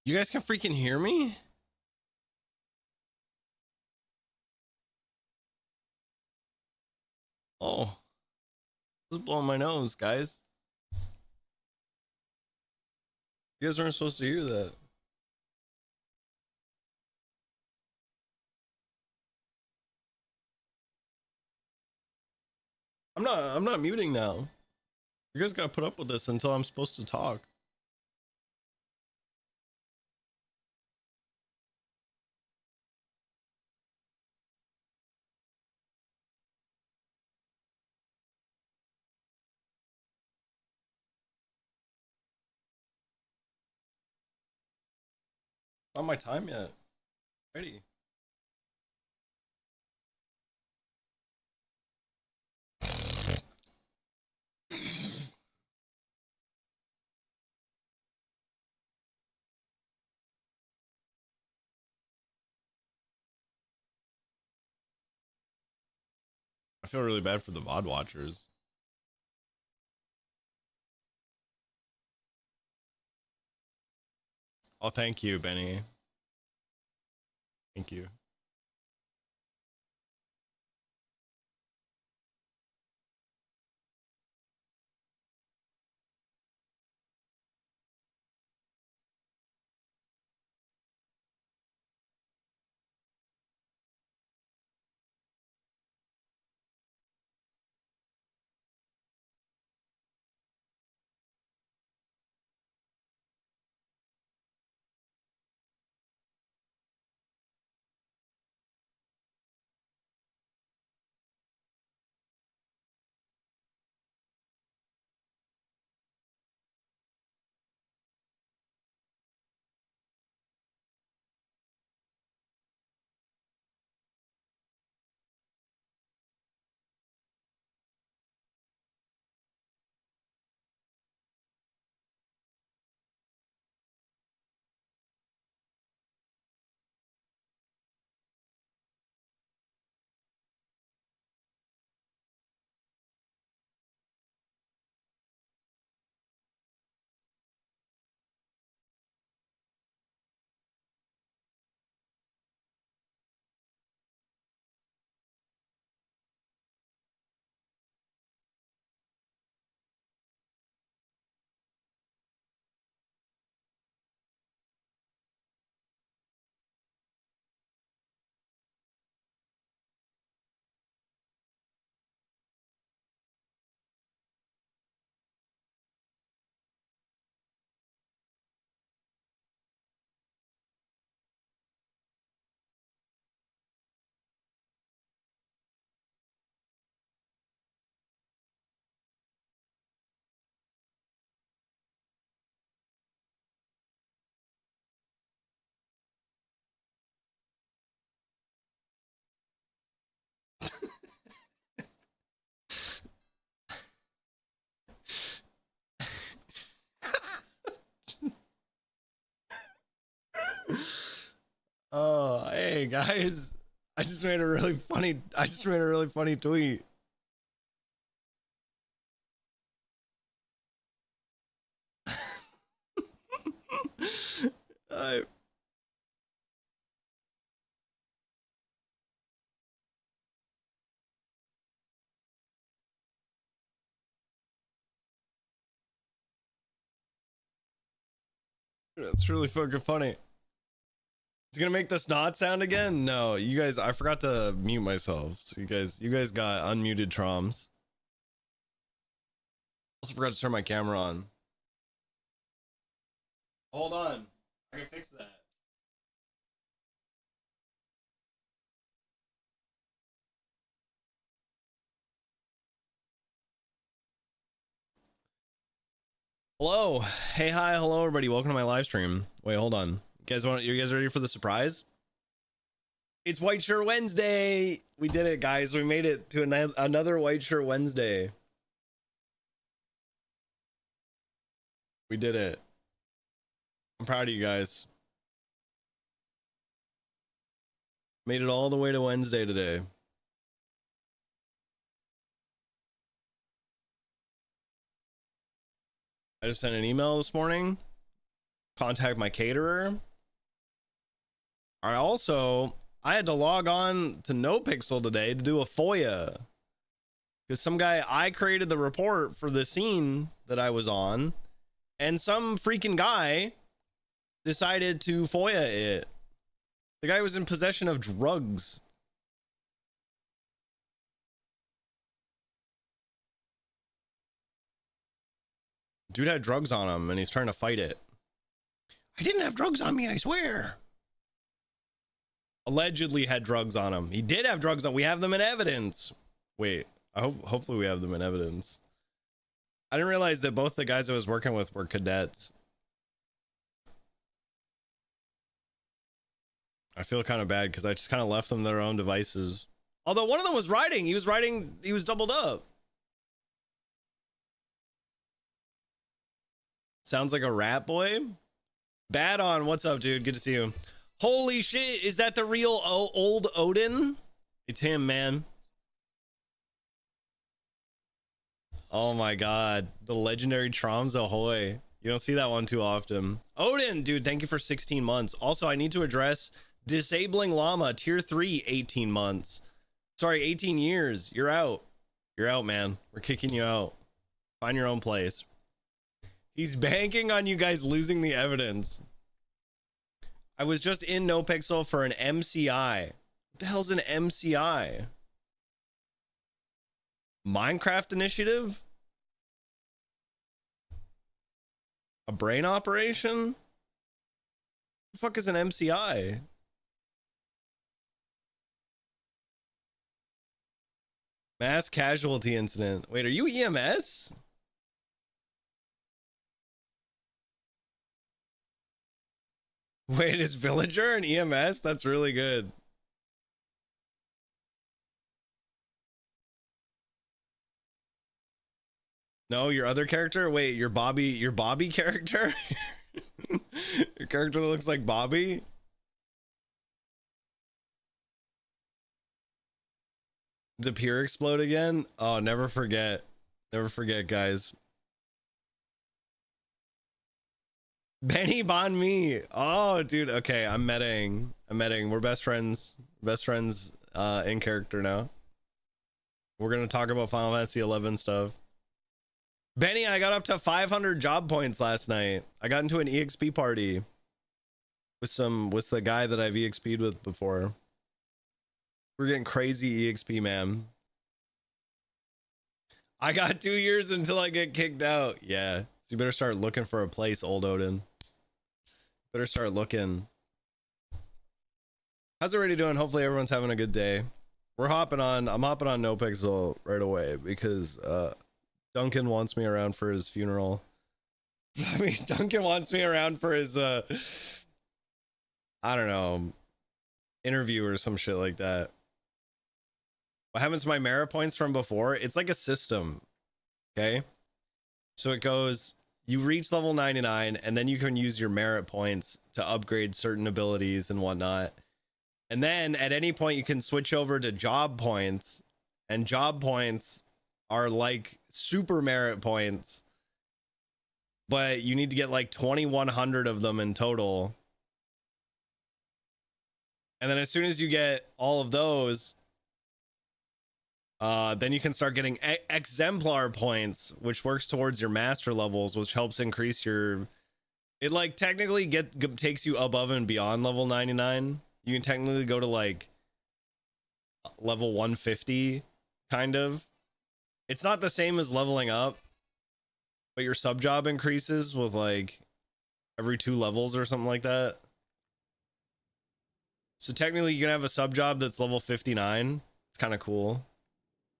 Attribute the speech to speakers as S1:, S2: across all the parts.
S1: You guys can freaking hear me? Oh, this is blowing my nose, guys. You guys weren't supposed to hear that. I'm not muting now. You guys gotta put up with this until I'm supposed to talk. Not my time yet. Ready. I feel really bad for the VOD watchers. Oh, thank you, Benny. Thank you. Oh, hey guys. I just made a really funny tweet. type. That's really fucking funny. It's gonna make the snot sound again? No, you guys, I forgot to mute myself. So you guys got unmuted Traumz. Also forgot to turn my camera on. Hold on. I can fix that. Hello. Hey, hi, hello everybody. Welcome to my live stream. Wait, hold on. You guys ready for the surprise? It's White Shirt Wednesday. We did it, guys. We made it to another White Shirt Wednesday. We did it. I'm proud of you guys. Made it all the way to Wednesday today. I just sent an email this morning. Contact my caterer. I had to log on to NoPixel today to do a FOIA. Because I created the report for the scene that I was on, and some freaking guy decided to FOIA it. The guy was in possession of drugs. Dude had drugs on him and he's trying to fight it. I didn't have drugs on me, I swear. Allegedly had drugs on him. He did have drugs on. We have them in evidence. Wait, hopefully we have them in evidence. I didn't realize that both the guys I was working with were cadets. I feel kind of bad because I just kind of left them their own devices. Although one of them was riding. He was doubled up. Sounds like a rat boy. Bad on. What's up, dude? Good to see you. Holy shit. Is that the real old Odin? It's him, man. Oh my god. The legendary Traumz ahoy. You don't see that one too often. Odin, dude, thank you for 16 months. Also, I need to address disabling llama tier 3 18 months. Sorry, 18 years. You're out. You're out, man. We're kicking you out. Find your own place. He's banking on you guys losing the evidence. I was just in NoPixel for an MCI. What the hell's an MCI? Minecraft initiative? A brain operation? What the fuck is an MCI? Mass casualty incident. Wait, are you EMS? Wait, is Villager an EMS? That's really good. No, your other character? Wait, your Bobby character? Your character that looks like Bobby? Did Pure explode again? Oh, never forget. Never forget, guys. Benny Bon Me. Oh, dude. Okay, I'm meting. We're best friends. Best friends in character now. We're gonna talk about Final Fantasy 11 stuff. Benny, I got up to 500 job points last night. I got into an EXP party with the guy that I've EXP'd with before. We're getting crazy EXP, man. I got 2 years until I get kicked out. Yeah. So you better start looking for a place, old Odin. Better start looking. How's everybody doing? Hopefully everyone's having a good day. I'm hopping on NoPixel right away because Duncan wants me around for his funeral. I mean, Duncan wants me around for his I don't know, interview or some shit like that. What happens to my merit points from before? It's like a system. Okay. So it goes, you reach level 99 and then you can use your merit points to upgrade certain abilities and whatnot. And then at any point you can switch over to job points, and job points are like super merit points, but you need to get like 2100 of them in total And then as soon as you get all of those, then you can start getting exemplar points, which works towards your master levels, which helps increase your. It like technically takes you above and beyond level 99. You can technically go to like level 150, kind of. It's not the same as leveling up, but your sub job increases with like every 2 levels or something like that. So technically you can have a sub job that's level 59. It's kind of cool.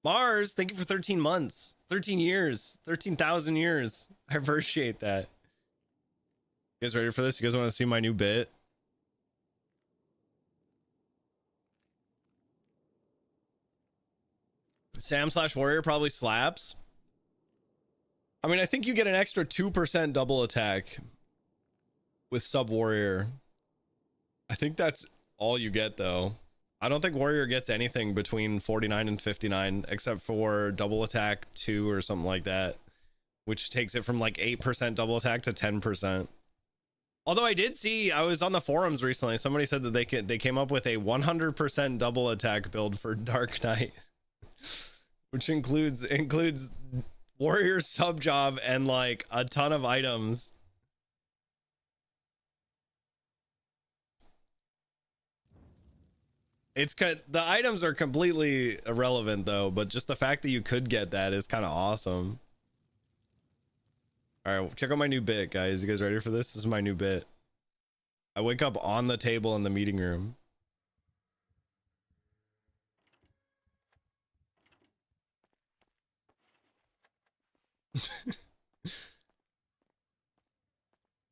S1: Mars, thank you for 13 months, 13 years, 13,000 years. I appreciate that. You guys ready for this? You guys want to see my new bit? Sam/Warrior probably slaps. I mean, I think you get an extra 2% double attack with sub Warrior. I think that's all you get though. I don't think Warrior gets anything between 49 and 59 except for double attack 2 or something like that, which takes it from like 8% double attack to 10%. Although I did see, I was on the forums recently, somebody said that they came up with a 100% double attack build for Dark Knight, which includes Warrior sub job and like a ton of items. It's the items are completely irrelevant though, but just the fact that you could get that is kind of awesome. All right, check out my new bit, guys. You guys ready for this? This is my new bit. I wake up on the table in the meeting room.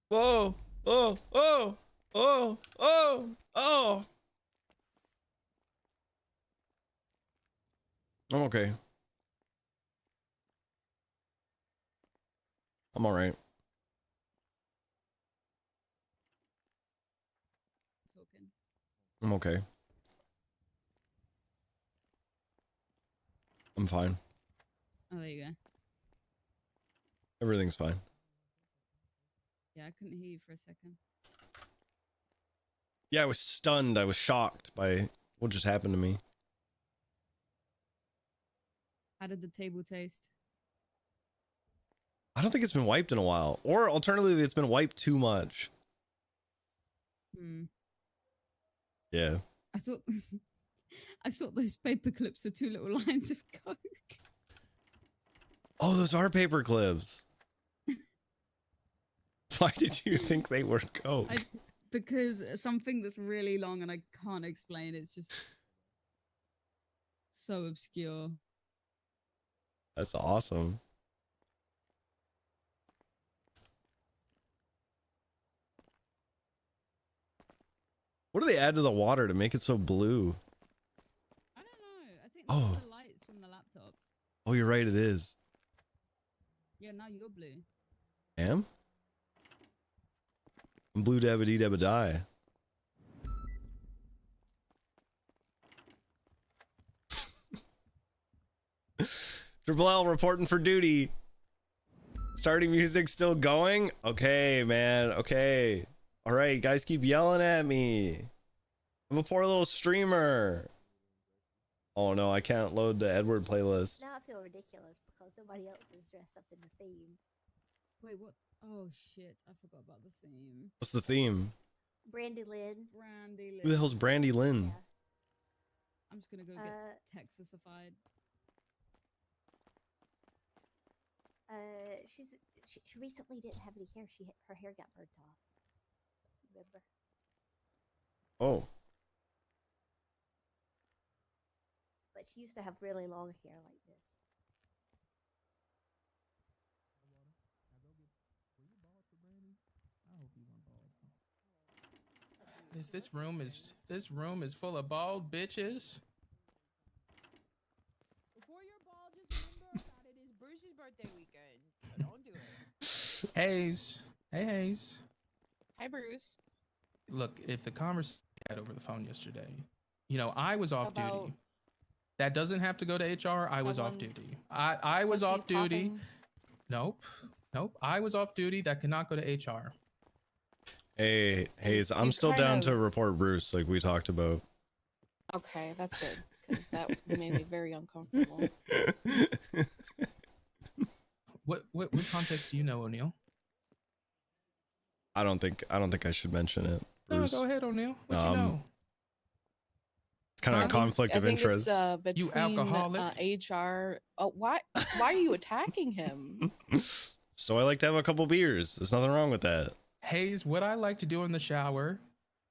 S1: Whoa, oh, oh, oh, oh, oh. I'm okay. I'm all right. I'm okay. I'm fine.
S2: Oh, there you go.
S1: Everything's fine.
S2: Yeah, I couldn't hear you for a second.
S1: Yeah, I was stunned. I was shocked by what just happened to me.
S2: How did the table taste?
S1: I don't think it's been wiped in a while. Or alternatively, it's been wiped too much.
S2: Hmm.
S1: Yeah.
S2: I thought those paper clips were 2 little lines of coke.
S1: Oh, those are paper clips. Why did you think they were coke?
S2: Because something that's really long and I can't explain. It's just so obscure.
S1: That's awesome. What do they add to the water to make it so blue?
S2: I don't know. I think that's the lights from the laptops.
S1: Oh, you're right. It is.
S2: Yeah, now you're blue.
S1: Am? I'm blue dabba dee dabba die. Triple L reporting for duty. Starting music still going? Okay, man. Okay. All right, guys keep yelling at me. I'm a poor little streamer. Oh no, I can't load the Edward playlist.
S3: Now I feel ridiculous because somebody else is dressed up in the theme.
S2: Wait, what? Oh shit, I forgot about the theme.
S1: What's the theme?
S3: Brandy Lynn.
S2: Brandy Lynn.
S1: Who the hell's Brandy Lynn?
S3: Yeah.
S2: I'm just gonna go get Texasified.
S3: She recently didn't have any hair. Her hair got burnt off. Remember?
S1: Oh.
S3: But she used to have really long hair like this.
S4: If this room is full of bald bitches.
S5: Before you're bald, just remember that it is Bruce's birthday weekend. So don't do it.
S4: Hayes. Hey, Hayes.
S5: Hi, Bruce.
S4: Look, if the conversation we had over the phone yesterday, you know, I was off duty. That doesn't have to go to HR. I was off duty. I was off duty. Nope. I was off duty. That cannot go to HR.
S1: Hey, Hayes, I'm
S6: you
S1: still
S6: kind
S1: down
S6: of-
S1: to report Bruce, like we talked about.
S6: Okay, that's good because that made me very uncomfortable.
S4: What context do you know, O'Neill?
S1: I don't think I should mention it.
S4: No,
S1: Bruce.
S4: go ahead, O'Neill. What you
S1: Um,
S4: know?
S1: It's kind of
S4: Huh?
S1: a conflict of interest.
S6: It's, between,
S4: You alcoholic?
S6: HR. Oh, why are you attacking him?
S1: So I like to have a couple beers. There's nothing wrong with that.
S4: Hayes, what I like to do in the shower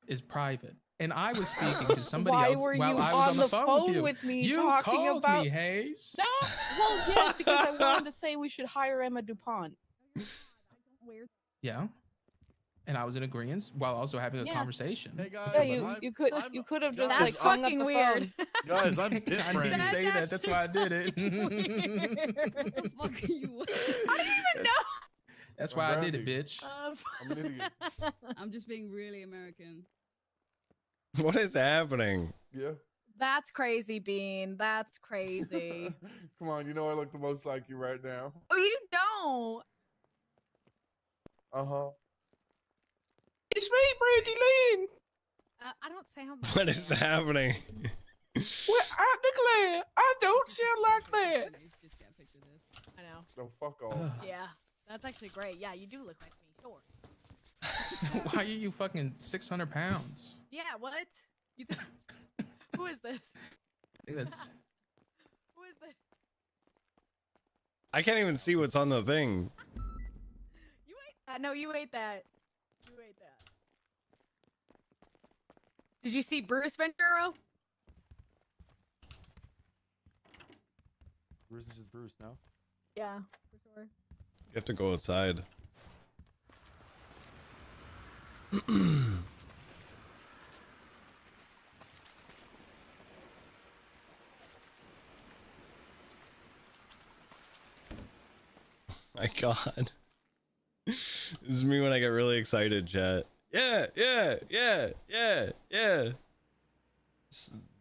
S4: is private. And I was speaking to somebody
S6: Why
S4: else
S6: were
S4: while
S6: you
S4: I was on the phone,
S6: with me
S4: you. You
S6: talking
S4: called
S6: about
S4: me, Hayes.
S6: No, well, yes, because I wanted to say we should hire Emma DuPont.
S3: Weird.
S4: Yeah. And I was in agreement while also having a
S6: Yeah.
S4: conversation.
S7: Hey guys,
S6: Yeah,
S7: I'm-
S6: you could have just
S7: Guys,
S6: like hung up
S2: fucking
S6: the
S2: weird.
S6: phone.
S7: guys, I'm pit
S4: I
S7: friendly.
S4: didn't say that. That's why I did it.
S2: What the fuck are you?
S5: I don't even know.
S4: That's
S7: I'm
S4: why I did it,
S7: Brandy.
S4: bitch.
S7: I'm an idiot.
S2: I'm just being really American.
S1: What is happening?
S7: Yeah.
S5: That's crazy, Bean. That's crazy.
S7: Come on, you know I look the most like you right now.
S5: Oh, you don't.
S7: Uh-huh.
S4: It's me, Brandy Lynn.
S5: I don't sound.
S1: What is happening?
S4: Well, I declare, I don't sound like that.
S2: Let's just get a picture of this.
S5: I know.
S7: No, fuck off.
S5: Yeah, that's actually great. Yeah, you do look like me. Sure.
S4: Why are you fucking 600 pounds?
S5: Yeah. What? You who is this?
S4: I think that's
S5: Who is this?
S1: I can't even see what's on the thing.
S5: You ate that? No, you ate that. You ate that. Did you see Bruce Venturo?
S7: Bruce is just Bruce now.
S5: Yeah, for sure.
S1: You have to go outside. My God. This is me when I get really excited, chat. Yeah.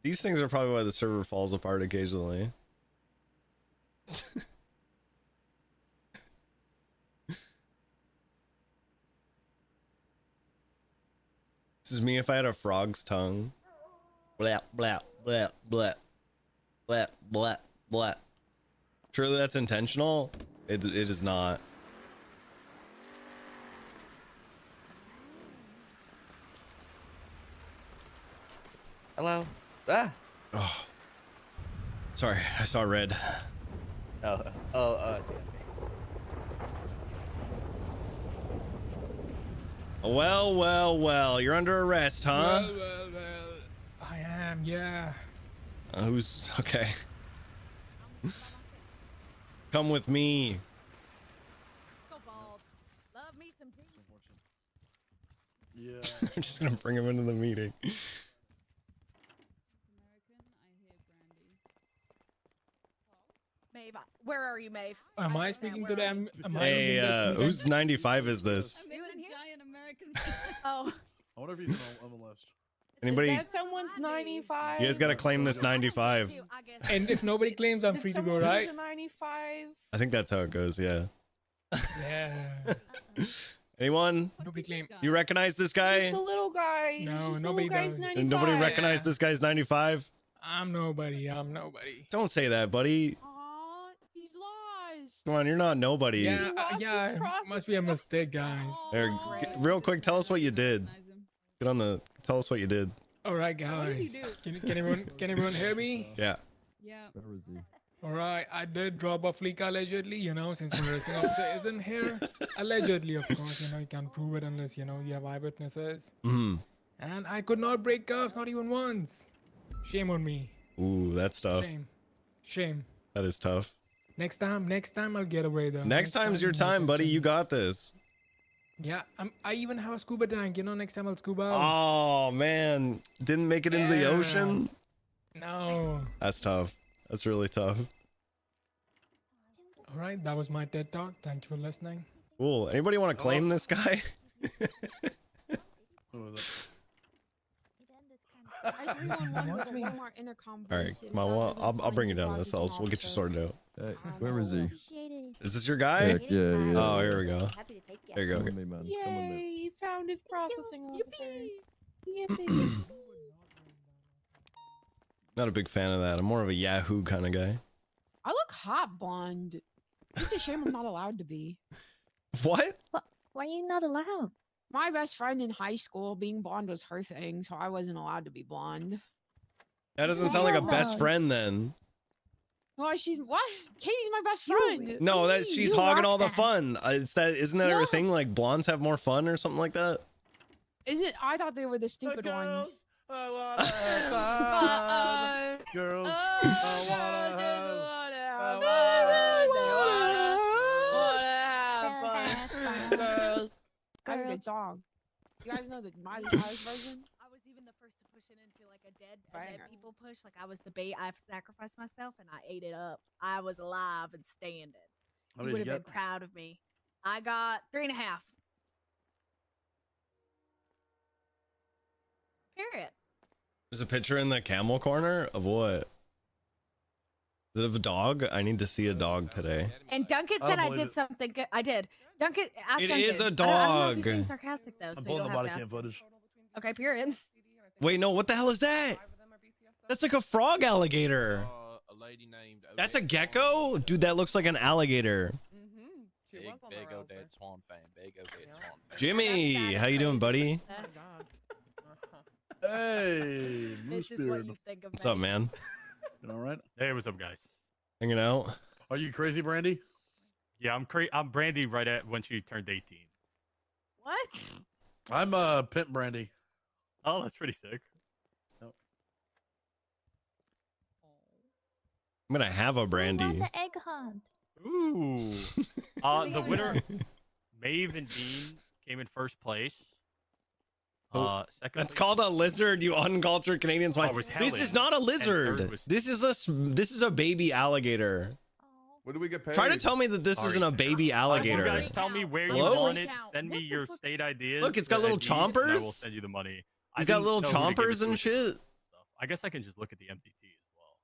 S1: These things are probably why the server falls apart occasionally. This is me if I had a frog's tongue. Blap, blap, blap, blap. Blap, blap, blap. Surely that's intentional? It is not.
S8: Hello. Ah.
S1: Oh. Sorry, I saw red.
S8: I see.
S1: Well, you're under arrest, huh?
S9: Well. I am, yeah.
S1: Who's okay? Come with me.
S5: Go bald. Love me some tea.
S7: Yeah.
S1: I'm just gonna bring him into the meeting.
S2: American, I hear Brandy.
S5: Maeve, where are you, Maeve?
S9: Am I
S5: Yeah,
S9: speaking
S5: where
S9: to
S5: are
S9: them?
S5: you?
S9: Am I
S1: Hey,
S9: in this meeting?
S1: who's 95 is this?
S2: I'm
S5: You
S2: in
S5: in
S2: the
S5: here?
S2: giant American.
S5: Oh,
S7: I wonder if he's on the list.
S1: Anybody?
S6: Is that someone's 95?
S1: You guys gotta claim this 95.
S5: I guess.
S9: And if nobody claims, I'm
S6: Did
S9: free to
S6: someone
S9: go,
S6: use
S9: right?
S6: a 95?
S1: I think that's how it goes, yeah.
S9: Yeah.
S1: Anyone?
S9: Nobody claim.
S1: You recognize this guy?
S6: It's the little guy.
S9: No,
S6: It's just the
S9: nobody
S6: little guy's
S9: does.
S6: 95.
S1: And nobody
S9: rec-
S1: recognize this guy's 95?
S9: I'm nobody. I'm nobody.
S1: Don't say that, buddy.
S5: Aw, he's lost.
S1: Come on, you're not nobody.
S9: Yeah,
S6: lost his
S9: yeah. Must be a
S6: processing.
S9: mistake, guys.
S1: There, real quick, tell us what you did. Get on the. Tell us what you did.
S9: All right,
S5: What did he
S9: guys.
S5: do?
S9: Can everyone hear me?
S1: Yeah.
S2: Yeah.
S9: All right, I did drop a fleek allegedly, since my arresting officer isn't here. Allegedly, of course, you can't prove it unless, you have eyewitnesses.
S1: Hmm.
S9: And I could not break cuffs, not even once. Shame on me.
S1: Ooh, that's tough.
S9: Shame.
S1: That is tough.
S9: Next time I'll get away though.
S1: Next time's your time, buddy. You got this.
S9: Yeah, I even have a scuba tank. Next time I'll scuba.
S1: Oh man, didn't make it into the
S9: Yeah.
S1: ocean.
S9: No.
S1: That's tough. That's really tough.
S9: All right, that was my TED talk. Thank you for listening.
S1: Cool. Anybody want to claim this guy?
S7: Who is it?
S3: It ended kind of
S5: My 311 was a
S4: me.
S5: Walmart intercom.
S1: All right,
S5: voice.
S1: come on.
S5: It
S1: Well,
S5: wasn't
S1: I'll
S5: finding
S1: bring you
S5: the
S1: down this.
S5: processing
S1: We'll get you
S5: officer.
S1: sorted out.
S3: I
S10: Where is he?
S3: appreciate it.
S1: Is this your guy?
S10: Heck yeah, yeah.
S1: Oh, here we go.
S3: Happy to take you.
S1: There you go.
S10: Come with me, man. Come with me.
S6: Yay! He found his processing officer.
S5: Yippee!
S6: Yippee!
S1: Not a big fan of that. I'm more of a Yahoo kind of guy.
S5: I look hot blonde. It's a shame I'm not allowed to be.
S1: What?
S3: Why are you not allowed?
S5: My best friend in high school, being blonde was her thing, so I wasn't allowed to be blonde.
S1: That doesn't sound like a best
S3: Yeah.
S1: friend then.
S5: Well, she's what? Katie's my best friend.
S1: No, that
S3: You
S1: she's hogging
S3: rock
S1: all the
S3: that.
S1: fun. It's that isn't that
S5: Yeah.
S1: a thing like blondes have more fun or something like that?
S5: Is it? I thought they were the stupid ones.
S7: I wanna have fun. Girls, I wanna have
S5: Girls. That's a
S3: Girls.
S5: good song. You guys know the Miley Cyrus version?
S11: I was even the first to push it into like a dead
S5: Banger.
S11: people push. Like I was the bait. I sacrificed myself and I ate it up. I was alive and standing.
S7: How
S11: You
S7: did
S11: would
S7: you
S11: have
S7: get?
S11: been proud of me. I got 3.5. Period.
S1: There's a picture in the camel corner of what? Is it of a dog? I need to see a dog today.
S11: And Duncan
S7: I
S11: said
S7: don't
S11: I
S7: believe
S11: did
S7: it.
S11: something good. I did. Duncan, ask
S1: It
S11: Duncan.
S1: is a
S11: I don't know if he's
S1: dog.
S11: being sarcastic though.
S7: I'm
S11: so you
S7: pulling the
S11: don't
S7: body
S11: have to
S7: cam
S11: ask him.
S7: footage.
S11: Okay, period.
S1: Wait, no, what the hell is that? That's like a frog alligator.
S8: A lady named
S1: That's a gecko? Dude, that looks like an alligator.
S8: Big Odette Swan fan. Big Odette Swan fan.
S1: Jimmy, how you doing, buddy?
S11: That's,
S7: Hey, Moose
S11: this is what
S7: Beard.
S11: you think of
S1: What's
S11: me.
S1: up, man?
S7: You all right?
S12: Hey, what's up, guys?
S1: Hanging out?
S7: Are you crazy, Brandy?
S12: Yeah, I'm Brandy right at when she turned 18.
S11: What?
S7: I'm Pimp Brandy.
S12: Oh, that's pretty sick.
S1: I'm gonna have a
S3: Who won
S1: brandy.
S3: the egg hunt?
S12: Ooh.
S11: we
S12: The
S11: go,
S12: winner, Maeve and Dean, came in first place. Second.
S1: That's
S12: place-
S1: called a lizard, you uncultured Canadian swine.
S12: Oh, it was
S1: This is
S12: Helen,
S1: not a
S12: and third
S1: lizard.
S12: was-
S1: This is a baby alligator.
S7: What do we get paid?
S1: Try to tell me that this
S12: Sorry.
S1: isn't a baby
S12: You
S1: alligator.
S12: guys tell me where
S1: Hello?
S12: you want it.
S11: Recount.
S12: Send me
S11: What the
S12: your
S11: fuck?
S12: state ideas.
S1: Look, it's got
S12: your
S1: little
S12: IDs, and I will
S1: chompers.
S12: send you the money.
S1: He's got
S12: didn't
S1: little
S12: know who to give it
S1: chompers
S12: to
S1: and
S12: with the
S1: shit.
S12: stuff. I guess I can just look at the MDT as well.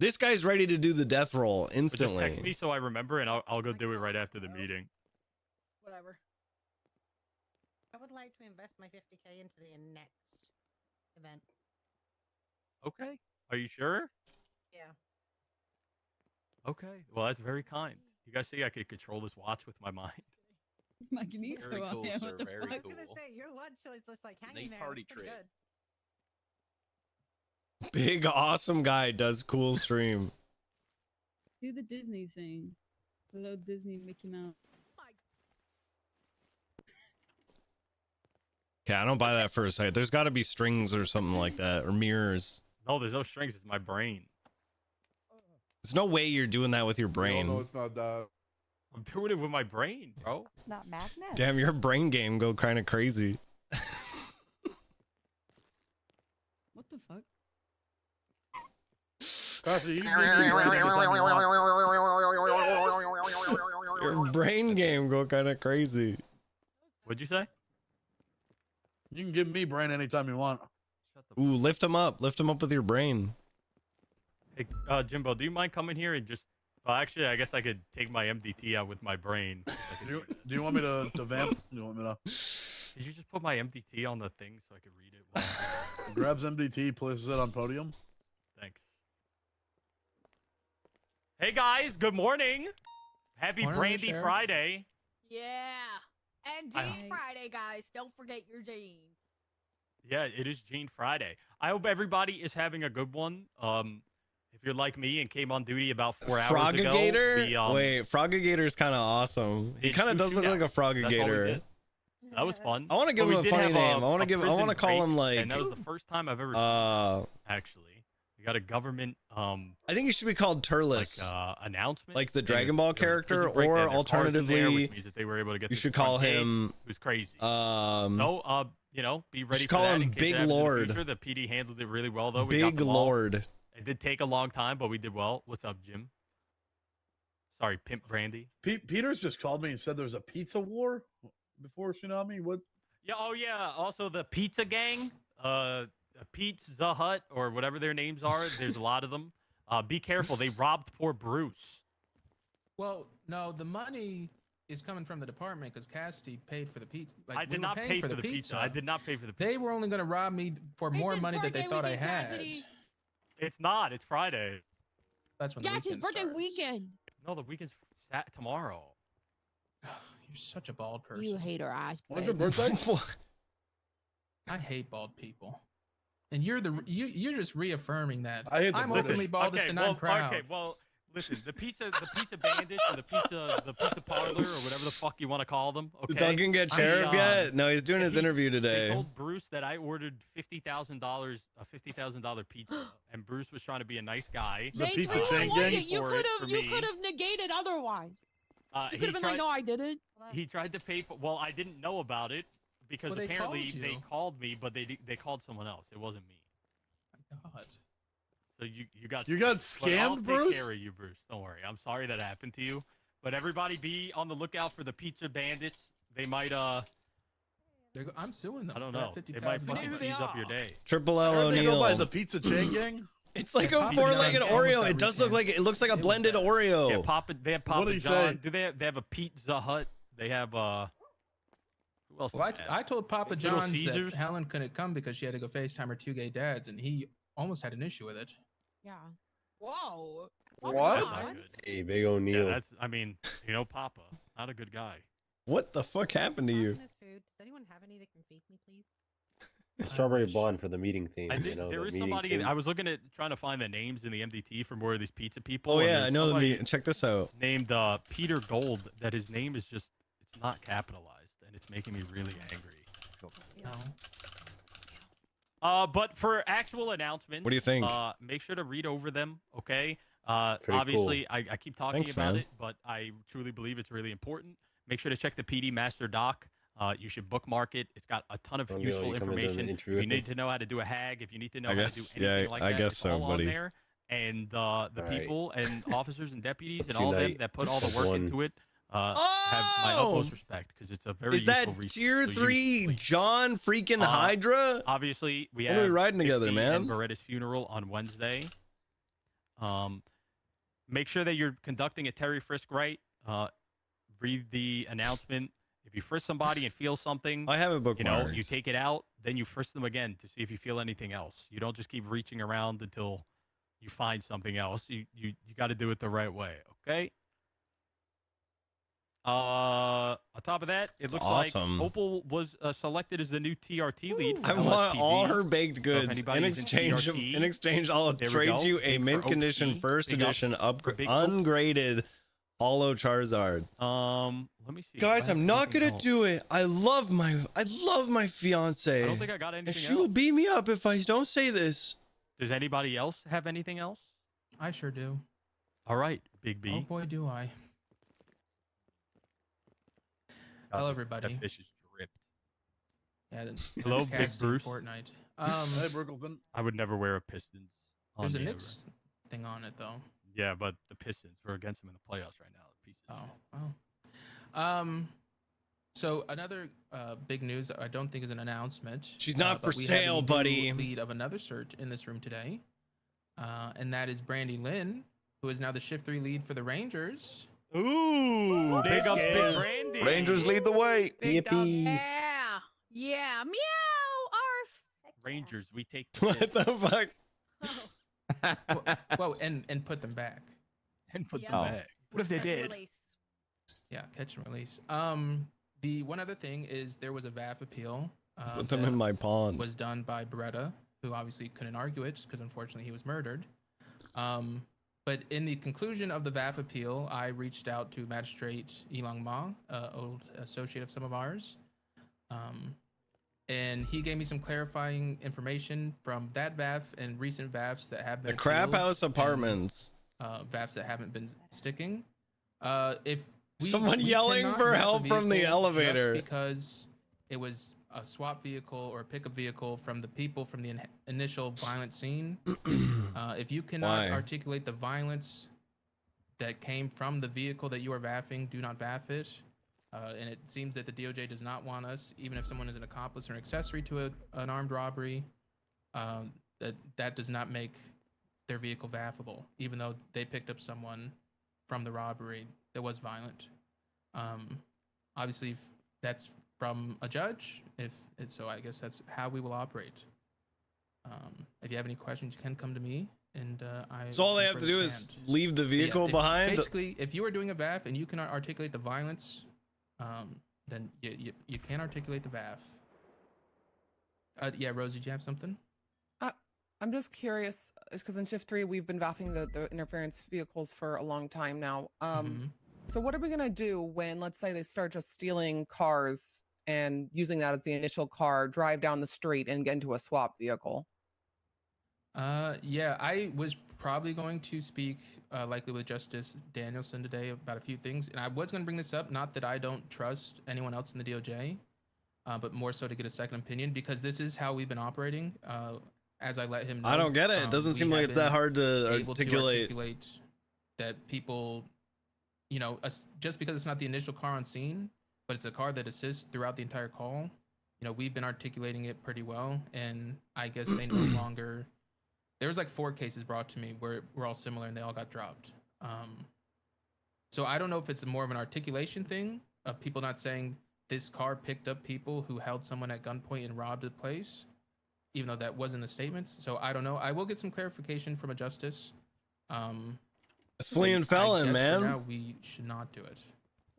S1: This guy's ready to do the death roll
S12: But just
S1: instantly.
S12: text me so I remember, and I'll go do it right after the meeting.
S11: Whatever.
S5: I would like to invest my 50K into the next event.
S12: Okay. Are you sure?
S5: Yeah.
S12: Okay. Well, that's very kind. You guys see I could control this watch with my mind.
S2: Magneto
S8: Very
S2: out
S8: cool,
S2: here,
S8: sir.
S2: what the
S8: Very
S2: fuck?
S8: cool.
S5: your watch is just like
S8: Neat party trick.
S1: Big awesome guy does cool stream.
S2: Do the Disney thing. Hello, Disney Mickey Mouse.
S1: Okay, I don't buy that for a second. There's got to be strings or something like that, or mirrors.
S12: No, there's no strings. It's my brain.
S1: There's no way you're doing that with your
S7: No,
S1: brain.
S7: it's not that.
S12: I'm doing it with my brain, bro.
S3: It's not magnet.
S1: Damn, your brain game go kind of crazy.
S2: What the fuck?
S7: Kasha, you can give me Brandy anytime you want.
S1: Your brain game go kind of crazy.
S12: What'd you say?
S7: You can give me brain anytime you want.
S12: Shut the
S1: Ooh, lift him up. Lift him up with your brain.
S12: Hey, Jimbo, do you mind coming here and just... Well, actually, I guess I could take my MDT out with my brain.
S7: Do you want me to vamp? Do you want me to
S12: Did you just put my MDT on the thing so I could read it? while-
S7: grabs MDT, places it on podium?
S12: Thanks. Hey, guys. Good morning. Happy
S4: Morning,
S12: Brandy
S4: Sheriff.
S12: Friday.
S11: Yeah. And
S12: I-
S11: Jean Friday, guys. Don't forget your jeans.
S12: Yeah, it is Gene Friday. I hope everybody is having a good one. If you're like me and came on duty about 4 hours ago,
S1: Frogagator?
S12: we,
S1: Wait, Frogagator is kind of awesome. He
S12: did
S1: kind of
S12: two
S1: does look like a
S12: shootouts. That's all we
S1: Frogagator.
S12: did. That was fun.
S1: I want to give
S12: But we
S1: him a
S12: did
S1: funny
S12: have
S1: name. I want
S12: a
S1: to
S12: prison
S1: call
S12: break,
S1: him like
S12: and that was the first time I've ever actually. We got a government
S1: I think he should be called Turles.
S12: announcement,
S1: Like the
S12: and
S1: Dragon Ball
S12: there was a prison
S1: character,
S12: break,
S1: or
S12: they had their cars in there,
S1: alternatively,
S12: which means that they were able to get
S1: you
S12: to
S1: should
S12: the front
S1: call
S12: gate,
S1: him
S12: who's crazy.
S1: so
S12: You know, be ready
S1: should
S12: for
S1: call
S12: that
S1: him
S12: in case
S1: Big
S12: it happens in the
S1: Lord.
S12: future. The PD handled it really well, though. We got
S1: Big
S12: them all.
S1: Lord.
S12: It did take a long time, but we did well. What's up, Jim? Sorry, Pimp Brandy.
S7: Peter's just called me and said there's a pizza war before Tsunami. What?
S12: Yeah. Oh, yeah. Also, the Pizza Gang. Pizza Hut or whatever their names are. There's a lot of them. Be careful. They robbed poor Bruce.
S4: Well, no, the money is coming from the department because Cassidy paid for the pizza. Like,
S12: I
S4: we
S12: did
S4: were
S12: not
S4: paying
S12: pay
S4: for
S12: for the pizza. I did not pay for the pizza.
S4: They were only going to rob me for more
S5: his
S4: money that they
S5: birthday
S4: thought I
S5: weekend,
S4: had.
S5: Cassidy.
S12: It's not. It's Friday.
S4: That's when
S5: Yeah,
S4: the
S5: it's his
S4: weekend
S5: birthday
S4: starts.
S5: weekend.
S12: No, the weekend's tomorrow.
S4: You're such a bald person.
S5: You hate our ass.
S7: When's your
S5: bitch.
S7: birthday?
S4: I hate bald people. And you're you're just reaffirming that.
S7: I hate the
S4: I'm
S7: British.
S4: openly baldest and I'm proud.
S12: Okay, well, listen, the pizza bandits or the pizza parlor or whatever the fuck you want to call them. Okay.
S1: Did Duncan get sheriff yet? No, he's doing his interview
S12: They
S1: today.
S12: told Bruce that I ordered $50,000, a $50,000 pizza, and Bruce was trying to be a nice guy.
S7: The
S5: They
S7: pizza
S5: threw
S7: chain
S5: one
S7: gang?
S5: that you
S12: For
S5: could
S12: it,
S5: have
S12: for
S5: you
S12: me.
S5: could have negated otherwise. You
S12: He
S5: could have been like,
S12: tried-
S5: no, I didn't.
S12: He tried to pay for. Well, I didn't know about it because
S4: Well, they
S12: apparently
S4: called
S12: they
S4: you.
S12: called me, but they called someone else. It wasn't me.
S4: God.
S12: So you got
S7: You got
S12: but I'll
S7: scammed,
S12: take
S7: Bruce?
S12: care of you, Bruce. Don't worry. I'm sorry that happened to you. But everybody be on the lookout for the pizza bandits. They might
S4: I'm suing them.
S12: I don't
S4: for
S12: know.
S4: that
S12: They might fucking
S4: $50,000.
S12: cheese up your day.
S1: Triple
S7: I
S1: L
S7: heard they go by
S1: O'Neal.
S7: the pizza chain gang.
S1: It's like
S4: Yeah,
S1: a
S4: Papa
S1: four-legged
S4: John's almost
S1: Oreo.
S4: got
S1: It does look
S4: recanned.
S1: like it looks like a
S4: It was
S1: blended
S4: bad.
S1: Oreo.
S12: Yeah, they have Papa
S7: What'd he
S12: John.
S7: say?
S12: Do they have a Pizza Hut? They have who else?
S4: Well,
S12: do they have?
S4: I told Papa
S12: Little
S4: John's
S12: Caesars?
S4: that Helen couldn't come because she had to go FaceTime her 2 gay dads, and he almost had an issue with it.
S5: Yeah. Whoa.
S7: What?
S12: That's not good.
S10: Hey, Big
S12: Yeah,
S10: O'Neal.
S12: that's. I mean, Papa, not a good guy.
S1: What the fuck happened to you?
S13: Food. Does anyone have any that can feed me, please?
S10: Strawberry blonde for the meeting theme.
S12: I
S10: you
S12: did,
S10: know,
S12: there
S10: the
S12: is
S10: meeting
S12: somebody.
S10: theme.
S12: I was looking at trying to find the names in the MDT from where these pizza people.
S1: Oh
S12: and
S1: yeah,
S12: there's
S1: I know.
S12: somebody
S1: Check this out.
S12: named Peter Gold. That his name is just it's not capitalized, and it's making me really angry.
S4: No.
S12: But for actual announcements,
S1: What do you think?
S12: Make sure to read over them. Okay.
S10: Pretty
S12: Obviously, I keep talking
S1: Thanks,
S12: about
S1: man.
S12: it, but I truly believe it's really important. Make sure to check the PD Master Doc. You should bookmark it. It's got a ton of
S10: O'Neal,
S12: useful
S10: you coming to do an
S12: information. If
S10: interview
S12: you
S10: with me?
S12: need to know how to do a hag, if you need to know
S1: I
S12: how
S1: guess-
S12: to do anything
S1: yeah,
S12: like
S1: I
S12: that,
S1: guess
S12: it's
S1: so,
S12: all
S1: buddy.
S12: on there. And the
S10: right.
S12: people and officers and deputies and
S10: Two
S12: all of them
S10: night
S12: that put all the
S10: of
S12: work
S10: one.
S12: into it have my
S1: Oh!
S12: utmost respect because it's a very
S1: Is that
S12: useful resource.
S1: tier
S12: So use it,
S1: 3
S12: please.
S1: John freaking Hydra?
S12: Obviously, we
S1: When
S12: have
S1: are we riding together,
S12: Dixie
S1: man?
S12: and Beretta's funeral on Wednesday. Make sure that you're conducting a Terry frisk right. Read the announcement. If you frisk somebody and feel something,
S1: I have it bookmarked.
S12: you take it out, then you frisk them again to see if you feel anything else. You don't just keep reaching around until you find something else. You got to do it the right way, okay? On top of that, it looks
S1: awesome.
S12: like Opal was selected as the new TRT lead. for
S1: I want all
S12: LSPD.
S1: her baked
S12: So if
S1: goods.
S12: anybody's
S1: In
S12: in
S1: exchange,
S12: TRT,
S1: in exchange, I'll
S12: there we
S1: trade
S12: go.
S1: you a
S12: Big for
S1: mint condition
S12: OP.
S1: first
S12: Big up
S1: edition
S12: for Big Oak.
S1: ungraded Holo Charizard.
S12: Let me see.
S1: Guys,
S12: Do I
S1: I'm
S12: have
S1: not
S12: anything
S1: gonna
S12: else?
S1: do it. I love my fiance.
S12: I don't think I got
S1: and
S12: anything
S1: she will
S12: else.
S1: beat me up if I don't say this.
S12: Does anybody else have anything else?
S4: I sure do.
S12: All right, Big B.
S4: Oh boy, do I. Hello, everybody.
S8: That fish is dripped.
S4: Yeah,
S12: Hello,
S4: that's
S12: Big
S4: Cassidy
S12: Bruce.
S4: Fortnite.
S7: Hey, Brooklyn.
S12: I would never wear a Pistons. on
S4: There's a
S12: me ever.
S4: Knicks thing on it though.
S12: Yeah, but the Pistons, we're against them in the playoffs right now. Pieces.
S4: Oh. So another big news I don't think is an announcement.
S1: She's not
S4: but
S1: for
S4: we have a
S1: sale,
S4: new
S1: buddy.
S4: Lead of another search in this room today, and that is Brandy Lynn, who is now the shift 3 lead for the Rangers.
S12: Ooh, big ups, Big
S10: Yeah.
S12: Brandy.
S10: Rangers lead the way.
S5: Big dog.
S10: Yippee.
S11: Yeah. Yeah. Meow. Arf.
S3: Heck yeah.
S12: Rangers, we take the
S1: What
S12: shit
S1: the fuck?
S4: Well, and put them back.
S12: and put
S11: Yeah.
S12: them
S10: Oh.
S12: back. What if they
S11: Catch and
S12: did?
S11: release.
S4: Yeah, catch and release. The one other thing is there was a VAF appeal.
S1: Put them
S4: that
S1: in my pond.
S4: was done by Beretta, who obviously couldn't argue it because unfortunately he was murdered. But in the conclusion of the VAF appeal, I reached out to Magistrate Ilang Ma, old associate of some of ours, and he gave me some clarifying information from that VAF and recent VAFs that have been
S1: The Crap
S4: appealed
S1: House
S4: and,
S1: Apartments.
S4: VAFs that haven't been sticking. If
S1: Someone
S4: we
S1: yelling
S4: cannot
S1: for
S4: VAF a
S1: help from the
S4: vehicle
S1: elevator.
S4: just because it was a swap vehicle or a pickup vehicle from the people from the initial violent scene. If you cannot
S1: Why?
S4: articulate the violence that came from the vehicle that you are VAFing, do not VAF it. And it seems that the DOJ does not want us, even if someone is an accomplice or an accessory to an armed robbery, that does not make their vehicle vaffable, even though they picked up someone from the robbery that was violent. Obviously, if that's from a judge. So, I guess that's how we will operate. If you have any questions, you can come to me, and I.
S1: So all they
S4: will
S1: have to
S4: further
S1: do is
S4: stand.
S1: leave the
S4: But yeah,
S1: vehicle
S4: if-
S1: behind.
S4: Basically, if you are doing a VAF and you cannot articulate the violence, then you can articulate the VAF. Yeah, Rose, did you have something?
S6: I'm just curious because in shift 3 we've been vaffing the interference vehicles for a long time now. So what are we gonna do when, let's say, they start just stealing cars and using that as the initial car, drive down the street and get into a swap vehicle?
S4: Yeah, I was probably going to speak likely with Justice Danielson today about a few things, and I was going to bring this up. Not that I don't trust anyone else in the DOJ, but more so to get a second opinion because this is how we've been operating. As I let him know,
S1: I don't get it. It doesn't
S4: we
S1: seem like
S4: have
S1: it's that
S4: been
S1: hard to
S4: able
S1: articulate.
S4: that people, just because it's not the initial car on scene, but it's a car that assists throughout the entire call. We've been articulating it pretty well, and I guess they no longer. There was like 4 cases brought to me where we're all similar and they all got dropped. So I don't know if it's more of an articulation thing of people not saying this car picked up people who held someone at gunpoint and robbed the place, even though that was in the statements. So I don't know. I will get some clarification from a justice.
S1: It's fleeing felon,
S4: I guess
S1: man.
S4: For now, we should not do it.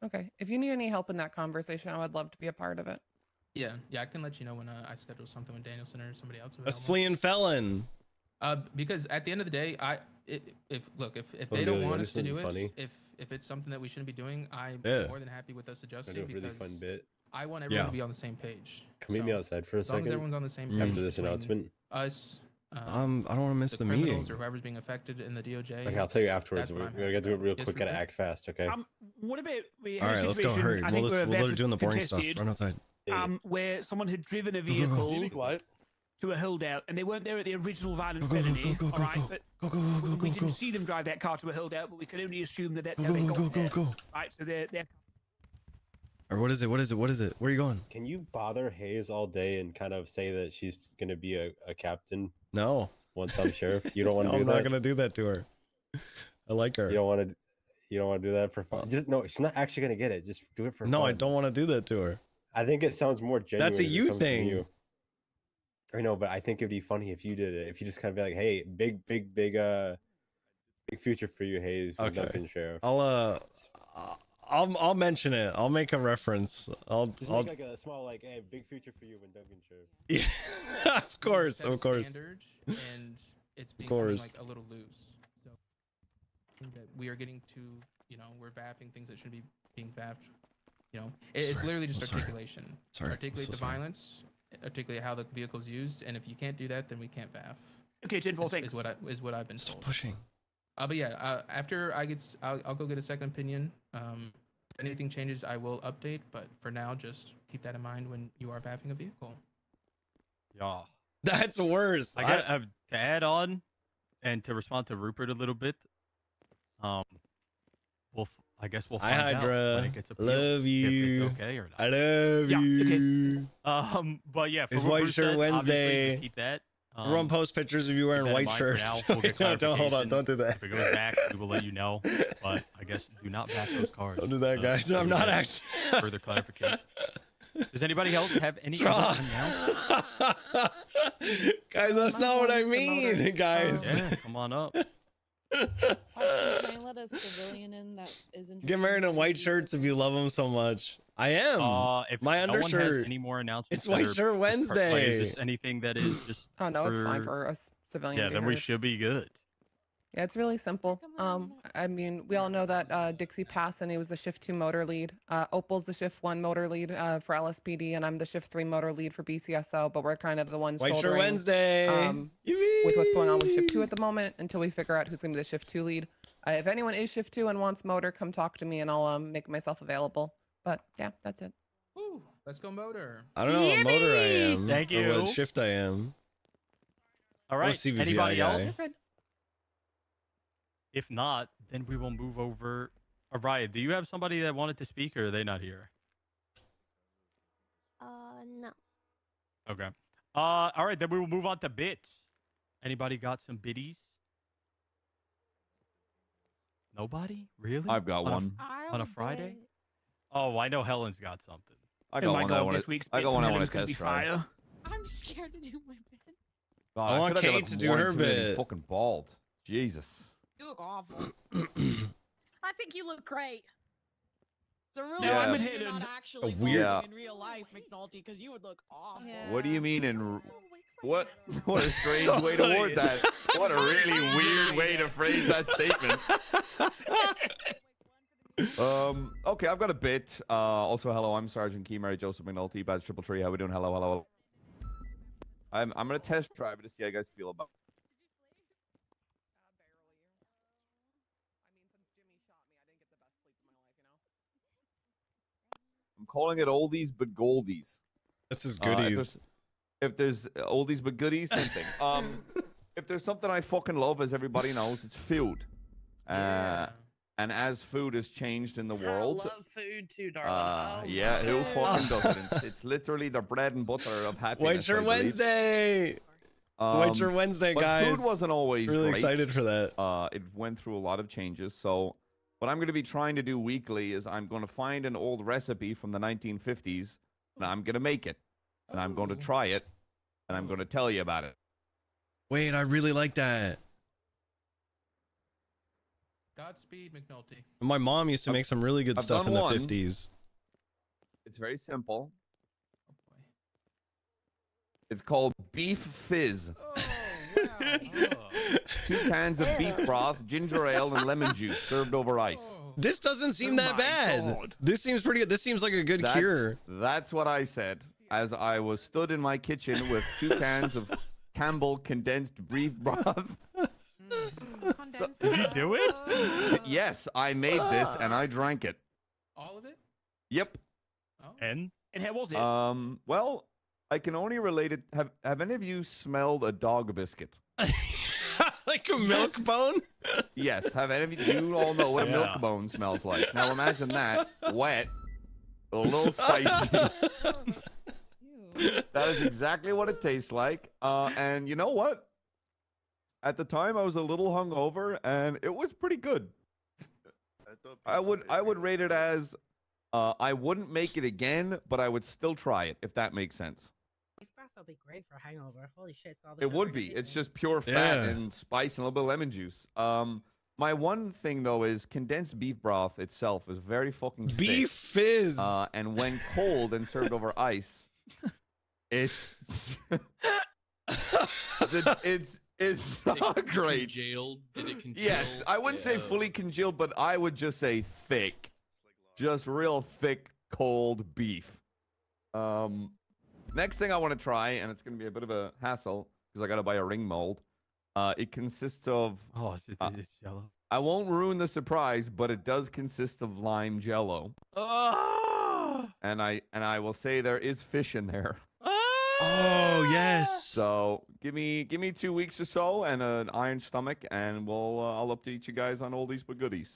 S6: Okay. If you need any help in that conversation, I would love to be a part of it.
S4: Yeah, I can let you know when I schedule something with Danielson or somebody else.
S1: That's
S4: available.
S1: fleeing felon.
S4: Because at the end of the day, if they
S10: I'm
S4: don't
S10: really
S4: want us to
S10: innocent
S4: do
S10: and
S4: it,
S10: funny.
S4: if it's something that we shouldn't be doing, I'm
S1: Yeah.
S4: more than happy with us
S10: I
S4: adjusting
S10: do a
S4: because
S10: really fun bit.
S4: I want everyone to be on the same page.
S10: Can we meet me outside for a
S4: as long as
S10: second?
S4: everyone's on the same page
S10: After this
S4: between
S10: announcement.
S4: us,
S1: I don't want to miss the
S4: criminals
S1: meeting.
S4: or whoever's being affected in the DOJ.
S10: Okay, I'll tell you afterwards.
S4: that's what
S10: We're
S4: I'm
S10: gonna
S4: happy
S10: do it
S4: about.
S10: real
S4: Yes,
S10: quick. Gotta
S4: Rupert?
S10: act fast, okay?
S14: What about we
S1: All
S14: had
S1: right,
S14: a
S1: let's go.
S14: situation,
S1: Hurry.
S14: I think
S1: We'll
S14: we're
S1: do the boring stuff.
S14: contested,
S1: Run outside.
S14: where someone had driven a
S1: Go, go, go.
S14: vehicle
S7: Be quiet.
S14: to a holdout, and they weren't there at the original violent
S1: Go, go, go,
S14: felony.
S1: go, go,
S14: all right,
S1: go,
S14: but
S1: go, go, go, go,
S14: we
S1: go,
S14: didn't
S1: go.
S14: see them drive that car to a holdout, but we could only assume that that's
S1: Go,
S14: how they
S1: go,
S14: got
S1: go, go,
S14: there.
S1: go.
S14: Right, so they're
S1: Or what is it? What is it? What is it? Where are you going?
S10: Can you bother Hayes all day and kind of say that she's gonna be a captain
S1: No.
S10: once I'm sheriff? You don't want to
S1: I'm
S10: do that.
S1: not gonna do that to her. I like her.
S10: You don't want to. You don't want to do that for fun. Just, no, she's not actually gonna get it. Just do it for fun.
S1: No, I don't want to do that to her.
S10: I think it sounds more genuine.
S1: That's a
S10: if it
S1: you
S10: comes from
S1: thing.
S10: you. I know, but I think it'd be funny if you did it. If you just kind of be like, "Hey, big future for you, Hayes, for
S1: Okay.
S10: Duncan Sheriff."
S1: I'll mention it. I'll make a reference. I'll
S10: Just make like a small hey, big future for you when Duncan Sheriff.
S1: Yeah, of course,
S4: Set a
S1: of course.
S4: standard, and it's becoming
S1: course.
S4: like a little loose. So I think that we are getting to, we're vaffing things that shouldn't be being vaffed. It's
S1: Sorry.
S4: literally just
S1: I'm sorry.
S4: articulation.
S1: Sorry, I'm
S4: Articulate
S1: so
S4: the
S1: sorry.
S4: violence, articulate how the vehicle's used, and if you can't do that, then we can't vaff.
S14: okay. 10-4,
S4: Is
S14: thanks.
S4: what I've been
S1: Stop
S4: told.
S1: pushing.
S4: But yeah, after I'll go get a second opinion. If anything changes, I will update. But for now, just keep that in mind when you are vaffing a vehicle.
S12: Yeah.
S1: That's worse.
S12: I got to add on, and to respond to Rupert a little bit. I guess we'll
S1: Hi,
S12: find out
S1: Hydra.
S12: when it gets appealed,
S1: Love you.
S12: if it's okay or not.
S1: I love
S14: Yeah,
S1: you.
S12: But yeah, for
S1: It's
S12: what
S1: White
S12: Bruce
S1: Shirt
S12: said, obviously,
S1: Wednesday.
S12: just keep that.
S1: Everyone post pictures of you wearing
S12: keep that in
S1: white
S12: mind for
S1: shirts.
S12: now. We'll get
S1: No, don't hold on.
S12: clarification.
S1: Don't do that.
S12: If it goes back, we will let you know. But I guess do not back those cars.
S1: Don't do that, guys.
S12: until
S1: I'm
S12: we
S1: not
S12: get
S1: actually.
S12: further clarification. Does anybody else have any
S1: Draw.
S12: other announcements?
S1: Guys, that's not what I mean, guys.
S12: Yeah, come on up.
S6: Can I let a civilian in that is interested?
S1: Get married in white
S6: these
S1: shirts if you love them so much. I am.
S12: If
S1: My
S12: no one
S1: undershirt.
S12: has any more announcements,
S1: It's White
S12: that are
S1: Shirt
S12: just
S1: Wednesday.
S12: Is this anything that is just?
S6: Oh no, it's fine for us civilian.
S12: Yeah,
S6: to be
S12: then we
S6: heard.
S12: should be good.
S6: Yeah, it's really simple. I mean, we all know that Dixie passed and he was the Shift 2 motor lead. Opal's the Shift 1 motor lead for LSPD, and I'm the Shift 3 motor lead for BCSO, but we're kind of the ones
S1: White Shirt
S6: shouldering,
S1: Wednesday.
S6: with what's going on with Shift 2 at the moment until we figure out who's going to be the Shift 2 lead. If anyone is Shift 2 and wants motor, come talk to me and I'll make myself available. But yeah, that's it.
S4: Woo, let's go motor.
S1: I don't know what motor I am.
S12: Thank
S1: Or what
S12: you.
S1: shift I am.
S12: All
S1: I'm a
S12: right.
S1: CVPI
S12: Anybody
S1: guy.
S12: else? If not, then we will move over. Araya, do you have somebody that wanted to speak, or are they not here?
S3: No.
S12: Okay. All right, then we will move on to bits. Anybody got some biddies? Nobody? Really?
S15: I've got one.
S12: On a Friday? Oh, I know Helen's got something.
S15: I
S14: Oh
S15: got
S14: my
S15: one.
S14: God, this week's
S15: I
S14: bit
S15: got
S14: from
S15: one. I want
S14: Helen's
S15: to
S14: gonna be
S15: test try.
S14: fire.
S5: I'm scared to do my bit.
S15: God,
S1: I want
S15: feel like
S1: Kate
S15: look
S1: to do
S15: more
S1: her
S15: intimidating
S1: bit.
S15: Fucking bald. Jesus.
S5: You look awful.
S11: I think you look great.
S5: So really,
S15: Yeah.
S5: I'm you're not actually
S1: weird-
S5: balding in real life, McNulty, because you would look awful.
S15: What do you mean in? What? What a strange way to word that. What a really weird way to phrase that statement. Okay, I've got a bit. Also, hello, I'm Sergeant Key, Mary Joseph McNulty, badge 333. How we doing? Hello, hello. I'm gonna test drive it to see how you guys feel about. I'm calling it oldies but goldies.
S1: That's his
S15: If
S1: goodies.
S15: there's oldies but goodies, same thing. If there's something I fucking love, as everybody knows, it's food. And as food has changed in the world,
S16: I love food too, darling.
S15: yeah, who fucking doesn't? It's literally the bread and butter of happiness.
S1: White Shirt
S15: I believe.
S1: Wednesday. White Shirt Wednesday,
S15: but
S1: guys.
S15: Food wasn't always
S1: really
S15: great.
S1: excited for that.
S15: It went through a lot of changes. So what I'm going to be trying to do weekly is I'm going to find an old recipe from the 1950s, and I'm going to make it, and I'm going to try it, and I'm going to tell you about it.
S1: Wait, I really like that.
S4: Godspeed, McNulty.
S1: My mom used to make some really good
S15: I've
S1: stuff in
S15: done
S1: the
S15: one.
S1: 50s.
S15: It's very simple. It's called beef fizz. 2 cans of beef broth, ginger ale, and lemon juice served over ice.
S1: This doesn't seem that bad. This seems pretty good. This seems like a good cure.
S15: That's what I said as I was stood in my kitchen with 2 cans of Campbell condensed beef broth.
S12: Did you do it?
S15: Yes, I made this and I drank it.
S4: All of it?
S15: Yep.
S12: And
S14: how was it?
S15: Well, I can only relate it. Have any of you smelled a dog biscuit?
S1: Like a milk bone?
S15: Yes. Have any of you? You all know what a milk bone smells like. Now imagine that wet, a little spicy. That is exactly what it tastes like. And you know what? At the time, I was a little hungover, and it was pretty good. I would rate it as I wouldn't make it again, but I would still try it if that makes sense.
S13: Beef broth will be great for a hangover. Holy shit! It's all the
S15: It would
S13: sugar in
S15: be.
S13: your
S15: It's
S13: system.
S15: just pure fat and spice and a little bit of lemon juice. My one thing though is condensed beef broth itself is very fucking thick.
S1: Beef fizz.
S15: And when cold and served over ice, it's it's not great.
S8: Congealed? Did it congeal?
S15: Yes, I wouldn't say fully congealed, but I would just say thick, just real thick, cold beef. Next thing I want to try, and it's going to be a bit of a hassle because I got to buy a ring mold. It consists of.
S12: Oh, it's Jello.
S15: I won't ruin the surprise, but it does consist of lime Jello. And I will say there is fish in there.
S1: Oh yes.
S15: So give me 2 weeks or so and an iron stomach, and I'll update you guys on oldies but goodies.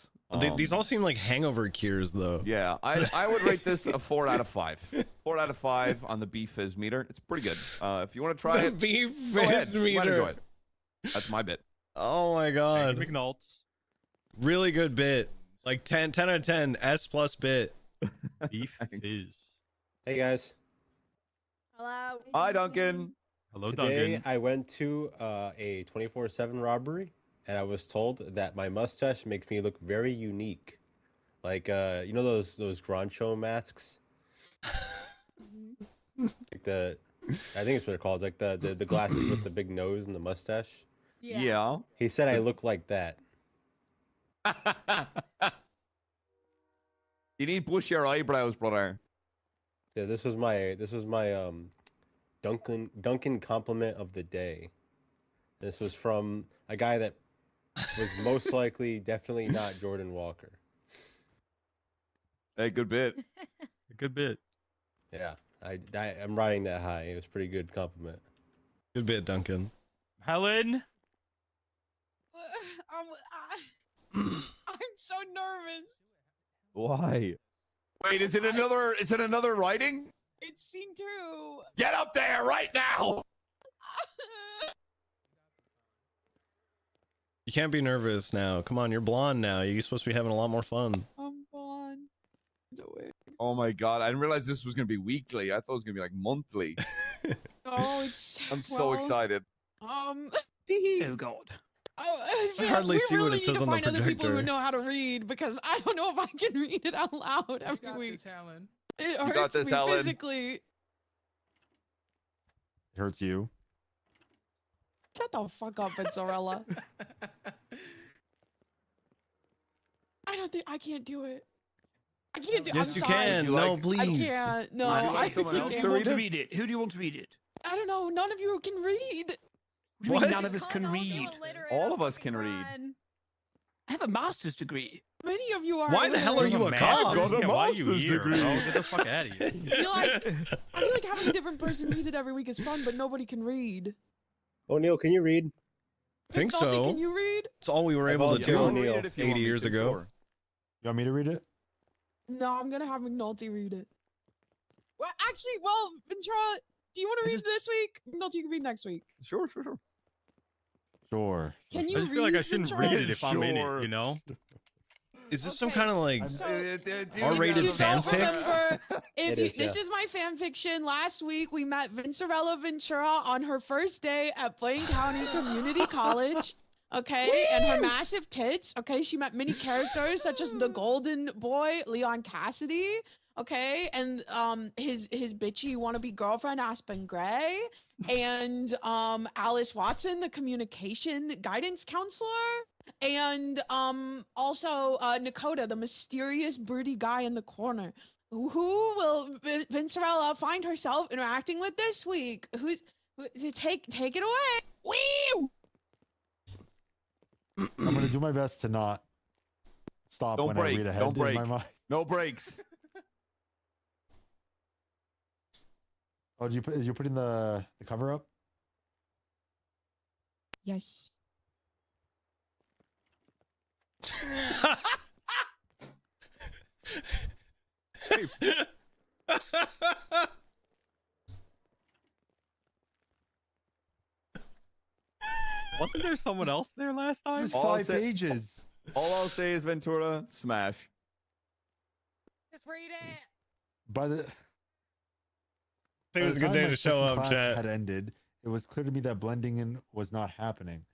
S1: These all seem like hangover cures, though.
S15: Yeah, I would rate this a 4 out of 5. 4 out of 5 on the beef fizz meter. It's pretty good. If you want to try
S1: The
S15: it,
S1: beef
S15: go ahead.
S1: fizz
S15: You might
S1: meter.
S15: enjoy it. That's my bit.
S1: Oh my god.
S12: Thank you, McNults.
S1: Really good bit. Like 10 out of 10. S plus bit.
S12: Beef fizz.
S10: Hey guys.
S11: Hello.
S15: Hi, Duncan.
S12: Hello,
S10: Today
S12: Duncan.
S10: I went to a 24/7 robbery, and I was told that my mustache makes me look very unique. Like you know those Groucho masks? Like I think it's what they're called. Like the glasses with the big nose and the mustache.
S15: Yeah.
S10: He said I look like that.
S15: You need bushier eyebrows, brother.
S10: Yeah, this was my Duncan compliment of the day. This was from a guy that was most likely definitely not Jordan Walker.
S15: Hey, good bit.
S12: A good bit.
S10: Yeah, I'm riding that high. It was a pretty good compliment.
S1: Good bit, Duncan.
S12: Helen.
S5: I'm so nervous.
S15: Why? Wait, is it another writing?
S5: It's seen through.
S15: Get up there right now.
S1: You can't be nervous now. Come on, you're blonde now. You're supposed to be having a lot more fun.
S5: I'm blonde.
S15: Oh my god, I didn't realize this was gonna be weekly. I thought it was gonna be like monthly.
S5: Oh, it's.
S15: I'm so
S5: well,
S15: excited.
S14: Oh god.
S5: Oh,
S1: I hardly see what it
S5: really
S1: says
S5: need to
S1: on the
S5: find other people who
S1: projector.
S5: know how to read because I don't know if I can read it out loud every week.
S4: Helen.
S5: It
S15: You got
S5: hurts
S15: this,
S5: me
S15: Helen.
S5: physically.
S17: It hurts you.
S5: Shut the fuck up, Vizzarella. I don't think I can't do it. I can't do.
S1: Yes,
S5: I'm
S1: you
S5: sorry.
S1: can. No, please.
S5: I can't. No,
S14: Would you
S5: I
S14: like someone else
S5: can't.
S14: to want to read it? Who do you want to read it?
S5: I don't know. None of you can read.
S14: What do you mean none of us can read?
S15: All of us can read.
S14: I have a master's degree.
S5: Many of you are.
S1: Why the hell are you a cop?
S12: Yeah, why are you here, bro? Get the fuck out of here.
S5: I feel like having a different person read it every week is fun, but nobody can read.
S10: O'Neil, can you read?
S1: I think
S5: Salty,
S1: so.
S5: Can you read?
S1: It's all we were able to do 80 years ago.
S17: You want me to read it?
S5: No, I'm gonna have McNulty read it. Well, actually, well, Ventura, do you want to read this week? McNulty, you can read next week.
S15: Sure.
S17: Sure.
S5: Can
S12: I
S5: you
S12: just feel like I shouldn't
S5: Ventura?
S12: read it if I'm in it, you know?
S1: Is this some kind of like
S5: If
S1: R-rated
S5: you don't
S1: fanfic?
S5: remember,
S10: It is,
S5: this
S10: yeah.
S5: is my fan fiction. Last week we met Vincerella Ventura on her first day at Blaine County Community College. Okay, and her massive tits. Okay, she met many characters such as the Golden Boy, Leon Cassidy. Okay, and his bitchy wannabe girlfriend Aspen Gray, and Alice Watson, the communication guidance counselor. And also Nakota, the mysterious broody guy in the corner. Who will Vincerella find herself interacting with this week? Take it away? Wee!
S17: I'm gonna do my best to not stop
S15: Don't
S17: when
S15: break.
S17: I read ahead
S15: Don't break.
S17: in my mind.
S15: No breaks.
S17: Oh, you're putting the cover up?
S5: Yes.
S12: Wasn't there someone else there last time?
S17: Just
S15: All I'll
S17: 5
S15: say-
S17: pages.
S15: All I'll say is Ventura, smash.
S13: Just read it.
S17: By the
S1: It was a good
S17: time
S1: day
S17: my
S1: to show
S17: second
S1: up,
S17: class
S1: chat.
S17: had ended, it was clear to me that blending in was not happening.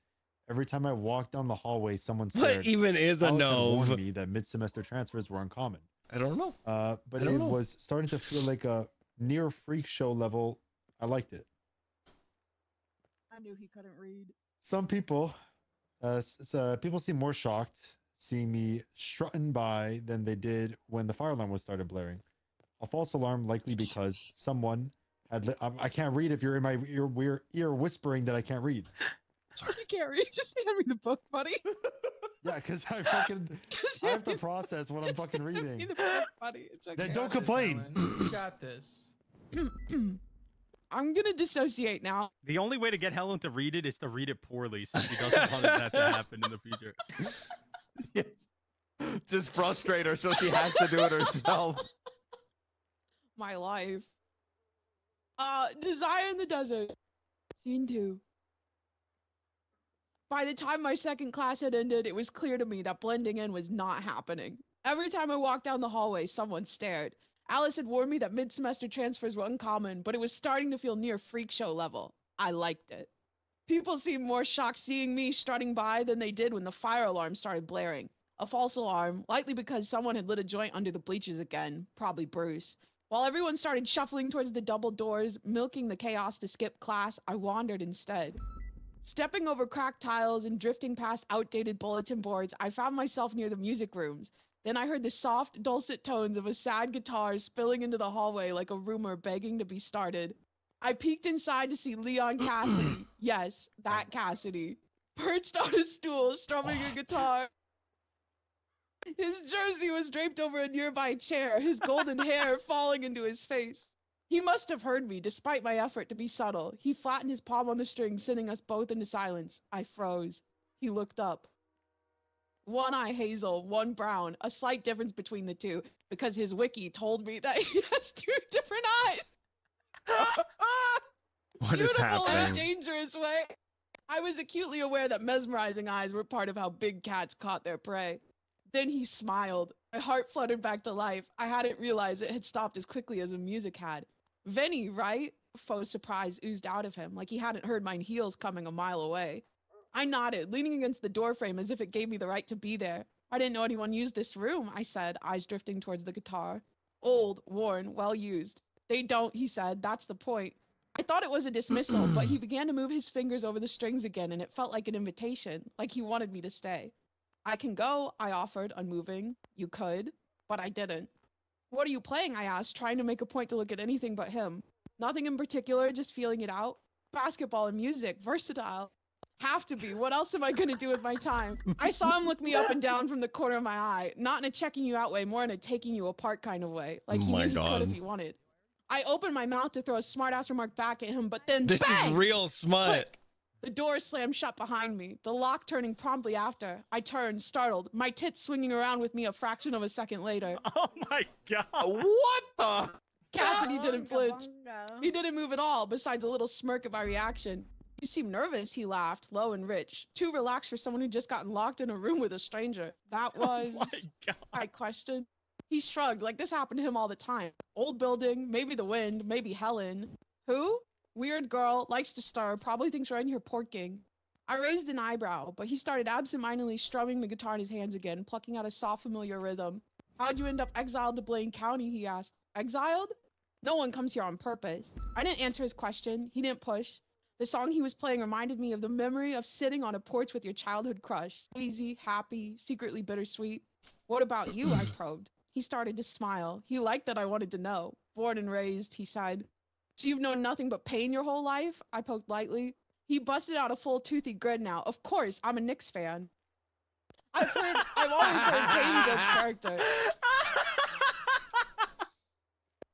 S17: Every time I walked down the hallway, someone stared.
S1: What even is a
S17: Alice had warned
S1: nove?
S17: me that mid-semester transfers were uncommon.
S1: I don't know.
S17: But
S1: I don't
S17: it
S1: know.
S17: was starting to feel like a near freak show level. I liked it.
S5: I knew he couldn't read.
S17: Some people, people seem more shocked seeing me strutting by than they did when the fire alarm was started blaring. A false alarm, likely because someone had. I can't read if you're in my ear whispering that I can't read.
S5: You can't read. Just hand me the book, buddy.
S17: Yeah, because I have to process what I'm fucking
S5: Hand me
S17: reading.
S5: the book, buddy. It's okay.
S17: Then don't complain.
S4: You got this.
S5: I'm gonna dissociate now.
S12: The only way to get Helen to read it is to read it poorly, so she doesn't want that to happen in the future.
S15: Just frustrate her so she has to do it herself.
S5: My life. Desire in the Desert. Scene 2. By the time my second class had ended, it was clear to me that blending in was not happening. Every time I walked down the hallway, someone stared. Alice had warned me that mid-semester transfers were uncommon, but it was starting to feel near freak show level. I liked it. People seemed more shocked seeing me strutting by than they did when the fire alarm started blaring. A false alarm, likely because someone had lit a joint under the bleachers again, probably Bruce. While everyone started shuffling towards the double doors, milking the chaos to skip class, I wandered instead. Stepping over cracked tiles and drifting past outdated bulletin boards, I found myself near the music rooms. Then I heard the soft, dulcet tones of a sad guitar spilling into the hallway like a rumor begging to be started. I peeked inside to see Leon Cassidy. Yes, that Cassidy. Perched on a stool, strumming a guitar. His jersey was draped over a nearby chair, his golden hair falling into his face. He must have heard me, despite my effort to be subtle. He flattened his palm on the string, sending us both into silence. I froze. He looked up. One eye hazel, one brown, a slight difference between the two, because his wiki told me that he has 2 different eyes.
S1: What is
S5: Beautiful in a
S1: happening?
S5: dangerous way. I was acutely aware that mesmerizing eyes were part of how big cats caught their prey. Then he smiled. My heart fluttered back to life. I hadn't realized it had stopped as quickly as the music had. Venny, right? Faux surprise oozed out of him, like he hadn't heard mine heels coming a mile away. I nodded, leaning against the doorframe as if it gave me the right to be there. I didn't know anyone used this room, I said, eyes drifting towards the guitar. Old, worn, well used. They don't, he said. That's the point. I thought it was a dismissal, but he began to move his fingers over the strings again, and it felt like an invitation, like he wanted me to stay. I can go, I offered, unmoving. You could, but I didn't. What are you playing? I asked, trying to make a point to look at anything but him. Nothing in particular, just feeling it out. Basketball and music, versatile. Have to be. What else am I going to do with my time? I saw him look me up and down from the corner of my eye, not in a checking you out way, more in a taking you apart kind of way. Like he knew he could if he wanted. I opened my mouth to throw a smart-ass remark back at him, but then
S1: This
S5: bang!
S1: is real smut.
S5: Click. The door slammed shut behind me, the lock turning promptly after. I turned, startled, my tits swinging around with me a fraction of a second later.
S12: Oh my god.
S15: What the?
S5: Cassidy didn't flinch. He didn't move at all, besides a little smirk at my reaction. You seem nervous, he laughed, low and rich. Too relaxed for someone who'd just gotten locked in a room with a stranger. That was...
S12: Oh my god.
S5: I questioned. He shrugged, like this happened to him all the time. Old building, maybe the wind, maybe Helen. Who? Weird girl, likes to stir, probably thinks we're in here porking. I raised an eyebrow, but he started absentmindedly strumming the guitar in his hands again, plucking out a soft, familiar rhythm. How'd you end up exiled to Blaine County, he asked. Exiled? No one comes here on purpose. I didn't answer his question. He didn't push. The song he was playing reminded me of the memory of sitting on a porch with your childhood crush. Easy, happy, secretly bittersweet. What about you? I probed. He started to smile. He liked that I wanted to know. Born and raised, he sighed. So you've known nothing but pain your whole life? I poked lightly. He busted out a full toothy grin now. Of course, I'm a Knicks fan. I've always heard pain builds character.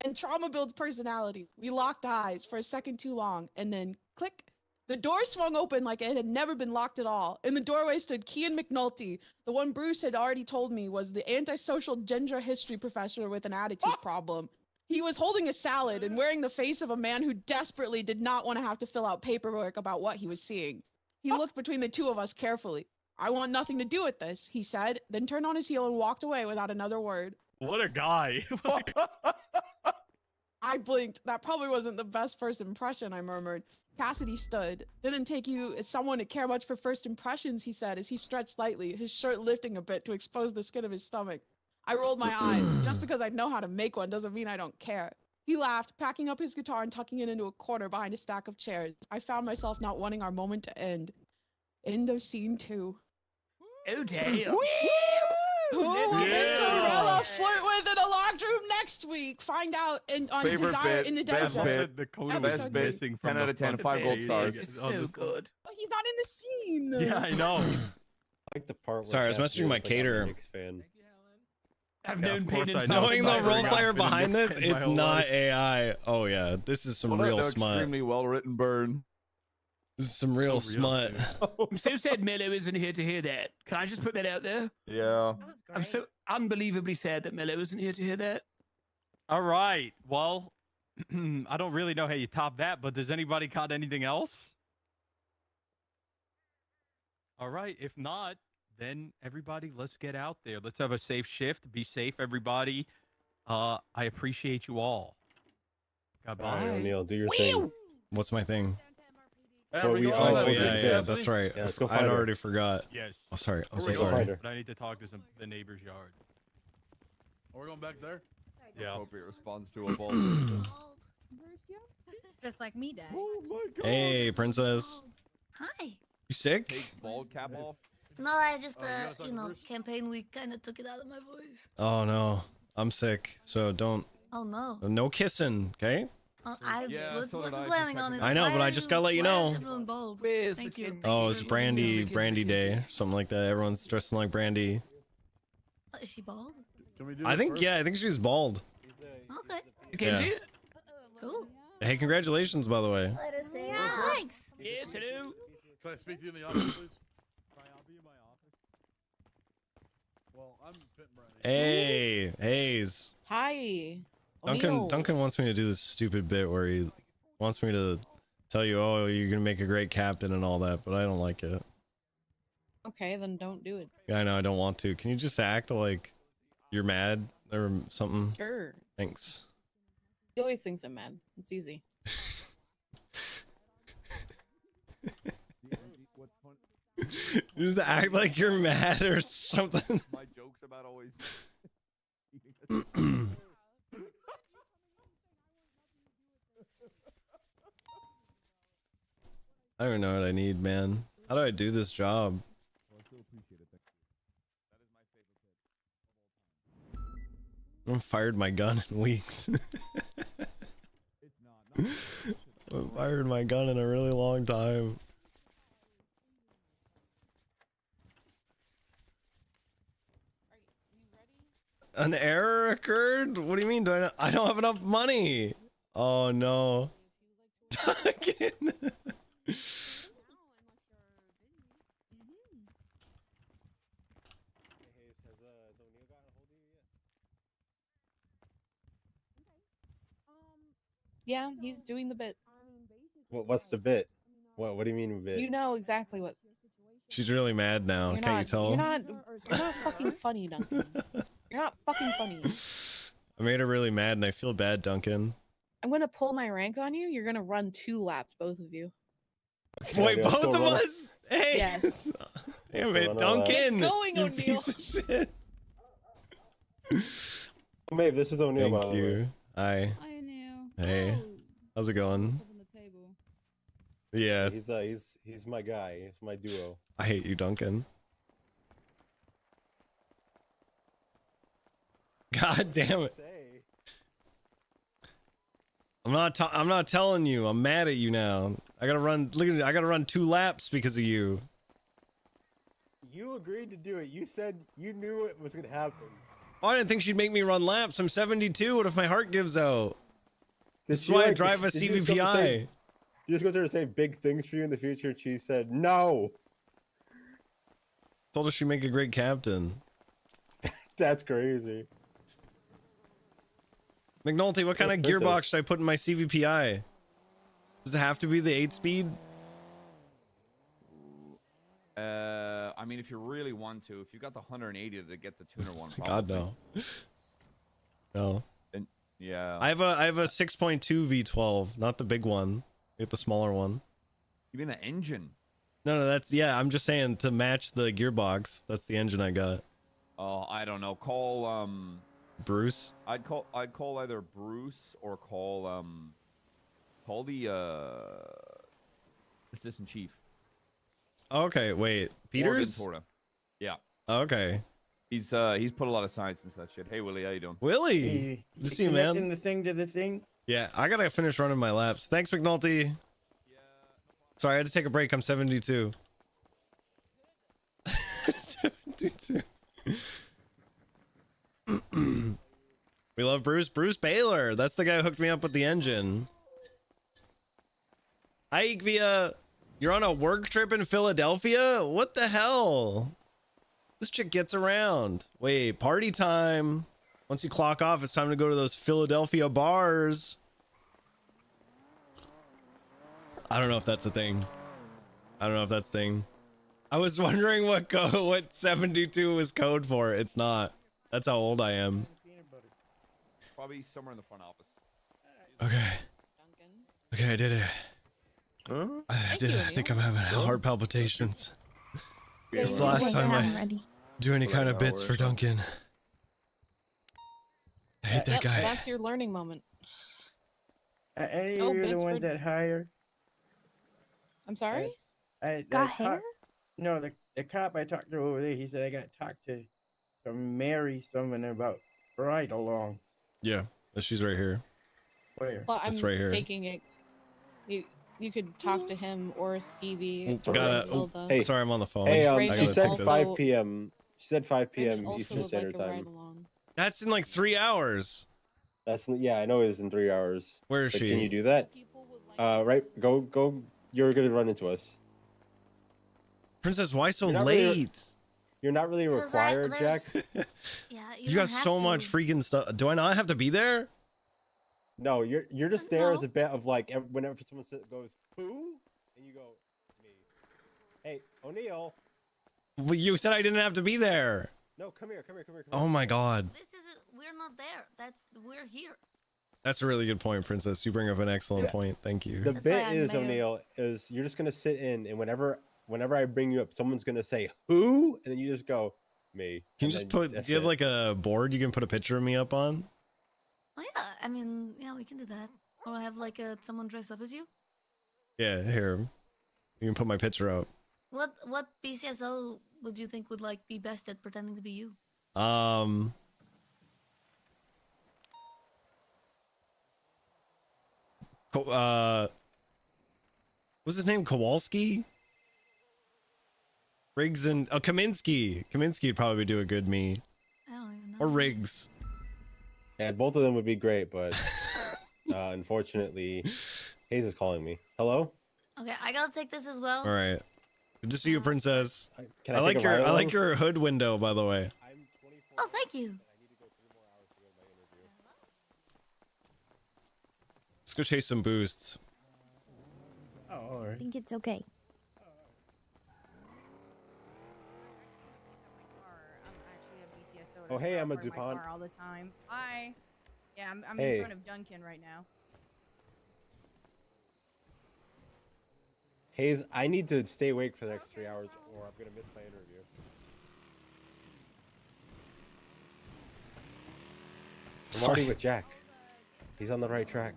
S5: And trauma builds personality. We locked eyes for a second too long, and then click. The door swung open like it had never been locked at all. In the doorway stood Kean McNulty, the one Bruce had already told me was the antisocial ginger history professor with an attitude problem. He was holding a salad and wearing the face of a man who desperately did not want to have to fill out paperwork about what he was seeing. He looked between the two of us carefully. I want nothing to do with this, he said, then turned on his heel and walked away without another word.
S12: What a guy.
S5: I blinked. That probably wasn't the best first impression, I murmured. Cassidy stood. Didn't take you as someone to care much for first impressions, he said as he stretched slightly, his shirt lifting a bit to expose the skin of his stomach. I rolled my eyes. Just because I know how to make one doesn't mean I don't care. He laughed, packing up his guitar and tucking it into a corner behind a stack of chairs. I found myself not wanting our moment to end. End of scene 2.
S14: Oh, damn.
S5: Who will Cinderella flirt with in a locked room next week? Find out on
S15: Favorite
S5: Desire
S15: bit,
S5: in the
S15: best
S5: Desert.
S15: bit,
S12: The coda
S15: best
S12: was
S15: bit,
S12: missing from
S15: 10 out of 10, 5 gold stars.
S14: It's so good.
S5: Oh, he's not in the scene.
S12: Yeah, I know.
S10: I like the part. Where
S1: Sorry, I was
S10: Cassidy
S1: messaging my
S10: like, I'm a
S1: caterer.
S10: Knicks fan.
S14: I've
S12: Yeah,
S14: known
S12: of
S14: pain
S12: course
S14: and
S12: I know.
S1: Knowing the
S12: I've
S1: role
S12: been
S1: player
S12: a
S1: behind
S12: Knicks
S1: this,
S12: fan my
S1: it's
S12: whole
S1: not
S12: life.
S1: AI. Oh yeah, this is some real smut.
S15: Extremely well written burn.
S1: This is some real
S12: real,
S1: smut.
S14: I'm so sad Mello isn't here to hear that. Can I just put that out there?
S15: Yeah.
S14: I'm so unbelievably sad that Mello isn't here to hear that.
S12: All right. Well, I don't really know how you top that, but does anybody got anything else? All right. If not, then everybody, let's get out there. Let's have a safe shift. Be safe, everybody. I appreciate you all.
S10: All
S12: Goodbye.
S10: right, O'Neal, do your thing.
S1: What's my thing?
S10: Before we all
S1: Oh
S10: told you
S1: yeah,
S10: to
S1: yeah,
S10: bed.
S1: that's right.
S10: Yeah, let's go
S1: I
S10: find her.
S1: already forgot.
S12: Yes.
S1: Oh sorry. I'm so
S10: Let's go
S1: sorry.
S10: find her.
S12: But I need to talk to the neighbor's yard.
S7: Are we going back there?
S12: Yeah.
S15: Appropriate response to a ball.
S11: It's just like me, Dad.
S15: Oh my god.
S1: Hey, princess.
S18: Hi.
S1: You sick?
S15: Takes bald cap off.
S18: No, I just,
S7: talking
S18: you
S7: to
S18: know,
S7: Bruce?
S18: campaign week kind of took it out of my voice.
S1: Oh no, I'm sick. So don't.
S18: Oh no.
S1: No kissing, okay?
S18: I
S15: Yeah,
S18: was,
S15: so did
S18: wasn't
S15: I,
S18: planning
S15: just
S18: on it.
S1: I know,
S18: Why
S1: but I
S18: are
S1: just
S18: you-
S1: gotta let you
S18: why
S1: know.
S18: is everyone bald?
S14: Where's the
S18: Thank you.
S14: king?
S1: Oh,
S14: Thanks
S1: it's
S14: for reminding me.
S1: Brandy,
S14: Kiss me,
S1: Brandy
S14: kiss me.
S1: Day, something like that. Everyone's dressing like Brandy.
S18: Is she bald?
S7: Can we do
S1: I
S7: this
S1: think,
S7: first?
S1: yeah, I think she's bald.
S18: Okay.
S14: You can
S1: Yeah.
S14: see it?
S18: Cool.
S1: Hey, congratulations, by the way.
S3: Let us see.
S18: Thanks.
S14: Yes, hello.
S7: Can I speak to you in the office, please?
S12: I'll be in my office.
S7: Well, I'm Pit Brady.
S1: Hey, Hayes.
S19: Hi.
S1: Duncan wants me to do this stupid bit where he wants me to tell you, oh, you're gonna make a great captain and all that, but I don't like it.
S19: Okay, then don't do it.
S1: Yeah, I know, I don't want to. Can you just act like you're mad or something?
S19: Sure.
S1: Thanks.
S19: He always thinks I'm mad. It's easy.
S1: Just act like you're mad or something.
S15: My jokes about always.
S1: I don't know what I need, man. How do I do this job? I haven't fired my gun in weeks. I haven't fired my gun in a really long time. An error occurred? What do you mean? I don't have enough money. Oh no. Duncan.
S19: Yeah, he's doing the bit.
S10: What's the bit? What do you mean bit?
S19: You know exactly what.
S1: She's really mad now.
S19: You're
S1: Can't
S19: not,
S1: you tell?
S19: You're not fucking funny, Duncan. You're not fucking funny.
S1: I made her really mad and I feel bad, Duncan.
S19: I'm gonna pull my rank on you. You're gonna run 2 laps, both of you.
S1: Wait, both of us? Hey!
S19: Yes.
S1: Damn it, Duncan!
S19: Get going,
S1: you
S19: O'Neal.
S1: piece of shit.
S10: Maeve, this is O'Neal, by
S1: Thank
S10: the way.
S1: you. Hi.
S2: Hi, Neil.
S1: Hey. How's it going? Yeah.
S10: He's my guy. He's my duo.
S1: I hate you, Duncan. God damn it. I'm not telling you. I'm mad at you now. I gotta run. Look at it. I gotta run 2 laps because of you.
S10: You agreed to do it. You said you knew it was gonna happen.
S1: Oh, I didn't think she'd make me run laps. I'm 72. What if my heart gives out? This is
S10: Did
S1: why
S10: you,
S1: I drive a
S10: did you just go to
S1: CVPI.
S10: say- You just go there to say big things for you in the future. And she said no.
S1: Told her she'd make a great captain.
S10: That's crazy.
S1: McNulty, what kind of
S10: Princess.
S1: gearbox should I put in my CVPI? Does it have to be the 8-speed?
S15: I mean, if you really want to, if you got the 180 to get the tuner one,
S1: God
S15: probably.
S1: no. No.
S15: And, yeah.
S1: I have a 6.2 V12, not the big one. Get the smaller one.
S15: You mean the engine?
S1: No, that's I'm just saying to match the gearbox. That's the engine I got.
S15: Oh, I don't know. Call
S1: Bruce.
S15: I'd call either Bruce or call the assistant chief.
S1: Okay, wait. Peters?
S15: Or Ventura. Yeah.
S1: Okay.
S15: He's put a lot of science into that shit. Hey Willie, how you doing?
S1: Willie. Good to see you, man.
S20: The thing to the thing.
S1: Yeah, I gotta finish running my laps. Thanks, McNulty. Sorry, I had to take a break. I'm 72. 72. We love Bruce. Bruce Baylor. That's the guy who hooked me up with the engine. Hi, Ikvia. You're on a work trip in Philadelphia? What the hell? This chick gets around. Wait, party time. Once you clock off, it's time to go to those Philadelphia bars. I don't know if that's a thing. I don't know if that's a thing. I was wondering what 72 was code for. It's not. That's how old I am.
S15: Probably somewhere in the front office.
S1: Okay. Okay, I did it. I did it. I think I'm having heart palpitations. This is the last time I do any kind of bits for Duncan. I hate that guy.
S19: That's your learning moment.
S20: Any
S19: Oh,
S20: of you the
S19: bits
S20: ones
S19: for-
S20: that hire?
S19: I'm sorry?
S20: The
S19: Got
S20: cop-
S19: hair?
S20: No, the cop I talked to over there, he said I got to talk to Mary someone about ride along.
S1: Yeah, she's right here.
S20: Where?
S19: Well, I'm
S1: It's right here.
S19: taking it. You could talk to him or Stevie. or
S1: Gotta.
S19: Matilda.
S10: Hey,
S1: sorry, I'm on the phone.
S10: Hey,
S1: I
S10: she
S1: gotta
S10: said
S1: take this.
S10: 5 p.m. She said 5
S19: Rich
S10: p.m.
S19: also
S10: Eastern
S19: would
S10: Standard
S19: like a ride
S10: Time.
S19: along.
S1: That's in like 3 hours.
S10: That's I know it was in 3 hours.
S1: Where is
S10: But
S1: she?
S10: Can you do that? Right. Go. You're gonna run into us.
S1: Princess, why so
S10: You're not
S1: late?
S10: really- You're not really
S18: 'Cause
S10: required, Jack.
S18: Yeah,
S1: You got so much freaking stuff. Do I not have to be there?
S10: No, you're just there as a bit of like whenever someone goes who, and you go me. Hey, O'Neill.
S1: Well, you said I didn't have to be there.
S10: No, come here.
S1: Oh my god.
S18: This is we're not there. We're here.
S1: That's a really good point, Princess. You bring up an excellent point. Thank you.
S10: The bit is, O'Neill, is you're just gonna sit in, and whenever I bring you up, someone's gonna say who, and then you just go me.
S1: Can you just put? Do you have like a board you can put a picture of me up on?
S18: Oh yeah, I mean, yeah, we can do that. Or have like someone dress up as you.
S1: Yeah, here. You can put my picture up.
S18: What BCSO would you think would like be best at pretending to be you?
S1: What's his name? Kowalski? Riggs and Kaminsky. Kaminsky would probably do a good me.
S18: I don't even know.
S1: Or Riggs.
S10: Yeah, both of them would be great, but unfortunately, Hayes is calling me. Hello?
S18: Okay, I gotta take this as well.
S1: All right. Good to see you, Princess.
S10: Can
S1: I
S10: I
S1: like
S10: take a ride
S1: your
S10: along?
S1: hood window, by the way.
S18: Oh, thank you.
S1: Let's go chase some boosts.
S3: I think it's okay.
S10: Oh, hey, I'm a
S21: My
S10: DuPont.
S21: car all the time. Hi. Yeah, I'm
S10: Hey.
S21: in front of Duncan right now.
S10: Hayes, I need to stay awake for the next 3 hours, or I'm gonna miss my interview. I'm already with Jack. He's on the right track.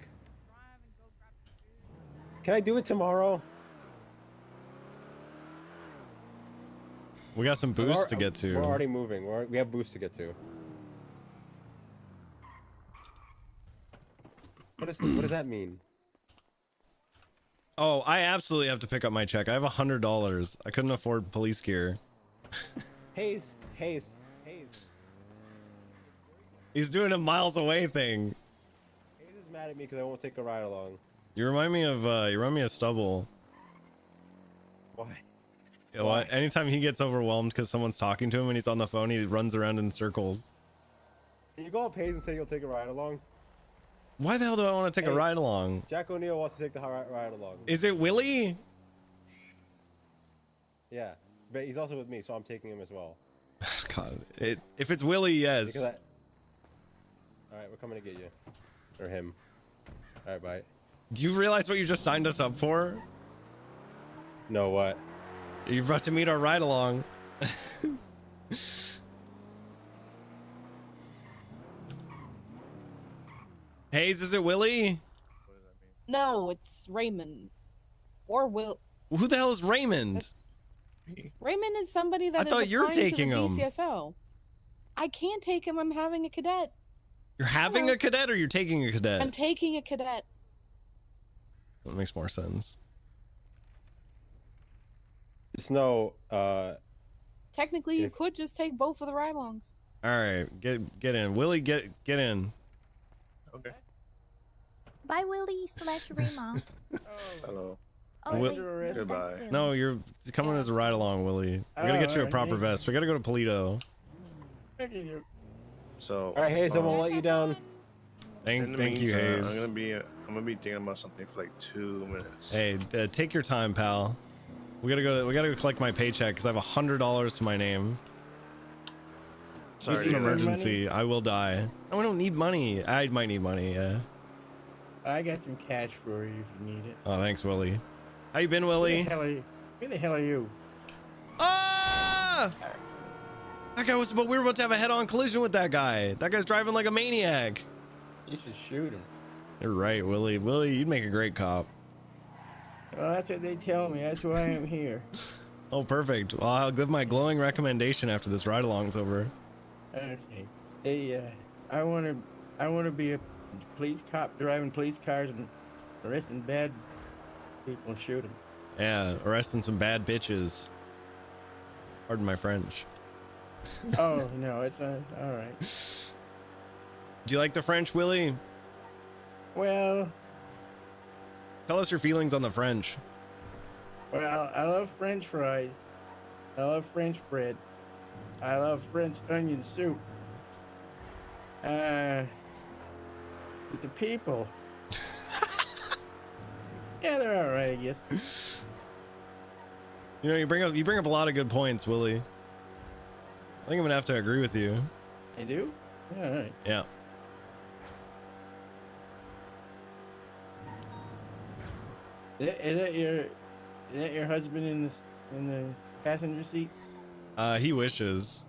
S10: Can I do it tomorrow?
S1: We got some boosts to get to.
S10: We're already moving. We have boosts to get to. What does that mean?
S1: Oh, I absolutely have to pick up my check. I have $100. I couldn't afford police gear.
S10: Hayes.
S1: He's doing a miles away thing.
S10: Hayes is mad at me because I won't take a ride along.
S1: You remind me of Stubble.
S10: Why?
S1: You know what? Anytime he gets overwhelmed because someone's talking to him and he's on the phone, he runs around in circles.
S10: Can you go up Hayes and say you'll take a ride along?
S1: Why the hell do I want to take a ride along?
S10: Jack O'Neill wants to take the ride along.
S1: Is it Willie?
S10: Yeah, but he's also with me, so I'm taking him as well.
S1: God, if it's Willie, yes.
S10: All right, we're coming to get you, or him. All right, bye.
S1: Do you realize what you just signed us up for?
S10: No, what?
S1: You're about to meet our ride along. Hayes, is it Willie?
S19: No, it's Raymond. Or Will.
S1: Who the hell is Raymond?
S19: Raymond is somebody that
S1: I
S19: is
S1: thought you were
S19: applying to
S1: taking
S19: the
S1: him.
S19: BCSO. I can't take him. I'm having a cadet.
S1: You're having a cadet or you're taking a cadet?
S19: I'm taking a cadet.
S1: That makes more sense.
S10: Snow,
S19: Technically, you could just take both of the ride-alongs.
S1: All right, get in. Willie, get in.
S7: Okay.
S3: Bye, Willie / Raymond.
S7: Hello.
S3: Oh,
S1: Will-
S3: wait, that's
S7: Goodbye.
S3: Willie.
S1: No, you're coming as a ride along, Willie. We gotta get you a
S20: Oh,
S1: proper
S20: thank you.
S1: vest. We gotta go to Polito.
S7: So.
S10: all right, Hayes, I won't let you down.
S7: in the
S1: Thank you,
S7: meantime,
S1: Hayes.
S7: I'm gonna be thinking about something for like 2 minutes.
S1: Hey, take your time, pal. We gotta go collect my paycheck because I have $100 to my name.
S7: Sorry
S1: This
S7: to
S1: is an
S7: hear that.
S1: emergency. I will die. Oh, we don't need money. I might need money. Yeah.
S20: I got some cash for you if you need it.
S1: Oh, thanks, Willie. How you been, Willie?
S20: Who the hell are you?
S1: Ah! That guy was. But we were about to have a head-on collision with that guy. That guy's driving like a maniac.
S20: You should shoot him.
S1: You're right, Willie. Willie, you'd make a great cop.
S20: Well, that's what they tell me. That's why I'm here.
S1: Oh, perfect. Well, I'll give my glowing recommendation after this ride-along's over.
S20: Okay. Hey, I wanna be a police cop driving police cars and arresting bad people and shoot them.
S1: Yeah, arresting some bad bitches. Pardon my French.
S20: Oh no, it's not. All right.
S1: Do you like the French, Willie?
S20: Well,
S1: tell us your feelings on the French.
S20: Well, I love French fries. I love French bread. I love French onion soup. with the people. Yeah, they're all right, I guess.
S1: You know, you bring up a lot of good points, Willie. I think I'm gonna have to agree with you.
S20: I do? Yeah, all right.
S1: Yeah.
S20: Is that your husband in the passenger seat?
S1: He wishes.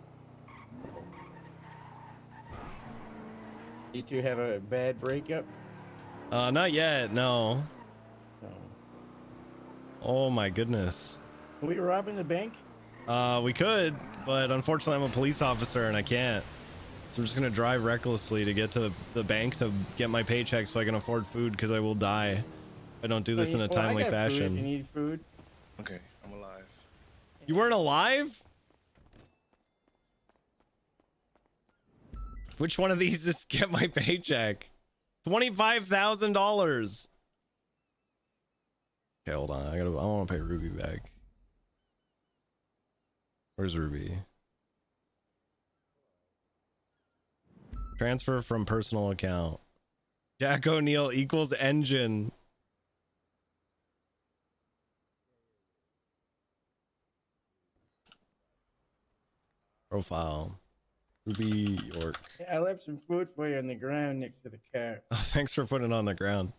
S20: You two have a bad breakup?
S1: Not yet, no.
S20: Oh.
S1: Oh my goodness.
S20: Are we robbing the bank?
S1: We could, but unfortunately I'm a police officer and I can't. So I'm just gonna drive recklessly to get to the bank to get my paycheck so I can afford food, because I will die if I don't do this in a timely
S20: I got
S1: fashion.
S20: Food if you need food.
S9: Okay, I'm alive.
S1: You weren't alive? Which one of these is get my paycheck? $25,000. Okay, hold on. I want to pay Ruby back. Where's Ruby? Transfer from personal account. Jack O'Neill equals engine. Profile. Ruby York.
S20: I left some food for you on the ground next to the car.
S1: Oh, thanks for putting it on the ground.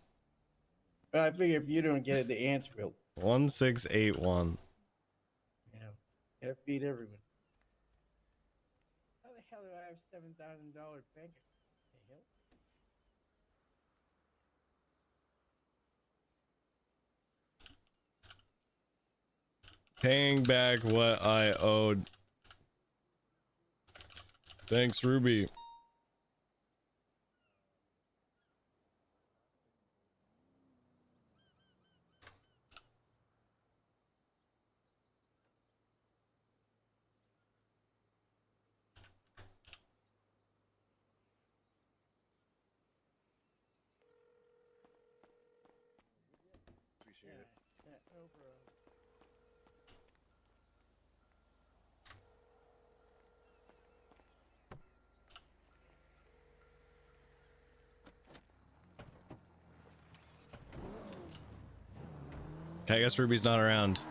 S20: Well, I figure if you don't get it, the ants will.
S1: 1681.
S20: You know, gotta feed everyone. How the hell do I have $7,000 bank? The hell?
S1: Paying back what I owed. Thanks, Ruby.
S9: Appreciate it.
S20: Yeah, no problem.
S1: Okay, I guess Ruby's not around.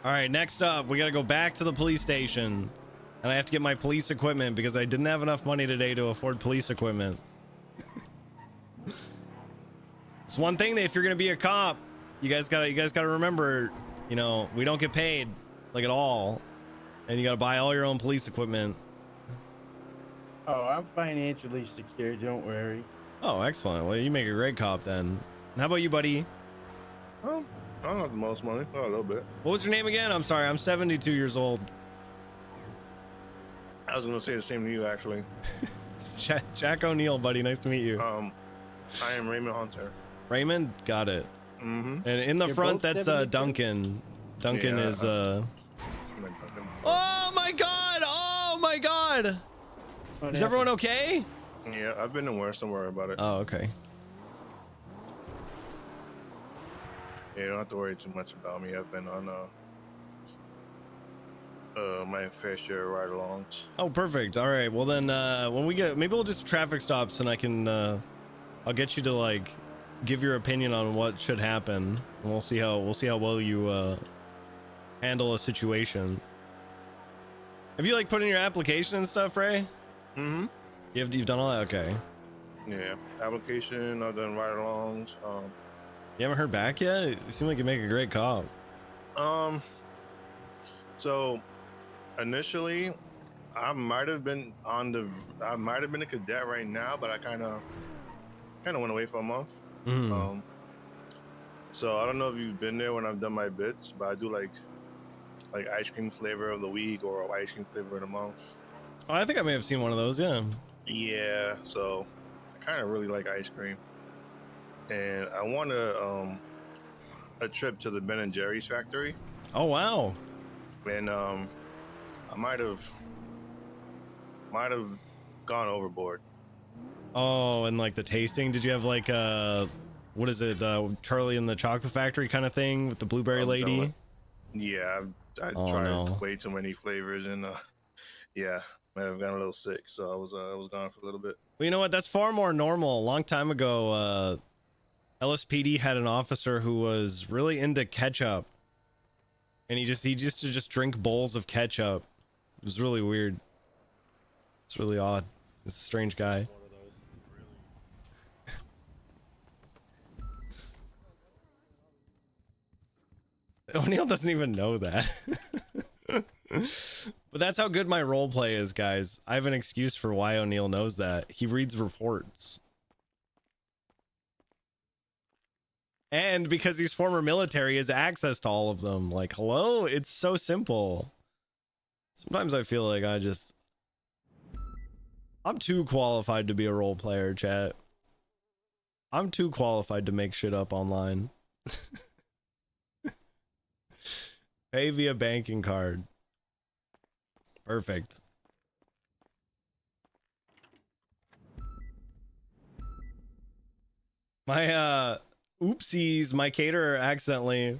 S1: All right, next up, we got to go back to the police station. And I have to get my police equipment because I didn't have enough money today to afford police equipment. It's one thing that if you're going to be a cop, you guys got to remember, you know, we don't get paid like at all. And you got to buy all your own police equipment.
S20: Oh, I'm financially secure, don't worry.
S1: Oh, excellent. Well, you make a great cop then. How about you, buddy?
S9: I don't have the most money, but a little bit.
S1: What was your name again? I'm sorry, I'm 72 years old.
S9: I was gonna say the same to you, actually.
S1: Jack O'Neill, buddy. Nice to meet you.
S9: I am Raymond Hunter.
S1: Raymond, got it.
S9: Mm-hmm.
S1: And in the
S20: You're
S1: front,
S20: both
S1: that's
S20: 72?
S1: Duncan. Duncan
S9: Yeah,
S1: is Oh my god! Oh my god! Is everyone okay?
S9: Yeah, I've been in worse. Don't worry about it.
S1: Oh, okay.
S9: Yeah, you don't have to worry too much about me. I've been on my fair share of ride-alongs.
S1: Oh, perfect. All right. Well then, when we get, maybe we'll just traffic stops, and I can, I'll get you to like give your opinion on what should happen, and we'll see how well you handle a situation. Have you like put in your application and stuff, Ray?
S9: Mm-hmm.
S1: You've done all that? Okay.
S9: Yeah, application. I've done ride-alongs.
S1: You haven't heard back yet? You seem like you make a great cop.
S9: So initially, I might have been a cadet right now, but I kind of went away for a month.
S1: Mm.
S9: So I don't know if you've been there when I've done my bits, but I do like ice cream flavor of the week or ice cream flavor of the month.
S1: Oh, I think I may have seen one of those. Yeah.
S9: Yeah. So I kind of really like ice cream, and I want a trip to the Ben & Jerry's factory.
S1: Oh wow.
S9: And I might have gone overboard.
S1: Oh, and like the tasting, did you have like what is it, Charlie and the Chocolate Factory kind of thing with the blueberry lady?
S9: Yeah, I
S1: Oh,
S9: tried
S1: no.
S9: way too many flavors, and Yeah, might have gotten a little sick, so I was gone for a little bit.
S1: Well, you know what? That's far more normal. A long time ago, LSPD had an officer who was really into ketchup, and he used to just drink bowls of ketchup. It was really weird. It's really odd. It's a strange guy. O'Neill doesn't even know that. But that's how good my role play is, guys. I have an excuse for why O'Neill knows that. He reads reports. And because he's former military, he has access to all of them. Like, hello? It's so simple. Sometimes I feel like I'm too qualified to be a role player, chat. I'm too qualified to make shit up online. Pay via banking card. Perfect. My oopsies, my caterer accidentally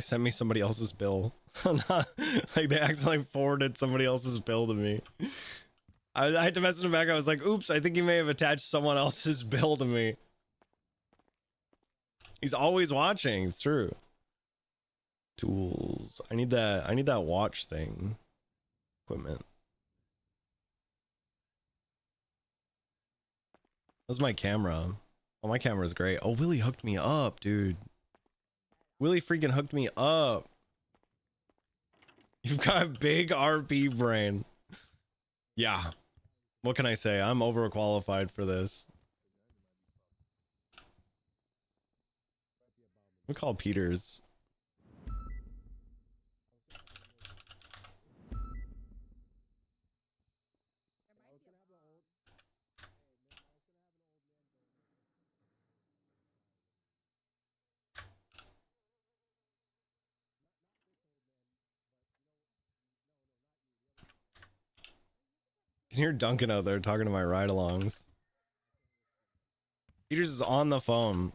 S1: sent me somebody else's bill. Like they accidentally forwarded somebody else's bill to me. I had to message him back. I was like, oops, I think you may have attached someone else's bill to me. He's always watching. It's true. Tools. I need that watch thing. Equipment. That's my camera. Oh, my camera's great. Oh, Willie hooked me up, dude. Willie freaking hooked me up. You've got a big RP brain. Yeah. What can I say? I'm overqualified for this. We call Peters. You can hear Duncan out there talking to my ride-alongs. Peters is on the phone.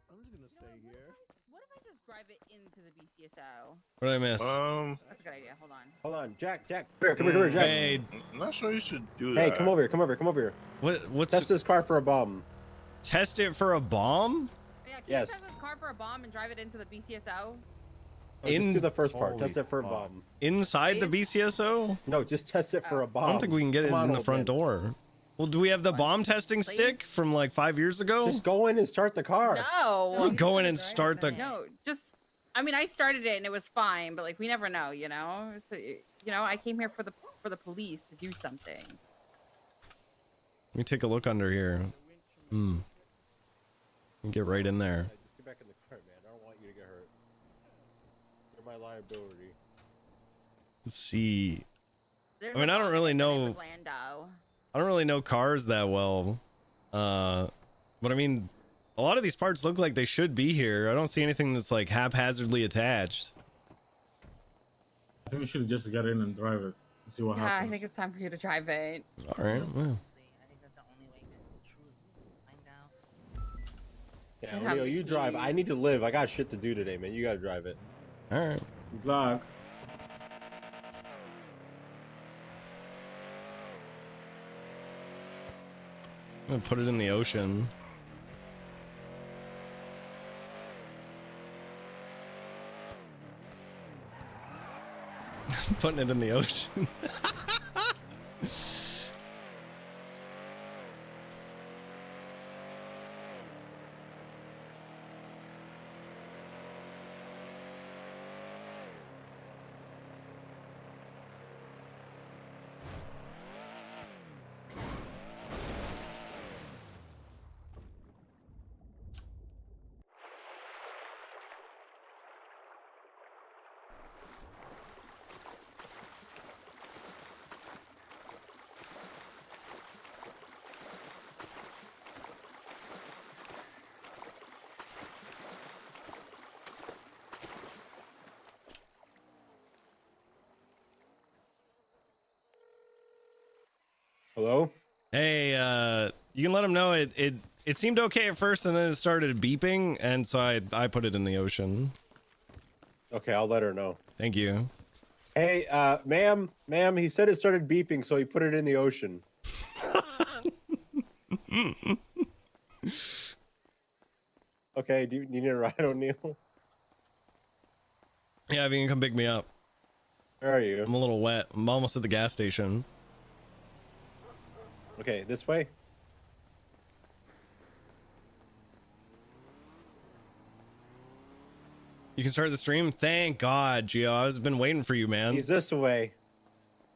S20: I'm just gonna stay here.
S21: What if I just drive it into the BCSO?
S1: What did I miss?
S21: That's a good idea. Hold on.
S10: Hold on, Jack. Come here, Jack.
S1: Hey,
S9: I'm not sure you should do
S10: Hey,
S9: that.
S10: come over here.
S1: What's
S10: Test this car for a bomb.
S1: Test it for a bomb?
S21: Yeah, can
S10: Yes.
S21: you test this car for a bomb and drive it into the BCSO?
S10: Just do the first part.
S1: Holy
S10: Test it for a bomb.
S1: Inside the BCSO?
S10: No, just test it for a bomb.
S1: I don't think we can get
S10: Come
S1: it
S10: on,
S1: in the
S10: old
S1: front
S10: man.
S1: door. Well, do we have the bomb testing stick from like 5 years ago?
S10: Just go in and start the car.
S21: No.
S1: We'll go in and start the.
S21: No, just. I mean, I started it and it was fine, but like we never know, you know. So I came here for the police to do something.
S1: Let me take a look under here. Get right in there.
S10: Just get back in the car, man. I don't want you to get hurt. You're my liability.
S1: Let's see.
S21: There's
S1: I mean, I don't really know.
S21: Lando.
S1: I don't really know cars that well. But I mean, a lot of these parts look like they should be here. I don't see anything that's like haphazardly attached.
S6: I think we should just get in and drive it and see what
S21: Yeah,
S6: happens.
S21: I think it's time for you to drive it.
S1: All right. Well.
S10: Yeah,
S21: Should have
S10: Leo,
S21: the
S10: you drive.
S21: keys.
S10: I need to live. I got shit to do today, man. You gotta drive it.
S1: All right.
S6: Good luck.
S1: I'm gonna put it in the ocean. Putting it in the ocean.
S10: Hello?
S1: Hey, you can let him know it seemed okay at first, and then it started beeping, and so I put it in the ocean.
S10: Okay, I'll let her know.
S1: Thank you.
S10: Hey, ma'am, he said it started beeping, so he put it in the ocean. Okay, do you need a ride, O'Neill?
S1: Yeah, if you can come pick me up.
S10: Where are you?
S1: I'm a little wet. I'm almost at the gas station.
S10: Okay, this way.
S1: You can start the stream? Thank God, Gio. I've been waiting for you, man.
S10: He's this way.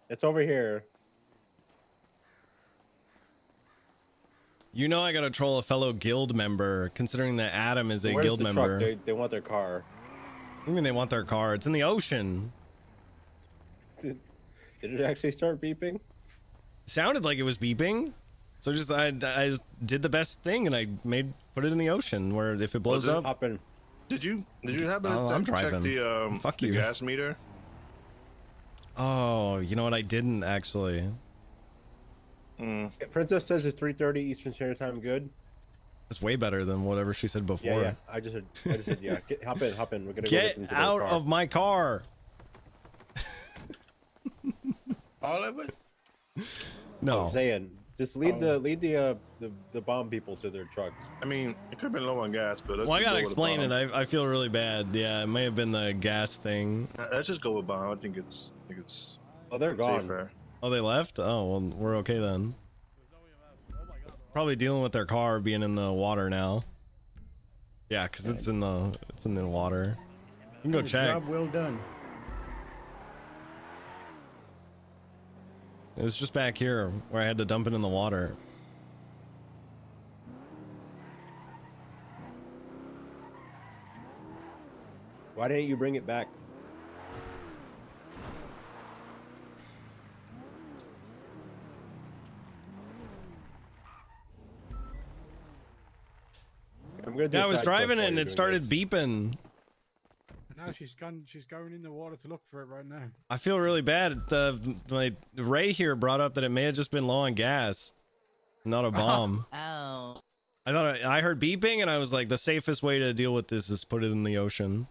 S10: It's over here.
S1: You know I gotta troll a fellow guild member, considering that Adam is a
S10: Where's
S1: guild
S10: the
S1: member.
S10: truck? They want their car.
S1: What do you mean they want their car? It's in the ocean.
S10: Did it actually start beeping?
S1: Sounded like it was beeping. So just I just did the best thing and I put it in the ocean where if it blows up.
S10: Hopping.
S9: Did you happen
S1: Oh,
S9: to
S1: I'm
S9: check
S1: driving.
S9: the
S1: Fuck
S9: the
S1: you.
S9: gas meter?
S1: Oh, you know what? I didn't actually.
S10: Princess says it's 3:30 Eastern Standard Time. Good.
S1: It's way better than whatever she said before.
S10: Yeah. I just said yeah. Hop in. We're gonna
S1: Get
S10: go
S1: out of my car.
S20: All of us?
S1: No.
S10: I'm saying just lead the bomb people to their truck.
S9: I mean, it could have been low on gas, but let's
S1: Well, I
S9: just
S1: gotta
S9: go with
S1: explain
S9: bomb.
S1: it. I feel really bad. Yeah, it may have been the gas thing.
S9: Let's just go with bomb. I think it's.
S10: Oh, they're gone.
S9: safer.
S1: Oh, they left? Oh, well, we're okay then. Probably dealing with their car being in the water now. Yeah, because it's in the water. You can go check.
S20: Job well done.
S1: It was just back here where I had to dump it in the water.
S10: Why didn't you bring it back? I'm gonna do
S1: Yeah, I
S10: a
S1: was
S10: side quest
S1: driving it
S10: while
S1: and
S10: you're
S1: it
S10: doing
S1: started
S10: this.
S1: beeping.
S16: No, she's gone. She's going in the water to look for it right now.
S1: I feel really bad. My Ray here brought up that it may have just been low on gas, not a bomb.
S22: Oh.
S1: I thought I heard beeping and I was like, the safest way to deal with this is put it in the ocean.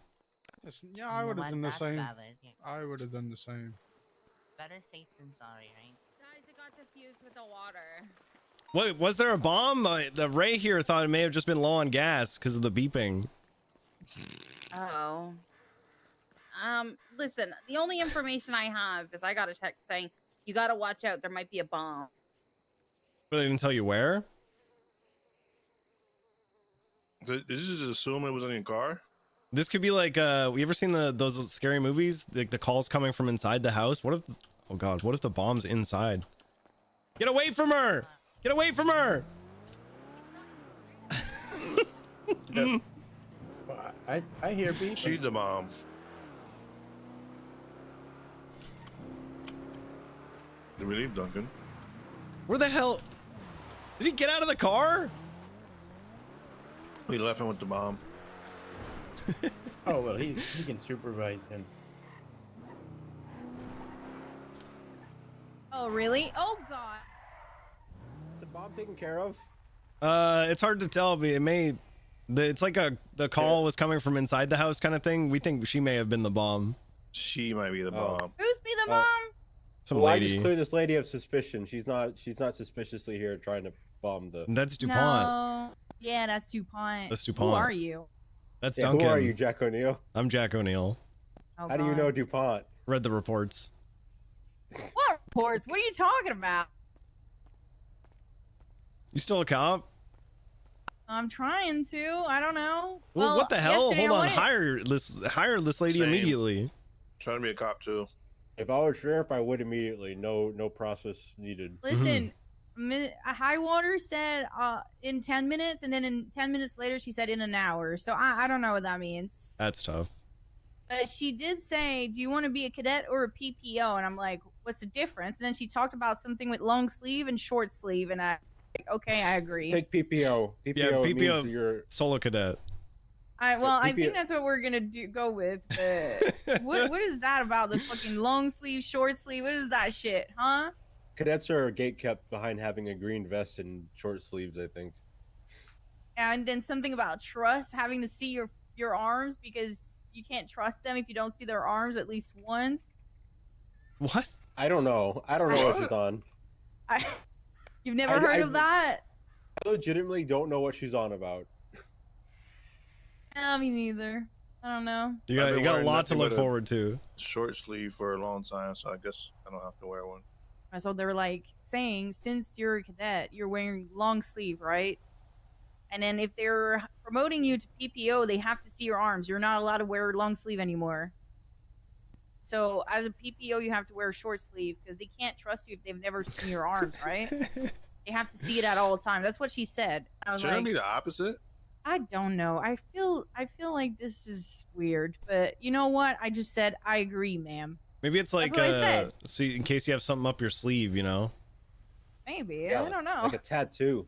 S16: Yeah, I would have done the
S22: That's
S16: same.
S22: valid. Yeah.
S16: I would have done the same.
S22: Better safe than sorry, right?
S21: Guys, it got diffused with the water.
S1: Wait, was there a bomb? The Ray here thought it may have just been low on gas because of the beeping.
S21: Oh. Listen, the only information I have is I got a text saying, you gotta watch out, there might be a bomb.
S1: But they didn't tell you where?
S9: Did you just assume it was in your car?
S1: This could be like, you ever seen those scary movies? Like the calls coming from inside the house? What if, oh God, what if the bomb's inside? Get away from her! Get away from her!
S20: I hear beeping.
S9: She's the bomb. Did we leave Duncan?
S1: Where the hell? Did he get out of the car?
S9: We left him with the bomb.
S20: Oh well, he can supervise him.
S11: Oh, really? Oh, God.
S10: Is the bomb taken care of?
S1: It's hard to tell, but it may. It's like the call was coming from inside the house kind of thing. We think she may have been the bomb.
S9: She might be the bomb.
S11: Who's be the mom?
S1: Some
S10: Well, I
S1: lady.
S10: just cleared this lady of suspicion. She's not suspiciously here trying to bomb the.
S1: That's DuPont.
S11: No. Yeah, that's DuPont.
S1: That's
S11: Who
S1: DuPont.
S11: are you?
S1: That's
S10: Yeah,
S1: Duncan.
S10: who are you, Jack O'Neill?
S1: I'm Jack O'Neill.
S11: Oh,
S10: How do you
S11: God.
S10: know DuPont?
S1: Read the reports.
S11: What reports? What are you talking about?
S1: You still a cop?
S11: I'm trying to. I don't know.
S1: Well, what the hell?
S11: yesterday
S1: Hold
S11: I
S1: on.
S11: wanted-
S1: Hire this lady
S9: Same.
S1: immediately.
S9: Trying to be a cop too.
S10: If I was sheriff, I would immediately. No process needed.
S11: Listen, High Water said in 10 minutes, and then in 10 minutes later, she said in an hour. So I don't know what that means.
S1: That's tough.
S11: But she did say, do you want to be a cadet or a PPO? And I'm like, what's the difference? And then she talked about something with long sleeve and short sleeve. And I like, okay, I agree.
S10: Take PPO. PPO,
S1: Yeah, PPO.
S10: means you're
S1: Solo cadet.
S11: I
S10: PPO
S11: think that's what we're gonna go with. But what is that about the fucking long sleeve, short sleeve? What is that shit, huh?
S10: cadets are gate kept behind having a green vest and short sleeves, I think.
S11: And then something about trust, having to see your arms because you can't trust them if you don't see their arms at least once.
S1: What?
S10: I don't know. I don't know what she's on.
S11: You've never heard of that?
S10: I legitimately don't know what she's on about.
S11: No, me neither. I don't know.
S1: You got a lot to look forward to.
S9: Short sleeve for a long time, so I guess I don't have to wear one.
S11: So they're like saying, since you're a cadet, you're wearing long sleeve, right? And then if they're promoting you to PPO, they have to see your arms. You're not allowed to wear long sleeve anymore. So as a PPO, you have to wear short sleeve because they can't trust you if they've never seen your arms, right? They have to see it at all times. That's what she said. I was
S9: Shouldn't
S11: like,
S9: it be the opposite?
S11: I don't know. I feel like this is weird, but you know what? I just said I agree, ma'am.
S1: Maybe it's like
S11: That's what I said.
S1: so in case you have something up your sleeve, you know.
S11: Maybe.
S10: Yeah,
S11: I don't know.
S10: Like a tattoo.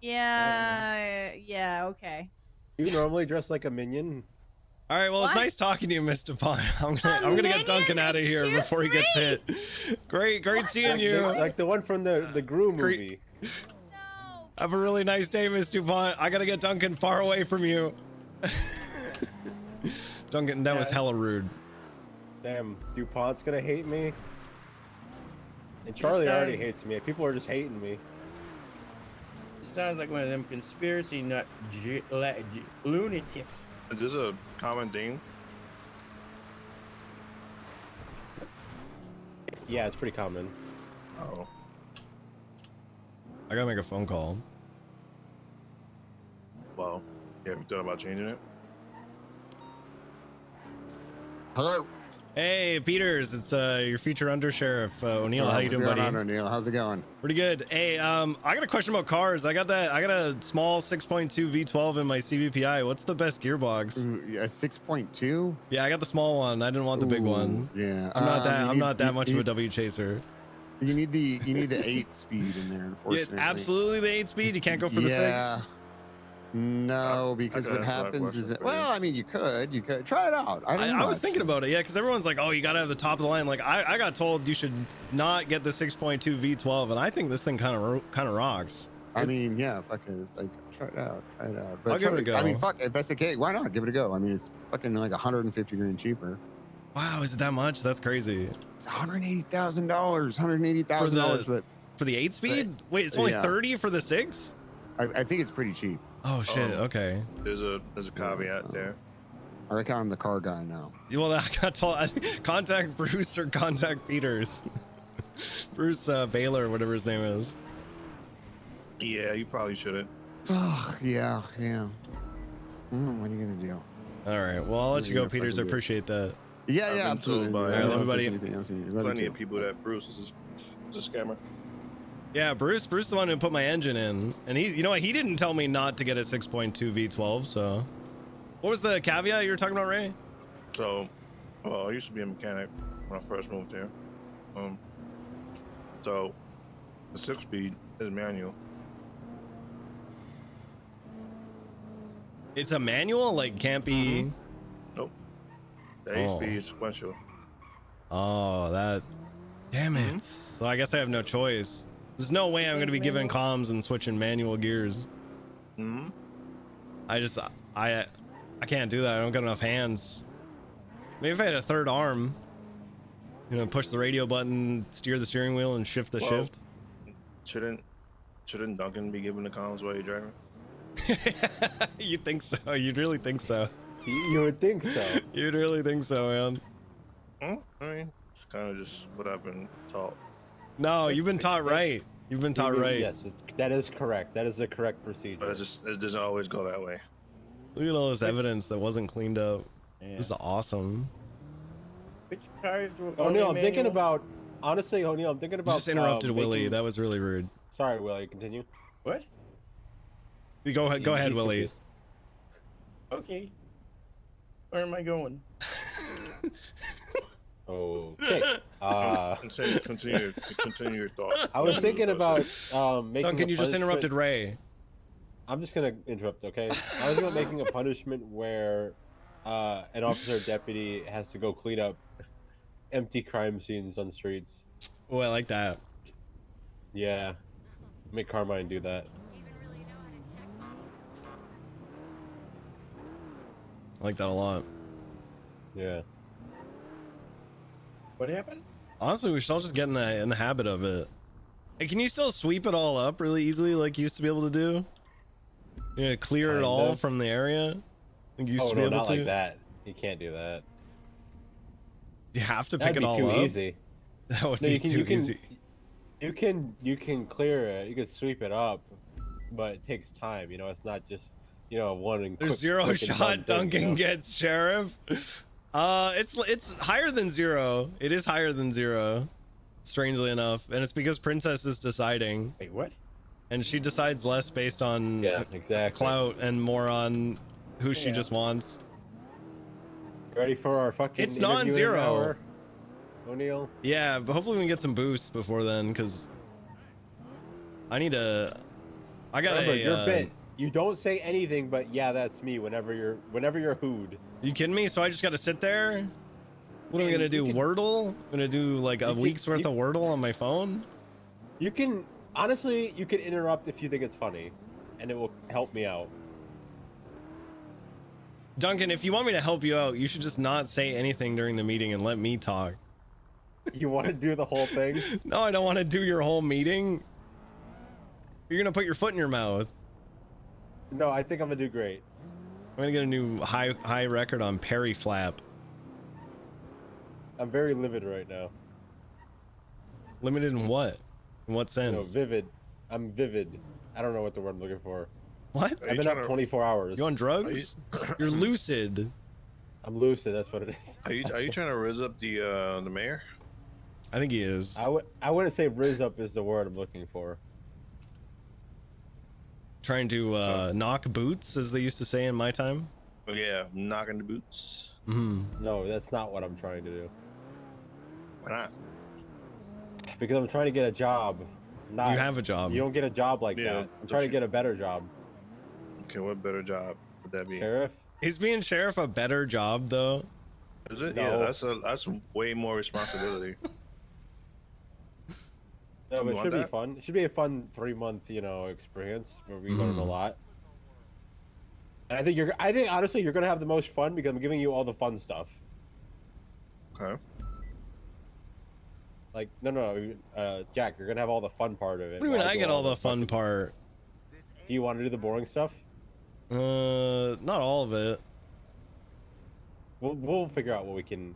S11: Yeah, okay.
S10: You normally dress like a minion.
S1: All right, well,
S11: What?
S1: it's nice talking to you, Mr. Pine. I'm gonna get Duncan out of here before he gets hit. Great seeing you.
S10: Like the one from the Gru movie.
S1: Have a really nice day, Miss DuPont. I gotta get Duncan far away from you. Duncan, that was hella rude.
S10: Damn, DuPont's gonna hate me. And Charlie already hates me. People are just hating me.
S20: Sounds like one of them conspiracy nut lunatics.
S9: Is this a common thing?
S10: Yeah, it's pretty common.
S9: Oh.
S1: I gotta make a phone call.
S9: Well, yeah, have you thought about changing it?
S8: Hello.
S1: Hey, Peters, it's your future undersheriff O'Neill. How you doing, buddy?
S8: What's going on, O'Neill? How's it going?
S1: Pretty good. Hey, I got a question about cars. I got a small 6.2 V12 in my CVPI. What's the best gearbox?
S8: Ooh, a 6.2?
S1: Yeah, I got the small one. I didn't want the big one.
S8: Yeah.
S1: I'm not that much of a W chaser.
S8: You need the 8-speed in there,
S1: Yeah,
S8: unfortunately.
S1: absolutely the 8-speed. You can't go for the 6.
S8: No, because what happens is that, well, I mean, you could try it out.
S1: I was thinking about it, yeah, because everyone's like, oh, you gotta have the top of the line. Like I got told you should not get the 6.2 V12, and I think this thing kind of rocks.
S8: I mean, yeah, fuck it. It's like, try it out. But
S1: I'll give it a go.
S8: I mean, fuck, if that's the case, why not give it a go? I mean, it's fucking like 150 grand cheaper.
S1: Wow, is it that much? That's crazy.
S8: It's $180,000
S1: for the 8-speed. Wait, it's only
S8: Yeah.
S1: 30 for the 6?
S8: I think it's pretty cheap.
S1: Oh shit. Okay.
S9: There's a caveat there.
S8: I reckon I'm the car guy now.
S1: Well, I got told contact Bruce or contact Peters. Bruce Baylor, whatever his name is.
S9: Yeah, you probably shouldn't.
S8: Oh, yeah. What are you gonna do?
S1: All right. Well, I'll let you go, Peters. I appreciate that.
S8: Yeah,
S9: I've been
S8: absolutely.
S9: told by
S1: All right, everybody.
S9: plenty of people that Bruce is a scammer.
S1: Yeah, Bruce the one who put my engine in, and he, you know what, he didn't tell me not to get a 6.2 V12. So, what was the caveat you were talking about, Ray?
S9: So, well, I used to be a mechanic when I first moved here. So the 6-speed is manual.
S1: It's a manual, like can't be.
S9: Nope. The 8-speed is sequential.
S1: Oh, that. Damn it. So I guess I have no choice. There's no way I'm going to be giving comms and switching manual gears. I can't do that. I don't got enough hands. Maybe if I had a third arm, you know, push the radio button, steer the steering wheel, and shift the shift.
S9: Shouldn't Duncan be giving the comms while you're driving?
S1: You think so? You'd really think so?
S10: You would think so.
S1: You'd really think so, man.
S9: I mean, it's kind of just what I've been taught.
S1: No, you've been taught right. You've been taught right.
S10: Yes, that is correct. That is the correct procedure.
S9: But it doesn't always go that way.
S1: Look at all this evidence that wasn't cleaned up. This is awesome.
S20: Which cars were
S10: O'Neill, I'm thinking about, honestly, O'Neill, I'm thinking about.
S1: You just interrupted Willie. That was really rude.
S10: Sorry, Willie. Continue.
S20: What?
S1: Go ahead, Willie.
S20: Okay. Where am I going?
S10: Okay.
S9: Continue your thought.
S10: I was thinking about making.
S1: Duncan, you just
S10: punishment-
S1: interrupted Ray.
S10: I'm just gonna interrupt, okay? I was about making a punishment where an officer or deputy has to go clean up empty crime scenes on the streets.
S1: Oh, I like that.
S10: Yeah. Make Carmine do that.
S1: I like that a lot.
S10: Yeah.
S20: What happened?
S1: Honestly, we should all just get in the habit of it. Hey, can you still sweep it all up really easily like you used to be able to do? Yeah, clear it
S10: Kind
S1: all
S10: of.
S1: from the area? Like you used
S10: Oh
S1: to be
S10: no,
S1: able
S10: not
S1: to?
S10: like that. You can't do that.
S1: You have to
S10: That'd
S1: pick it
S10: be
S1: all
S10: too
S1: up?
S10: easy.
S1: That would
S10: No,
S1: be
S10: you can,
S1: too
S10: you can,
S1: easy.
S10: You can clear it. You can sweep it up, but it takes time. You know, it's not just one and
S1: There's
S10: quick,
S1: zero
S10: quick and
S1: shot
S10: done thing,
S1: Duncan
S10: you know?
S1: gets sheriff. It's higher than 0. It is higher than 0, strangely enough, and it's because Princess is deciding.
S20: Wait, what?
S1: And she decides less based on
S10: exactly.
S1: clout and more on who she
S10: Yeah.
S1: just wants.
S10: Ready for our fucking
S1: It's
S10: interview in an
S1: non-zero.
S10: hour, O'Neal?
S1: Yeah, but hopefully we can get some boosts before then, because I need to. I got
S10: Remember,
S1: a.
S10: your bit. You don't say anything, but yeah, that's me. Whenever you're hooed.
S1: You kidding me? So I just got to sit there? What am I gonna do? Wordle? I'm gonna do like a week's worth of Wordle on my phone?
S10: You can honestly, you can interrupt if you think it's funny, and it will help me out.
S1: Duncan, if you want me to help you out, you should just not say anything during the meeting and let me talk.
S10: You want to do the whole thing?
S1: No, I don't want to do your whole meeting. You're gonna put your foot in your mouth.
S10: No, I think I'm gonna do great.
S1: I'm gonna get a new high record on Perry Flap.
S10: I'm very livid right now.
S1: Limited in what? In what sense?
S10: No, vivid. I'm vivid. I don't know what the word I'm looking for.
S1: What?
S10: I've been up 24 hours.
S1: You on drugs? You're lucid.
S10: I'm lucid. That's what it is.
S9: Are you trying to riz up the mayor?
S1: I think he is.
S10: I wouldn't say riz up is the word I'm looking for.
S1: Trying to knock boots, as they used to say in my time.
S9: Oh yeah, knocking the boots.
S10: No, that's not what I'm trying to do.
S9: Why not?
S10: Because I'm trying to get a job.
S1: You have a job.
S10: You don't get a job like
S9: Yeah,
S10: that. I'm trying to get a better job.
S9: Okay, what better job would that be?
S10: Sheriff?
S1: Is being sheriff a better job though?
S9: Is it?
S10: No.
S9: Yeah, that's way more responsibility.
S10: No, but
S9: You
S10: it
S9: want
S10: should be
S9: that?
S10: fun. It should be a fun 3-month, experience where we learn a lot. And I think honestly you're gonna have the most fun because I'm giving you all the fun stuff.
S9: Okay.
S10: Like no, Jack, you're gonna have all the fun part of it.
S1: What do you mean
S10: while
S1: I
S10: do
S1: get all the fun part?
S10: Do you want to do the boring stuff?
S1: Not all of it.
S10: We'll figure out what we can,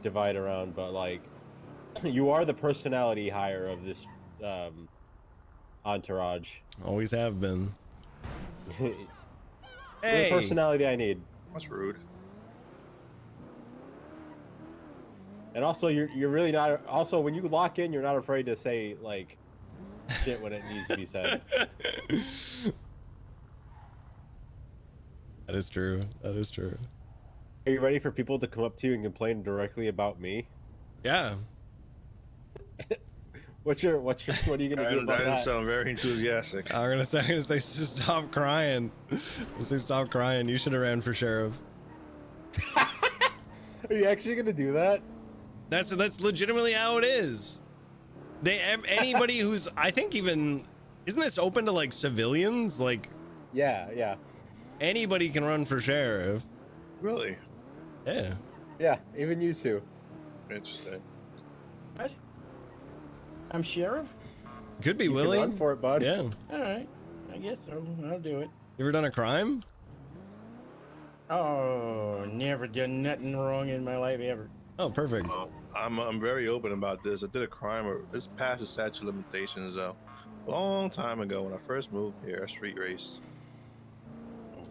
S10: divide around. But like, you are the personality hire of this entourage.
S1: Always have been.
S10: You're
S1: Hey.
S10: the personality I need.
S9: That's rude.
S10: And also, you're really not. Also, when you lock in, you're not afraid to say like shit when it needs to be said.
S1: That is true. That is true.
S10: Are you ready for people to come up to you and complain directly about me?
S1: Yeah.
S10: What are you gonna do about
S9: That didn't
S10: that?
S9: sound very enthusiastic.
S1: I'm gonna say stop crying. I'll say stop crying. You should have ran for sheriff.
S10: Are you actually gonna do that?
S1: That's legitimately how it is. Anybody who's, I think, even, isn't this open to like civilians? Like,
S10: yeah.
S1: Anybody can run for sheriff.
S9: Really?
S1: Yeah.
S10: Yeah, even you two.
S9: Interesting.
S20: What? I'm sheriff?
S1: Could be
S10: You can
S1: Willie.
S10: run for it, bud.
S1: Yeah.
S20: All right. I guess so. I'll do it.
S1: You ever done a crime?
S20: Oh, never done nothing wrong in my life ever.
S1: Oh, perfect.
S9: I'm very open about this. I did a crime. This past the statute of limitations though. A long time ago when I first moved here, I street raced.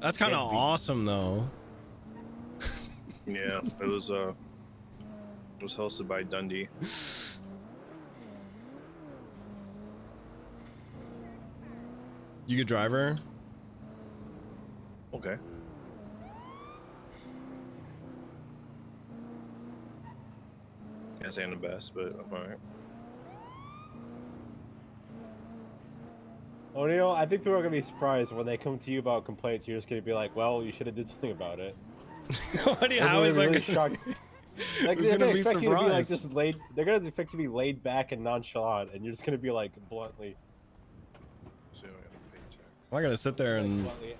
S1: That's kind of awesome, though.
S9: Yeah, it was hosted by Dundee.
S1: You could drive her?
S9: Okay. Can't say I'm the best, but I'm alright.
S10: O'Neal, I think people are gonna be surprised when they come to you about complaints. You're just gonna be like, "Well, you should have did something about it."
S1: How is
S10: really
S1: that?
S10: shocked. Like
S1: Who's
S10: they're
S1: gonna
S10: gonna
S1: be
S10: expect you to be like
S1: surprised?
S10: this laid. They're gonna expect you to be laid back and nonchalant, and you're just gonna be like bluntly.
S1: I'm not gonna sit there and.
S10: Bluntly.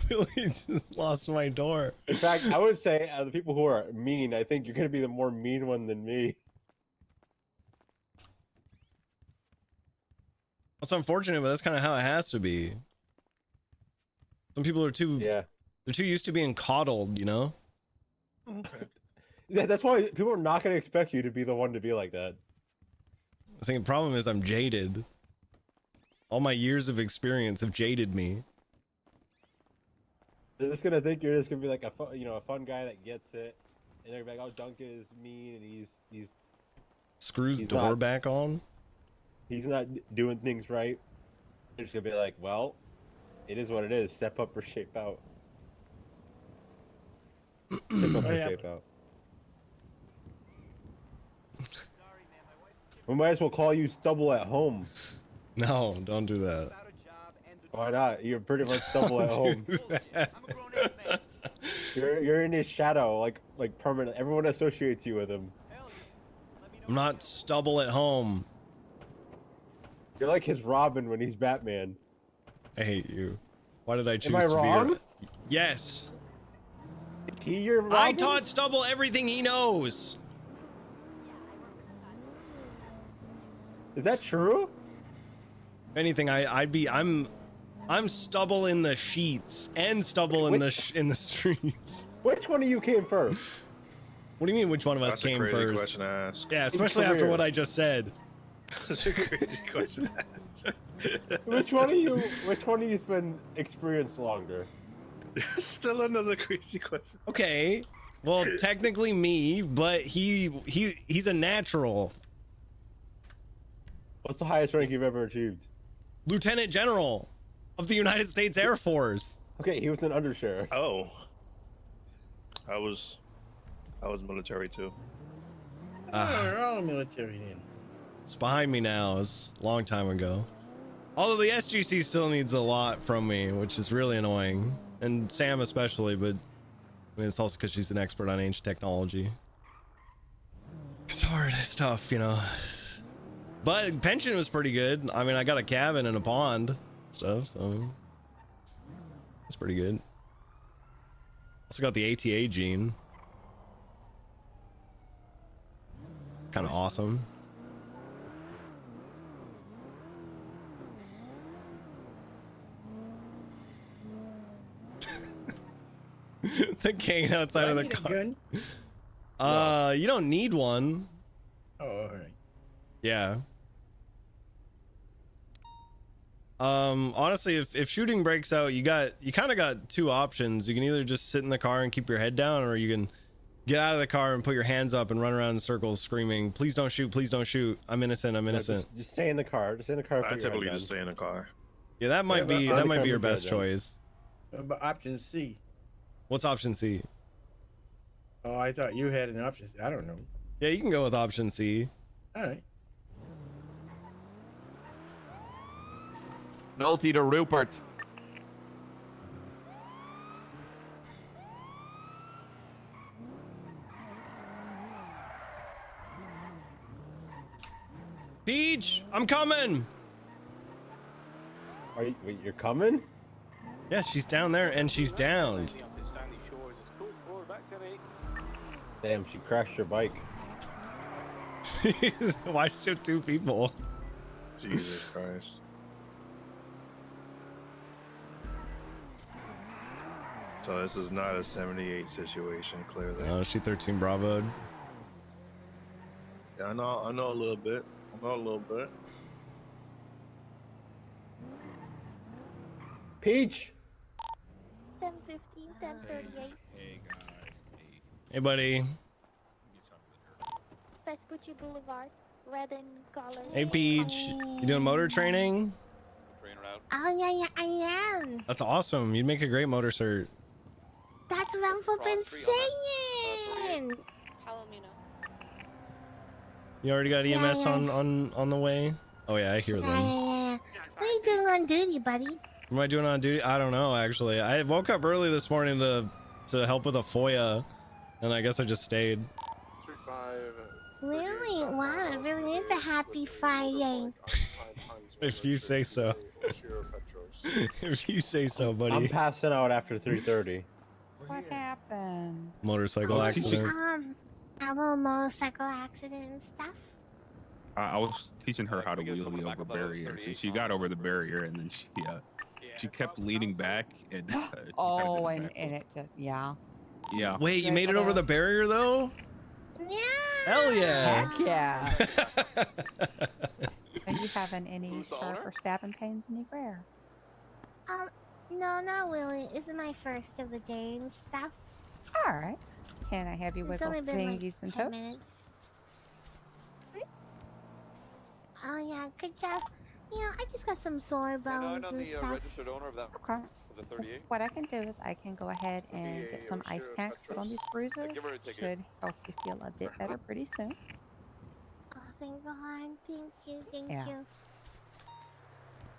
S1: Billy just lost my door.
S10: In fact, I would say the people who are mean, I think you're gonna be the more mean one than me.
S1: That's unfortunate, but that's kind of how it has to be. Some people are too.
S10: Yeah.
S1: They're too used to being coddled, you know.
S10: Yeah, that's why people are not gonna expect you to be the one to be like that.
S1: I think the problem is I'm jaded. All my years of experience have jaded me.
S10: They're just gonna think you're just gonna be like a fun guy that gets it, and they're gonna be like, oh, Duncan is mean and he's
S1: Screws
S10: he's
S1: door
S10: not-
S1: back on.
S10: he's not doing things right. They're just gonna be like, well, it is what it is. Step up or shape out. Step up or shape out. We might as well call you Stubble at home.
S1: No, don't do that.
S10: Why not? You're pretty much Stubble at home. You're in his shadow, like permanent. Everyone associates you with him.
S1: I'm not Stubble at home.
S10: You're like his Robin when he's Batman.
S1: I hate you. Why did I choose
S10: Am I
S1: to
S10: wrong?
S1: be your... Yes.
S10: Is he your Robin?
S1: I taught Stubble everything he knows.
S10: Is that true?
S1: If anything, I'm Stubble in the sheets and Stubble in the streets.
S10: Which one of you came first?
S1: What do you mean? Which one of us
S9: That's
S1: came
S9: a crazy
S1: first?
S9: question to ask.
S1: Yeah, especially after what I just said.
S9: That's a crazy question to ask.
S10: Which one of you's been experienced longer?
S9: Still another crazy question.
S1: Okay, well, technically me, but he's a natural.
S10: What's the highest rank you've ever achieved?
S1: Lieutenant General of the United States Air Force.
S10: Okay, he was an undersheriff.
S9: Oh, I was military too.
S20: Oh, you're all military then.
S1: It's behind me now. It's a long time ago. Although the SGC still needs a lot from me, which is really annoying. And Sam especially, but I mean, it's also because she's an expert on ancient technology. It's hard. It's tough, you know. But pension was pretty good. I mean, I got a cabin and a pond stuff, so it's pretty good. Also got the ATA gene. Kind of awesome. The cane outside of the car. You don't need one.
S20: Oh, all right.
S1: Yeah. Honestly, if shooting breaks out, you kind of got two options. You can either just sit in the car and keep your head down, or you can get out of the car and put your hands up and run around in circles screaming, please don't shoot, please don't shoot. I'm innocent, I'm innocent.
S10: Just stay in the car. Just stay in the car.
S9: I typically just stay in the car.
S1: Yeah, that might be your best choice.
S20: But option C.
S1: What's option C?
S20: Oh, I thought you had an option C. I don't know.
S1: Yeah, you can go with option C.
S20: All right.
S15: Nulty to Rupert.
S1: Peach, I'm coming.
S10: Wait, you're coming?
S1: Yeah, she's down there and she's downed.
S10: Damn, she crashed your bike.
S1: Why is there two people?
S9: Jesus Christ. So this is not a 78 situation, clearly.
S1: Oh, she 13 Bravo'd.
S9: Yeah, I know a little bit. I know a little bit.
S10: Peach!
S3: 10:15, 10:38.
S1: Hey, buddy.
S3: Vespucci Boulevard, red in color.
S1: Hey, Peach. You doing motor training?
S13: Oh, yeah, I am.
S1: That's awesome. You'd make a great motor cert.
S13: That's what I'm flipping saying.
S1: You already got EMS on the way? Oh, yeah, I hear them.
S13: What are you doing on duty, buddy?
S1: What am I doing on duty? I don't know, actually. I woke up early this morning to help with a FOIA, and I guess I just stayed.
S13: Really? Wow, it really is a happy Friday.
S1: If you say so. If you say so, buddy.
S10: I'm passing out after 3:30.
S11: What happened?
S1: Motorcycle accident.
S13: A little motorcycle accident and stuff.
S4: I was teaching her how to wheelie over barriers, and she got over the barrier, and then she kept leaning back, and she
S11: Oh,
S4: kinda did
S11: and it just yeah.
S4: yeah.
S1: Wait, you made it over the barrier though?
S13: Yeah.
S1: Hell yeah!
S11: Heck yeah. Are you having any sharp or stabbing pains anywhere?
S13: No, not really. This is my first of the day and stuff.
S11: All right. Can I have you
S13: It's
S11: wiggle
S13: only been like
S11: fingies and
S13: 10
S11: toes?
S13: minutes. Oh yeah, good job. You know, I just got some soy bones and stuff.
S17: registered owner of that
S11: Okay.
S17: of the 38.
S11: What I can do is I can go ahead and get some ice packs put on these bruises.
S17: give her a ticket.
S11: Should help you feel a bit better pretty soon.
S13: Oh, thank God. Thank you. Thank
S11: Yeah.
S13: you.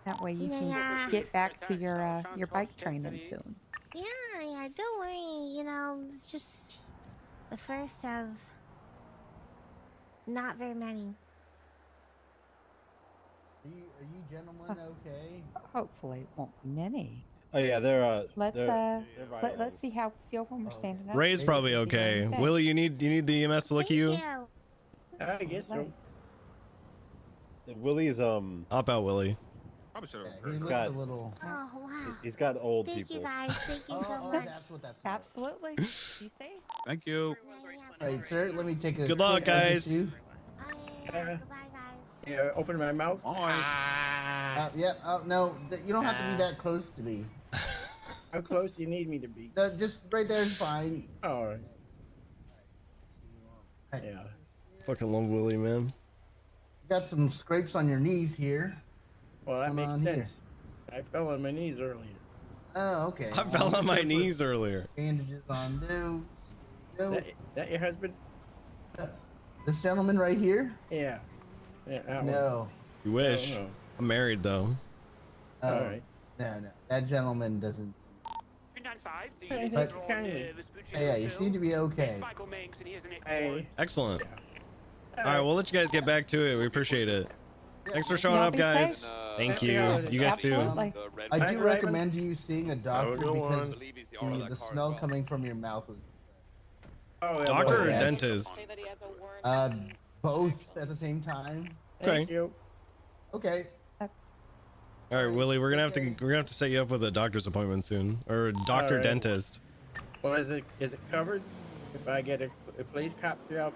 S11: That way you
S13: Yeah.
S11: can get back to your bike training soon.
S13: Yeah, don't worry. You know, it's just the first of not very many.
S8: Are you gentlemen okay?
S11: Hopefully it won't be many.
S10: Oh yeah, they're
S11: Let's see how we feel when we're standing up.
S1: Ray's probably okay. Willie, you need the EMS to look at you.
S20: I guess so.
S10: Willie's
S1: Hop out, Willie.
S4: Probably should have.
S8: He
S10: He's
S8: looks
S10: got-
S8: a little.
S13: Oh wow.
S10: He's got old
S13: Thank
S10: people.
S13: you guys. Thank you so
S8: Oh,
S13: much.
S8: that's what that's.
S11: Absolutely. Be safe.
S4: Thank you.
S8: All right, sir. Let me take a.
S1: Good luck,
S8: quick look at
S1: guys.
S8: you.
S13: Goodbye, guys.
S20: Yeah, open my mouth.
S8: Yeah. Oh no, you don't have to be that close to me.
S20: How close do you need me to be?
S8: No, just right there is fine.
S20: All right. Yeah.
S1: Fucking love Willie, man.
S8: You got some scrapes on your knees here.
S20: Well, that
S8: Come
S20: makes
S8: on here.
S20: sense. I fell on my knees earlier.
S8: Oh, okay.
S1: I fell on my knees earlier.
S8: Bandages on. No.
S20: That your husband?
S8: This gentleman right here?
S20: Yeah. Yeah. That
S8: No.
S1: You wish.
S20: no.
S1: I'm married though.
S8: Oh,
S20: All right.
S8: No. That gentleman doesn't.
S20: 395.
S8: But, yeah, you seem to be okay.
S20: Hey.
S1: Excellent. All right, we'll let you guys get back to it. We appreciate it. Thanks for showing
S11: Y'all
S1: up,
S11: be
S1: guys.
S11: safe.
S1: Thank you. You guys too.
S11: Absolutely.
S8: I do recommend you seeing a doctor
S9: good
S8: because
S9: one.
S8: the smell coming from your mouth is
S20: Oh, yeah,
S1: Doctor
S20: well,
S1: or
S20: yeah.
S1: dentist?
S8: both at the same time.
S20: Thank
S1: Okay.
S20: you.
S8: Okay.
S1: All right, Willie, we're gonna have to set you up with a doctor's appointment soon, or a doctor
S20: right.
S1: dentist.
S20: Well, is it covered? If I get a police cop job?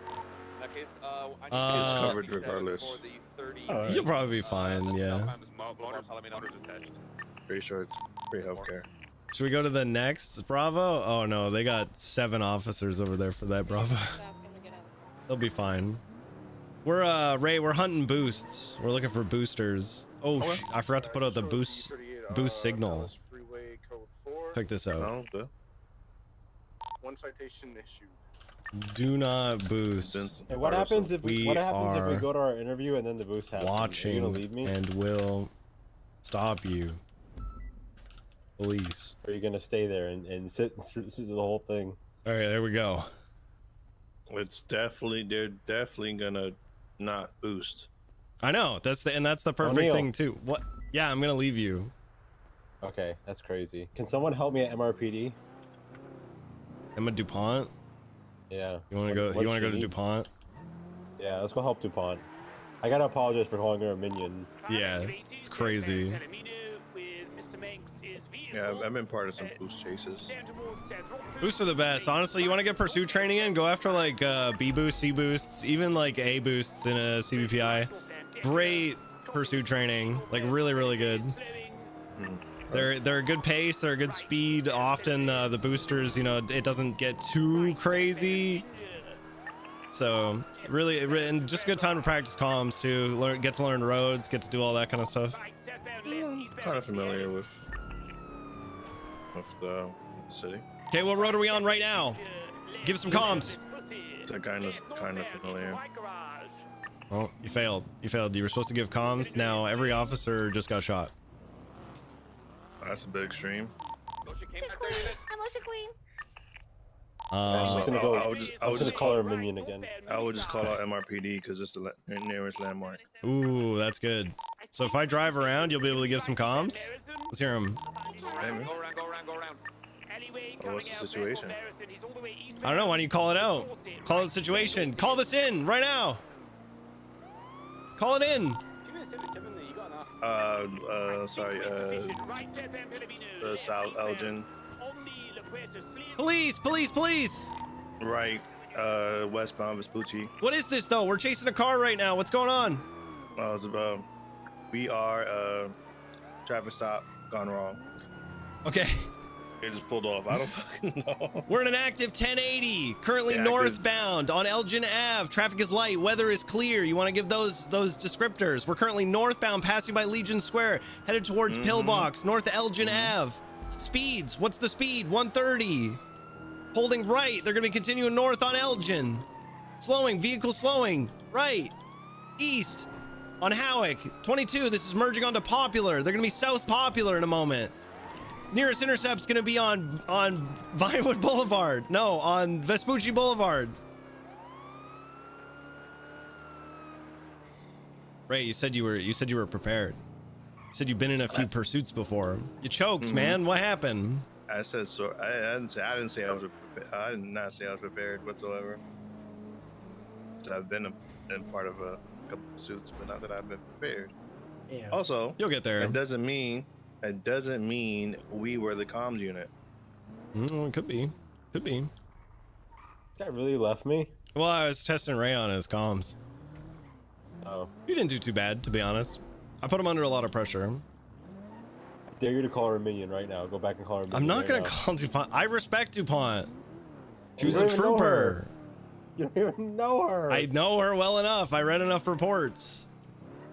S17: In that case, I need
S1: It's
S17: to
S9: covered regardless.
S17: For the 30.
S20: All right.
S1: You'll probably be fine. Yeah.
S9: Pretty sure it's free healthcare.
S1: Should we go to the next Bravo? Oh no, they got 7 officers over there for that Bravo. They'll be fine. We're Ray, we're hunting boosts. We're looking for boosters. Oh, I forgot to put out the boost signal. Check this out.
S9: No, the
S23: One citation issued.
S1: Do not boost.
S10: Hey, what happens if we
S1: We
S10: go
S1: are
S10: to our interview and then the boost happens? Are you
S1: watching
S10: gonna leave me?
S1: and will stop you. Police.
S10: Or are you gonna stay there and sit through the whole thing?
S1: All right, there we go.
S9: It's they're definitely gonna not boost.
S1: I know that's the perfect
S10: O'Neal.
S1: thing too. What? Yeah, I'm gonna leave you.
S10: Okay, that's crazy. Can someone help me at MRPD?
S1: Emma DuPont.
S10: Yeah.
S1: You want to go?
S10: What
S1: You want to
S10: she
S1: go to
S10: need?
S1: DuPont?
S10: Yeah, let's go help DuPont. I gotta apologize for calling her a minion.
S1: Yeah, it's crazy.
S9: Yeah, I've been part of some boost chases.
S1: Boosts are the best. Honestly, you want to get pursuit training in? Go after like B boosts, C boosts, even like A boosts in a CBPI. Great pursuit training. Like really, really good. They're a good pace. They're a good speed. Often the boosters, you know, it doesn't get too crazy. So really, and just a good time to practice comms too. Get to learn roads. Get to do all that kind of stuff.
S9: Kind of familiar with the city.
S1: Okay, what road are we on right now? Give some comms.
S9: So kind of familiar.
S1: Oh, you failed. You failed. You were supposed to give comms. Now every officer just got shot.
S9: That's a bit extreme.
S13: I'm Ocean Queen.
S10: I'm just gonna go. I was gonna call her minion again.
S9: I would just call out MRPD because it's the nearest landmark.
S1: Ooh, that's good. So if I drive around, you'll be able to give some comms. Let's hear him.
S9: What's the situation?
S1: I don't know. Why don't you call it out? Call the situation. Call this in right now. Call it in.
S9: Sorry, South Elgin.
S1: Police, police, police.
S9: Right, westbound Vespucci.
S1: What is this though? We're chasing a car right now. What's going on?
S9: We are traffic stop gone wrong.
S1: Okay.
S9: It just pulled off. I don't fucking know.
S1: We're in an active 1080, currently
S9: Yeah,
S1: northbound on Elgin Ave. Traffic is light, weather is clear. You want to give those descriptors. We're currently northbound, passing by Legion Square, headed towards Pillbox, north Elgin Ave. Speeds, what's the speed? 130. Holding right, they're gonna be continuing north on Elgin. Slowing, vehicle slowing, right, east on Howick. 22, this is merging onto Popular. They're gonna be South Popular in a moment. Nearest intercept's gonna be on Vinewood Boulevard. No, on Vespucci Boulevard. Ray, you said you were prepared. You said you've been in a few pursuits before. You choked, man. What happened?
S9: I said so. I didn't say I was prepared. I did not say I was prepared whatsoever. So I've been in part of a couple pursuits, but not that I've been prepared.
S20: Yeah.
S9: Also,
S1: you'll get there.
S9: It doesn't mean we were the comms unit.
S1: It could be. Could be.
S10: This guy really left me.
S1: Well, I was testing Ray on his comms.
S10: Oh.
S1: You didn't do too bad, to be honest. I put him under a lot of pressure.
S10: I dare you to call her a minion right now. Go back and call her a minion.
S1: I'm not
S10: right
S1: gonna
S10: now.
S1: call DuPont. I respect DuPont. She
S10: You
S1: was a
S10: don't even know
S1: trooper.
S10: her. You don't even know her.
S1: I know her well enough. I read enough reports.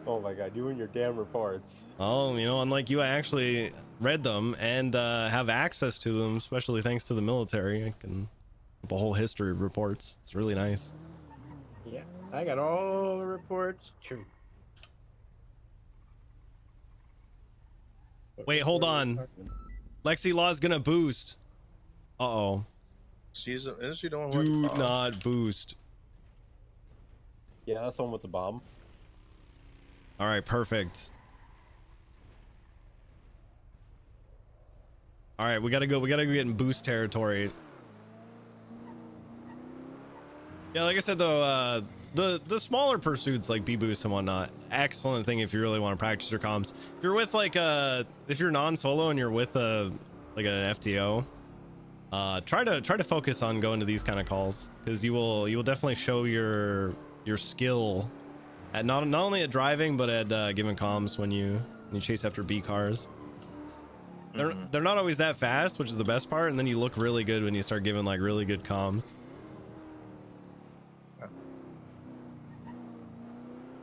S10: Oh my god, you and your damn reports.
S1: Oh, you know, unlike you, I actually read them and have access to them, especially thanks to the military. I can have a whole history of reports. It's really nice.
S20: Yeah, I got all the reports. True.
S1: Wait, hold on. Lexi Law's gonna boost. Uh-oh.
S9: Isn't she the one?
S1: Do not boost.
S10: Yeah, that's the one with the bomb.
S1: All right, perfect. All right, we gotta go get in boost territory. Yeah, like I said though, the smaller pursuits like B-boost and whatnot, excellent thing if you really want to practice your comms. If you're with like if you're non-solo and you're with like an FTO, try to focus on going to these kind of calls, because you will definitely show your skill at not only at driving but at giving comms when you chase after B cars. They're not always that fast, which is the best part, and then you look really good when you start giving like really good comms.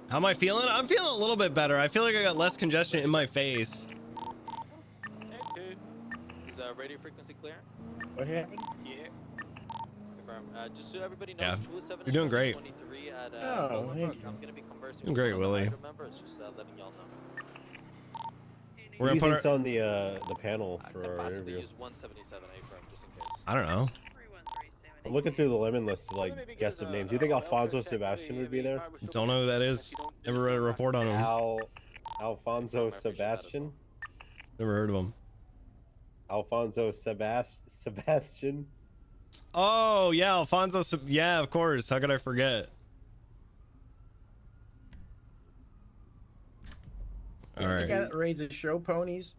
S1: How am I feeling? I'm feeling a little bit better. I feel like I got less congestion in my face.
S17: Is radio frequency clear?
S20: What happened?
S17: Yeah. Confirm. Just so everybody knows,
S1: Yeah.
S17: 207
S1: You're doing great.
S17: 23 at
S20: Oh,
S17: Boulevard.
S20: thank you.
S17: I'm gonna be conversing
S1: Doing great,
S17: with one of
S1: Willie.
S17: the members, just letting y'all know.
S1: We're
S10: Who do
S1: gonna
S10: you
S1: put
S10: think's on the panel for our
S17: Possibly
S10: interview?
S17: use 177 A-frame just in case.
S1: I don't know.
S10: I'm looking through the lemon list to like guess some names. Do you think Alfonso Sebastian would be there?
S1: Don't know who that is. Never read a report on him.
S10: Alfonso Sebastian?
S1: Never heard of him.
S10: Alfonso Sebastian?
S1: Oh yeah, Alfonso. Yeah, of course. How could I forget? All
S20: The
S1: right.
S20: guy that raises show ponies.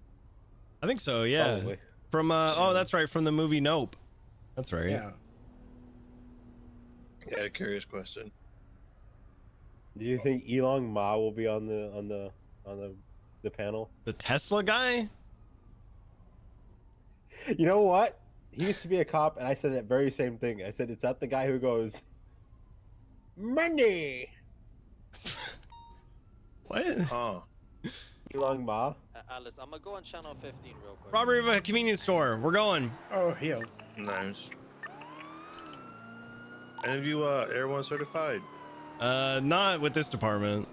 S1: I think so. Yeah.
S10: Probably.
S1: From oh, that's right. From the movie Nope. That's right.
S20: Yeah.
S9: Yeah, curious question.
S10: Do you think Elon Ma will be on the panel?
S1: The Tesla guy?
S10: You know what? He used to be a cop, and I said that very same thing. I said, "It's not the guy who goes money."
S1: What?
S9: Oh.
S10: Elon Ma.
S17: Alice, I'm gonna go on channel 15 real quick.
S1: Robbery of a convenience store. We're going.
S20: Oh, hell.
S9: Nice. Any of you Air One certified?
S1: Not with this department.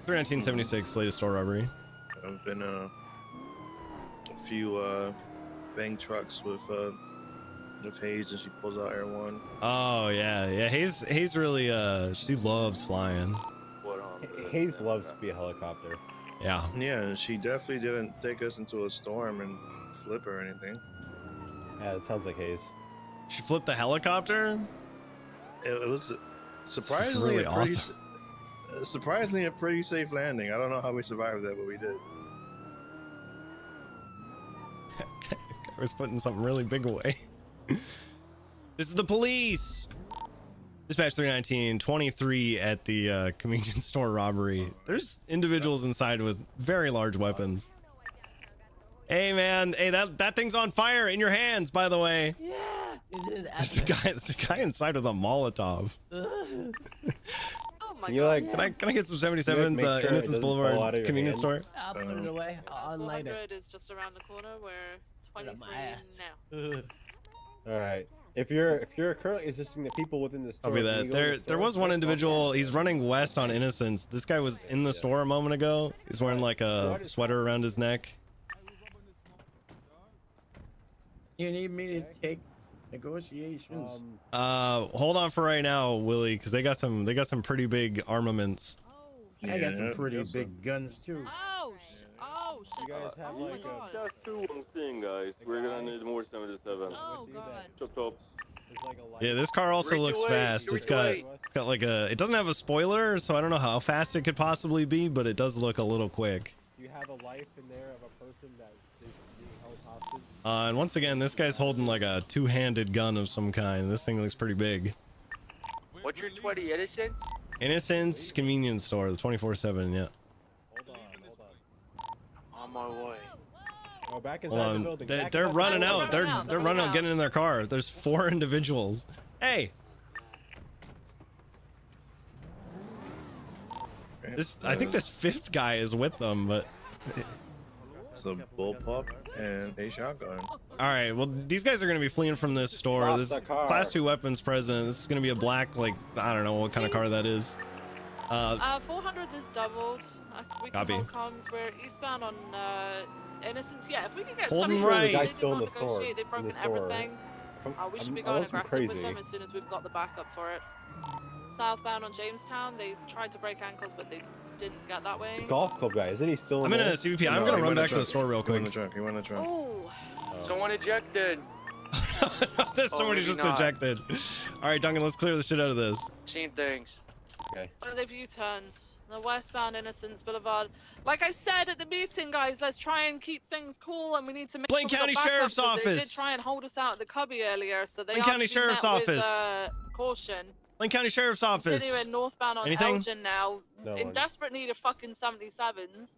S1: 1976 latest store robbery.
S9: I've been few bang trucks with Hayes, and she pulls out Air One.
S1: Oh yeah. Hayes really she loves flying.
S10: Hayes loves to be a helicopter.
S1: Yeah.
S9: Yeah, she definitely didn't take us into a storm and flip or anything.
S10: Yeah, it sounds like Hayes.
S1: She flipped the helicopter.
S9: It was surprisingly
S1: really
S9: surprisingly a pretty safe landing. I don't know how we survived that, but we did.
S1: I was putting something really big away. This is the police. Dispatch 319, 23 at the convenience store robbery. There's individuals inside with very large weapons. Hey man, hey that thing's on fire in your hands, by the way.
S5: Yeah. Isn't it
S1: There's a guy inside with a Molotov.
S5: Oh my
S10: You
S5: god.
S10: like?
S1: Can I get some 77s
S10: Make sure it
S1: Innocence
S10: doesn't fall out
S1: Boulevard
S10: of your
S1: convenience
S10: hand.
S1: store?
S5: I'll put it away. I'll unlight
S21: 400
S5: it.
S21: is just around the corner. We're 23
S5: my ass.
S21: now.
S10: All right. If you're currently assisting the people within the store,
S1: Copy
S10: can you
S1: that.
S10: go in the
S1: There
S10: store
S1: was one
S10: first?
S1: individual. He's running west on Innocence. This guy was in the store a moment ago. He's wearing like a sweater around his neck.
S20: You need me to take negotiations?
S1: Hold on for right now, Willie, because they got some pretty big armaments.
S20: I got some pretty big guns too.
S21: Oh shit.
S10: You guys have like a.
S23: Just 2 I'm seeing, guys. We're gonna need more 77.
S21: Oh god.
S23: Chop chop.
S10: It's like a light.
S1: Yeah, this car also looks fast. It's got like a. It doesn't have a spoiler, so I don't know how fast it could possibly be, but it does look a little quick.
S10: You have a life in there of a person that is being held hostage.
S1: And once again, this guy's holding like a two-handed gun of some kind. This thing looks pretty big.
S23: What's your 20 innocence?
S1: Innocence convenience store, the 24/7. Yeah.
S23: On my way.
S10: Oh, back
S1: Hold
S10: inside the
S1: on.
S10: building.
S1: They're running out. They're running out, getting in their car. There's 4 individuals. Hey. I think this 5th guy is with them, but.
S9: It's a bullpup and a shotgun.
S1: All right. Well, these guys are going to be fleeing from this store.
S10: Stop
S1: This
S10: the car.
S1: class 2 weapons present. This is going to be a black, like, I don't know what kind of car that is.
S21: 400 is doubled. We can
S1: Copy.
S21: hold comms. We're eastbound on Innocence. Yeah, if we can get
S1: Holding
S21: something,
S1: right.
S21: they
S10: Guy's
S21: did
S10: still
S21: not
S10: in the store,
S21: negotiate. They've
S10: in
S21: broken
S10: the store.
S21: everything. We should be
S10: I
S21: going
S10: want some
S21: aggressive with
S10: crazy.
S21: them as soon as we've got the backup for it. Southbound on Jamestown, they tried to break ankles, but they didn't get that way.
S10: The golf club guy, isn't he still?
S1: I'm in
S10: there?
S1: a CVP. I'm going to run back to the store real
S9: He went in
S1: quick.
S9: the trunk. He went in the trunk.
S21: Oh.
S23: Someone ejected.
S1: There's somebody
S23: maybe
S1: just
S23: not.
S1: ejected. All right, Duncan, let's clear the shit out of this.
S23: Seen things.
S10: Okay.
S21: What are they U-turns? The westbound Innocence Boulevard. Like I said at the meeting, guys, let's try and keep things cool, and we need to make
S1: Blaine
S21: sure we
S1: County
S21: got backup,
S1: Sheriff's
S21: 'cause They
S1: Office.
S21: did try and hold us out at the cubby earlier, so they
S1: Blaine
S21: are
S1: County
S21: to be
S1: Sheriff's
S21: met
S1: Office.
S21: With, caution.
S1: Lane County Sheriff's Office.
S21: Continuing northbound on
S1: Anything?
S21: Elgin now.
S10: No
S21: in
S10: one.
S21: desperate need of fucking 77s.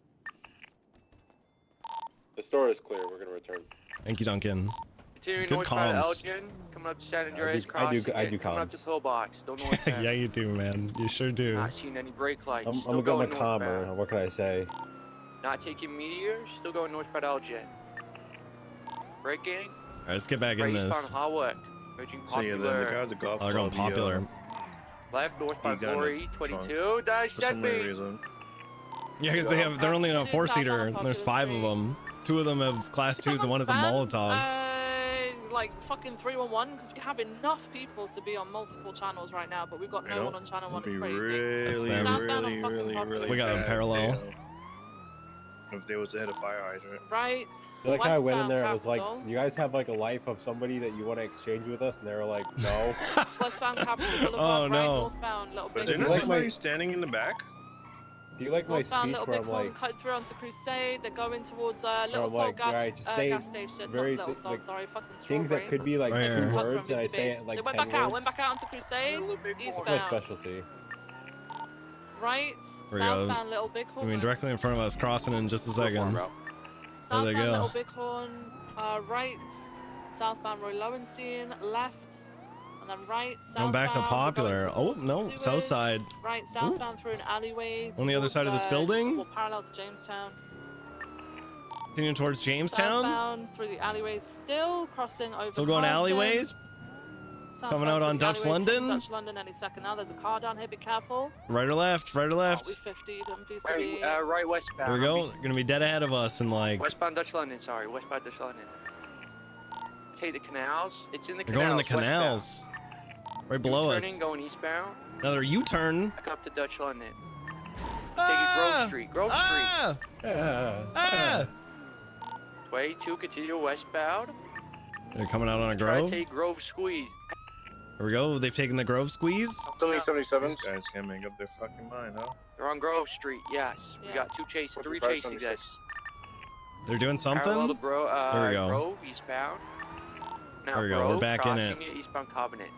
S10: The store is clear. We're gonna return.
S1: Thank you, Duncan.
S23: Continuing
S1: Good
S23: northbound
S1: comms.
S23: Elgin, coming up to San Andreas
S10: I
S23: crossing.
S10: do
S23: it, coming up to
S10: comms.
S23: Pillbox. Don't know what's there.
S1: Yeah, you do, man. You sure do.
S23: Not seeing any brake lights.
S10: I'm
S23: Still
S10: gonna
S23: going
S10: go my calmer.
S23: northbound.
S10: What can I say?
S23: Not taking Meteor. Still going northbound Elgin. Braking.
S1: All right, let's get back in
S23: Right
S1: this.
S23: eastbound Hawick. Merging
S9: So yeah, the
S23: popular.
S9: guy at the golf
S1: Oh, going
S9: club, he,
S1: popular.
S23: Left northbound
S9: he got in the
S23: 4E22. Dash
S9: for some weird
S23: ZB.
S9: reason.
S1: Yeah, because they're only in a 4-seater. And there's 5 of them. 2 of them have class 2s and 1 is a Molotov.
S21: Like fucking 311, because we have enough people to be on multiple channels right now, but we've got
S9: You
S21: no
S9: know,
S21: one on channel 1.
S9: It'd
S21: It's
S9: be
S21: crazy.
S1: That's
S9: really,
S1: them.
S9: really, really, really
S1: We got them
S9: bad
S1: parallel.
S9: If they was to hit a fire hydrant.
S21: Right.
S10: I feel like how I went in
S21: Westbound
S10: there and was like,
S21: Capitol.
S10: "You guys have like a life of somebody that you want to exchange with us," and they were like, "No."
S21: Westbound Capitol Boulevard,
S1: Oh,
S21: right
S1: no.
S21: northbound, little
S9: But
S21: big
S9: isn't
S10: You
S9: there
S10: like
S9: somebody
S10: my-
S9: standing in the back?
S10: Do you like my
S21: northbound
S10: speech
S21: little
S10: where
S21: big
S10: I'm
S21: horn,
S10: like,
S21: cut through onto Crusade. They're going towards
S10: I'm
S21: Little Salt
S10: like,
S21: gas,
S10: right, just say
S21: gas station.
S10: very
S21: Not Little
S10: thi-
S21: Salt,
S10: like,
S21: sorry, fucking
S10: things that
S21: Strawberry.
S10: could be like
S1: Right
S10: 2
S1: here.
S10: words, and I say it
S21: They
S10: like
S21: went
S10: 10
S21: back out,
S10: words.
S21: went back out onto Crusade.
S10: That's my
S21: Eastbound.
S10: specialty.
S21: Right.
S1: There we go.
S21: Southbound Little Big
S1: I
S21: Horn.
S1: mean, directly in front of us, crossing in just a second. There they
S21: Southbound Little
S1: go.
S21: Bighorn, right. Southbound Roy Lowenstein, left. And then right.
S1: Going back to
S21: southbound, we're
S1: popular.
S21: going
S1: Oh,
S21: towards
S1: no,
S21: Seward.
S1: south side.
S21: Right, southbound through an alleyway.
S1: On the other
S21: towards,
S1: side of this building?
S21: Well, parallel to Jamestown.
S1: Continuing towards Jamestown.
S21: Southbound through the alleyways, still crossing over.
S1: Still going
S21: Marsden.
S1: alleyways. Coming out on Dutch London.
S2: Dutch London any second now. There's a car down here. Be careful.
S1: Right or left? Right or left?
S2: We 50 them.
S23: Wait, right westbound.
S1: There we go. Gonna be dead ahead of us in like.
S23: Westbound Dutch London, sorry. Westbound Dutch London. Take the canals. It's in the
S1: They're
S23: canals.
S1: going in the canals. Right below us.
S23: Turning, going eastbound.
S1: Another U-turn.
S23: Back up to Dutch London. Take it Grove Street. Grove Street. 22, continue westbound.
S1: They're coming out on a
S23: Try to
S1: Grove.
S23: take Grove Squeeze.
S1: There we go. They've taken the Grove squeeze.
S9: 77. Guys can't make up their fucking mind, huh?
S23: They're on Grove Street, yes. We got three chasing guys.
S1: They're doing something.
S23: Parallel to
S1: There we go.
S23: Grove, eastbound. Now
S1: There we go.
S23: Grove,
S1: We're back in it.
S23: crossing Eastbound Covenant.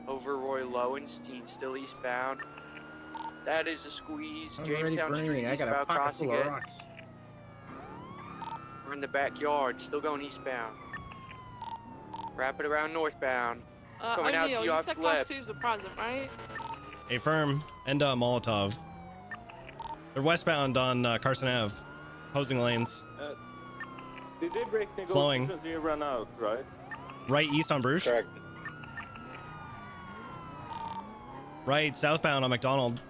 S23: Over Roy Lowenstein, still eastbound. That is a squeeze.
S20: I'm ready
S23: Jamestown
S20: for
S23: Street,
S20: anything. I got a
S23: eastbound
S20: pocket
S23: crossing
S20: full of
S23: it.
S20: rocks.
S23: We're in the backyard, still going eastbound. Wrap it around northbound. Coming out to
S2: O'Neal,
S23: you
S2: you
S23: off
S2: said
S23: the
S2: class
S23: left.
S2: 2's were present, right?
S1: A firm and Molotov. They're westbound on Carson Ave, opposing lanes.
S12: Did they break
S1: Slowing.
S12: negotiations? You ran out, right?
S1: Right east on Bruce.
S12: Correct.
S1: Right southbound on McDonald.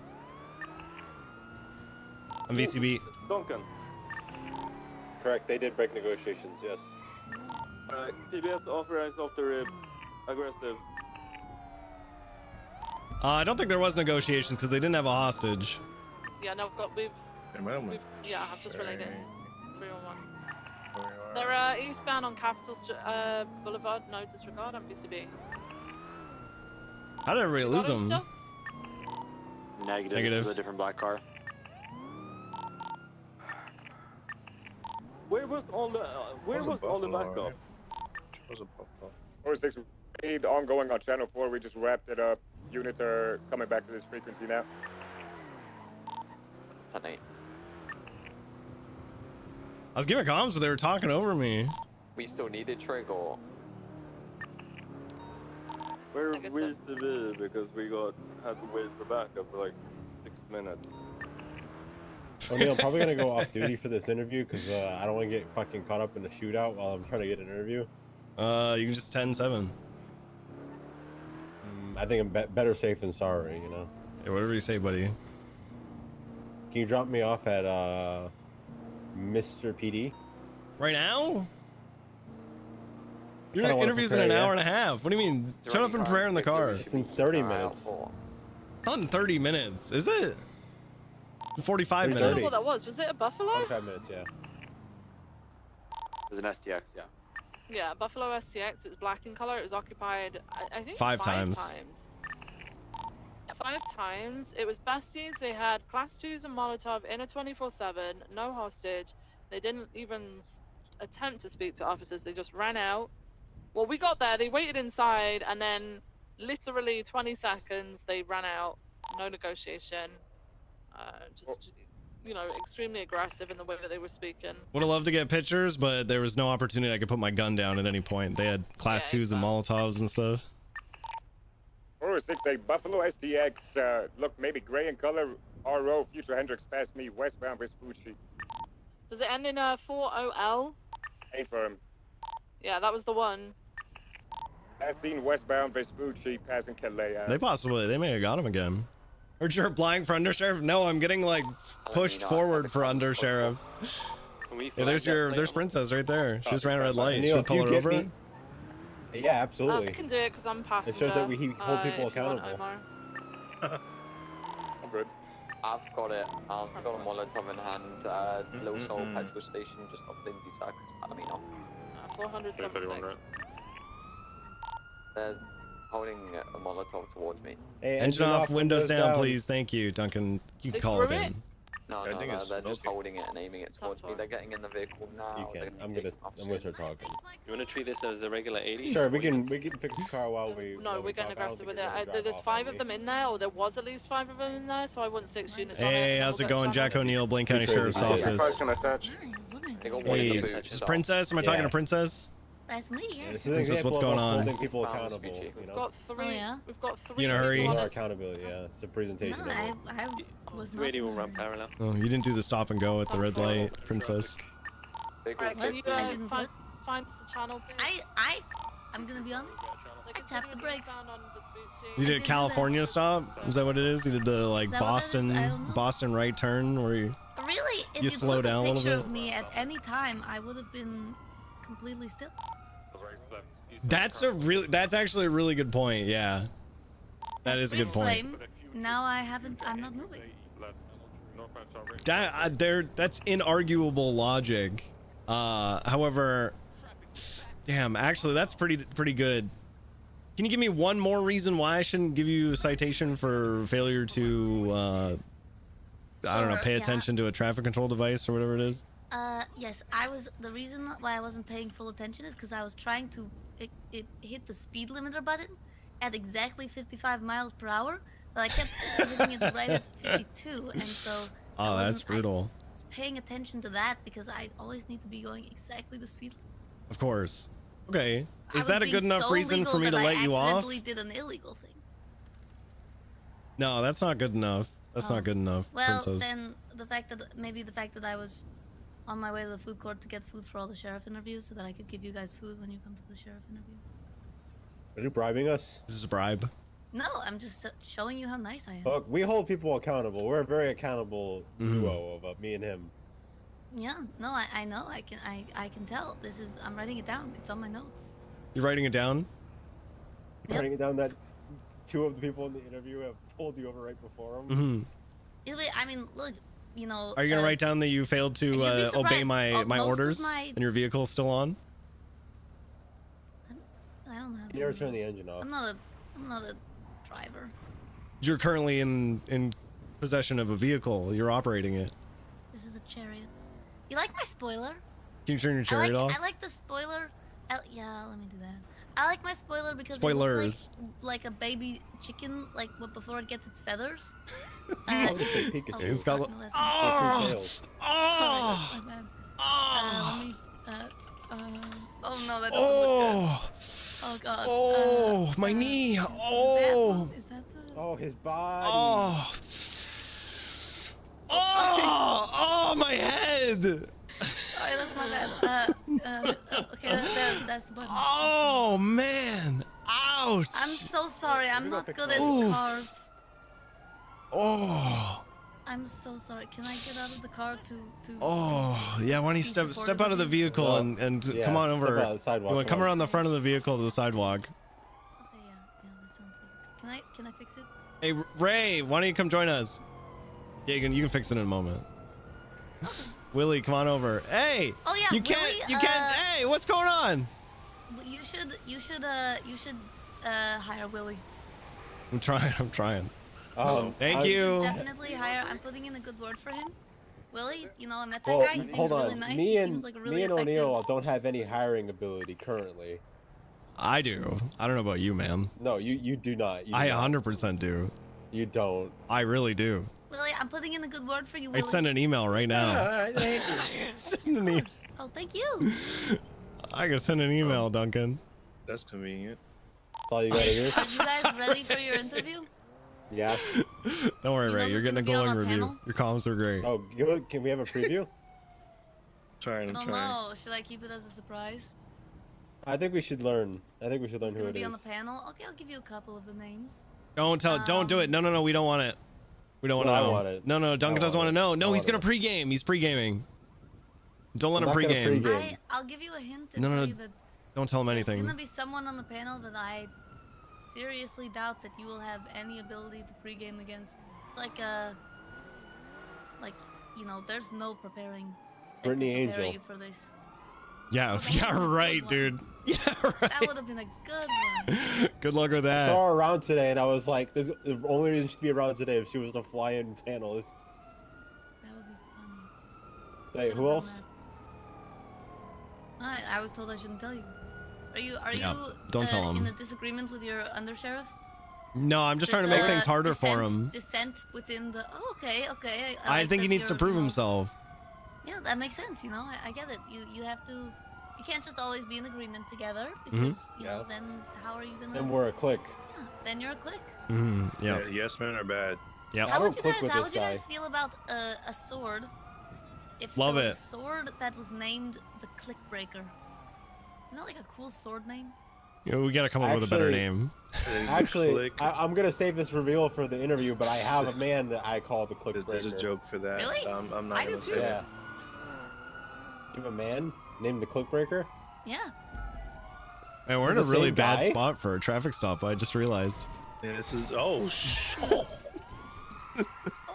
S1: On VCB.
S12: Duncan.
S10: Correct, they did break negotiations, yes.
S12: PBS authorized off the rib. Aggressive.
S1: I don't think there was negotiations because they didn't have a hostage.
S2: Yeah, no, yeah, I've just relayed it. 311. They're eastbound on Capitol Boulevard. No disregard on BCB.
S1: How did everybody lose
S2: Got 'em
S1: them?
S2: still?
S17: Negative.
S1: Negative.
S17: This is a different black car.
S12: Where was all the backup?
S14: Or 6 speed ongoing on channel 4. We just wrapped it up. Units are coming back to this frequency now.
S17: It's 10-8.
S1: I was giving comms, but they were talking over me.
S17: We still need a trigger.
S12: Where we civil because we had to wait for backup for like 6 minutes.
S10: O'Neal, I'm probably gonna go off duty for this interview because I don't want to get fucking caught up in a shootout while I'm trying to get an interview.
S1: You can just 10-7.
S10: I think I'm better safe than sorry, you know.
S1: Yeah, whatever you say, buddy.
S10: Can you drop me off at Mr. PD?
S1: Right now? Your
S10: Kinda wanna
S1: interview's in
S10: prepare,
S1: an
S10: yeah.
S1: hour and a half. What do you mean? Shut up and prepare in the car.
S10: It's in 30 minutes.
S1: Not in 30 minutes, is it? 45
S2: I don't know
S1: minutes.
S2: what that was. Was it a Buffalo?
S10: 45 minutes, yeah.
S17: There's an STX, yeah.
S2: Yeah, Buffalo STX. It was black in color. It was occupied, I think,
S1: Five
S2: 5
S1: times.
S2: Yeah, 5 times. It was besties. They had class 2s and Molotov in a 24/7, no hostage. They didn't even attempt to speak to officers. They just ran out. Well, we got there. They waited inside, and then literally 20 seconds, they ran out. No negotiation. Just, you know, extremely aggressive in the way that they were speaking.
S1: Would have loved to get pictures, but there was no opportunity I could put my gun down at any point. They had class 2s and Molotovs and stuff.
S14: 468 Buffalo STX. Look, maybe gray in color. RO Future Hendrix passed me westbound Vespucci.
S2: Does it end in 40L?
S14: A firm.
S2: Yeah, that was the one.
S14: As seen westbound Vespucci passing Calais.
S1: They may have got him again. Or you're applying for undersheriff? No, I'm getting like pushed forward for undersheriff. Yeah, there's Princess right there. She just ran a red light.
S10: O'Neal,
S1: Should we
S10: if
S1: pull
S10: you
S1: her
S10: get
S1: over?
S10: me- Yeah, absolutely.
S2: I can do it because I'm passenger.
S10: It shows that we hold people
S2: if you want,
S10: accountable.
S2: Omar.
S14: I'm good.
S17: I've got it. I've got a Molotov in hand. Little Soul petrol station just off Lindsay Circus, Palomino.
S2: 476.
S17: They're holding a Molotov towards me.
S10: Hey,
S1: Engine off, windows down, please. Thank you, Duncan. You can call it in.
S17: No,
S9: I think
S17: no,
S9: it's
S17: they're just
S9: smoking.
S17: holding it and aiming it towards me. They're getting in the vehicle now.
S10: You
S17: They're
S10: can.
S17: gonna
S10: I'm
S17: be
S10: gonna
S17: taking
S10: start talking.
S12: You want to treat this as a regular 80?
S10: Sure, we can fix the car while we.
S2: No, we're getting aggressive with it. There's 5 of them in there, or there was at least 5 of them in there, so I want 6 units on it.
S1: Hey,
S2: and
S1: how's
S2: we'll
S1: it
S2: get
S1: going?
S2: Channel
S1: Jack O'Neal, Blaine County Sheriff's Office.
S17: They got one in
S1: Hey,
S17: the boot,
S1: is
S17: so-
S1: Princess? Am I talking to Princess?
S18: That's me, yes.
S10: This is an
S1: Princess,
S10: example
S1: what's
S10: of
S1: going
S10: us
S1: on?
S10: holding people accountable. You
S2: We've
S10: know?
S2: got 3.
S18: yeah?
S2: We've got 3.
S1: You in a hurry?
S2: people on
S10: Our
S2: it.
S10: accountability, yeah. It's a presentation.
S18: No,
S10: of it.
S18: I was not.
S12: Radio will
S18: in a
S12: run
S18: hurry.
S12: parallel.
S1: Oh, you didn't do the stop and go at the red light, Princess.
S2: Alright, can you
S18: I didn't
S2: find the channel, please?
S18: I'm gonna be honest. I tapped the brakes.
S1: You did a California stop? Is that what it is? You did the like
S18: Is that what that is? I don't know.
S1: Boston right turn where you
S18: Really, if
S1: you
S18: you
S1: slow
S18: took
S1: down a
S18: a
S1: little
S18: picture
S1: bit?
S18: of me at any time, I would have been completely still.
S1: That's actually a really good point. Yeah, that is a good point.
S18: Frame, now I'm not moving.
S1: That's inarguable logic. However, damn, actually that's pretty good. Can you give me one more reason why I shouldn't give you a citation for failure to I don't know, pay attention to a traffic control device or whatever it is?
S18: Yes, the reason why I wasn't paying full attention is because I was trying to it hit the speed limiter button at exactly 55 miles per hour, but I kept hitting it right at 52, and so
S1: Oh, that's brutal.
S18: I was paying attention to that because I always need to be going exactly the speed limit.
S1: Of course. Okay.
S18: I
S1: Is that a
S18: was
S1: good
S18: being
S1: enough
S18: so
S1: reason
S18: legal
S1: for me to
S18: that
S1: let
S18: I
S1: you off?
S18: accidentally did an illegal thing.
S1: No, that's not good enough. That's not good enough,
S18: Well,
S1: Princess.
S18: then the fact that I was on my way to the food court to get food for all the sheriff interviews so that I could give you guys food when you come to the sheriff interview.
S10: Are you bribing us?
S1: This is a bribe.
S18: No, I'm just showing you how nice I am.
S10: Look, we hold people accountable. We're a very accountable duo of me and him.
S18: Yeah, no, I know. I can tell. I'm writing it down. It's on my notes.
S1: You're writing it down?
S18: Yep.
S10: Writing it down that two of the people in the interview have pulled you over right before them.
S18: I mean, look, you know.
S1: Are you gonna write down that you failed to
S18: you'd be
S1: obey
S18: surprised.
S1: my
S18: Most of
S1: orders
S18: my-
S1: and your vehicle's still on?
S18: I don't have.
S10: You never turn the engine off.
S18: I'm not a driver.
S1: You're currently in possession of a vehicle. You're operating it.
S18: This is a chariot. You like my spoiler?
S1: Can you turn your chariot off?
S18: I like the spoiler. Yeah, let me do that. I like my spoiler because it
S1: Spoilers.
S18: looks like a baby chicken, like before it gets its feathers.
S1: It's got.
S18: Oh!
S1: Oh!
S18: Let me. Oh no, that doesn't look good. Oh god.
S1: Oh, my knee. Oh.
S18: Is that the?
S10: Oh, his body.
S1: Oh. Oh, my head.
S18: Sorry, that's my bad. Okay, that's the button.
S1: Oh man. Ouch.
S18: I'm so sorry. I'm not good at
S1: Oof.
S18: cars.
S1: Oh.
S18: I'm so sorry. Can I get out of the car to?
S1: Oh, yeah. Why don't you step out of the vehicle and
S10: yeah,
S1: come on over?
S10: step out of the sidewalk,
S1: You want to come around the front of the vehicle to the sidewalk?
S18: Okay, yeah, that sounds good. Can I fix it?
S1: Hey, Ray, why don't you come join us? Yeah, you can fix it in a moment. Willie, come on over. Hey.
S18: Oh yeah,
S1: You can't.
S18: Willie,
S1: You can't. Hey, what's going on?
S18: You should hire Willie.
S1: I'm trying. Thank
S10: I-
S1: you.
S18: Definitely hire. I'm putting in a good word for him. Willie, you know, I met that
S10: Well,
S18: guy. He seems
S10: hold on.
S18: really nice.
S10: Me
S18: He
S10: and
S18: seems like a really
S10: me and
S18: effective.
S10: O'Neill don't have any hiring ability currently.
S1: I do. I don't know about you, man.
S10: No, you do not. You do
S1: I
S10: not.
S1: 100% do.
S10: You don't.
S1: I really do.
S18: Willie, I'm putting in a good word for you, Willie.
S1: I'd send an email right now.
S20: Alright, thank you.
S1: Send an email.
S18: Oh, thank you.
S1: I can send an email, Duncan.
S9: That's convenient.
S10: That's all you gotta do.
S18: Are you guys ready for your interview?
S10: Yeah.
S1: Don't worry,
S18: You know
S1: Ray. You're
S18: who's
S1: getting a
S18: gonna be on
S1: glowing
S18: our
S1: review.
S18: panel?
S1: Your comms are great.
S10: Oh, can we have a preview?
S18: I don't know. Should I keep it as a surprise?
S10: I think we should learn. I think we should learn
S18: Who's
S10: who
S18: gonna
S10: it
S18: be
S10: is.
S18: on the panel? Okay, I'll give you a couple of the names.
S1: Don't tell. Don't do it. No. We don't want it. We don't want
S10: No,
S1: to
S10: I
S1: know.
S10: want it.
S1: No. Duncan
S10: I
S1: doesn't want
S10: want
S1: to
S10: it.
S1: know. No,
S10: I
S1: he's
S10: want
S1: gonna pregame. He's pregaming. Don't let him
S10: I'm not gonna
S1: pregame.
S10: pregame.
S18: I'll give you a hint and
S1: No.
S18: tell you that
S1: Don't tell him
S18: there's
S1: anything.
S18: gonna be someone on the panel that I seriously doubt that you will have any ability to pregame against. It's like you know, there's no preparing. that can
S10: Brittany
S18: prepare
S10: Angel.
S18: you for this.
S1: Yeah. Yeah. Right, dude. Yeah. Right.
S18: That would have been a good one.
S1: Good luck with
S10: I
S1: that.
S10: saw her around today, and I was like, "There's the only reason she'd be around today if she was a fly-in panelist."
S18: That would be funny.
S10: Hey, who else?
S18: I was told I shouldn't tell you. Are you
S1: Yeah, don't tell
S18: in
S1: him.
S18: a disagreement with your undersheriff?
S1: No, I'm just trying to make things harder for him.
S18: Dissent within the. Oh, okay.
S1: I
S18: like
S1: think he
S18: that
S1: needs to
S18: you're,
S1: prove
S18: you know-
S1: himself.
S18: Yeah, that makes sense. You know, I get it. You have to. You can't just always be in agreement together
S1: Mhm.
S18: because you know then how are you gonna?
S10: Then we're a clique.
S18: Yeah, then you're a clique.
S1: Yeah.
S9: Yes, man, or bad.
S1: Yeah.
S18: How would you guys feel about a sword? If
S1: Love
S18: there
S1: it.
S18: was a sword that was named the Click Breaker. Isn't that like a cool sword name?
S1: You know, we gotta come up with a better name.
S10: Actually, I'm gonna save this reveal for the interview, but I have a man that I call the click breaker.
S9: There's a joke for that.
S18: Really?
S9: I'm not
S18: I do
S9: gonna
S18: too.
S9: say
S10: Yeah.
S9: it.
S10: You have a man named the click breaker?
S18: Yeah.
S1: Man, we're in
S10: The
S1: a really
S10: same
S1: bad
S10: guy?
S1: spot for a traffic stop. I just realized.
S9: Yeah, this is
S18: Oh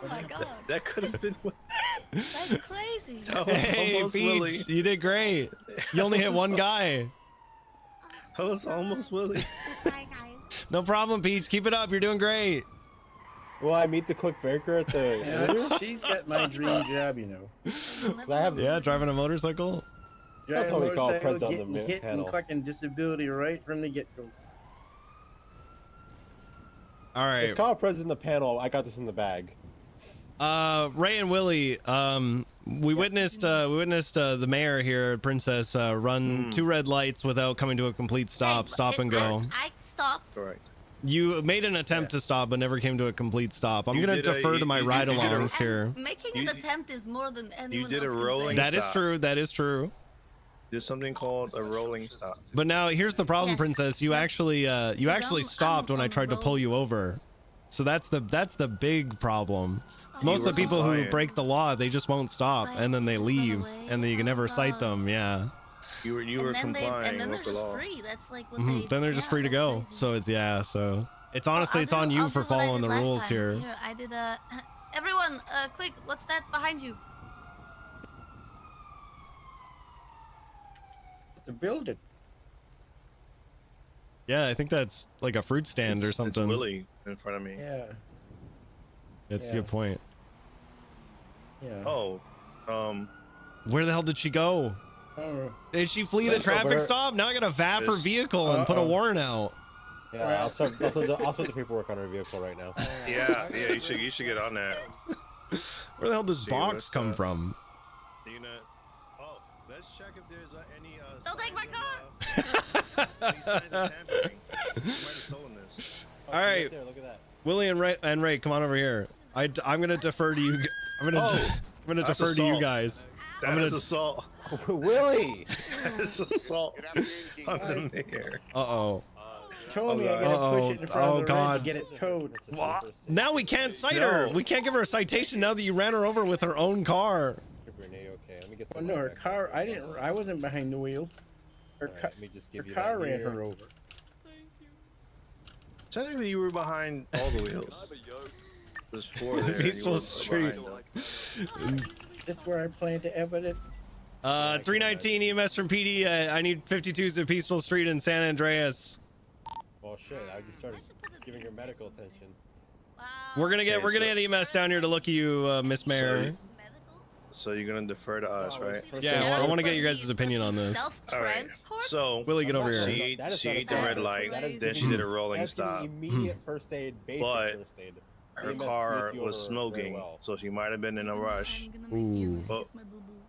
S18: my god.
S9: that could have been.
S18: That's crazy.
S9: That was
S1: Hey,
S9: almost
S1: Peach,
S9: Willie.
S1: you did great. You only hit one guy.
S9: That was almost Willie.
S13: Sorry, guys.
S1: No problem, Peach. Keep it up. You're doing great.
S10: Will I meet the click breaker at the interview?
S20: Yeah, she's got my dream job, you know.
S10: 'Cause I have
S1: Yeah, driving a motorcycle.
S10: That's what we call
S20: motorcycle,
S10: Prince on the
S20: getting hit
S10: panel.
S20: and collecting disability right from the get-go.
S1: All right.
S10: If Kyle Prince in the panel, I got this in the bag.
S1: Ray and Willie, we witnessed the mayor here, Princess, run 2 red lights without coming to a complete stop. Stop and go.
S18: I stopped.
S9: Correct.
S1: You made an attempt to stop, but never came to a complete stop. I'm
S9: You
S1: gonna
S9: did a-
S1: defer to my
S9: you did a-
S1: ride-alongs here.
S18: Making an attempt is more than anyone
S9: did a
S18: else can
S9: rolling
S18: say.
S1: That is true. That is true.
S9: There's something called a rolling stop.
S1: But now here's the problem,
S18: Yes.
S1: Princess. You actually stopped when I tried to pull you over. So that's the big problem. Most of the people who
S9: compliant.
S1: break the law, they just won't stop, and then they leave, and then you can never cite them. Yeah.
S9: You were
S18: and then
S9: complying
S18: and then they're
S9: with the
S18: just
S9: law.
S18: free. That's like what
S1: Mhm.
S18: they.
S1: Then they're just free to
S18: that's
S1: go.
S18: crazy.
S1: So it's So it's honestly it's on you
S18: I'll
S1: for
S18: do what I
S1: following
S18: did
S1: the
S18: last
S1: rules
S18: time.
S1: here.
S18: Here, I did everyone, quick! What's that behind you?
S20: It's a building.
S1: Yeah, I think that's like a fruit stand or something.
S9: It's Willie in front of me.
S20: Yeah.
S1: That's a
S20: Yeah.
S1: good point.
S20: Yeah.
S9: Oh,
S1: Where the hell did she go?
S20: Oh.
S1: Did she flee the
S10: Over
S1: traffic
S10: her-
S1: stop? Now I gotta VAT her
S9: This-
S1: vehicle and put a warrant out.
S10: Yeah, I'll start the paperwork on her vehicle right now.
S9: yeah. You should get on that.
S1: Where the hell does
S9: See,
S1: box
S9: let's,
S1: come from?
S9: You know. Oh, let's check if there's any.
S18: Don't take my car.
S9: Any signs of tampering. You might have stolen this.
S1: All right,
S10: There, look at that.
S1: Willie and Ray, come on over here. I'm gonna defer to you. I'm gonna
S9: that's
S1: defer to you
S9: assault.
S1: guys.
S9: That is assault.
S10: Willie.
S9: That is assault on the mayor.
S1: Uh-oh.
S20: Told me I gotta push it in front of the red
S1: God.
S20: to get it towed.
S1: Now we can't cite her. We can't give her a citation now that you ran her over with her own car.
S10: Renee, okay, let me get
S20: Oh
S10: some.
S20: no, her car. I wasn't behind the wheel. Her,
S10: Alright,
S20: ca-
S10: let me just
S20: her
S10: give you
S20: car
S10: that
S20: ran
S10: here.
S20: her over.
S9: Technically, you were behind all the wheels. There's 4 there. and you
S1: Peaceful
S9: were
S1: Street.
S9: behind them.
S20: Is this where I planted evidence?
S1: 319 EMS from PD. I need 52s at Peaceful Street in San Andreas.
S10: Well, shit, I just started giving her medical attention.
S1: We're gonna get EMS down here to look at you, Miss Mayor.
S9: So you're gonna defer to us, right?
S1: Yeah, I want to get your guys' opinion on this.
S9: All right. So
S1: Willie, get over
S9: she
S1: here.
S9: ate,
S10: That is
S9: she
S10: not a
S9: ate the
S10: stop.
S9: red light,
S10: That is
S9: then she
S10: giving-
S9: did a rolling
S10: that's giving
S9: stop.
S10: Immediate first aid, basic
S9: But
S10: first aid.
S9: her
S10: EMS
S9: car
S10: flipped you
S9: was
S10: over
S9: smoking,
S10: very well.
S9: so she might have been in a rush
S1: Ooh.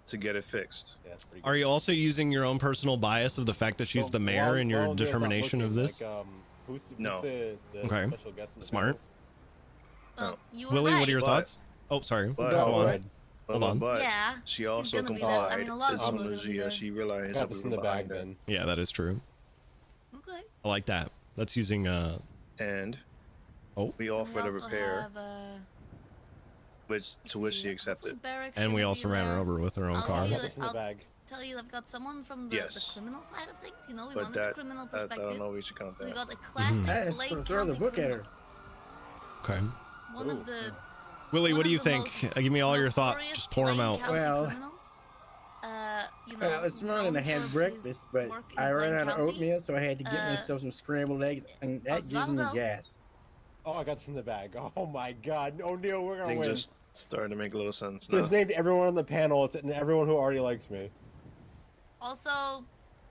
S9: to get it fixed.
S10: Yeah, that's pretty good.
S1: Are you also using your own personal bias of the fact that she's the mayor in your determination of this?
S10: Who's
S9: No.
S10: the
S1: Okay.
S10: special guest in the
S1: Smart.
S18: Well, you were
S1: Willie,
S18: right.
S1: what are your
S9: But-
S1: thoughts? Oh, sorry.
S9: But,
S1: Go on.
S10: Right.
S1: Hold on.
S9: But
S18: Yeah,
S9: she
S18: he's
S9: also
S18: gonna be there.
S9: complied
S18: I mean, a lot of
S9: as
S18: people
S9: soon
S18: are
S9: as
S18: gonna be there.
S9: she realized
S10: Got
S9: that
S10: this
S9: we
S10: in
S9: were
S10: the bag
S9: behind her.
S10: then.
S1: Yeah, that is true.
S18: Okay.
S1: I like that. That's using
S9: And
S1: Oh.
S9: we offered a
S18: also
S9: repair,
S18: have,
S9: to which she accepted.
S18: barracks
S1: and we
S18: gonna
S1: also
S18: be
S1: ran her
S18: there.
S1: over with her own
S18: I'll
S1: car.
S18: tell you,
S10: Got this in the bag.
S18: tell you, I've got someone from the
S9: Yes.
S18: criminal side of things. You know, we
S9: But
S18: wanted the criminal
S9: I
S18: perspective.
S9: don't know if we should count
S18: So we
S9: that.
S18: got a classic
S20: I
S18: Lake
S20: just throw the
S18: County
S20: book at
S18: criminal.
S20: her.
S1: Okay.
S18: One of the
S1: Willie,
S18: one
S1: what do
S18: of
S1: you
S18: the
S1: think?
S18: most
S1: Give me all your thoughts.
S18: notorious
S1: Just pour them
S18: Lake
S1: out.
S18: County
S20: Well,
S18: criminals. You know,
S20: Well, this morning I had
S18: known for
S20: breakfast,
S18: his
S20: but
S18: work in
S20: I ran
S18: Lake
S20: out of
S18: County.
S20: oatmeal, so I had to get myself some scrambled eggs, and that gives me
S18: Osvaldo.
S20: gas.
S10: Oh, I got this in the bag. Oh my God, O'Neal, we're gonna
S9: Things
S10: win.
S9: just starting to make a little sense now.
S10: Just named everyone on the panel. It's and everyone who already likes me.
S18: Also,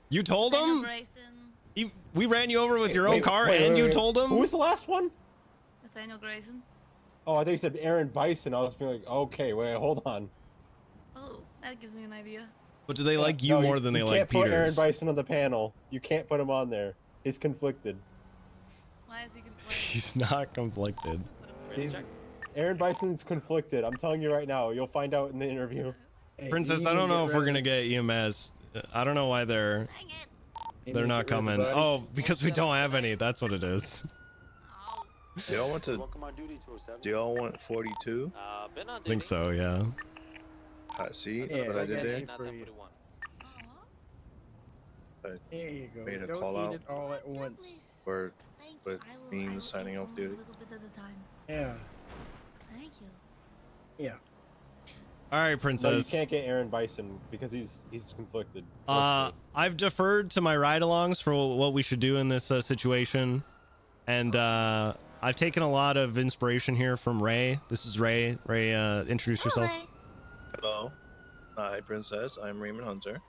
S1: You told
S18: Daniel
S1: him?
S18: Grayson.
S1: We ran you over with your own
S10: Wait,
S1: car
S10: wait,
S1: and
S10: wait,
S1: you
S10: wait.
S1: told him?
S10: Who was the last one?
S18: Nathaniel Grayson.
S10: Oh, I think you said Aaron Bison. I was being like, okay, wait, hold on.
S18: Oh, that gives me an idea.
S1: But do they like you
S10: No,
S1: more than they like
S10: can't put Aaron
S1: Peters?
S10: Bison on the panel. You can't put him on there. He's conflicted.
S18: Why is he conflicted?
S1: He's not conflicted.
S10: Aaron Bison's conflicted. I'm telling you right now. You'll find out in the interview.
S1: Princess, I don't know if we're gonna get EMS. I don't know why they're. They're not coming. Oh, because we don't have any. That's what it is.
S9: Do y'all want to? Do y'all want 42?
S1: I think so, yeah.
S9: See
S20: Yeah,
S9: what I did there?
S20: for you.
S9: I
S20: There you go.
S9: made a
S20: Don't
S9: call
S20: eat
S9: out
S20: it all at once.
S9: for with means signing off duty.
S20: Yeah.
S18: Thank you.
S20: Yeah.
S1: All right,
S10: No, you
S1: Princess.
S10: can't get Aaron Bison because he's conflicted.
S1: I've deferred to my ride-alongs for what we should do in this situation, and I've taken a lot of inspiration here from Ray. This is Ray. Ray, introduce yourself.
S9: Hello. Hi, Princess. I'm Raymond Hunter.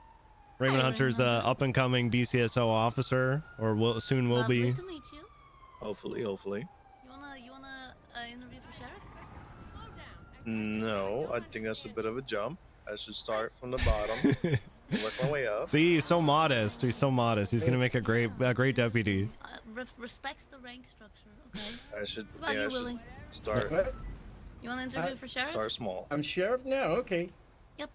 S1: Raymond Hunter's up-and-coming BCSO officer, or soon will
S18: Lovely
S1: be.
S18: to meet you.
S9: Hopefully.
S18: You wanna interview for sheriff?
S9: No, I think that's a bit of a jump. I should start from the bottom, work my way up.
S1: See, he's so modest. He's so modest. He's gonna make a great deputy.
S18: Respects the rank structure. Okay.
S9: I should.
S18: What about you, Willie?
S9: Start.
S18: You wanna interview for sheriff?
S9: Start small.
S20: I'm sheriff now. Okay.
S18: Yep.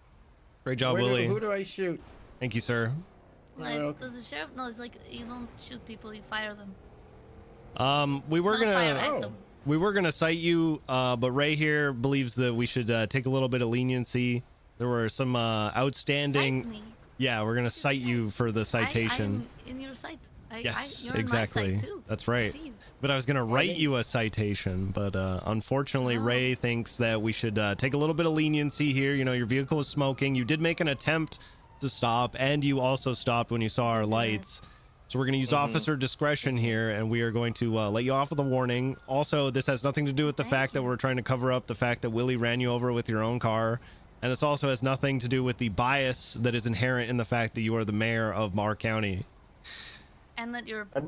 S1: Great job,
S20: Where
S1: Willie.
S20: who do I shoot?
S1: Thank you, sir.
S18: Like, does the sheriff? No, it's like you don't shoot people, you fire them.
S1: We were
S18: Not fire at
S1: gonna
S18: them.
S1: we were gonna cite you, but Ray here believes that we should take a little bit of leniency. There were some outstanding.
S18: Cite me.
S1: Yeah, we're gonna cite you for the citation.
S18: I'm in your sight.
S1: Yes,
S18: you're
S1: exactly.
S18: In my sight too.
S1: That's right.
S18: See you.
S1: But I was gonna write you a citation, but unfortunately, Ray thinks that we should take a little bit of leniency here. You know, your vehicle was smoking. You did make an attempt to stop, and you also stopped when you saw our lights. So we're going to use officer discretion here, and we are going to let you off with a warning. Also, this has nothing to do with the fact that we're trying to cover up the fact that Willie ran you over with your own car. And this also has nothing to do with the bias that is inherent in the fact that you are the mayor of Marr County.
S18: And that you're
S10: the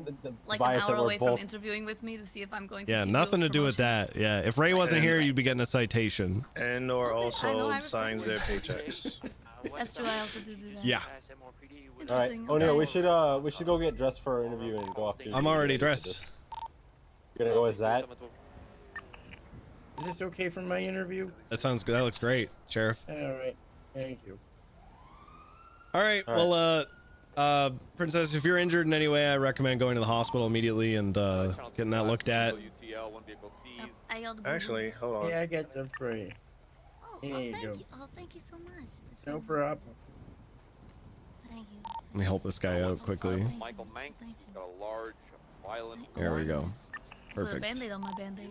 S18: like an
S10: bias that
S18: hour
S10: we're
S18: away from
S10: both-
S18: interviewing with me to see if I'm going to.
S1: Yeah,
S18: give you
S1: nothing
S18: a
S1: to do with
S18: promotion.
S1: that. Yeah, if Ray wasn't here, you'd be getting a citation.
S9: And or
S18: I know,
S9: also
S18: I respect
S9: signs
S18: it.
S9: their paychecks.
S18: That's true. I also do that.
S1: Yeah.
S10: All right.
S18: Interesting.
S10: Oh no,
S18: okay.
S10: we should go get dressed for our interview and go off to.
S1: I'm already dressed.
S10: You're gonna go as that?
S20: Is this okay for my interview?
S1: That sounds good. That looks great, Sheriff.
S20: All right. Thank you.
S1: All right. Well, Princess, if you're injured in any way, I recommend going to the hospital immediately and getting that looked at.
S18: I got the
S9: Actually, hold on.
S20: Yeah, I got some for you. Here you go.
S18: Oh, thank you so much. That's
S20: No
S18: really
S20: problem.
S18: Thank you.
S1: Let me help this guy out quickly.
S17: Michael Mank got a large, violent.
S1: There we go.
S18: Put a
S1: Perfect.
S18: band-aid on my band-aid.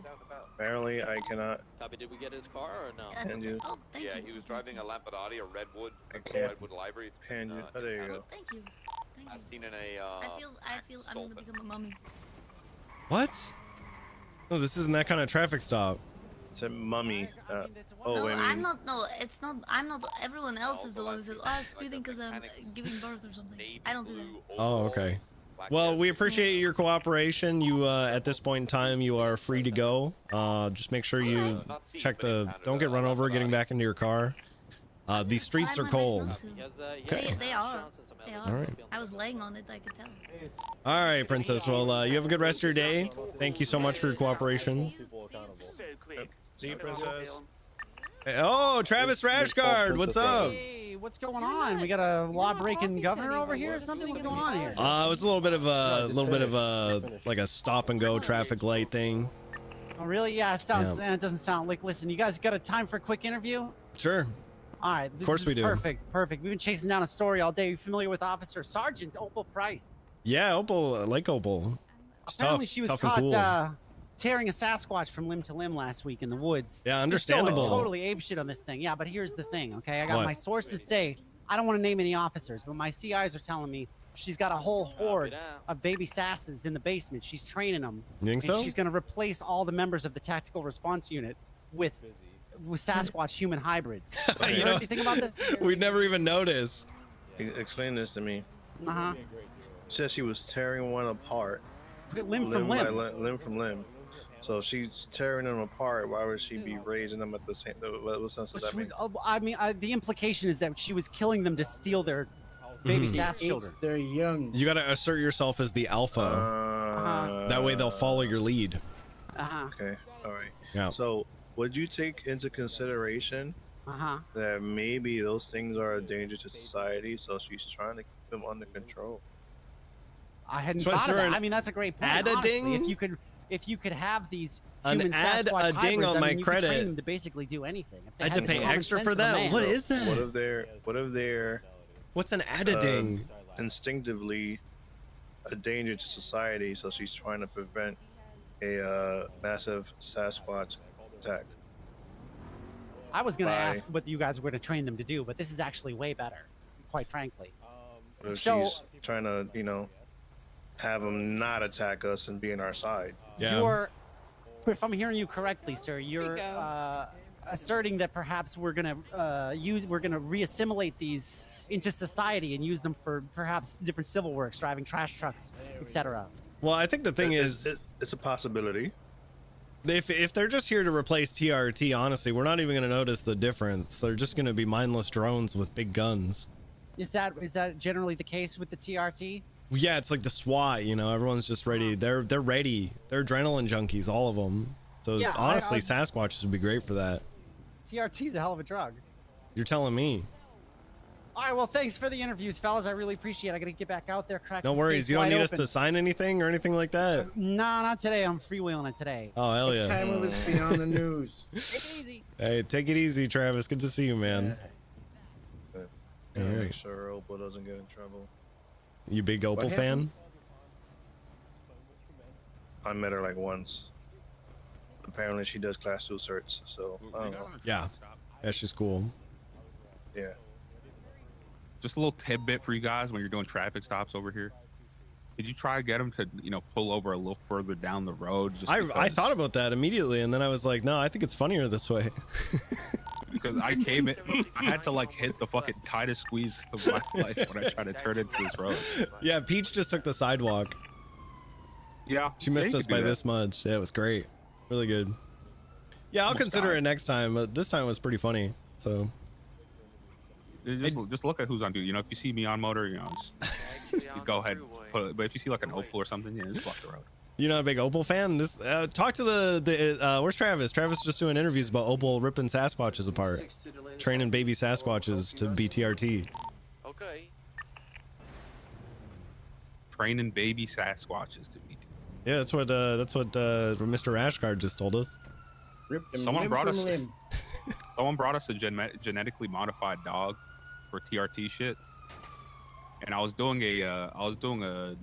S9: Apparently, I cannot.
S17: Copy, did we get his car or no?
S18: That's
S9: And
S18: okay.
S9: you.
S18: Oh, thank
S17: Yeah,
S18: you.
S17: he was driving a Lampadati, a Redwood,
S9: Okay.
S17: Redwood Library. It's
S9: Hand
S17: been,
S9: you. Oh, there you go.
S18: Thank you. Thank
S17: I've
S18: you.
S17: seen in a.
S18: I feel I'm gonna become a mummy.
S1: What? No, this isn't that kind of traffic stop.
S9: It's a mummy.
S18: No,
S9: wait a
S18: I'm
S9: minute.
S18: not. No, it's not. I'm not. Everyone else is the one who says, "Oh, I'm speeding because I'm giving birth or something." I don't do that.
S1: Oh, okay. Well, we appreciate your cooperation. You, at this point in time, you are free to go. Just make sure you check the. Don't get run over getting back into your car. These streets are cold. Okay.
S18: They are. They are.
S1: All right.
S18: I was laying on it. I could tell.
S1: All right, Princess. Well, you have a good rest of your day. Thank you so much for your cooperation.
S9: See you, Princess.
S1: Oh, Travis Rashguard, what's up?
S6: Hey, what's going on? We got a law-breaking governor over here or something? What's going on here?
S1: It was a little bit of a like a stop and go traffic light thing.
S6: Oh, really? Yeah, it sounds. It doesn't sound like. Listen, you guys got a time for a quick interview?
S1: Sure.
S6: All right.
S1: Of course we do.
S6: Perfect. Perfect. We've been chasing down a story all day. You familiar with Officer Sergeant Opal Price?
S1: Yeah, Opal, I like Opal. She's
S6: Apparently,
S1: tough,
S6: she was
S1: tough
S6: caught
S1: and cool.
S6: tearing a Sasquatch from limb to limb last week in the woods.
S1: Yeah,
S6: Just
S1: understandable.
S6: going totally apeshit on this thing. Yeah, but here's the thing. Okay, I got
S1: What?
S6: my sources say I don't want to name any officers, but my CIs are telling me she's got a whole horde of baby sasses in the basement. She's training them.
S1: You think
S6: and
S1: so?
S6: She's going to replace all the members of the tactical response unit with Sasquatch human hybrids. Have you
S1: You
S6: heard
S1: know,
S6: anything about this?
S1: We'd never even notice.
S9: Explain this to me.
S6: Uh-huh.
S9: Says she was tearing one apart.
S6: Limb from
S9: by
S6: limb.
S9: limb from limb. So she's tearing them apart. Why would she be raising them at the same? What sense does that mean?
S6: I mean, the implication is that she was killing them to steal their baby
S1: Mhm.
S6: sass children.
S20: They're young.
S1: You gotta assert yourself as the alpha. That way they'll follow your lead.
S6: Uh-huh.
S9: Okay. All right.
S1: Yeah.
S9: So would you take into consideration that maybe those things are a danger to society, so she's trying to keep them under control?
S6: I hadn't
S1: So
S6: thought of
S1: throw
S6: that.
S1: an
S6: I mean, that's a great point.
S1: add a
S6: honestly.
S1: ding?
S6: If you could have these
S1: An
S6: human
S1: add
S6: Sasquatch
S1: a ding
S6: hybrids,
S1: on
S6: I
S1: my
S6: mean, you could train
S1: credit.
S6: them to basically do anything. If they
S1: I had to
S6: had the
S1: pay
S6: common
S1: extra
S6: sense
S1: for
S6: of a
S1: that.
S6: man.
S1: What is that?
S9: What if they're
S1: What's an add-a-ding?
S9: instinctively a danger to society, so she's trying to prevent a massive Sasquatch attack.
S6: I was going to
S9: Bye.
S6: ask what you guys were going to train them to do, but this is actually way better, quite frankly.
S9: What if
S6: So-
S9: she's trying to, have them not attack us and be in our side?
S6: You're, if I'm hearing you correctly, sir, you're
S2: go.
S6: asserting that perhaps we're gonna reassimilate these into society and use them for perhaps different civil works, driving trash trucks, etc.
S1: Well, I think the thing is,
S9: it's a possibility.
S1: If they're just here to replace TRT, honestly, we're not even going to notice the difference. They're just going to be mindless drones with big guns.
S6: Is that generally the case with the TRT?
S1: Yeah, it's like the SWAT, everyone's just ready. They're ready. They're adrenaline junkies, all of them. So
S6: Yeah,
S1: honestly, Sasquatches would be great for that.
S6: TRT's a hell of a drug.
S1: You're telling me.
S6: All right, well, thanks for the interviews, fellas. I really appreciate it. I got to get back out there, crack
S1: No
S6: this
S1: worries.
S6: case
S1: You don't
S6: wide
S1: need us
S6: open.
S1: to sign anything or anything like that.
S6: No, not today. I'm freewheeling it today.
S1: Oh, hell yeah.
S20: Time will this be on the news?
S6: Take it easy.
S1: Hey, take it easy, Travis. Good to see you, man.
S9: Gotta
S1: Alright.
S9: make sure Opal doesn't get in trouble.
S1: You big Opal fan?
S9: I met her like once. Apparently, she does class 2 certs, so I don't know.
S1: Yeah. Yeah, she's cool.
S9: Yeah.
S4: Just a little tidbit for you guys when you're doing traffic stops over here. Did you try to get them to, pull over a little further down the road? Just
S1: I
S4: because-
S1: thought about that immediately, and then I was like, no, I think it's funnier this way.
S4: because I came in, I had to like hit the fucking tightest squeeze of my life when I tried to turn into this road.
S1: Yeah, Peach just took the sidewalk.
S4: Yeah.
S1: She missed
S4: you
S1: us
S4: could do
S1: by
S4: that.
S1: this much. Yeah, it was great. Really good. Yeah, I'll consider it next time, but this time was pretty funny. So
S4: Just look at who's on duty. If you see me on motor, you go ahead. Put it, but if you see like an Opal or something, just block the road.
S1: you're not a big Opal fan? This talk to the where's Travis? Travis is just doing interviews about Opal ripping Sasquatches apart, training baby Sasquatches to be TRT.
S23: Okay.
S4: Training baby Sasquatches to be.
S1: Yeah, that's what Mr. Ashgard just told us.
S4: Someone brought us. Someone brought us a genetically modified dog for TRT shit, and I was doing a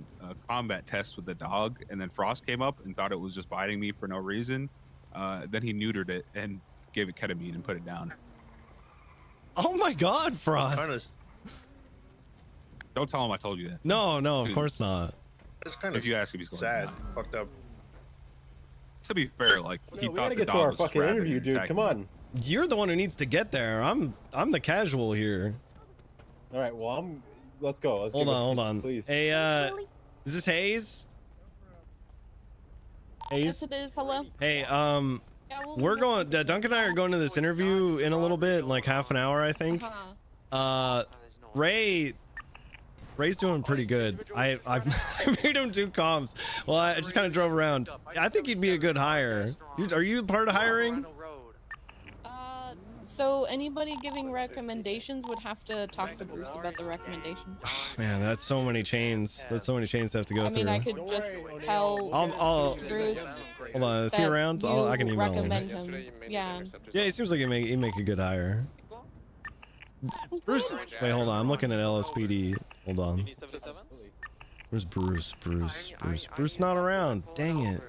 S4: combat test with the dog, and then Frost came up and thought it was just biting me for no reason. Then he neutered it and gave it ketamine and put it down.
S1: Oh my God, Frost!
S4: Don't tell him I told you that.
S1: No, of course not.
S9: It's kind
S4: If you ask him, he's going
S9: sad,
S4: to
S9: fucked up.
S4: To be fair, like he
S10: we
S4: thought
S10: gotta
S4: the
S10: get to
S4: dog
S10: our
S4: was
S10: fucking
S4: rabid
S10: interview,
S4: and
S10: dude.
S4: attacked
S10: Come
S4: me.
S10: on.
S1: You're the one who needs to get there. I'm the casual here.
S10: All right. Well, let's go. Let's
S1: Hold
S10: give
S1: on,
S10: it-
S1: hold on.
S10: Please.
S1: Hey, is this Hayes? Hayes?
S7: Yes, it is. Hello.
S1: Hey,
S7: Yeah,
S1: we're going. Duncan and I are going to this interview in a little bit, in like half an hour, I think. Ray's doing pretty good. I've I made him do comms. Well, I just kind of drove around. I think he'd be a good hire. Are you part of hiring?
S7: So anybody giving recommendations would have to talk to Bruce about the recommendations.
S1: Man, that's so many chains. That's so many chains to have to go
S7: I
S1: through.
S7: mean, I could just tell
S1: I'll
S7: Bruce.
S1: hold on. Is he
S7: that
S1: around?
S7: you
S1: I can email him.
S7: recommend him. Yeah.
S1: Yeah, he seems like he'd make a good hire. Bruce, wait, hold on. I'm looking at LSPD. Hold on. Where's Bruce? Bruce not around. Dang it.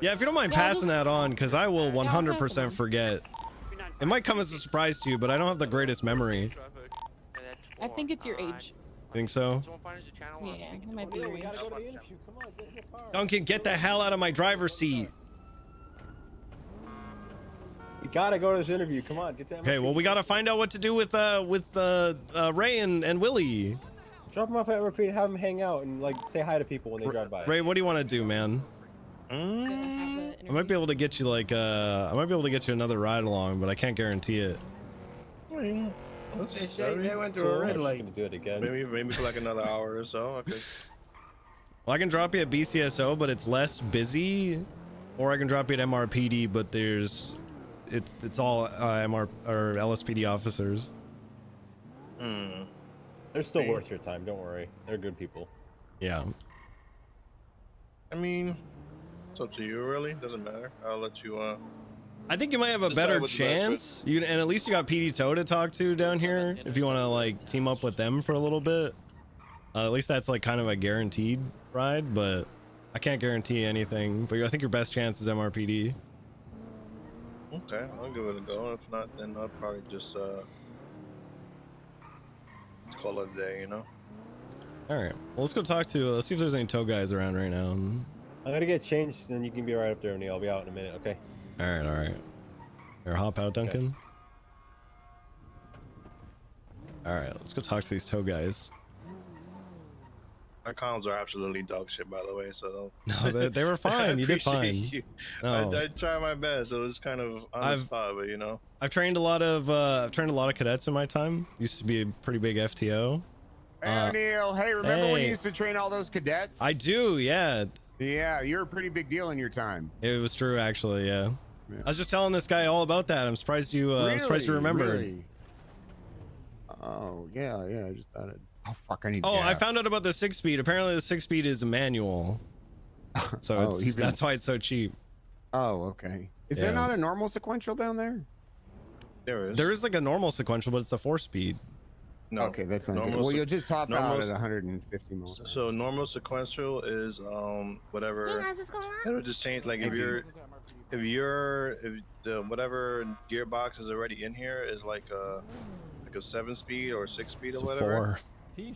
S1: Yeah, if you don't mind passing that on, because I will 100% forget. It might come as a surprise to you, but I don't have the greatest memory.
S7: I think it's your age.
S1: Think so?
S7: Yeah, it might be your age.
S1: Duncan, get the hell out of my driver's seat.
S10: We gotta go to this interview. Come on, get that.
S1: Okay, well, we gotta find out what to do with Ray and Willie.
S10: Drop them off at MRP and have them hang out and like say hi to people when they drive by.
S1: Ray, what do you want to do, man? I might be able to get you like I might be able to get you another ride along, but I can't guarantee it.
S20: They went through a red light.
S10: Gonna do it again.
S9: Maybe for like another hour or so. Okay.
S1: Well, I can drop you at BCSO, but it's less busy, or I can drop you at MRPD, but it's all MR or LSPD officers.
S10: They're still worth your time. Don't worry. They're good people.
S1: Yeah.
S9: I mean, it's up to you, really. Doesn't matter. I'll let you.
S1: I think you might have a
S9: Decide
S1: better
S9: what's the best
S1: chance. You and at least you got PD Toe to talk to down here. If you want to like team up with them for a little bit, at least that's like kind of a guaranteed ride. But I can't guarantee anything. But I think your best chance is MRPD.
S9: Okay, I'll give it a go. If not, then I'll probably just call it a day. You know.
S1: All right. Well, let's go talk to. Let's see if there's any tow guys around right now.
S10: I'm gonna get changed, then you can be right up there, and I'll be out in a minute. Okay.
S1: All right. All right. Here, hop out, Duncan. Okay. All right. Let's go talk to these tow guys.
S9: My comms are absolutely dog shit, by the way. So
S1: No, they were fine. You did fine.
S9: You.
S1: No.
S9: I tried my best. It was kind of on the spot, but you know.
S1: I've trained a lot of cadets in my time. Used to be a pretty big FTO.
S16: Hey, O'Neill. Hey, remember when you used to train all those cadets?
S1: I do, yeah.
S16: Yeah, you're a pretty big deal in your time.
S1: It was true, actually, yeah. I was just telling this guy all about that. I'm surprised you remembered.
S16: Really? Oh, yeah, I just thought it. Oh, fuck, I need
S1: Oh,
S16: gas.
S1: I found out about the 6-speed. Apparently the 6-speed is a manual. So that's why it's so cheap.
S16: Oh, okay. Is there not a normal sequential down there?
S9: There is.
S1: There is like a normal sequential, but it's a 4-speed.
S9: No.
S16: Okay, that's not good. Well, you'll just top out at 150 miles.
S9: So normal sequential is whatever.
S13: Hey guys, what's going on?
S9: It'll just change. Like if the whatever gearbox is already in here is like a 7-speed or 6-speed or whatever.
S1: 4.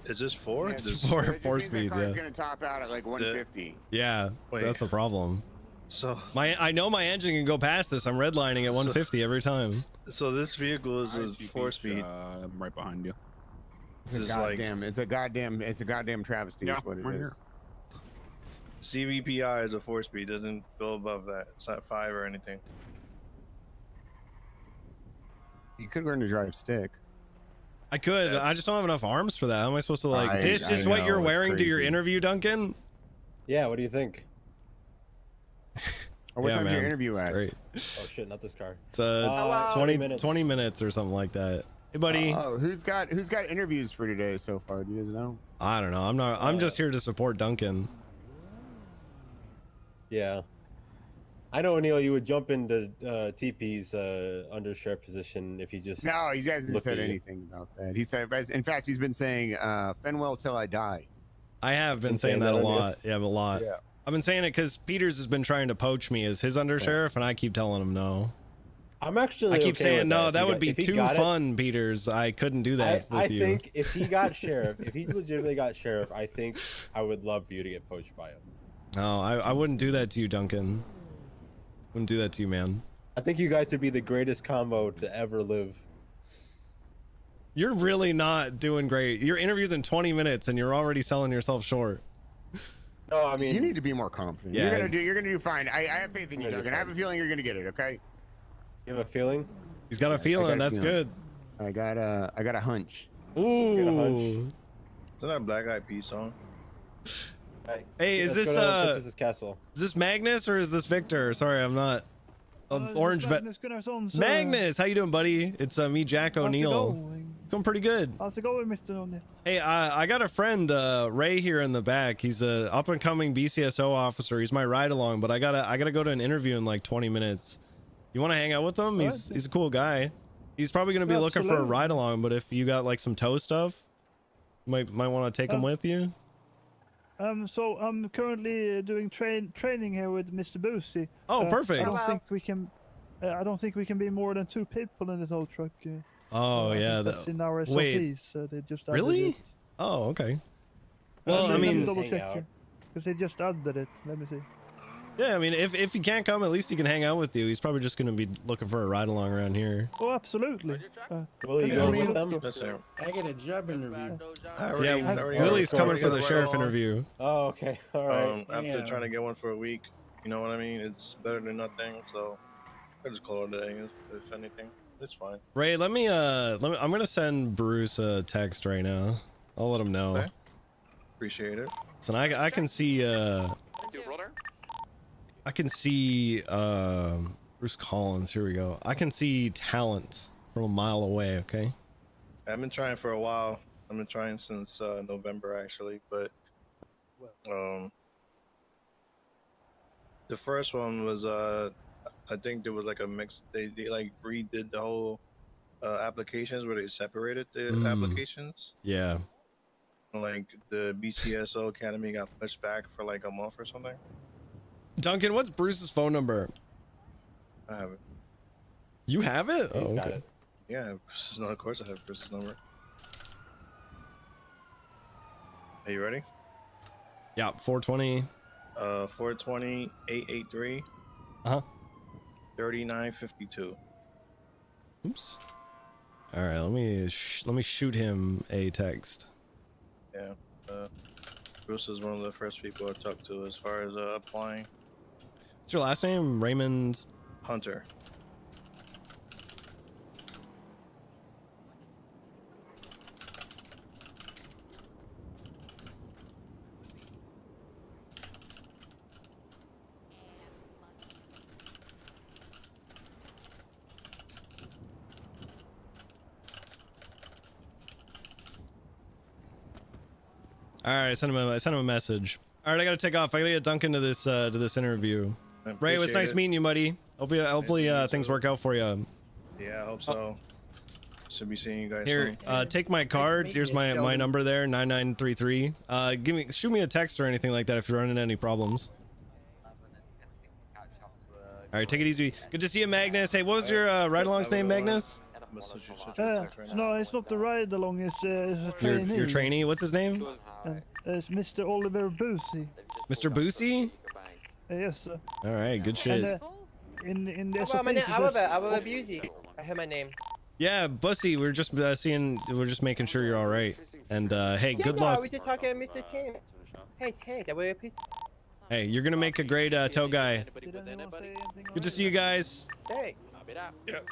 S9: Is this 4?
S1: It's
S9: This-
S1: 4-speed,
S16: It's
S1: yeah.
S16: gonna top out at like 150.
S1: Yeah,
S9: Wait.
S1: that's the problem.
S9: So
S1: I know my engine can go past this. I'm redlining at 150 every time.
S9: So this vehicle is a 4-speed.
S4: I'm right behind you.
S16: It's a goddamn travesty.
S4: Yeah,
S16: is what it
S4: right
S16: is.
S4: here.
S9: CVPI is a 4-speed. Doesn't go above that. It's not 5 or anything.
S16: You could learn to drive stick.
S1: I could. I just don't have enough arms for that. How am I supposed to like? This is
S16: I
S1: what
S16: know,
S1: you're
S16: it's
S1: wearing to your
S16: crazy.
S1: interview, Duncan?
S10: Yeah. What do you think?
S16: Or what
S1: Yeah,
S16: time's your
S1: man,
S16: interview
S1: it's
S16: at?
S1: great.
S10: Oh shit! Not this car.
S1: It's
S10: 20 minutes.
S1: 20 minutes or something like that. Hey, buddy.
S16: Oh, who's got interviews for today so far? Do you guys know?
S1: I don't know. I'm just here to support Duncan.
S10: Yeah. I know, O'Neill, you would jump into TP's undersheriff position if he just.
S16: No, he hasn't
S10: looked
S16: said
S10: at you.
S16: anything about that. He said, in fact, he's been saying, "Fenwell till I die."
S1: I have been
S10: Been
S1: saying
S10: saying
S1: that a
S10: that on you?
S1: lot. Yeah, a lot.
S16: Yeah.
S1: I've been saying it because Peters has been trying to poach me as his undersheriff, and I keep telling him no.
S10: I'm actually.
S1: I keep
S10: okay
S1: saying
S10: with
S1: no.
S10: If
S1: That
S10: he
S1: would
S10: got-
S1: be
S10: if he
S1: too
S10: got it-
S1: fun, Peters. I couldn't do that with
S10: I
S1: you.
S10: think if he got sheriff, if he legitimately got sheriff, I think I would love for you to get poached by him.
S1: No, I wouldn't do that to you, Duncan. Wouldn't do that to you, man.
S10: I think you guys would be the greatest combo to ever live.
S1: You're really not doing great. Your interview's in 20 minutes, and you're already selling yourself short.
S10: No, I mean
S16: you need to be more confident.
S1: Yeah.
S16: You're gonna do fine. I have faith in you, Doug, and I have a feeling you're gonna get it. Okay.
S10: You have a feeling?
S1: He's got a feeling. That's good.
S16: I got a hunch.
S1: Ooh.
S9: Isn't that a Black Eyed Peas song?
S1: Hey, is
S10: Let's
S1: this
S10: go to Princess's Castle?
S1: Is this Magnus or is this Victor? Sorry, I'm not. Orange vet. Magnus, how you doing, buddy? It's me, Jack O'Neill. Going pretty good.
S19: How's it going, Mr. O'Neill?
S1: Hey, I got a friend, Ray, here in the back. He's a up and coming BCSO officer. He's my ride along, but I gotta go to an interview in like 20 minutes. You want to hang out with him? He's a cool guy. He's probably gonna be looking for a
S19: Absolutely.
S1: ride along, but if you got like some tow stuff, might want to take him with you.
S19: So I'm currently doing training here with Mr. Boosie.
S1: Oh, perfect.
S19: I don't think we can. I don't think we can be more than 2 people in the tow truck.
S1: Oh
S19: I
S1: yeah.
S19: think that's in our SOPs.
S1: Wait,
S19: They just added
S1: really?
S19: it.
S1: Oh, okay. Well, I
S19: Let me
S1: mean,
S19: double check here because they just added it. Let me see.
S1: yeah, I mean, if he can't come, at least he can hang out with you. He's probably just gonna be looking for a ride along around here.
S19: Oh, absolutely.
S10: Will you go with them?
S9: Yes, sir.
S20: I get a job interview.
S1: Yeah, Willie's coming for the sheriff interview.
S10: Oh, okay. All right.
S9: After trying to get one for a week, you know what I mean? It's better than nothing, so I just call it a day, if anything. It's fine.
S1: Ray, I'm gonna send Bruce a text right now. I'll let him know.
S9: Okay. Appreciate it.
S1: So I can see I can see Bruce Collins. Here we go. I can see talent from a mile away. Okay.
S9: I've been trying for a while. I've been trying since November actually, but The first one was I think there was like a mix. They like redid the whole applications where they separated the applications.
S1: Yeah.
S9: Like the BCSO Academy got pushed back for like a month or something.
S1: Duncan, what's Bruce's phone number?
S9: I have it.
S1: You have it?
S10: He's
S1: Oh,
S10: got
S1: okay.
S10: it.
S9: Yeah, no, of course I have Bruce's number. Are you ready?
S1: Yeah, 420.
S9: 420 883. 3952.
S1: Oops. All right, let me shoot him a text.
S9: Yeah. Bruce is one of the first people I talked to as far as applying.
S1: What's your last name? Raymond
S9: Hunter.
S1: All right, I sent him a message. All right, I gotta take off. I gotta get Duncan to this interview. Ray, it was nice meeting you, buddy. Hopefully things work out for you.
S9: Yeah, I hope so. Should be seeing you guys
S1: Here,
S9: soon.
S1: take my card. Here's my number there, 9933. Shoot me a text or anything like that if you're running into any problems. All right, take it easy. Good to see you, Magnus. Hey, what was your ride-along's name, Magnus?
S19: No, it's not the ride along. It's a trainee.
S1: Your trainee. What's his name?
S19: It's Mr. Oliver Boosie.
S1: Mr. Boosie?
S19: Yes, sir.
S1: All right, good shit.
S19: And, in the
S3: Well,
S19: SOP
S3: my name,
S19: it
S3: I will
S19: says-
S3: abuse you. I heard my name.
S1: Yeah, Bussy, we're just we're just making sure you're all right. And hey,
S3: Yeah,
S1: good
S3: no, I
S1: luck.
S3: was just talking to Mr. Tank. Hey, Tank, I will please.
S1: Hey, you're gonna make a great tow guy. Good to see you guys.
S3: Thanks.
S9: Yep.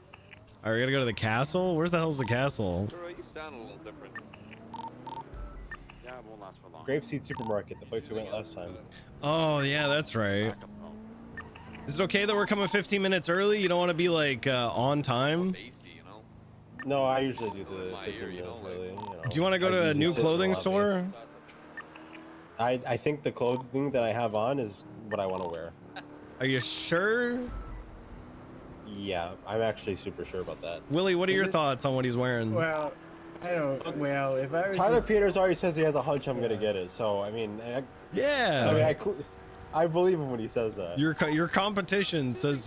S1: All right, we gotta go to the castle. Where's the hell's the castle?
S12: You sound a little different. Yeah, it won't last for long.
S10: Grapeseed Supermarket, the place we went last time.
S1: Oh yeah, that's right. Is it okay that we're coming 15 minutes early? You don't want to be like on time?
S10: No, I usually do the 15 minutes early. You know.
S1: Do you want to go
S10: I
S1: to a
S10: usually
S1: new
S10: sit in the
S1: clothing
S10: lobby.
S1: store?
S10: I think the clothing that I have on is what I want to wear.
S1: Are you sure?
S10: Yeah, I'm actually super sure about that.
S1: Willie, what are your thoughts on what he's wearing?
S20: Well, I don't. Well, if I was
S10: Tyler Peters already says he has a hunch I'm gonna get it, so I mean,
S1: Yeah.
S10: I mean, I believe him when he says that.
S1: Your competition says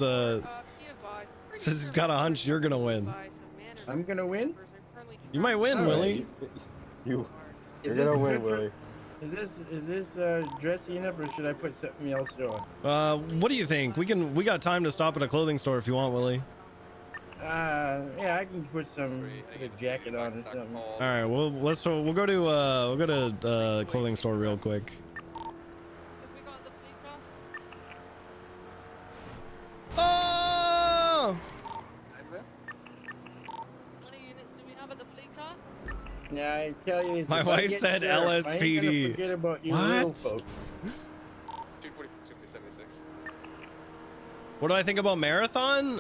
S1: he's got a hunch you're gonna win.
S20: I'm gonna win.
S1: You might win,
S20: All right.
S1: Willie.
S10: You're
S20: Is
S10: gonna
S20: this
S10: win,
S20: good for-
S10: Willie.
S20: Is this dressing up, or should I put something else on?
S1: What do you think? We got time to stop at a clothing store if you want, Willie.
S20: Yeah, I can put a jacket on or something.
S1: All right, well we'll go to clothing store real quick. Oh!
S2: How many units do we have at the fleet car?
S20: Yeah, I tell you,
S1: My
S20: if I
S1: wife
S20: get
S1: said
S20: sheriff, I ain't
S1: LSPD.
S20: gonna forget about you little
S1: What?
S20: folk.
S12: 276.
S1: What do I think about Marathon?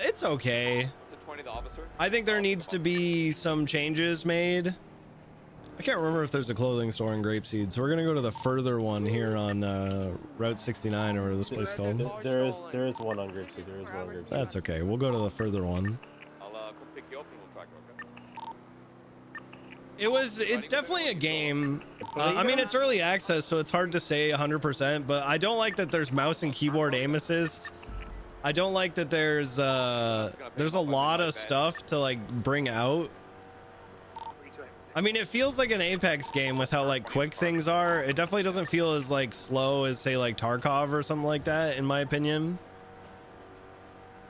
S1: It's okay.
S12: To 20, the officer.
S1: I think there needs to be some changes made. I can't remember if there's a clothing store in Grapeseed, so we're gonna go to the further one here on Route 69 or whatever this place is called.
S10: There is one on Grapeseed. There is one on Grapeseed.
S1: That's okay. We'll go to the further one.
S12: I'll come pick you up and we'll track you, okay?
S1: It's definitely a game. I mean, it's early access, so it's hard to say 100%, but I don't like that there's mouse and keyboard aim assist. I don't like that there's a lot of stuff to like bring out. I mean, it feels like an Apex game with how like quick things are. It definitely doesn't feel as like slow as say like Tarkov or something like that, in my opinion.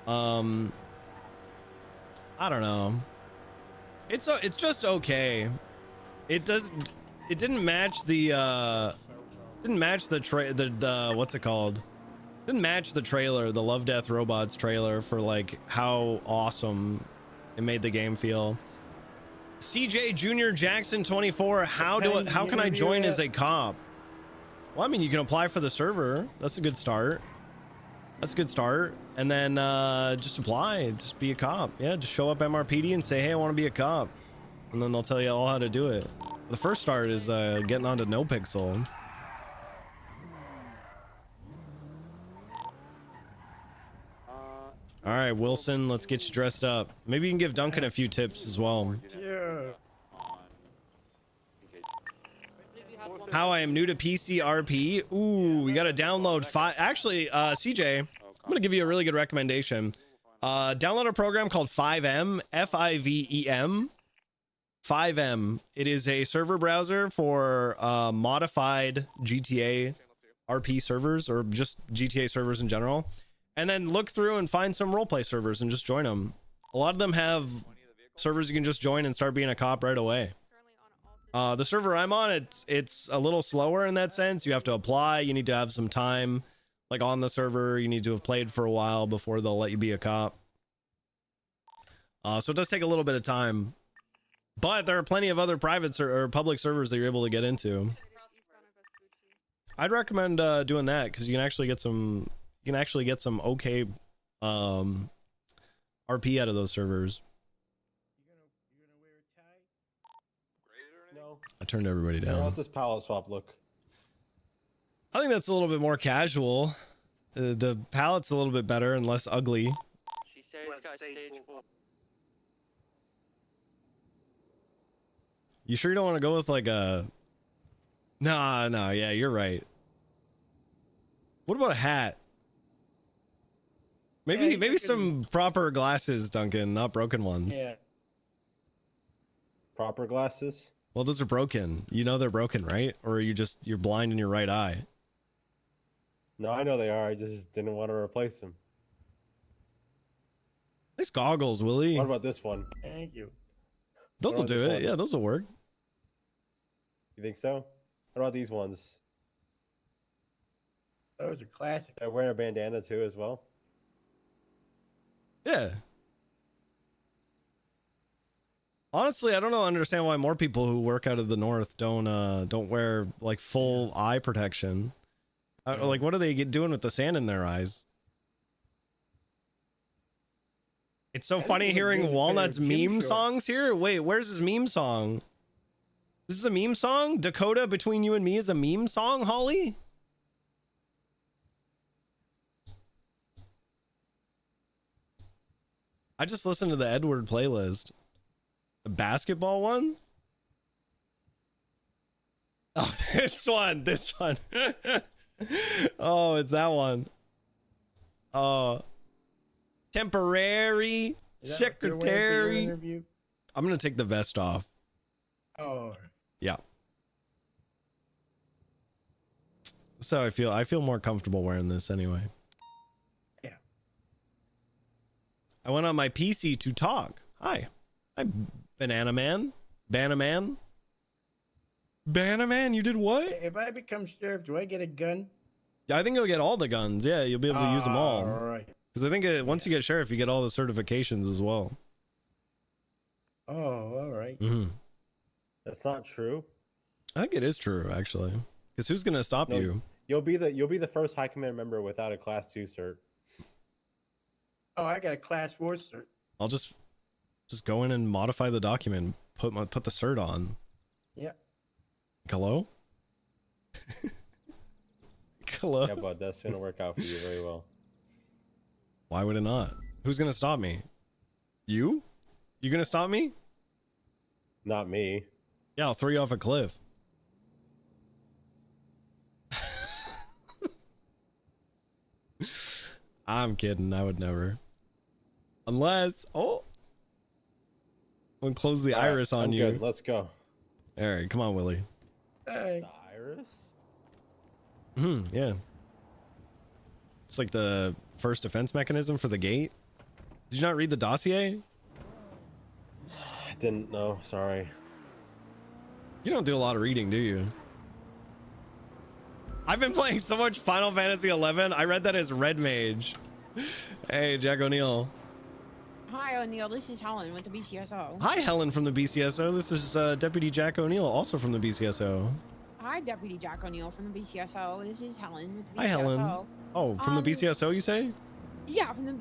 S1: I don't know. It's just okay. It didn't match the what's it called? Didn't match the trailer, the Love Death Robots trailer, for like how awesome it made the game feel. CJ Junior Jackson 24. How can I join as a cop? Well, I mean, you can apply for the server. That's a good start. And then just apply. Just be a cop. Yeah, just show up MRPD and say, hey, I want to be a cop. And then they'll tell you all how to do it. The first start is getting onto NoPixel. All right, Wilson, let's get you dressed up. Maybe you can give Duncan a few tips as well.
S20: Yeah.
S1: How I am new to PCRP. Ooh, we got to download Actually, CJ, I'm going to give you a really good recommendation. Download a program called 5M, Fivem. 5M. It is a server browser for modified GTA RP servers, or just GTA servers in general. And then look through and find some roleplay servers and just join them. A lot of them have servers you can just join and start being a cop right away. The server I'm on, it's a little slower in that sense. You have to apply. You need to have some time, like on the server. You need to have played for a while before they'll let you be a cop. So it does take a little bit of time, but there are plenty of other private or public servers that you're able to get into. I'd recommend doing that because you can actually get some. You can actually get some okay RP out of those servers.
S10: No.
S1: I turned everybody down.
S10: How's this palette swap look?
S1: I think that's a little bit more casual. The palette's a little bit better and less ugly.
S23: She said it's got stage 4.
S1: You sure you don't want to go with like a... No, yeah, you're right. What about a hat? Maybe some proper glasses, Duncan, not broken ones.
S20: Yeah.
S10: Proper glasses?
S1: Well, those are broken. You know they're broken, right? Or are you're blind in your right eye?
S10: No, I know they are. I just didn't want to replace them.
S1: Nice goggles, Willie.
S10: What about this one?
S20: Thank you.
S1: Those will do it. Yeah, those will work.
S10: You think so? What about these ones?
S20: Those are classic.
S10: They're wearing a bandana too as well.
S1: Yeah. Honestly, I don't understand why more people who work out of the north don't wear like full eye protection. Like, what are they doing with the sand in their eyes? It's so funny hearing Walnut's meme songs here. Wait, where's his meme song? This is a meme song? Dakota, Between You and Me is a meme song, Holly? I just listened to the Edward playlist. The basketball one? Oh, this one. Oh, it's that one. Oh. Temporary secretary. I'm going to take the vest off.
S20: Oh.
S1: Yeah. So I feel more comfortable wearing this anyway.
S20: Yeah.
S1: I went on my PC to talk. Hi. I'm Banana Man. Banaman. Banaman, you did what?
S20: If I become sheriff, do I get a gun?
S1: I think you'll get all the guns. Yeah, you'll be able to use them all.
S20: All right.
S1: Because I think once you get sheriff, you get all the certifications as well.
S20: Oh, all right.
S1: Mm-hmm.
S10: That's not true.
S1: I think it is true, actually. Because who's gonna stop you?
S10: You'll be the first high command member without a class 2 cert.
S20: Oh, I got a class 4 cert.
S1: I'll just go in and modify the document. Put the cert on.
S20: Yeah.
S1: Hello? Hello?
S10: Yeah, but that's gonna work out for you very well.
S1: Why would it not? Who's gonna stop me? You? You gonna stop me?
S10: Not me.
S1: Yeah, I'll throw you off a cliff. I'm kidding. I would never. Unless, I'm gonna close the iris on you.
S10: Good. Let's go.
S1: All right, come on, Willie.
S20: Hey.
S10: The iris?
S1: Yeah. It's like the first defense mechanism for the gate. Did you not read the dossier?
S10: I didn't know. Sorry.
S1: You don't do a lot of reading, do you? I've been playing so much Final Fantasy 11. I read that as Red Mage. Hey, Jack O'Neill.
S11: Hi, O'Neill. This is Helen with the BCSO.
S1: Hi, Helen from the BCSO. This is Deputy Jack O'Neill, also from the BCSO.
S11: Hi, Deputy Jack O'Neill from the BCSO. This is Helen with the BCSO.
S1: Hi, Helen. Oh, from the BCSO, you say?
S11: Yeah, from the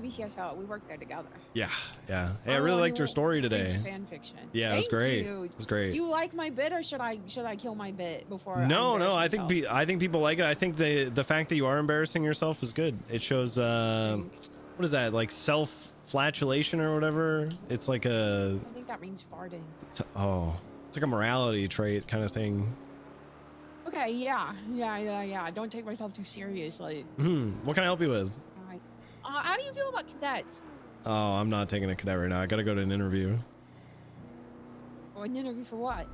S11: BCSO. We work there together.
S1: Yeah. Hey, I really liked your story today.
S11: Fan fiction.
S1: Yeah, it was great.
S11: You.
S1: It was great.
S11: Do you like my bit, or should I kill my bit before?
S1: No. I think people like it. I think the fact that you are embarrassing yourself is good. It shows what is that, like self-flatulation or whatever? It's like a,
S11: I think that means farting.
S1: it's like a morality trait kind of thing.
S11: Okay, yeah. Don't take myself too seriously.
S1: What can I help you with?
S11: All right. How do you feel about cadets?
S1: Oh, I'm not taking a cadet right now. I gotta go to an interview.
S11: Or an interview for what?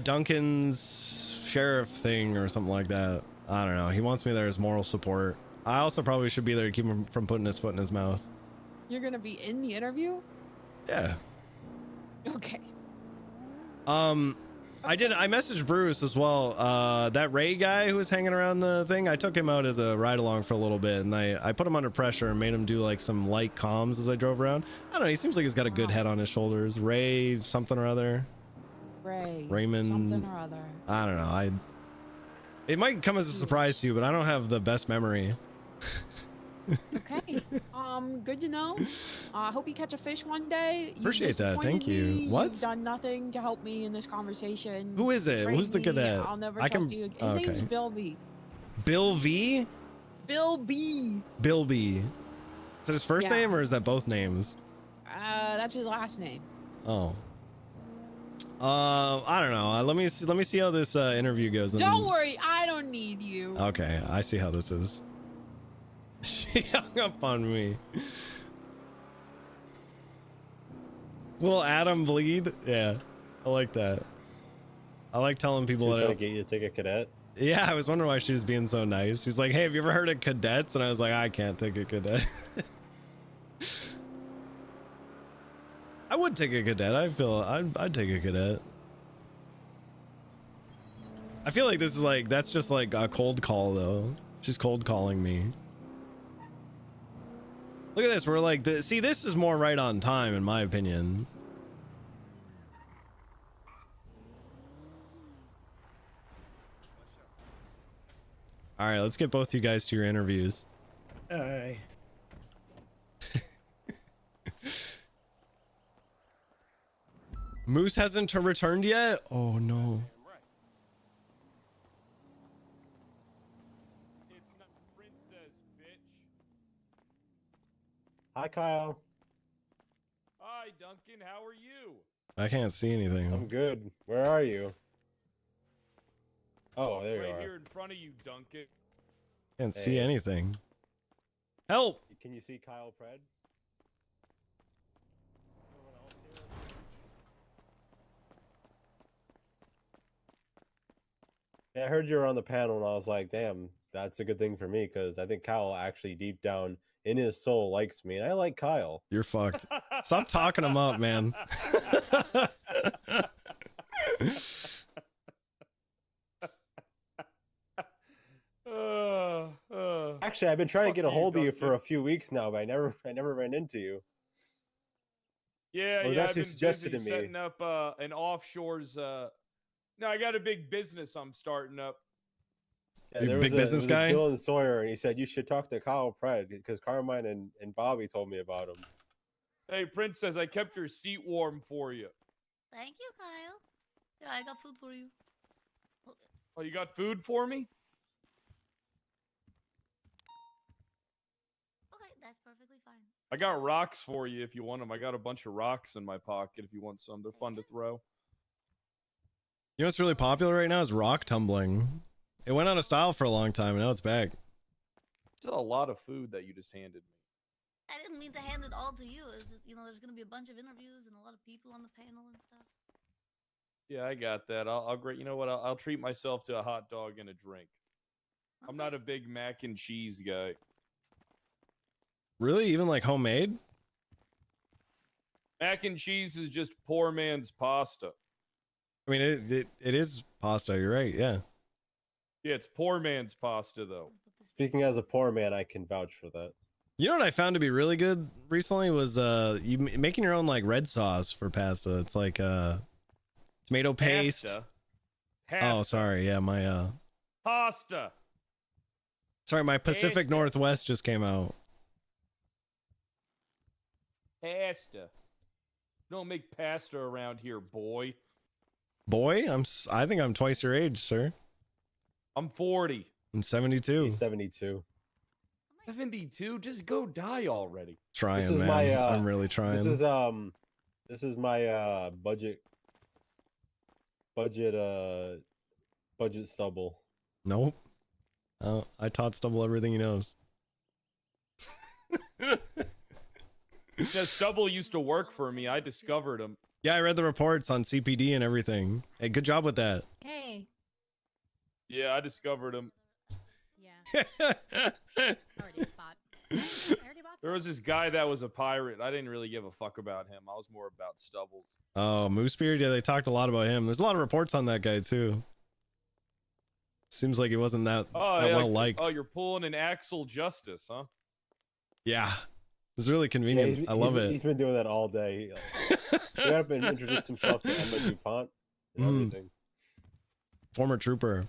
S1: Duncan's sheriff thing or something like that. I don't know. He wants me there as moral support. I also probably should be there to keep him from putting his foot in his mouth.
S11: You're gonna be in the interview?
S1: Yeah.
S11: Okay.
S1: I messaged Bruce as well. That Ray guy who was hanging around the thing, I took him out as a ride along for a little bit, and I put him under pressure and made him do like some light comms as I drove around. I don't know, he seems like he's got a good head on his shoulders. Ray something or other. Raymond
S11: something or other.
S1: I don't know. It might come as a surprise to you, but I don't have the best memory.
S11: Okay. Good to know. I hope you catch a fish one day. You
S1: Appreciate that. Thank you.
S11: disappointed me.
S1: What?
S11: You've done nothing to help me in this conversation.
S1: Who is it?
S11: Betrayed
S1: Who's the
S11: me.
S1: cadet?
S11: I'll never
S1: I
S11: trust
S1: can-
S11: you. His name's
S1: okay.
S11: Bill B.
S1: Bill V?
S11: Bill B.
S1: Bill B. Is that his first
S11: Yeah.
S1: name or is that both names?
S11: That's his last name.
S1: Oh. I don't know. Let me see how this interview goes. and-
S11: Don't worry, I don't need you.
S1: Okay, I see how this is. She hung up on me. Little Adam bleed? Yeah, I like that. I like telling people
S10: She's
S1: that.
S10: trying to get you to take a cadet.
S1: Yeah, I was wondering why she was being so nice. She's like, hey, have you ever heard of cadets? And I was like, I can't take a cadet. I would take a cadet. I'd take a cadet. I feel like this is like, that's just like a cold call though. She's cold calling me. Look at this. We're like, see, this is more right on time in my opinion. All right, let's get both you guys to your interviews.
S20: All right.
S1: Moose hasn't returned yet? Oh no.
S10: Hi, Kyle.
S8: Hi, Duncan. How are you?
S1: I can't see anything.
S10: I'm good. Where are you? Oh, there you
S8: Right
S10: are.
S8: here in front of you, Duncan.
S1: Can't see
S10: Hey.
S1: anything. Help!
S10: Can you see Kyle Pred? Yeah, I heard you were on the panel, and I was like, damn, that's a good thing for me, because I think Kyle actually deep down in his soul likes me, and I like Kyle.
S1: You're fucked. Stop talking him up, man.
S10: Actually, I've been trying to
S8: Fuck
S10: get a
S8: you,
S10: hold of you
S8: Duncan.
S10: for a few weeks now, but I never ran into you.
S8: Yeah,
S10: It was
S8: yeah. I've
S10: actually
S8: been
S10: suggested
S8: busy
S10: to me.
S8: setting up an offshores. No, I got a big business I'm starting up.
S10: Yeah,
S1: You
S10: there
S1: big
S10: was
S1: business
S10: it was
S1: guy?
S10: Dylan Sawyer, and he said you should talk to Kyle Pred because Carmine and Bobby told me about him.
S8: Hey, Princess, I kept your seat warm for you.
S18: Thank you, Kyle. Here, I got food for you.
S8: Oh, you got food for me?
S18: Okay, that's perfectly fine.
S8: I got rocks for you if you want them. I got a bunch of rocks in my pocket if you want some. They're fun to throw.
S1: You know what's really popular right now is rock tumbling. It went out of style for a long time, and now it's back.
S8: It's a lot of food that you just handed me.
S18: I didn't mean to hand it all to you. It's just, there's gonna be a bunch of interviews and a lot of people on the panel and stuff.
S8: Yeah, I got that. I'll great. You know what? I'll treat myself to a hot dog and a drink. I'm not a big mac and cheese guy.
S1: Really? Even like homemade?
S8: Mac and cheese is just poor man's pasta.
S1: I mean, it is pasta. You're right. Yeah.
S8: Yeah, it's poor man's pasta though.
S10: Speaking as a poor man, I can vouch for that.
S1: You know what I found to be really good recently was you making your own like red sauce for pasta. It's like tomato paste.
S8: Pasta.
S1: Oh,
S8: Pasta.
S1: sorry. Yeah, my
S8: Pasta.
S1: sorry, my Pacific
S8: Pasta.
S1: Northwest just came out.
S8: Pasta. Don't make pasta around here, boy.
S1: Boy, I think I'm twice your age, sir.
S8: I'm 40.
S1: I'm 72.
S10: He's 72.
S18: Oh
S8: 72? Just go die already.
S1: Trying, man. I'm really trying.
S10: This is my budget stubble.
S1: Nope. Oh, I taught Stubble everything he knows.
S8: Yeah, Stubble used to work for me. I discovered him.
S1: Yeah, I read the reports on CPD and everything. Hey, good job with that.
S11: Hey.
S8: Yeah, I discovered him. There was this guy that was a pirate. I didn't really give a fuck about him. I was more about Stubbles.
S1: Oh, Moosebeard? Yeah, they talked a lot about him. There's a lot of reports on that guy, too. Seems like he wasn't that well liked.
S8: Oh, you're pulling an Axel Justice, huh?
S1: Yeah. It was really convenient.
S10: Yeah,
S1: I love it.
S10: He's been doing that all day. He got up and introduced himself to Emma DuPont and everything.
S1: Former trooper.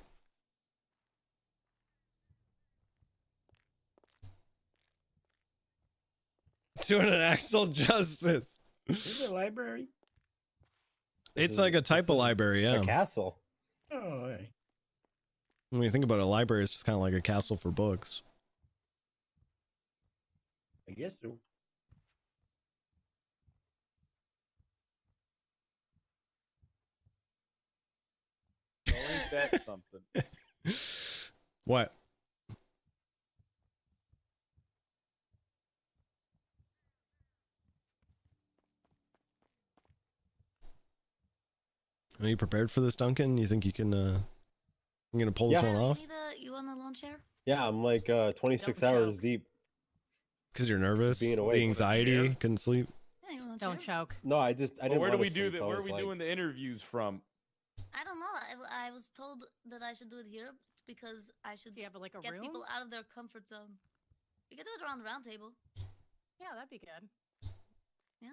S1: Doing an Axel Justice.
S20: Is it a library?
S1: It's like a type of library, yeah.
S10: A castle.
S20: Oh, hey.
S1: When you think about it, a library is just kind of like a castle for books.
S20: I guess so.
S8: Oh, ain't that something?
S1: What? Are you prepared for this, Duncan? You think you can I'm gonna pull this one off?
S18: You on the lawn chair?
S10: Yeah, I'm like 26 hours deep.
S1: Because you're nervous,
S10: Being awake.
S1: the anxiety, couldn't sleep.
S11: Don't choke.
S10: No, I didn't.
S8: Where do
S10: want
S8: we
S10: to
S8: do
S10: sleep.
S8: that?
S10: I
S8: Where are
S10: was
S8: we
S10: like-
S8: doing the interviews from?
S18: I don't know. I was told that I should do it here because I should
S11: have like a
S18: get
S11: room?
S18: people out of their comfort zone. We could do it around the round table.
S11: Yeah, that'd be good.
S18: Yeah.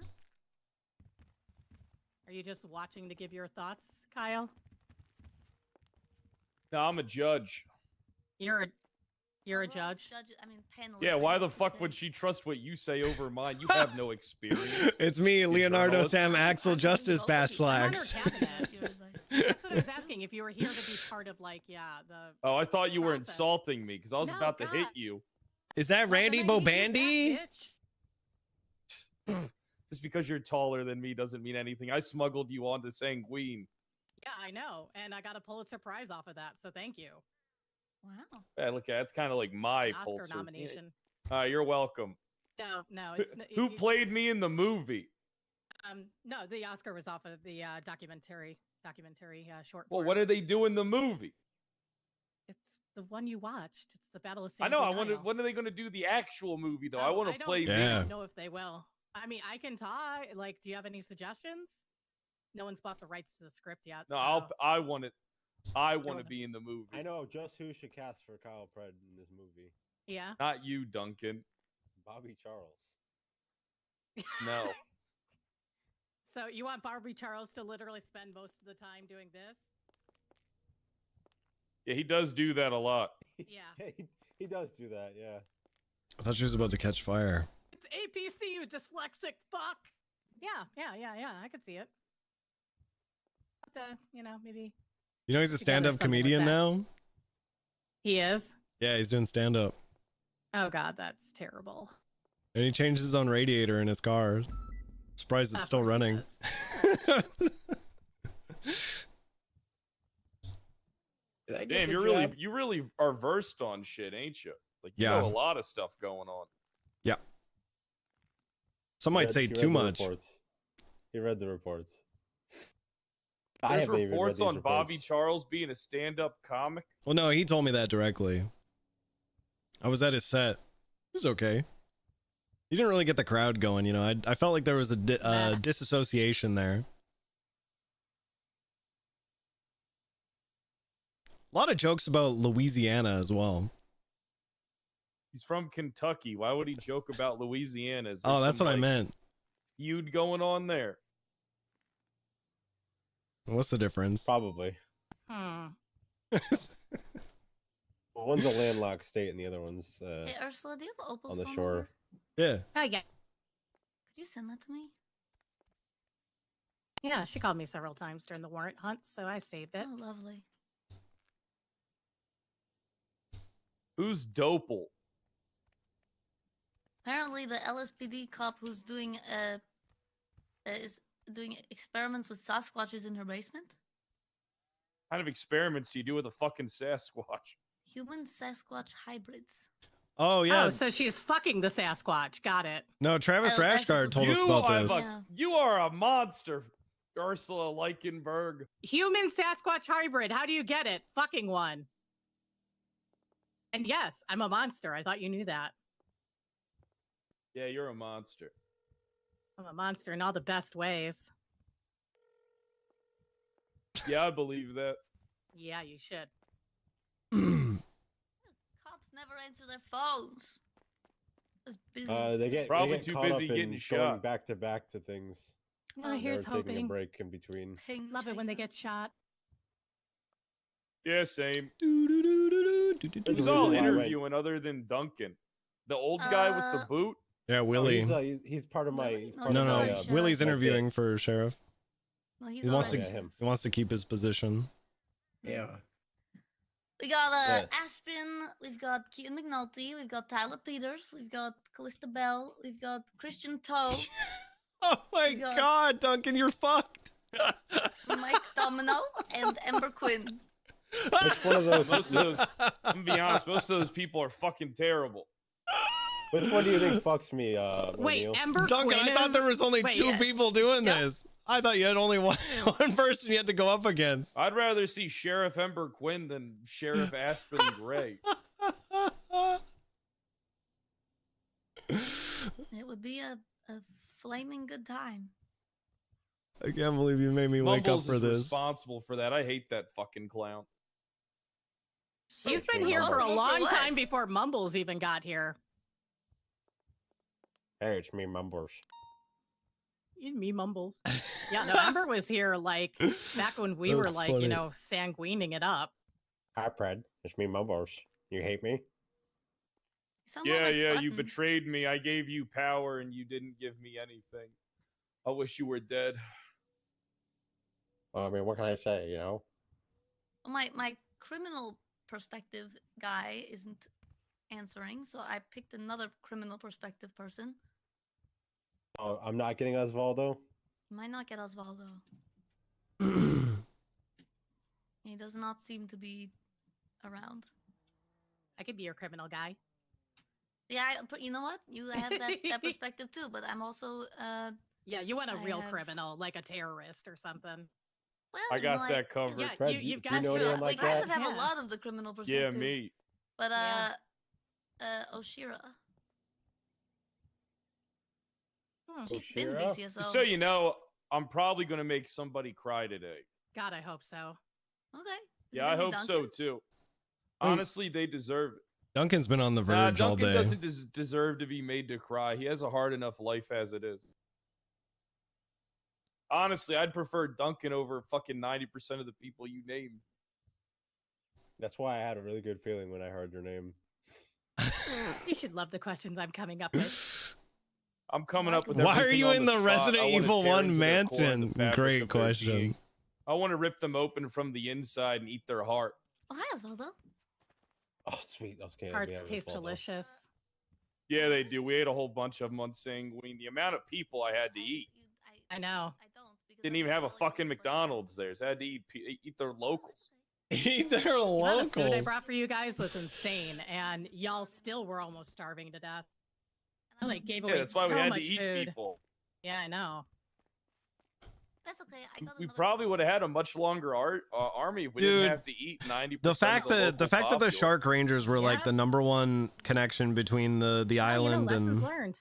S11: Are you just watching to give your thoughts, Kyle?
S8: No, I'm a judge.
S11: You're a judge.
S18: I mean, panelist.
S8: Yeah, why the fuck would she trust what you say over mine? You have no experience.
S1: It's me, Leonardo
S8: journalist.
S1: Sam Axel Justice Pass Slacks.
S11: That's what I was asking. If you were here to be part of, like, the.
S8: Oh, I thought you were
S11: process.
S8: insulting me because I was
S11: No,
S8: about to hit
S11: God.
S8: you.
S1: Is that Randy Bobandy?
S8: Just because you're taller than me doesn't mean anything. I smuggled you onto Sanguine.
S11: Yeah, I know, and I got a Pulitzer Prize off of that, so thank you.
S18: Wow.
S8: Yeah, look, that's kind of like my
S11: An Oscar
S8: Pulitzer.
S11: nomination.
S8: You're welcome.
S11: No, it's
S8: Who played me in the movie?
S11: No, the Oscar was off of the documentary short.
S8: Well,
S11: form.
S8: what did they do in the movie?
S11: It's the one you watched. It's the Battle of
S8: I
S11: San
S8: know. I
S11: Bernardino.
S8: wonder when are they going to do the actual movie though?
S11: Oh,
S8: I want to
S11: don't-
S8: play.
S11: I
S8: me.
S11: don't know if they will. I mean, I can talk. Like, do you have any suggestions? No one's bought the rights to the script yet.
S8: No,
S11: so.
S8: I want it. I want to be in the movie.
S10: I know just who should cast for Kyle Pred in this movie.
S11: Yeah.
S8: Not you, Duncan.
S10: Bobby Charles.
S8: No.
S11: So you want Barbie Charles to literally spend most of the time doing this?
S8: Yeah, he does do that a lot.
S11: Yeah.
S10: He does do that. Yeah.
S1: I thought she was about to catch fire.
S11: It's APC, you dyslexic fuck. Yeah. I could see it. But, maybe.
S1: You know he's a
S11: together
S1: stand-up
S11: something like
S1: comedian
S11: that.
S1: now?
S11: He is?
S1: Yeah, he's doing stand-up.
S11: Oh, God, that's terrible.
S1: And he changed his own radiator in his car. Surprised it's
S11: Of
S1: still
S11: course he
S1: running.
S8: Damn, you really are versed on shit, ain't you? Like you
S1: Yeah.
S8: know a lot of stuff going on.
S1: Yeah. Some might say too much.
S10: He read the reports.
S8: There's
S10: haven't even read
S8: reports
S10: these
S8: on Bobby
S10: reports.
S8: Charles being a stand-up comic.
S1: Well, no, he told me that directly. I was at his set. It was okay. He didn't really get the crowd going, you know. I felt like there was a disassociation there. A lot of jokes about Louisiana as well.
S8: He's from Kentucky. Why would he joke about Louisiana? Is there
S1: Oh, that's
S8: some,
S1: what I
S8: like,
S1: meant.
S8: feud going on there?
S1: What's the difference?
S10: Probably.
S11: Hmm.
S10: Well, one's a landlocked state and the other one's
S18: Hey, Ursula, do you have Opal's
S10: on the
S18: phone
S10: shore.
S18: number?
S1: Yeah.
S11: Oh, yeah.
S18: Could you send that to me?
S11: Yeah, she called me several times during the warrant hunt, so I saved it.
S18: Oh, lovely.
S8: Who's Dopal?
S18: Apparently, the LSPD cop who's doing is doing experiments with Sasquatches in her basement.
S8: What kind of experiments do you do with a fucking Sasquatch?
S18: Human Sasquatch hybrids.
S1: Oh yeah.
S11: Oh, so she's fucking the Sasquatch. Got it.
S1: No, Travis
S18: Oh, that's
S1: Rashguard
S18: just
S1: told us about this.
S8: You are a monster, Ursula Leichenberg.
S11: Human Sasquatch hybrid. How do you get it? Fucking one. And yes, I'm a monster. I thought you knew that.
S8: Yeah, you're a monster.
S11: I'm a monster in all the best ways.
S8: Yeah, I believe that.
S11: Yeah, you should.
S18: Cops never answer their phones. Just busy.
S8: Probably
S10: they get
S8: too
S10: caught
S8: busy
S10: up in
S8: getting
S10: going
S8: shot.
S10: back to back to things.
S11: Oh, here's
S10: Never taking a
S11: hoping.
S10: break in between.
S11: Love it when they get shot.
S8: Yeah, same.
S10: There's
S8: Who's
S10: a
S8: all
S10: reason why I went.
S8: interviewing other than Duncan? The old guy with the boot?
S1: Yeah, Willie.
S10: He's part of my. He's part
S1: No,
S10: of
S1: no,
S10: my,
S1: Willie's
S10: my
S1: interviewing for sheriff.
S18: No, he's
S1: He wants to.
S18: already-
S1: He wants to keep his position.
S20: Yeah.
S18: We got
S1: Yeah.
S18: Aspen, we've got Keaton McNulty, we've got Tyler Peters, we've got Callista Bell, we've got Christian Toe,
S1: Oh my
S18: got-
S1: God, Duncan, you're fucked.
S18: Mike Domino, and Ember Quinn.
S10: Which one of those?
S8: Most of those, I'm gonna be honest, most of those people are fucking terrible.
S10: Which one do you think fucks me?
S11: Wait,
S10: O'Neill?
S11: Ember
S1: Duncan,
S11: Quinn
S1: I thought
S11: is-
S1: there was only
S11: Wait,
S1: two
S11: yes.
S1: people doing this. I thought you had only one person you had to go up against.
S8: I'd rather see Sheriff Ember Quinn than Sheriff Aspen Gray.
S18: It would be a flaming good time.
S1: I can't believe you made me wake
S8: Mumbles
S1: up for
S8: is
S1: this.
S8: responsible for that. I hate that fucking clown.
S11: He's been here for a long time before Mumbles even got here.
S10: Hey, it's me, Mumbles.
S11: Me Mumbles. Yeah, no, Ember was here like back when we were
S10: That's
S11: like,
S10: funny.
S11: you know, sanguining it up.
S10: Hi, Pred. It's me, Mumbles. You hate me?
S8: Yeah, you betrayed me. I gave you power and you didn't give me anything. I wish you were dead.
S10: Well, I mean, what can I say? You know.
S18: My criminal perspective guy isn't answering, so I picked another criminal perspective person.
S10: Oh, I'm not getting Osvaldo.
S18: Might not get Osvaldo. He does not seem to be around.
S11: I could be your criminal guy.
S18: Yeah, you know what? You have that perspective too, but I'm also
S11: Yeah, you want a
S18: I
S11: real
S18: have-
S11: criminal, like a terrorist or something.
S18: well,
S8: I
S18: you
S8: got
S18: know,
S8: that covered.
S11: Yeah,
S10: Fred,
S11: you've
S10: do
S11: got
S10: you know
S18: True.
S10: anyone like
S18: I kind
S10: that?
S18: of have
S11: Yeah.
S18: a lot of the criminal
S8: Yeah,
S18: perspective.
S8: me.
S18: But
S11: Yeah.
S18: Oshira.
S11: Hmm.
S18: She's been
S10: Oshira?
S18: DCSO.
S8: Just so you know, I'm probably gonna make somebody cry today.
S11: God, I hope so.
S18: Okay. Is it
S8: Yeah, I
S18: gonna be
S8: hope so
S18: Duncan?
S8: too. Honestly, they deserve it.
S1: Duncan's been on the
S8: Nah,
S1: verge all
S8: Duncan
S1: day.
S8: doesn't deserve to be made to cry. He has a hard enough life as it is. Honestly, I'd prefer Duncan over fucking 90% of the people you named.
S10: That's why I had a really good feeling when I heard your name.
S11: You should love the questions I'm coming up with.
S8: I'm coming up with.
S1: Why are
S8: everything
S1: you
S8: on
S1: in
S8: the
S1: the
S8: spot.
S1: Resident
S8: I wanna
S1: Evil
S8: tear
S1: 1
S8: into their core and the
S1: mansion?
S8: fabric
S1: Great
S8: of their
S1: question.
S8: being. I want to rip them open from the inside and eat their heart.
S18: Oh, hi, Osvaldo.
S10: Oh, sweet. Okay.
S11: Hearts taste delicious.
S8: Yeah, they do. We ate a whole bunch of them on Sanguine. The amount of people I had to eat.
S11: I know.
S8: Didn't even have a fucking McDonald's there. So I had to eat their locals.
S1: Eat their
S11: The amount of food I
S1: locals.
S11: brought for you guys was insane, and y'all still were almost starving to death. I like gave
S8: Yeah,
S11: away
S8: that's why
S11: so
S8: we had
S11: much
S8: to eat
S11: food.
S8: people.
S11: Yeah, I know.
S18: That's okay. I got
S8: We
S18: another
S8: probably would have had a much longer army if we
S1: Dude,
S8: didn't have to eat 90%.
S1: The fact
S8: of the
S1: that the
S8: local
S1: fact that the
S8: populace.
S1: Shark Rangers were like the #1 connection between the island
S11: lessons
S1: and
S11: learned.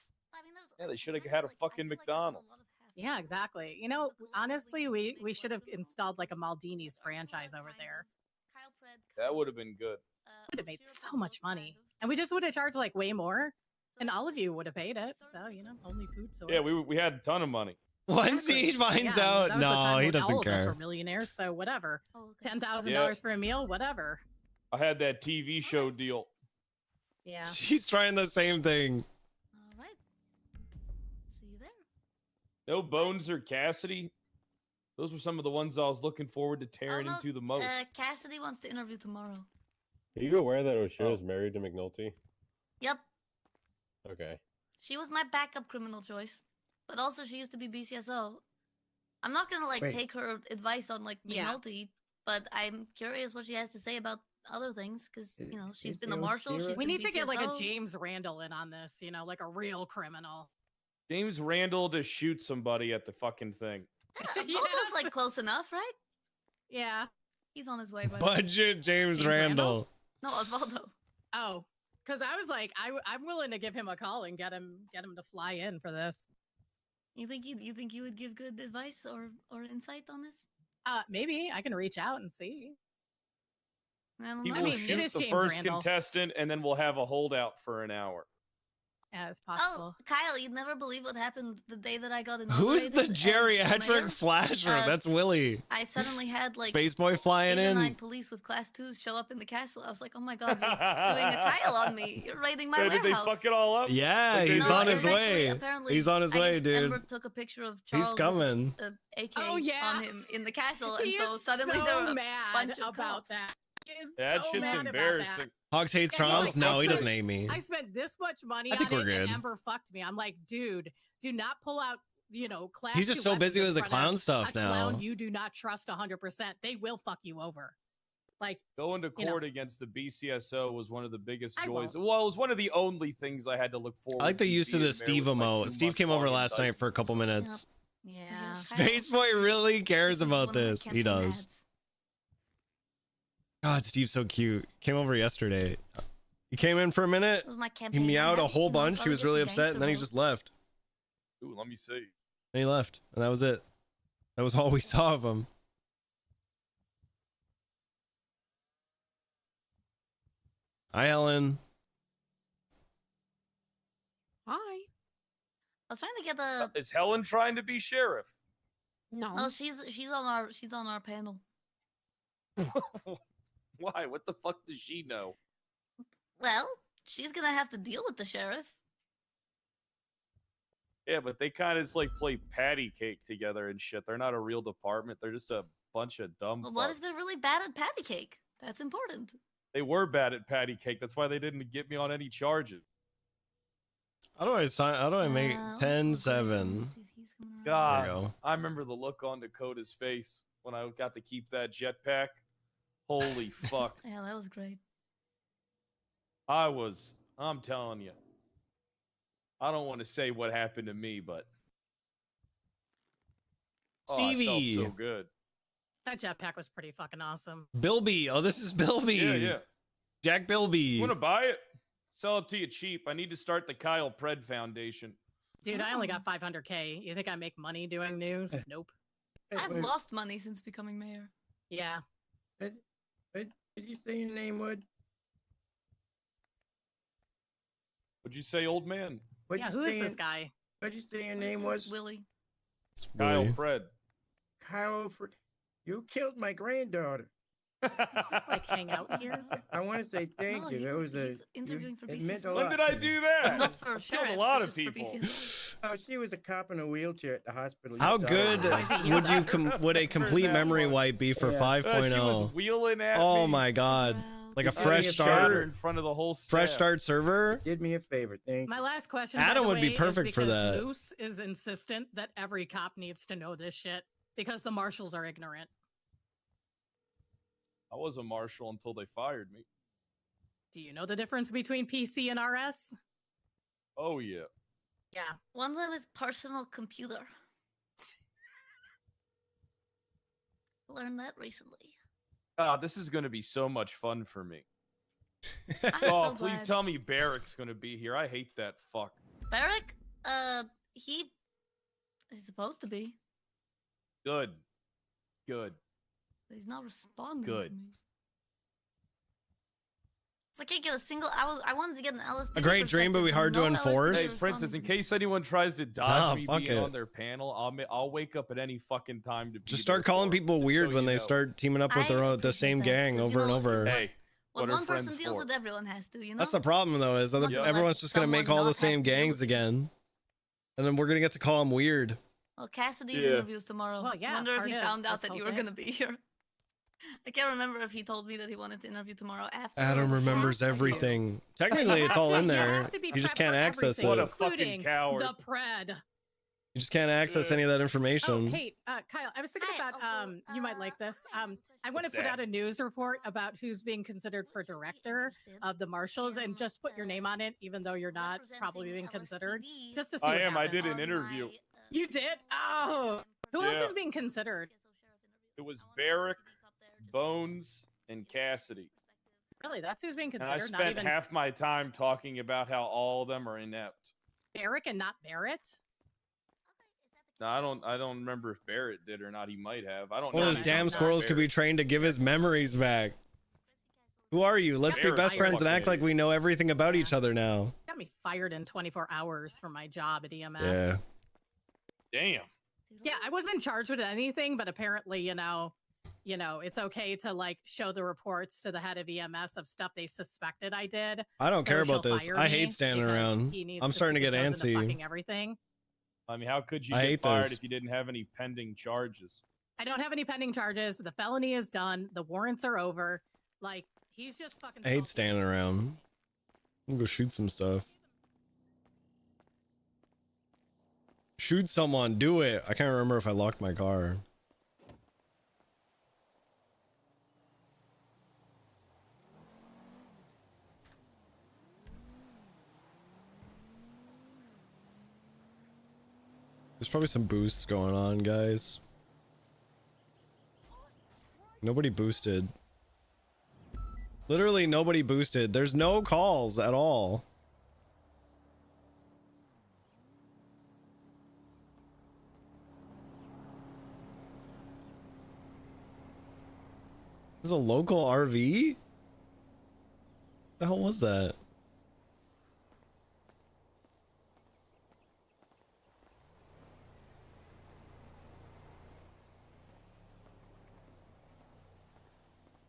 S8: Yeah, they should have had a fucking McDonald's.
S11: Yeah, exactly. You know, honestly, we should have installed like a Maldini's franchise over there.
S8: That would have been good.
S11: Would have made so much money, and we just would have charged like way more, and all of you would have paid it. So you know, only food source.
S8: Yeah, we had a ton of money.
S1: once he finds
S11: Yeah,
S1: out,
S11: that was the time
S1: no, he
S11: when
S1: doesn't
S11: all of us were
S1: care.
S11: millionaires, so whatever. $10,000
S8: Yeah.
S11: for a meal, whatever.
S8: I had that TV show deal.
S11: Yeah.
S1: She's trying the same thing.
S18: All right. See you there.
S8: No Bones or Cassidy. Those were some of the ones I was looking forward to tearing
S18: no,
S8: into the most.
S18: Cassidy wants to interview tomorrow.
S10: Are you aware that Oshira's married to McNulty?
S18: Yep.
S10: Okay.
S18: She was my backup criminal choice, but also she used to be BCSO. I'm not gonna like
S20: Wait.
S18: take her advice on like
S11: Yeah.
S18: McNulty, but I'm curious what she has to say about other things because you know she's
S20: is
S18: been a
S20: there a
S18: marshal.
S20: zero?
S18: She's
S11: We
S18: been
S11: need to get like a
S18: BCSO.
S11: James Randall in on this, you know, like a real criminal.
S8: James Randall to shoot somebody at the fucking thing.
S18: Osvaldo's like close enough, right?
S11: Yeah.
S18: He's on his way. By
S1: Budget James
S11: James
S1: Randall.
S18: No, Osvaldo.
S11: Oh, because I was like, I'm willing to give him a call and get him to fly in for this.
S18: You think you would give good advice or insight on this?
S11: Maybe I can reach out and see.
S18: I don't
S8: He
S18: know.
S8: will
S11: it
S8: shoot
S11: is
S8: the
S11: James
S8: first
S11: Randall.
S8: contestant, and then we'll have a holdout for an hour.
S11: As possible.
S18: Oh, Kyle, you'd never believe what happened the day that I got
S1: Who's
S18: inaugurated
S1: the
S18: as the
S1: geriatric
S18: mayor.
S1: flasher? That's Willie.
S18: I suddenly had like
S1: Space Boy flying
S18: 8 or
S1: in.
S18: 9 police with class 2s show up in the castle. I was like, oh my god, you're doing a Kyle on me. You're raiding my
S8: Hey, did
S18: warehouse.
S8: they fuck it all up?
S1: Yeah,
S8: Like,
S1: he's
S18: No,
S1: on
S18: it's
S1: his
S18: actually-
S1: way.
S18: apparently,
S1: He's on his
S18: I
S1: way,
S18: guess
S1: dude.
S18: Ember took a picture of Charles
S1: He's coming.
S18: with a AK
S11: Oh, yeah.
S18: on him in the castle,
S11: He
S18: and so
S11: is
S18: suddenly
S11: so
S18: there were a
S11: mad
S18: bunch of
S11: about
S18: cops.
S11: that. He is
S8: That
S11: so
S8: shit's
S11: mad about
S8: embarrassing.
S11: that.
S1: Hogs hates
S11: Yeah, he's
S1: Traumz?
S11: like,
S1: No,
S11: I
S1: he
S11: spent-
S1: doesn't hate me.
S11: I spent this much money
S1: I think
S11: on
S1: we're
S11: it, and
S1: good.
S11: Ember fucked me. I'm like, dude, do not pull out, you know, class.
S1: He's just
S11: 2
S1: so
S11: weapons
S1: busy
S11: in
S1: with the
S11: front
S1: clown
S11: of
S1: stuff
S11: a clown
S1: now.
S11: you do not trust 100%. They will fuck you over. Like,
S8: Going to
S11: you know.
S8: court against the BCSO was one of the biggest
S11: I
S8: joys.
S11: won't.
S8: Well, it was one of the only things I had to look forward to.
S1: I like the use of the
S8: being
S1: Steve
S8: mayor with my
S1: emote.
S8: 2
S1: Steve
S8: month
S1: came over
S8: long
S1: last night
S8: indictment.
S1: for a couple minutes.
S18: Yeah.
S1: Space Boy really cares about this. He does. God, Steve's so cute. Came over yesterday. He came in for a minute.
S18: It was my
S1: He
S18: campaign
S1: meowed a
S18: ad,
S1: whole
S18: you know,
S1: bunch. He
S18: go
S1: was
S18: get
S1: really
S18: the
S1: upset, and then he
S18: gangster
S1: just left.
S8: Ooh, let me see.
S1: And he left, and that was it. That was all we saw of him. Hi, Ellen.
S18: Hi. I was trying to get the.
S8: Is Helen trying to be sheriff?
S18: No, she's on our panel.
S8: Why? What the fuck does she know?
S18: Well, she's gonna have to deal with the sheriff.
S8: Yeah, but they kind of just like play patty cake together and shit. They're not a real department. They're just a bunch of dumb
S18: Well, what
S8: fucks.
S18: if they're really bad at patty cake? That's important.
S8: They were bad at patty cake. That's why they didn't get me on any charges.
S1: How do I sign? How do I make 10-7?
S8: God,
S1: There you go.
S8: I remember the look on Dakota's face when I got to keep that jetpack. Holy fuck.
S18: Yeah, that was great.
S8: I'm telling you. I don't want to say what happened to me, but
S1: Stevie.
S8: Oh, I felt so good.
S11: that jetpack was pretty fucking awesome.
S1: Bilby. Oh, this is Bilby.
S8: Yeah.
S1: Jack Bilby.
S8: You want to buy it? Sell it to you cheap. I need to start the Kyle Pred Foundation.
S11: Dude, I only
S18: Oh.
S11: got 500K. You think I make money doing news? Nope.
S18: I've lost money since becoming mayor.
S11: Yeah.
S20: Did you say your name, Wood?
S8: What'd you say, old man?
S11: Yeah, who is this guy?
S20: What'd you say your
S18: This
S20: name
S18: is
S20: was?
S18: Willie.
S8: Kyle
S1: Willie.
S8: Pred.
S20: Kyle. You killed my granddaughter.
S11: Just like hang out here.
S20: I want to say thank
S18: No,
S20: you. That was
S18: he's interviewing for
S20: it meant a
S18: BCSO.
S8: When
S20: lot
S8: did
S20: to
S8: I
S20: me.
S8: do that?
S18: Not for
S8: I've killed
S18: sheriff,
S8: a lot
S18: but
S8: of
S18: just for
S8: people.
S18: BCSO.
S20: Oh, she was a cop in a wheelchair at the hospital.
S1: How
S20: You saw
S1: good
S20: her.
S1: would a complete memory wipe be for
S20: Yeah.
S1: 5.0?
S8: She was wheeling at me.
S1: Oh my god. Like a
S20: Just
S1: fresh
S20: doing a
S1: start
S20: shower.
S8: In front of the whole staff.
S1: fresh start server?
S20: Did me a favor, thank
S11: My
S20: you.
S11: last question.
S1: Adam
S11: by the
S1: would be
S11: way, is
S1: perfect for
S11: because
S1: that.
S11: Moose is insistent that every cop needs to know this shit because the marshals are ignorant.
S8: I was a marshal until they fired me.
S11: Do you know the difference between PC and RS?
S8: Oh yeah.
S11: Yeah.
S18: One of them is personal computer. Learned that recently.
S8: Ah, this is gonna be so much fun for me.
S18: I'm
S8: Oh,
S18: so
S8: please
S18: glad.
S8: tell me Barrick's gonna be here. I hate that fuck.
S18: Barrick, he is supposed to be.
S8: Good. Good.
S18: But he's not responding
S8: Good.
S18: to me. So I can't get a single. I wanted to get an LSP.
S1: A great dream, but we hard to enforce.
S8: Hey, Princess, in case anyone tries to dodge
S1: Nah,
S8: me
S1: fuck
S8: being
S1: it.
S8: on their panel, I'll wake up at any fucking time to be
S1: Just start
S8: there
S1: calling
S8: for 'em,
S1: people
S8: just
S1: weird
S8: so
S1: when
S8: you
S1: they
S8: know.
S1: start teaming up with the same gang over and over.
S8: Hey,
S18: When
S8: what are
S18: one person
S8: friends
S18: deals
S8: for?
S18: with everyone has to, you know.
S1: That's the problem, though, is other,
S18: Not gonna let
S1: everyone's just going to make
S18: someone
S1: all
S18: not
S1: the same
S18: have to deal
S1: gangs
S18: with it.
S1: again. And then we're going to get to call them weird.
S18: Well, Cassidy's
S1: Yeah.
S18: interviews tomorrow.
S11: Well, yeah,
S18: Wonder if
S11: part
S18: he
S11: of
S18: found out
S11: this
S18: that
S11: whole
S18: you were
S11: thing.
S18: gonna be here. I can't remember if he told me that he wanted to interview tomorrow after.
S1: Adam remembers everything. Technically, it's all in there. You just can't access it.
S8: What a fucking
S11: Including
S8: coward.
S11: the pred.
S1: You just can't access any of that
S11: Oh,
S1: information.
S11: hey, Kyle, I was thinking about you might like this. I want to
S8: What's
S11: put
S8: that?
S11: out a news report about who's being considered for director of the marshals, and just put your name on it, even though you're not probably being considered, just to see.
S8: I
S11: what
S8: am. I
S11: happens.
S8: did an interview.
S11: You did? Oh, who else
S8: Yeah.
S11: is being considered?
S8: It was Barrick, Bones, and Cassidy.
S11: Really, that's who's being
S8: And
S11: considered.
S8: I
S11: Not
S8: spent
S11: even
S8: half my time talking about how all of them are inept.
S11: Barrick and not Barrett.
S8: No, I don't remember if Barrett did or not. He might have. I don't
S1: One
S8: know.
S1: of those damn squirrels could be trained to give his memories back. Who are you? Let's be
S8: Barrett's
S1: best friends and
S8: fucking
S1: act like we know everything about each other now.
S11: Got me fired in 24 hours from my job at EMS.
S1: Yeah.
S8: Damn.
S11: Yeah, I wasn't charged with anything, but apparently, it's okay to like show the reports to the head of EMS of stuff they suspected I did.
S1: I don't care about
S11: she'll
S1: this.
S11: fire
S1: I
S11: me
S1: hate standing
S11: because
S1: around.
S11: he needs
S1: I'm
S11: to
S1: starting to
S11: stick
S1: get
S11: his nose into
S1: antsy.
S11: fucking everything.
S8: I mean, how could you
S1: I
S8: get
S1: hate
S8: fired
S1: this.
S8: if you didn't have any pending charges?
S11: I don't have any pending charges. The felony is done. The warrants are over. Like, he's just fucking.
S1: I hate standing around. I'm gonna go shoot some stuff. Shoot someone. Do it. I can't remember if I locked my car. There's probably some boosts going on, guys. Nobody boosted. Literally nobody boosted. There's no calls at all. This is a local RV? The hell was that?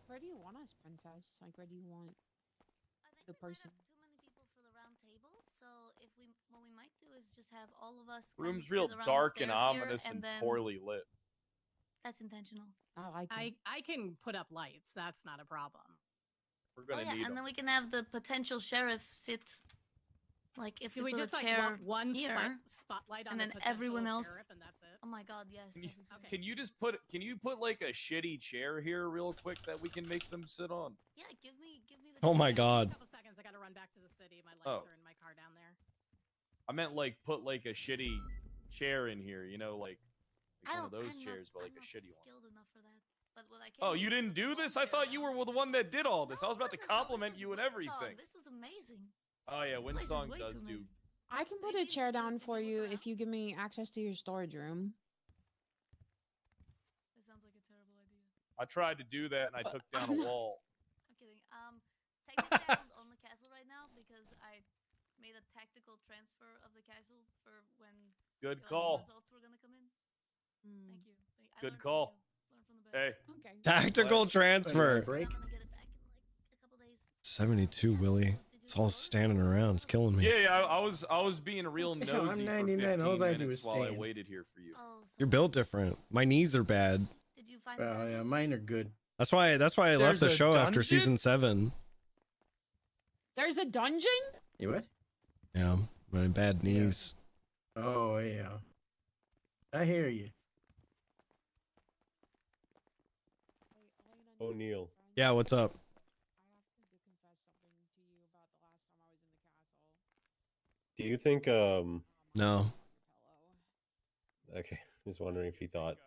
S5: Where do you want us, princess? Like, where do you want the person?
S18: Too many people for the round table, so what we might do is just have all of us. kind of
S8: Room's
S18: sit
S8: real
S18: around the
S8: dark and
S18: stairs here,
S8: ominous and
S18: then-
S8: poorly lit.
S18: That's intentional.
S11: I can put up lights. That's not a problem.
S8: We're
S18: Oh
S8: gonna
S18: yeah,
S8: need
S18: and
S8: them.
S18: then we can have the potential sheriff sit. Like if
S11: Do we
S18: put
S11: just
S18: a
S11: like
S18: chair
S11: want one
S18: here,
S11: spotlight on
S18: and
S11: the
S18: then
S11: potential
S18: everyone else.
S11: sheriff and that's it?
S18: Oh my god, yes.
S8: Can you just put? Can you put like a shitty chair here, real quick, that we can make them sit on?
S18: Yeah, give me the.
S1: Oh my god.
S11: A couple seconds. I gotta run back to the city. My lights
S8: Oh.
S11: are in my car down there.
S8: I meant like put like a shitty chair in here, you know, like
S18: I
S8: one of
S18: don't.
S8: those
S18: I'm
S8: chairs,
S18: not,
S8: but like
S18: I'm
S8: a
S18: not
S8: shitty one.
S18: skilled enough for that. But what I can
S8: Oh,
S18: do
S8: you
S18: is
S8: didn't
S18: put
S8: do
S18: the
S8: this?
S18: lawn
S8: I thought
S18: chair
S8: you
S18: down.
S8: were the one that did all this. I was about to
S18: This
S8: compliment
S18: is
S8: you and
S18: Windsong.
S8: everything.
S18: This is amazing.
S8: Oh yeah,
S18: place is
S8: Windsong
S18: way
S8: does
S18: too
S8: do.
S18: amazing.
S5: I can put a chair down for you if you give me access to your storage room.
S18: That sounds like a terrible idea.
S8: I tried to do that and I took down a wall.
S18: I'm kidding. Technically I don't own the castle right now because I made a tactical transfer of the castle for when
S8: Good
S18: the
S8: call.
S18: results were gonna come in.
S5: Hmm.
S18: Thank you. I
S8: Good
S18: learned from
S8: call.
S18: you. Learned from the best.
S8: Hey.
S5: Okay.
S1: Tactical transfer.
S20: Break.
S1: 72, Willie. It's all standing around. It's killing me.
S8: Yeah, I was being real
S20: the hell,
S8: nosy
S20: I'm
S8: for
S20: 99,
S8: 15
S20: all I do
S8: minutes
S20: is
S8: while I
S20: stand.
S8: waited here for you.
S1: You're built different. My knees are bad.
S18: Did you find
S20: Well, yeah, mine are good.
S1: That's why I left
S8: There's
S1: the
S8: a
S1: show after
S8: dungeon?
S1: season 7.
S5: There's a dungeon?
S20: You what?
S1: Yeah, my bad knees.
S20: Oh yeah. I hear you.
S10: O'Neal.
S1: Yeah, what's up?
S10: Do you think
S1: No.
S10: Okay, just wondering if you thought.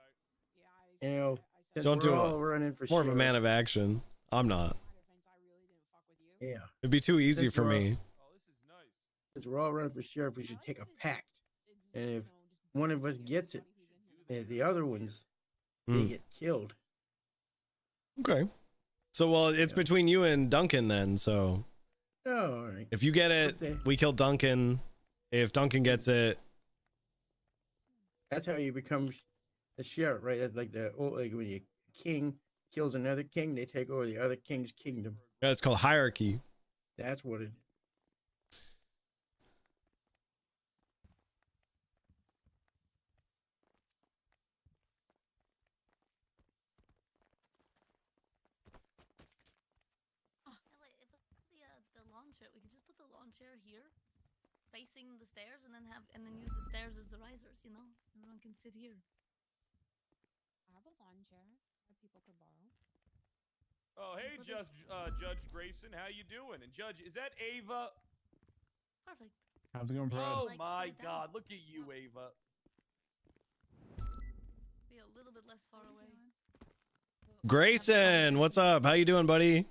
S20: You know, since
S1: Don't
S20: we're
S1: do
S20: all
S1: it.
S20: running for
S1: More of a
S20: sheriff,
S1: man of action. I'm not.
S20: Yeah.
S1: It'd be too easy
S20: Since
S1: for
S20: we're all-
S1: me.
S20: Since we're all running for sheriff, we should take a pact. And if one of us gets it, the other ones they
S1: Hmm.
S20: get killed.
S1: Okay. So, well, it's between you and Duncan then. So,
S20: Oh, all right.
S1: if you get it,
S20: Okay.
S1: we kill Duncan. If Duncan gets it,
S20: That's how you become a sheriff, right? That's like the old, like when a king kills another king, they take over the other king's kingdom.
S1: yeah, it's called hierarchy.
S20: That's what it.
S18: chair. We can just put the lawn chair here, facing the stairs, and then use the stairs as the risers. You know, everyone can sit here.
S5: I have a lawn chair that people could borrow.
S8: Oh, hey, Judge Grayson, how you doing? And Judge, is that Ava?
S18: Perfect.
S15: How's it going, Brad?
S8: Oh my God, look at you, Ava.
S18: Be a little bit less far away.
S1: Grayson, what's up? How you doing, buddy?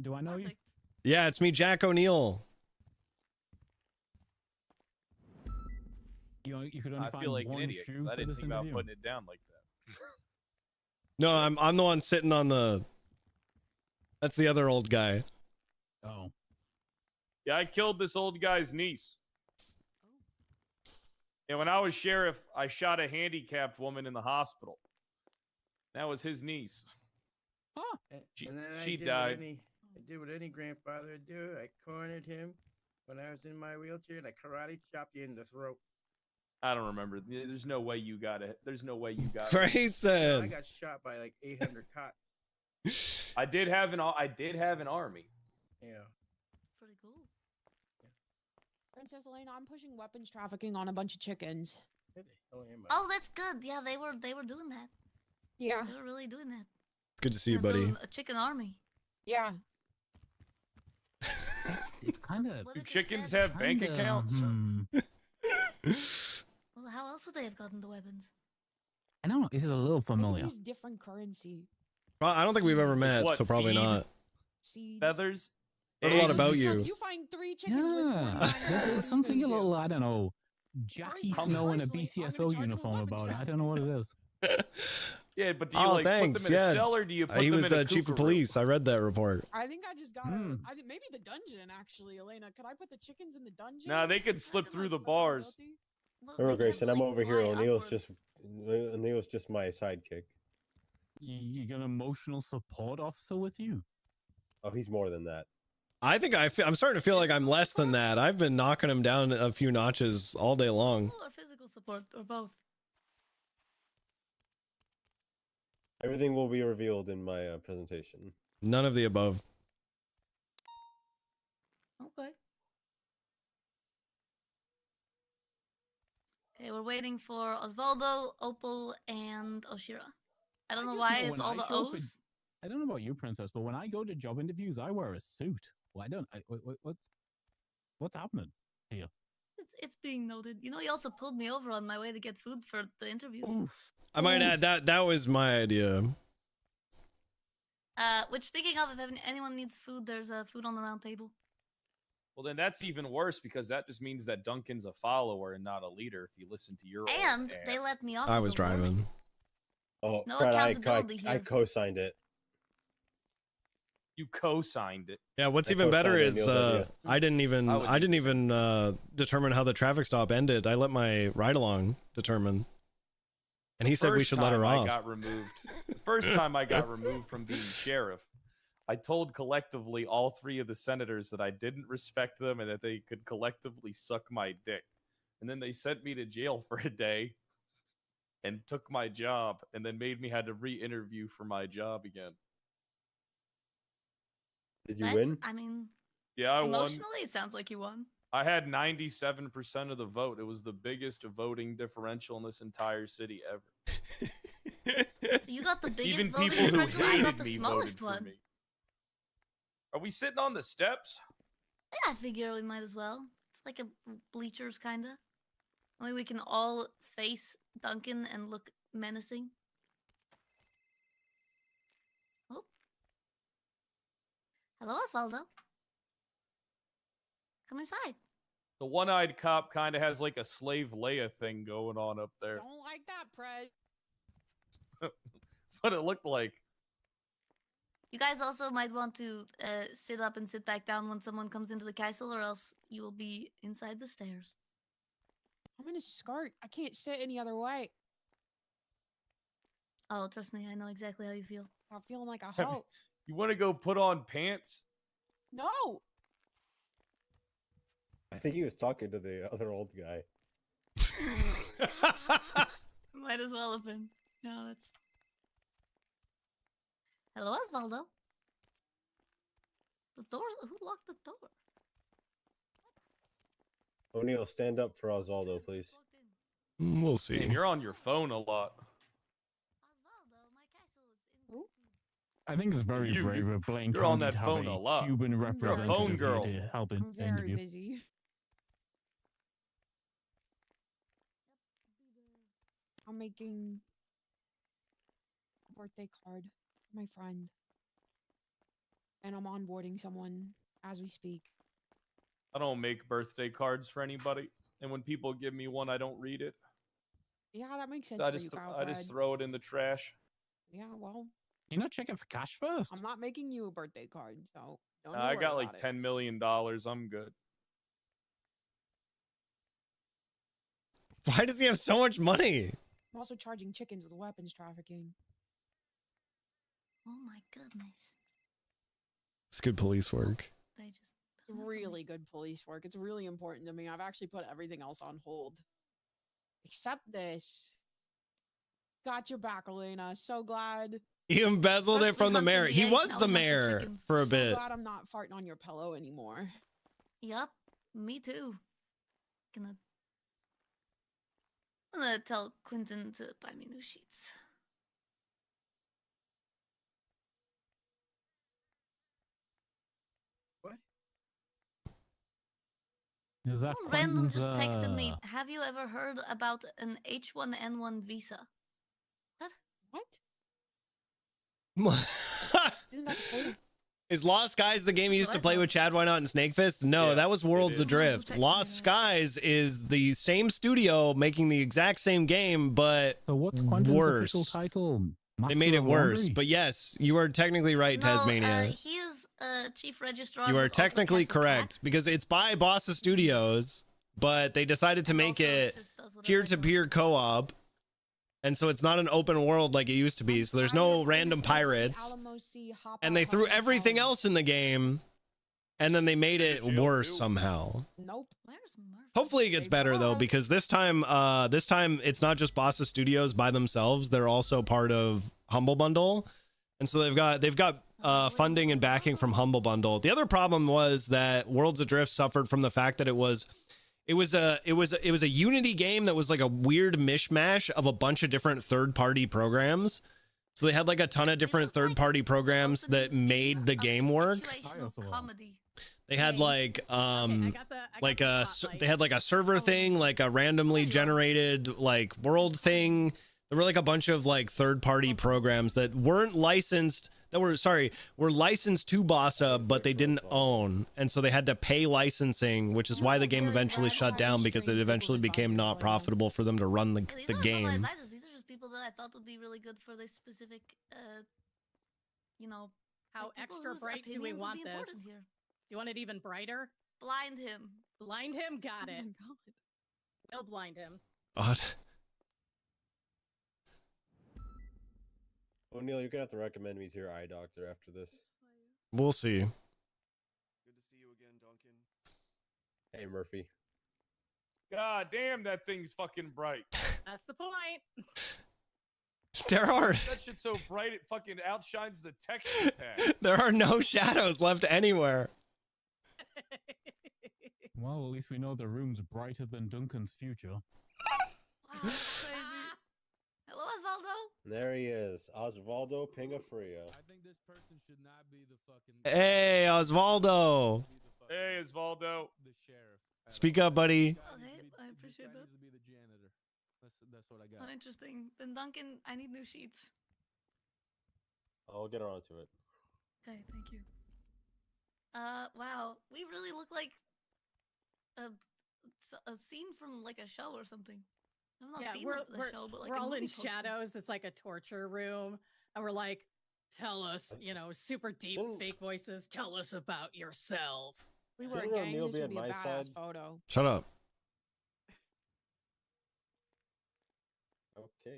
S15: Do I know you?
S1: Yeah, it's me, Jack O'Neill.
S15: You could only
S8: I
S15: find
S8: feel like an
S15: one
S8: idiot
S15: shoe
S8: 'cause I
S15: for
S8: didn't
S15: this
S8: think about
S15: interview.
S8: putting it down like that.
S1: No, I'm the one sitting on the. That's the other old guy.
S15: Oh.
S8: Yeah, I killed this old guy's niece. And when I was sheriff, I shot a handicapped woman in the hospital. That was his niece.
S15: Huh.
S8: She
S20: And then
S8: died.
S20: I did what any grandfather would do. I cornered him when I was in my wheelchair, and I karate chopped you in the throat.
S8: I don't remember. There's no way you got it. There's no way you got it.
S1: Grayson.
S20: I got shot by like 800 cops.
S8: I did have an army.
S20: Yeah.
S18: Pretty cool.
S5: Princess Elena, I'm pushing weapons trafficking on a bunch of chickens.
S18: Oh, that's good. Yeah, they were doing that.
S5: Yeah.
S18: They were really doing that.
S1: Good to see you,
S18: They're
S1: buddy.
S18: building a chicken army.
S5: Yeah.
S15: It's kind of.
S8: Do chickens have bank accounts?
S18: Well, how else would they have gotten the weapons?
S15: I don't know. This is a little familiar.
S5: Use different currency.
S1: Well, I don't think we've ever met,
S8: What,
S1: so probably
S8: feed?
S1: not.
S5: Seeds.
S8: Feathers?
S1: Heard a lot about you.
S5: You find 3 chickens with
S15: Yeah,
S5: 49
S15: there's something a little, I don't know, Jackie
S5: Personally,
S15: Snow in a
S5: I'm gonna
S15: BCSO
S5: charge you
S15: uniform
S5: weapons
S15: about it. I don't know what it is.
S8: Yeah, but do you
S1: Oh,
S8: like
S1: thanks.
S8: put them in
S1: Yeah.
S8: a cell or do you put
S1: He
S8: them
S1: was
S8: in a
S1: chief of
S8: kookaroo?
S1: police. I read that report.
S5: I think I just got
S1: Hmm.
S5: I think maybe the dungeon actually, Elena. Could I put the chickens in the dungeon?
S8: Nah, they could slip through the bars.
S10: Remember, Grayson, I'm over here. O'Neill's just my sidekick.
S15: You got an emotional support officer with you?
S10: Oh, he's more than that.
S1: I think I'm starting to feel like I'm less than that. I've been knocking him down a few notches all day long.
S18: Or physical support, or both.
S10: Everything will be revealed in my presentation.
S1: None of the above.
S18: Okay. Okay, we're waiting for Osvaldo, Opal, and Oshira. I don't know
S15: just
S18: why
S15: know
S18: it's
S15: when
S18: all
S15: I
S18: the
S15: show up
S18: O's.
S15: I don't know about you, Princess, but when I go to job interviews, I wear a suit. Well, I don't. What's happening here?
S18: It's being noted. You know, he also pulled me over on my way to get food for the interviews.
S1: I might add that was my idea.
S18: Which, speaking of, if anyone needs food, there's food on the round table.
S8: Well, then that's even worse because that just means that Duncan's a follower and not a leader if you listen to your
S18: And
S8: old
S18: they
S8: ass.
S18: let me off.
S1: I
S18: with
S1: was
S18: a warning.
S1: driving.
S10: Oh,
S18: No
S10: Fred,
S18: accountability
S10: I
S18: here.
S10: co-signed it.
S8: You co-signed it.
S1: Yeah, what's
S10: I
S1: even better
S10: co-signed
S1: is
S10: O'Neill's idea.
S1: I didn't even
S8: I would
S1: determine how the traffic stop ended. I let my ride along determine. And he said we
S8: First
S1: should let her
S8: time I
S1: off.
S8: got removed. The first time I got removed from being sheriff, I told collectively all 3 of the senators that I didn't respect them and that they could collectively suck my dick. And then they sent me to jail for a day and took my job and then made me had to re-interview for my job again.
S10: Did you win?
S18: I mean,
S8: Yeah, I won.
S18: emotionally, it sounds like you won.
S8: I had 97% of the vote. It was the biggest voting differential in this entire city ever.
S18: You got the biggest
S8: Even
S18: voting
S8: people who
S18: differential. I got
S8: hated
S18: the
S8: me
S18: smallest
S8: voted for
S18: one.
S8: me. Are we sitting on the steps?
S18: Yeah, I figure we might as well. It's like a bleachers, kinda. Only we can all face Duncan and look menacing. Oh. Hello, Osvaldo. Come inside.
S8: The one-eyed cop kind of has like a slave Leia thing going on up there.
S5: Don't like that, Pred.
S8: That's what it looked like.
S18: You guys also might want to sit up and sit back down when someone comes into the castle, or else you will be inside the stairs.
S5: I'm in a skirt. I can't sit any other way.
S18: Oh, trust me, I know exactly how you feel.
S5: I'm feeling like a hoe.
S8: You want to go put on pants?
S5: No.
S10: I think he was talking to the other old guy.
S18: Might as well have been. No, it's. Hello, Osvaldo. The door? Who locked the door?
S10: O'Neill, stand up for Osvaldo, please.
S1: We'll see.
S8: Damn, you're on your phone a lot.
S15: I think it's very
S8: You-
S15: brave of Blaine
S8: you're on
S15: County
S8: that
S15: to
S8: phone
S15: have
S8: a lot.
S15: Cuban
S8: You're a
S15: representative
S8: phone
S15: here
S8: girl.
S15: to help in
S5: I'm
S15: the
S5: very
S15: interview.
S5: busy. I'm making a birthday card for my friend. And I'm onboarding someone as we speak.
S8: I don't make birthday cards for anybody, and when people give me one, I don't read it.
S5: Yeah, that makes sense
S8: I
S5: for
S8: just,
S5: you,
S8: I just
S5: Cowbread.
S8: throw it in the trash.
S5: Yeah, well,
S15: You know, check it for cash first.
S5: I'm not making you a birthday card, so don't you
S8: I
S5: worry
S8: got like
S5: about it.
S8: $10 million. I'm good.
S1: Why does he have so much money?
S5: I'm also charging chickens with weapons trafficking.
S18: Oh my goodness.
S1: It's good police work.
S18: They just
S5: It's really good police work. It's really important to me. I've actually put everything else on hold. Except this. Got your back, Elena. So glad.
S1: He embezzled it from the mayor. He was the mayor for a
S5: So
S1: bit.
S5: glad I'm not farting on your pillow anymore.
S18: Yup, me too. I'm gonna tell Quentin to buy me new sheets.
S15: Is that
S18: Someone random
S15: Quentin's,
S18: just texted me. Have you ever heard about an H1N1 visa? What?
S5: What?
S1: Is Lost Skies the game you used to play with Chad Why Not and Snakefist? No, that was Worlds Adrift. Lost Skies is the same studio making the exact same game, but
S15: what's Quentin's
S1: worse.
S15: official title?
S1: They
S15: Master
S1: made it
S15: of
S1: worse.
S15: Laundry?
S1: But yes, you are technically right, Tasmania.
S18: he is chief registrar.
S1: You
S18: but
S1: are
S18: also
S1: technically
S18: Castle Cat.
S1: correct because it's by Bossa Studios, but they decided to make it peer-to-peer co-op, and so it's not an open world like it used to be. So there's no random pirates, and they threw everything else in the game, and then they made it worse somehow.
S5: Nope.
S1: Hopefully it gets better though, because this time it's not just Bossa Studios by themselves; they're also part of Humble Bundle, and so they've got funding and backing from Humble Bundle. The other problem was that Worlds Adrift suffered from the fact that it was a Unity game that was like a weird mishmash of a bunch of different third-party programs. So they had like a ton of different third-party programs that made the game work.
S18: Comedy.
S1: They had like they had like a server thing, like a randomly generated like world thing. There were like a bunch of like third-party programs that weren't licensed, that were licensed to Bossa, but they didn't own, and so they had to pay licensing, which is why the game eventually shut down, because it eventually became not profitable for them to run the game.
S18: These are just people that I thought would be really good for this specific, you know.
S11: How
S18: like people
S11: extra
S18: whose
S11: bright do we
S18: opinions would
S11: want
S18: be important
S11: this?
S18: here.
S11: Do you want it even brighter?
S18: Blind him.
S11: Blind him? Got
S5: Oh
S11: it.
S5: my God.
S11: We'll blind him.
S1: God.
S10: O'Neill, you're gonna have to recommend me to your eye doctor after this.
S1: We'll see.
S9: Good to see you again, Duncan.
S10: Hey, Murphy.
S8: God damn, that thing's fucking bright.
S11: That's the point.
S1: There are
S8: That shit's so bright it fucking outshines the texture pack.
S1: there are no shadows left anywhere.
S15: Well, at least we know the room's brighter than Duncan's future.
S18: Wow, that's crazy. Hello, Osvaldo.
S10: There he is, Osvaldo Pingafrio.
S14: I think this person should not be the fucking.
S1: Hey, Osvaldo.
S8: Hey, Osvaldo.
S14: The sheriff.
S1: Speak up, buddy.
S18: Okay, I appreciate that.
S14: Needs to be the janitor. That's what I
S18: Oh,
S14: got.
S18: interesting. Then Duncan, I need new sheets.
S10: I'll get around to it.
S18: Okay, thank you. Wow, we really look like a scene from like a show or something. I've not
S11: Yeah,
S18: seen
S11: we're,
S18: the
S11: we're,
S18: show, but like
S11: we're
S18: a
S11: all
S18: movie
S11: in
S18: poster.
S11: shadows. It's like a torture room. And we're like, tell us, super deep fake voices. Tell us about yourself.
S5: If we were a
S10: Shouldn't
S5: gang,
S10: O'Neill
S5: this
S10: be
S5: would
S10: at
S5: be a
S10: my
S5: badass
S10: side?
S5: photo.
S1: Shut up.
S10: Okay.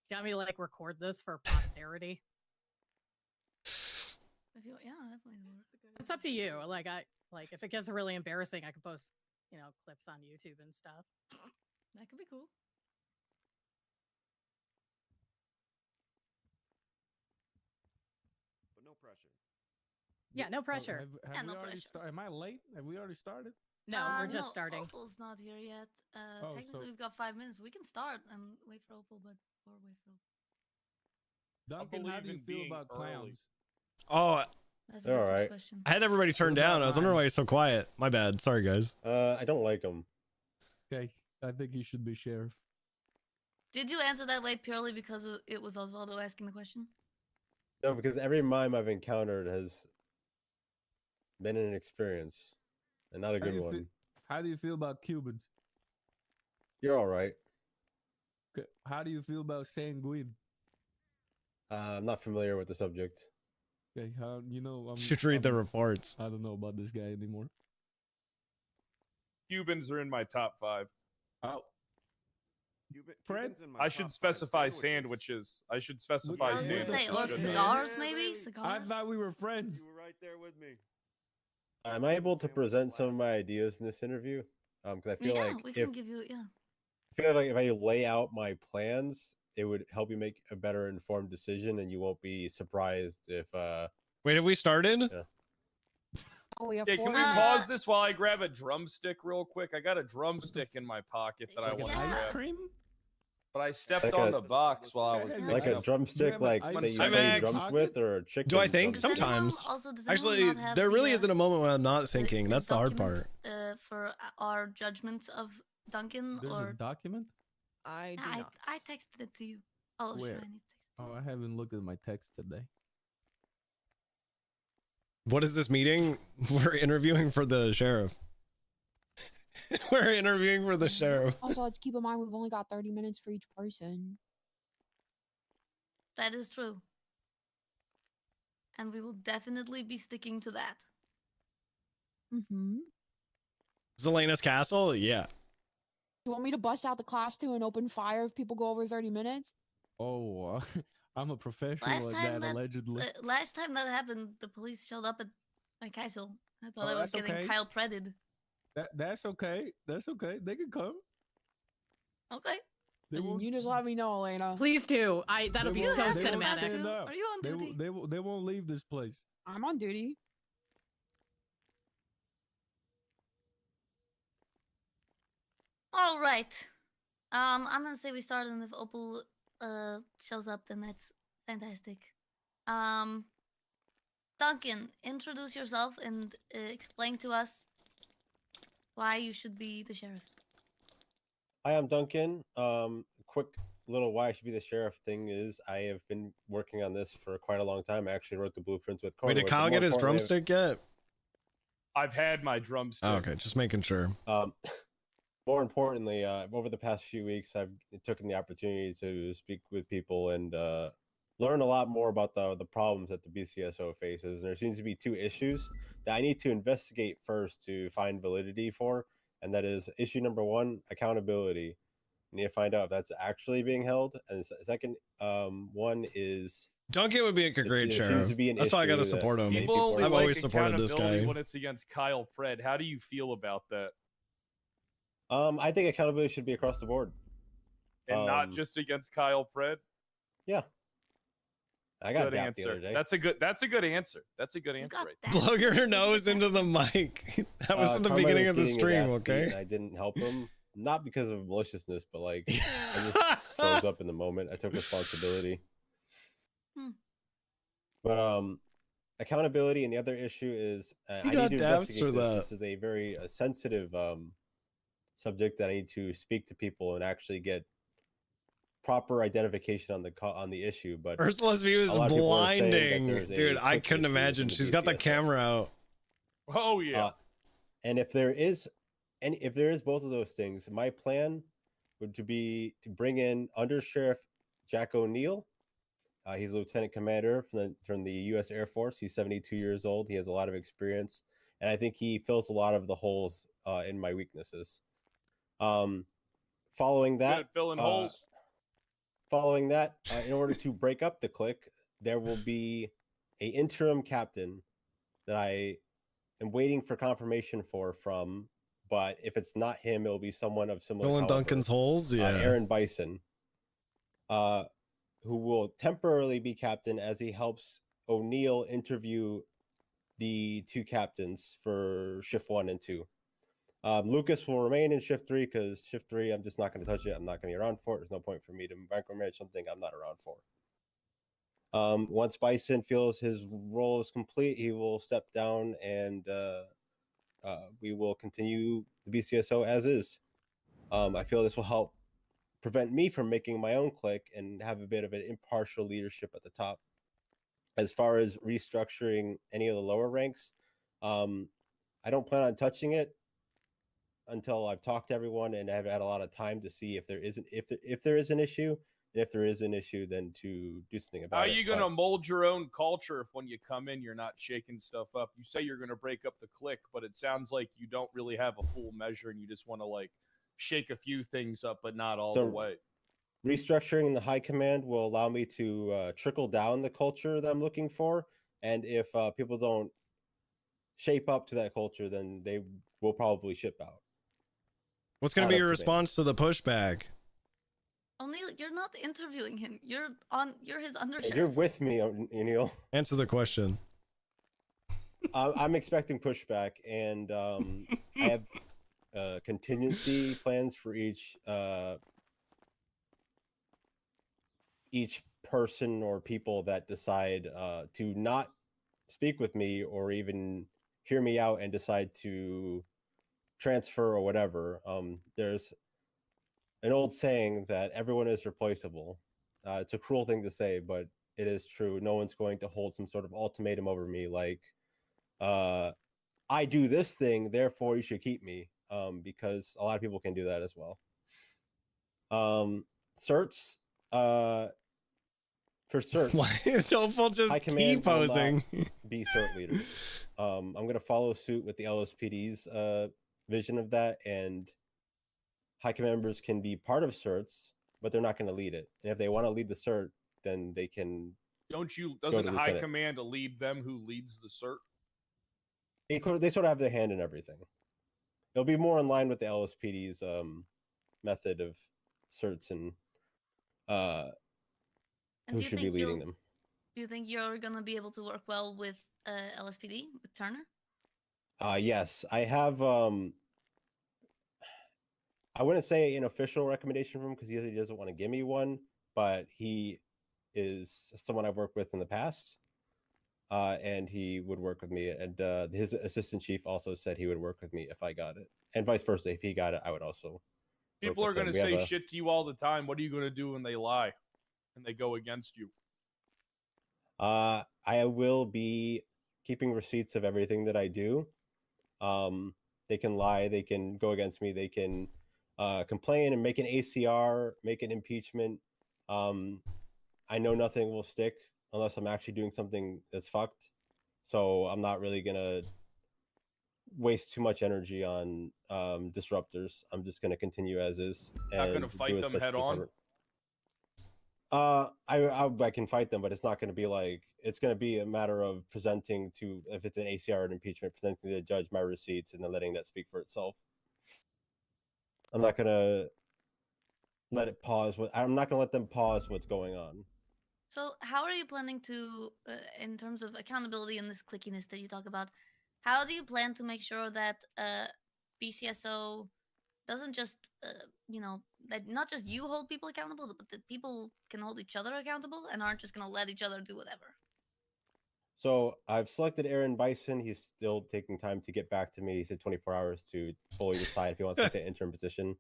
S11: Do you want me to like record this for posterity?
S18: I feel, yeah, definitely work.
S11: It's up to you. Like if it gets really embarrassing, I can post, clips on YouTube and stuff.
S18: That could be cool.
S11: Yeah, no pressure.
S14: Have we already am I late? Have we already started?
S11: No, we're just starting.
S18: Opal's not here yet.
S14: Oh,
S18: Technically,
S14: so-
S18: we've got 5 minutes. We can start and wait for Opal, but or wait for Opal.
S14: Duncan, how do you feel about clowns?
S1: Oh,
S18: That's
S10: They're all right.
S18: question.
S1: I had everybody turned
S14: What about
S1: down. I was wondering
S14: mine?
S1: why you're so quiet. My bad. Sorry, guys.
S10: I don't like them.
S14: Okay, I think you should be sheriff.
S18: Did you answer that way purely because it was Osvaldo asking the question?
S10: No, because every mime I've encountered has been an experience, and not a
S14: How
S10: good
S14: do you
S10: one.
S14: How do you feel about Cubans?
S10: You're all right.
S14: Okay, how do you feel about sanguine?
S10: I'm not familiar with the subject.
S14: Okay, you know,
S1: Should read the reports.
S14: I don't know about this guy anymore.
S8: Cubans are in my top 5.
S14: Oh.
S8: Fred? I should specify sandwiches. I should specify
S18: I was gonna
S8: sandwiches.
S18: say, like
S8: shouldn't I?
S18: cigars, maybe? Cigars?
S14: I thought we were friends.
S9: You were right there with me.
S10: Am I able to present some of my ideas in this interview? Because I feel
S18: Yeah,
S10: like
S18: we
S10: if
S18: can give you, yeah.
S10: I feel like if I lay out my plans, it would help you make a better informed decision, and you won't be surprised if.
S1: Wait, have we started?
S10: Yeah.
S5: Oh, we have
S8: Yeah, can we pause this while I grab a drumstick real quick? I got a drumstick in my pocket that I want to
S14: Ice
S8: grab.
S14: cream?
S8: But I stepped
S10: Like
S8: on
S10: a-
S8: the box while I was
S10: Like
S8: picking
S10: a
S8: up-
S10: drumstick, like that you
S1: Hi,
S10: play
S1: Max.
S10: drums with, or a chicken.
S1: Do I think?
S10: drumstick?
S1: Sometimes.
S18: Also, does anyone
S1: Actually,
S18: not have
S1: there really
S18: the,
S1: isn't a moment when I'm not thinking. That's the hard
S18: document,
S1: part.
S18: For our judgment of Duncan,
S14: There's
S18: or
S14: a document?
S5: I do not.
S18: I texted it to you. Oh,
S14: Where?
S18: shit, I need to text.
S14: Oh, I haven't looked at my text today.
S1: What is this meeting? We're interviewing for the sheriff. We're interviewing for the sheriff.
S5: Also, let's keep in mind we've only got 30 minutes for each person.
S18: That is true. And we will definitely be sticking to that.
S5: Mm-hmm.
S1: Zelena's castle? Yeah.
S5: You want me to bust out the class 2 and open fire if people go over 30 minutes?
S14: Oh, I'm a professional
S18: Last
S14: at
S18: time
S14: that,
S18: that
S14: allegedly.
S18: last time that happened, the police showed up at my castle. I thought
S14: Oh,
S18: I was
S14: that's
S18: getting
S14: okay.
S18: Kyle Predded.
S14: That's okay. That's okay. They can come.
S18: Okay.
S14: They
S5: And
S14: won't,
S5: you just let me know, Elena.
S11: Please do. That'll
S14: they
S11: be
S14: won't-
S11: so
S14: they won't
S11: cinematic.
S14: stand up.
S18: Are you on duty?
S14: They won't leave this place.
S5: I'm on duty.
S18: All right. I'm gonna say we start, and if Opal shows up, then that's fantastic. Duncan, introduce yourself and explain to us why you should be the sheriff.
S10: Hi, I'm Duncan. Quick little why I should be the sheriff thing is I have been working on this for quite a long time. I actually wrote the blueprints with
S1: Wait, did
S10: Cornwood,
S1: Kyle
S10: but more
S1: get his
S10: importantly,
S1: drumstick yet?
S8: I've had my drumstick.
S1: Oh, okay, just making sure.
S10: More importantly, over the past few weeks, I've taken the opportunity to speak with people and learn a lot more about the problems that the BCSO faces. And there seems to be 2 issues that I need to investigate first to find validity for, and that is issue number 1, accountability. I need to find out if that's actually being held, and the second one is
S1: Duncan would be a
S10: there
S1: great
S10: seems
S1: sheriff.
S10: to be an
S1: That's why I got to
S10: issue that
S1: support him.
S10: many
S8: People only
S1: I've
S8: like
S1: always supported this
S8: accountability
S1: guy.
S8: when it's against Kyle Pred. How do you feel about that?
S10: I think accountability should be across the board.
S8: And not just against Kyle Pred?
S10: Yeah. I got
S8: Good
S10: dapped the
S8: answer.
S10: other day.
S8: That's a good answer. That's a good answer right there.
S1: Blow your nose into the mic. That was in the
S10: Carmine
S1: beginning
S10: was
S1: of the
S10: getting his
S1: stream,
S10: ass beat,
S1: okay?
S10: and I didn't help him, not because of maliciousness, but like I just froze up in the moment. I took responsibility. But accountability, and the other issue is
S1: You
S10: I
S1: got
S10: need to
S1: dabs
S10: investigate
S1: for
S10: this.
S1: that.
S10: This is a very sensitive subject that I need to speak to people and actually get proper identification on the issue. But
S1: Ursula's view is
S10: a lot of people are saying that
S1: blinding.
S10: there's a
S1: Dude, I
S10: quick
S1: couldn't
S10: issue
S1: imagine.
S10: in the
S1: She's got the
S10: BCSO.
S1: camera out.
S8: Oh yeah.
S10: And if there is both of those things, my plan would be to bring in Under Sheriff Jack O'Neill. He's a lieutenant commander from the U.S. Air Force. He's 72 years old. He has a lot of experience, and I think he fills a lot of the holes in my weaknesses. Following that,
S8: Good, filling holes.
S10: Following that, in order to break up the clique, there will be a interim captain that I am waiting for confirmation from. But if it's not him, it'll be someone of similar.
S1: Filling
S10: caliber.
S1: Duncan's holes? Yeah.
S10: Aaron Bison, who will temporarily be captain as he helps O'Neill interview the 2 captains for shift 1 and 2. Lucas will remain in shift 3 because shift 3, I'm just not going to touch it. I'm not going to be around for it. There's no point for me to micromanage something I'm not around for. Once Bison feels his role is complete, he will step down, and we will continue the BCSO as is. I feel this will help prevent me from making my own clique and have a bit of an impartial leadership at the top. As far as restructuring any of the lower ranks, I don't plan on touching it until I've talked to everyone and I've had a lot of time to see if there is an issue, and if there is an issue, then to do something about
S8: How
S10: it.
S8: are you going to mold your own culture if when you come in, you're not shaking stuff up? You say you're going to break up the clique, but it sounds like you don't really have a full measure and you just want to like shake a few things up, but not all the way.
S10: Restructuring the high command will allow me to trickle down the culture that I'm looking for. And if people don't shape up to that culture, then they will probably ship out.
S1: What's going to be your response to the pushback?
S18: O'Neill, you're not interviewing him. You're his undersheriff.
S10: You're with me, O'Neill.
S1: Answer the question.
S10: I'm expecting pushback, and I have contingency plans for each person or people that decide to not speak with me or even hear me out and decide to transfer or whatever. There's an old saying that everyone is replaceable. It's a cruel thing to say, but it is true. No one's going to hold some sort of ultimatum over me like, I do this thing, therefore you should keep me, because a lot of people can do that as well. Certs, for certs,
S1: why is Opal just T-posing?
S10: Be cert leaders. I'm going to follow suit with the LSPD's vision of that, and high command members can be part of certs, but they're not going to lead it. And if they want to lead the cert, then they can.
S8: Doesn't high command lead them who leads the cert?
S10: They sort of have their hand in everything. It'll be more in line with the LSPD's method of certs and who should be leading them.
S18: Do you think you're gonna be able to work well with LSPD, with Turner?
S10: Yes, I have. I wouldn't say an official recommendation from him because he doesn't want to give me one, but he is someone I've worked with in the past, and he would work with me. And his assistant chief also said he would work with me if I got it, and vice versa. If he got it, I would also.
S8: People are going to say shit to you all the time. What are you going to do when they lie and they go against you?
S10: I will be keeping receipts of everything that I do. They can lie, they can go against me, they can complain and make an ACR, make an impeachment. I know nothing will stick unless I'm actually doing something that's fucked. So I'm not really gonna waste too much energy on disruptors. I'm just gonna continue as is.
S8: Not gonna fight them head on.
S10: I can fight them, but it's not going to be like, it's going to be a matter of presenting to, if it's an ACR or an impeachment, presenting to the judge my receipts and then letting that speak for itself. I'm not going to let it pause. I'm not going to let them pause what's going on.
S18: So how are you planning to, in terms of accountability and this clickiness that you talk about, how do you plan to make sure that BCSO doesn't just, that not just you hold people accountable, but that people can hold each other accountable and aren't just going to let each other do whatever?
S10: So I've selected Aaron Bison. He's still taking time to get back to me. He said 24 hours to fully decide if he wants to take the interim position.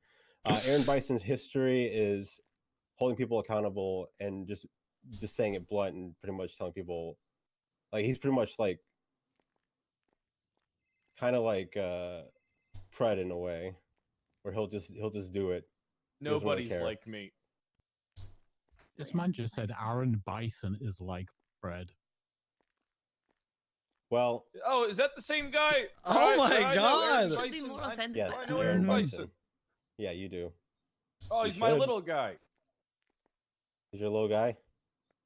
S10: Aaron Bison's history is holding people accountable and just saying it blunt and pretty much telling people, like, he's pretty much like, kind of like Pred in a way, where he'll just do it.
S8: Nobody's like me.
S15: This man just said Aaron Bison is like Fred.
S10: Well.
S8: Oh, is that the same guy?
S1: Oh my God!
S10: Yes,
S8: Aaron Bison.
S10: Yeah, you do.
S8: Oh, he's my little guy.
S10: He's your little guy?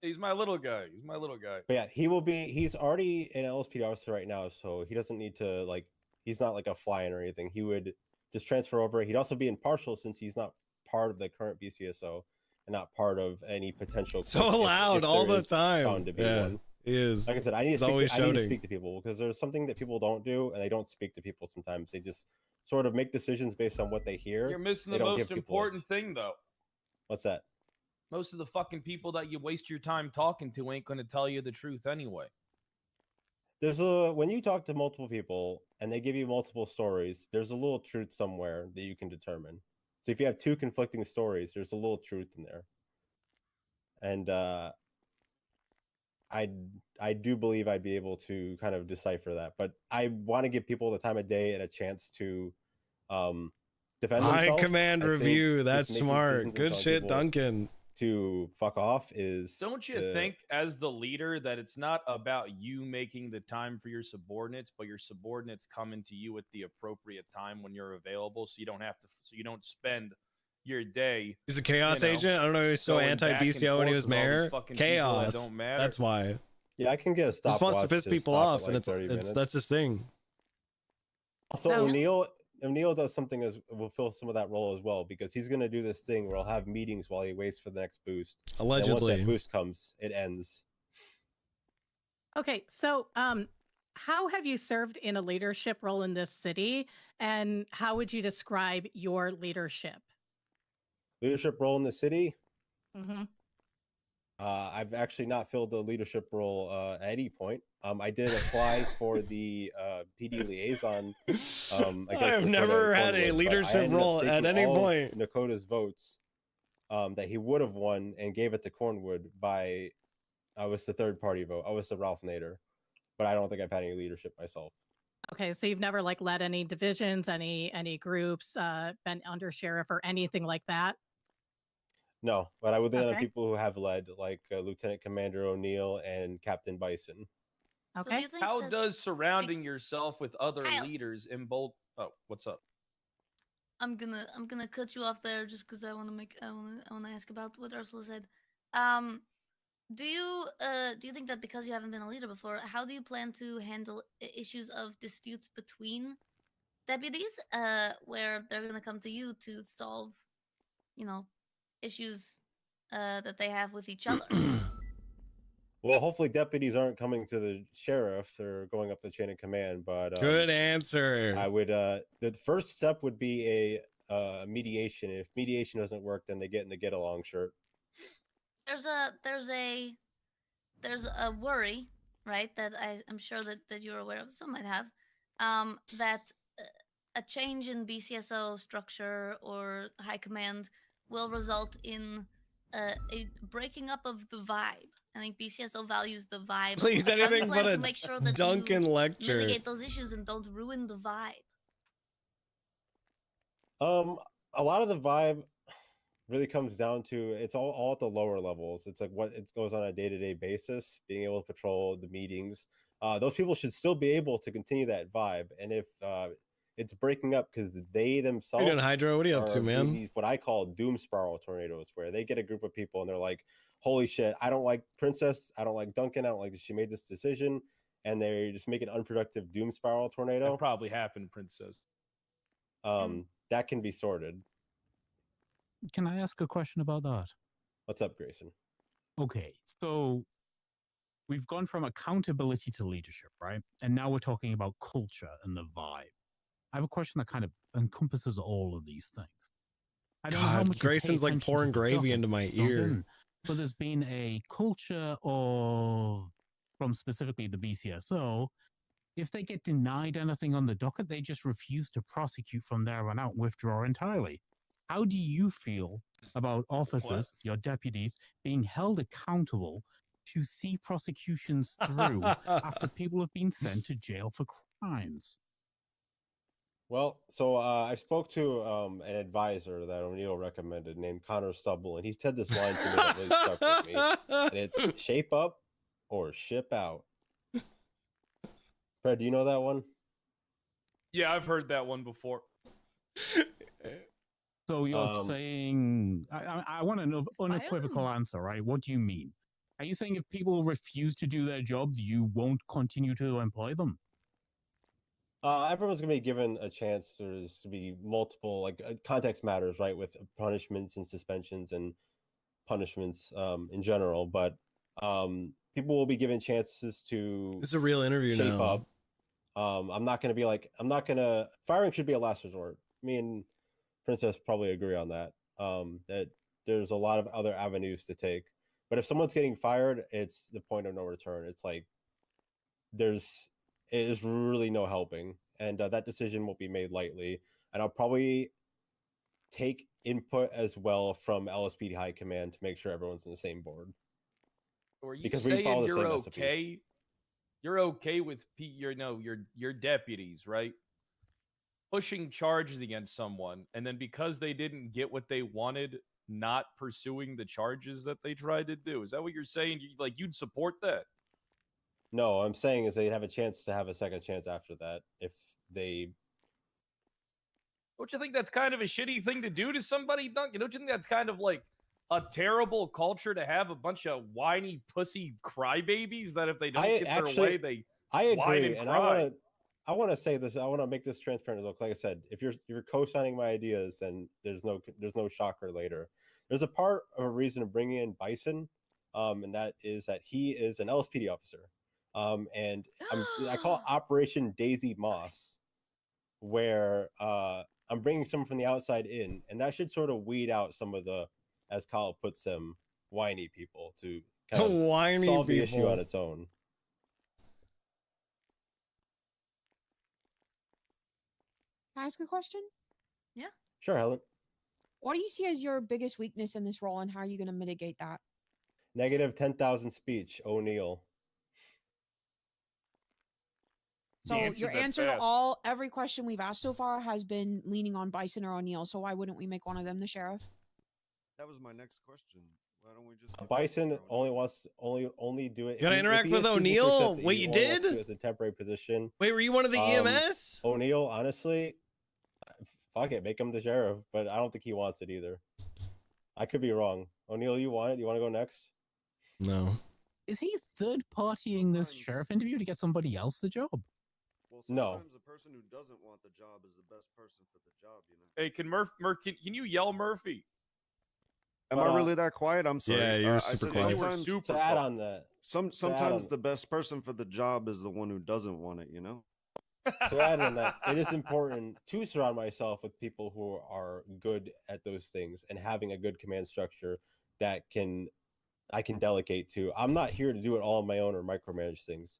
S8: He's my little guy. He's my little guy.
S10: But yeah, he's already an LSPD officer right now, so he doesn't need to, like, he's not like a fly-in or anything. He would just transfer over. He'd also be impartial since he's not part of the current BCSO and not part of any potential.
S1: So loud all the time.
S10: Found to be one.
S1: He is.
S10: Like I said, I need
S1: He's
S10: to
S1: always
S10: speak. I need to
S1: shouting.
S10: speak to people because there's something that people don't do, and they don't speak to people sometimes. They just sort of make decisions based on what they hear.
S8: You're missing
S10: They
S8: the
S10: don't
S8: most
S10: give people
S8: important thing, though.
S10: What's that?
S8: Most of the fucking people that you waste your time talking to ain't going to tell you the truth anyway.
S10: There's a when you talk to multiple people and they give you multiple stories, there's a little truth somewhere that you can determine. So if you have two conflicting stories, there's a little truth in there. And I do believe I'd be able to kind of decipher that, but I want to give people the time of day and a chance to defend
S1: High
S10: themselves.
S1: command
S10: I think
S1: review.
S10: just
S1: That's
S10: making
S1: smart.
S10: decisions and
S1: Good
S10: telling
S1: shit,
S10: people
S1: Duncan.
S10: To fuck off is.
S8: Don't you think, as the leader, that it's not about you making the time for your subordinates, but your subordinates coming to you at the appropriate time when you're available, so you don't have to, so you don't spend your day.
S1: He's a chaos agent. I don't know. He was so
S8: going back and
S1: anti-BCO when he
S8: forth
S1: was
S8: with all these
S1: mayor.
S8: fucking people that
S1: Chaos.
S8: don't matter.
S1: That's why.
S10: Yeah, I can get a
S1: He just wants to
S10: stopwatch
S1: piss people
S10: stop at,
S1: off,
S10: like,
S1: and
S10: 30 minutes.
S1: that's his thing.
S10: Also, O'Neill does something as will fill some of that role as well because he's going to do this thing where he'll have meetings while he waits for the next boost. And once
S1: Allegedly.
S10: that boost comes, it ends.
S11: Okay, so how have you served in a leadership role in this city, and how would you describe your leadership?
S10: Leadership role in the city.
S11: Mm-hmm.
S10: I've actually not filled the leadership role at any point. I did apply for the PD liaison.
S1: I have never had a leadership role at any point.
S10: Nakota's votes that he would have won and gave it to Cornwood by. I was the third party vote. I was the Ralph Nader, but I don't think I've had any leadership myself.
S11: Okay, so you've never like led any divisions, any groups, been under sheriff or anything like that?
S10: No, but I would think other
S11: Okay.
S10: people who have led, like Lieutenant Commander O'Neill and Captain Bison.
S11: Okay.
S8: How does surrounding yourself with other leaders in both? Oh, what's up?
S18: I'm gonna cut you off there just because I want to ask about what Ursula said. Do you think that because you haven't been a leader before, how do you plan to handle issues of disputes between deputies, where they're gonna come to you to solve, issues that they have with each other?
S10: Well, hopefully deputies aren't coming to the sheriff; they're going up the chain of command. But
S1: Good answer.
S10: I would. The first step would be a mediation. If mediation doesn't work, then they get in the get along shirt.
S18: There's a worry, right? That I'm sure that you're aware of. Some might have, that a change in BCSO structure or high command will result in a breaking up of the vibe. I think BCSO values the vibe.
S1: Please,
S18: How do you
S1: anything
S18: plan
S1: but
S18: to
S1: a
S18: make sure that
S1: Duncan
S18: you
S1: lecture.
S18: mitigate those issues and don't ruin the vibe.
S10: A lot of the vibe really comes down to it's all at the lower levels. It's like what it goes on a day-to-day basis, being able to patrol the meetings. Those people should still be able to continue that vibe. And if it's breaking up because they themselves
S1: How you doing, Hydro? What are you up to,
S10: doing
S1: man?
S10: these what I call doom spiral tornadoes, where they get a group of people and they're like, holy shit, I don't like Princess, I don't like Duncan, I don't like that she made this decision, and they just make an unproductive doom spiral tornado.
S8: That probably happened, Princess.
S10: That can be sorted.
S15: Can I ask a question about that?
S10: What's up, Grayson?
S15: Okay, so we've gone from accountability to leadership, right? And now we're talking about culture and the vibe. I have a question that kind of encompasses all of these things. I don't know how
S1: God,
S15: much you pay
S1: Grayson's like
S15: attention to
S1: pouring
S15: the
S1: gravy
S15: docket,
S1: into my
S15: Duncan,
S1: ear.
S15: but there's been a culture of, from specifically the BCSO, if they get denied anything on the docket, they just refuse to prosecute from there on out, withdraw entirely. How do you feel about officers, your deputies, being held accountable to see prosecutions through after people have been sent to jail for crimes?
S10: Well, so I spoke to an advisor that O'Neill recommended named Connor Stubble, and he said this line to me that really stuck with me. And it's shape up or ship out. Fred, do you know that one?
S8: Yeah, I've heard that one before.
S15: So you're saying, I want an unequivocal answer, right? What do you mean? Are you saying if people refuse to do their jobs, you won't continue to employ them?
S10: Everyone's going to be given a chance. There's to be multiple, like context matters, right? With punishments and suspensions and punishments in general. But people will be given chances to.
S1: It's a real interview
S10: shape
S1: now.
S10: up. I'm not going to be like, I'm not going to. Firing should be a last resort. Me and Princess probably agree on that. That there's a lot of other avenues to take. But if someone's getting fired, it's the point of no return. It's like is really no helping, and that decision won't be made lightly. And I'll probably take input as well from LSPD High Command to make sure everyone's in the same board.
S8: Or are you
S10: Because we
S8: saying
S10: follow the
S8: you're
S10: same SOPs.
S8: okay? You're okay with your deputies, right? Pushing charges against someone, and then because they didn't get what they wanted, not pursuing the charges that they tried to do. Is that what you're saying? You'd support that?
S10: No, I'm saying is they'd have a chance to have a second chance after that if they.
S8: Don't you think that's kind of a shitty thing to do to somebody, Duncan? Don't you think that's kind of like a terrible culture to have a bunch of whiny pussy crybabies that if they don't get their way, they
S10: I
S8: whine
S10: agree,
S8: and
S10: and
S8: cry?
S10: I want to say this. I want to make this transparent as well. Like I said, if you're co-signing my ideas, then there's no shocker later. There's a part of a reason of bringing in Bison, and that is that he is an LSPD officer, and I call it Operation Daisy Moss, where I'm bringing someone from the outside in, and that should sort of weed out some of the, as Kyle puts them, whiny people to kind of
S1: Whiny
S10: solve the issue
S1: people.
S10: on its own.
S5: Can I ask a question?
S18: Yeah.
S10: Sure, Helen.
S5: What do you see as your biggest weakness in this role, and how are you going to mitigate that?
S10: Negative 10,000 speech, O'Neill.
S5: So your answer to every question we've asked so far has been leaning on Bison or O'Neill. So why wouldn't we make one of them the sheriff?
S17: That was my next question. Why don't we just
S10: Bison only do it.
S1: You gotta interact with O'Neill? Wait, you did?
S10: As a temporary position.
S1: Wait, were you one of the EMS?
S10: O'Neill, honestly, fuck it, make him the sheriff. But I don't think he wants it either. I could be wrong. O'Neill, you want it? You want to go next?
S1: No.
S15: Is he third partying this sheriff interview to get somebody else the job?
S17: Well,
S10: No.
S17: sometimes the person who doesn't want the job is the best person for the job, you know.
S8: Hey, can you yell Murphy?
S17: Am I really that quiet? I'm sorry.
S1: Yeah, you're
S17: I
S1: super
S17: said
S1: quiet.
S17: Sometimes,
S10: To add on that.
S17: sometimes the best person for the job is the one who doesn't want it, you know?
S10: To add on that, it is important to surround myself with people who are good at those things and having a good command structure that I can delegate to. I'm not here to do it all on my own or micromanage things.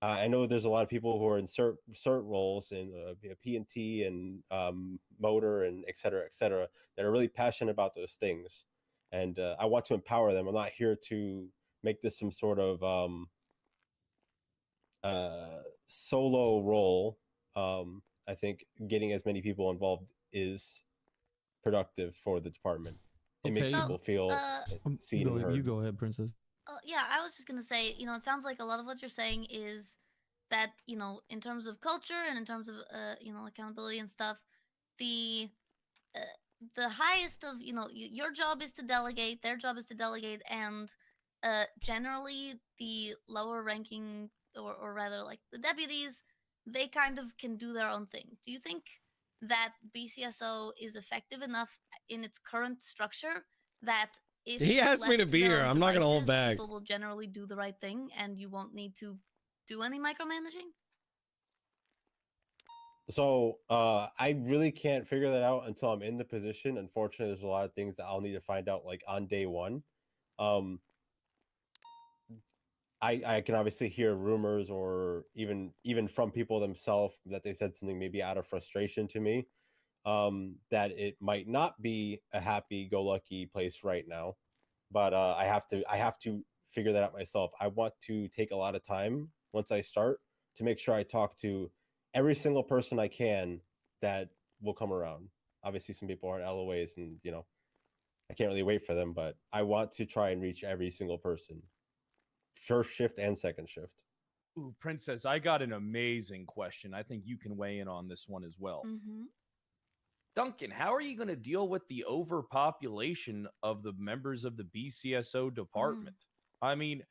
S10: I know there's a lot of people who are in cert roles in P&T and motor and et cetera, that are really passionate about those things. And I want to empower them. I'm not here to make this some sort of solo role. I think getting as many people involved is productive for the department. It makes
S18: Okay.
S10: people feel seen and heard.
S14: You go ahead, Princess.
S18: Yeah, I was just gonna say, it sounds like a lot of what you're saying is that, in terms of culture and in terms of, accountability and stuff, the highest of, your job is to delegate, their job is to delegate, and generally the lower ranking, or rather like the deputies, they kind of can do their own thing. Do you think that BCSO is effective enough in its current structure that if
S1: He asked me to
S18: left
S1: be
S18: their
S1: here.
S18: own
S1: I'm not gonna hold
S18: devices,
S1: back.
S18: People will generally do the right thing, and you won't need to do any micromanaging?
S10: So I really can't figure that out until I'm in the position. Unfortunately, there's a lot of things that I'll need to find out like on day one. I can obviously hear rumors or even from people themselves that they said something maybe out of frustration to me, that it might not be a happy-go-lucky place right now. But I have to figure that out myself. I want to take a lot of time once I start to make sure I talk to every single person I can that will come around. Obviously, some people are in LOAs, and I can't really wait for them. But I want to try and reach every single person, first shift and second shift.
S8: Ooh, Princess, I got an amazing question. I think you can weigh in on this one as well.
S18: Mm-hmm.
S8: Duncan, how are you going to deal with the overpopulation of the members of the BCSO department? I mean,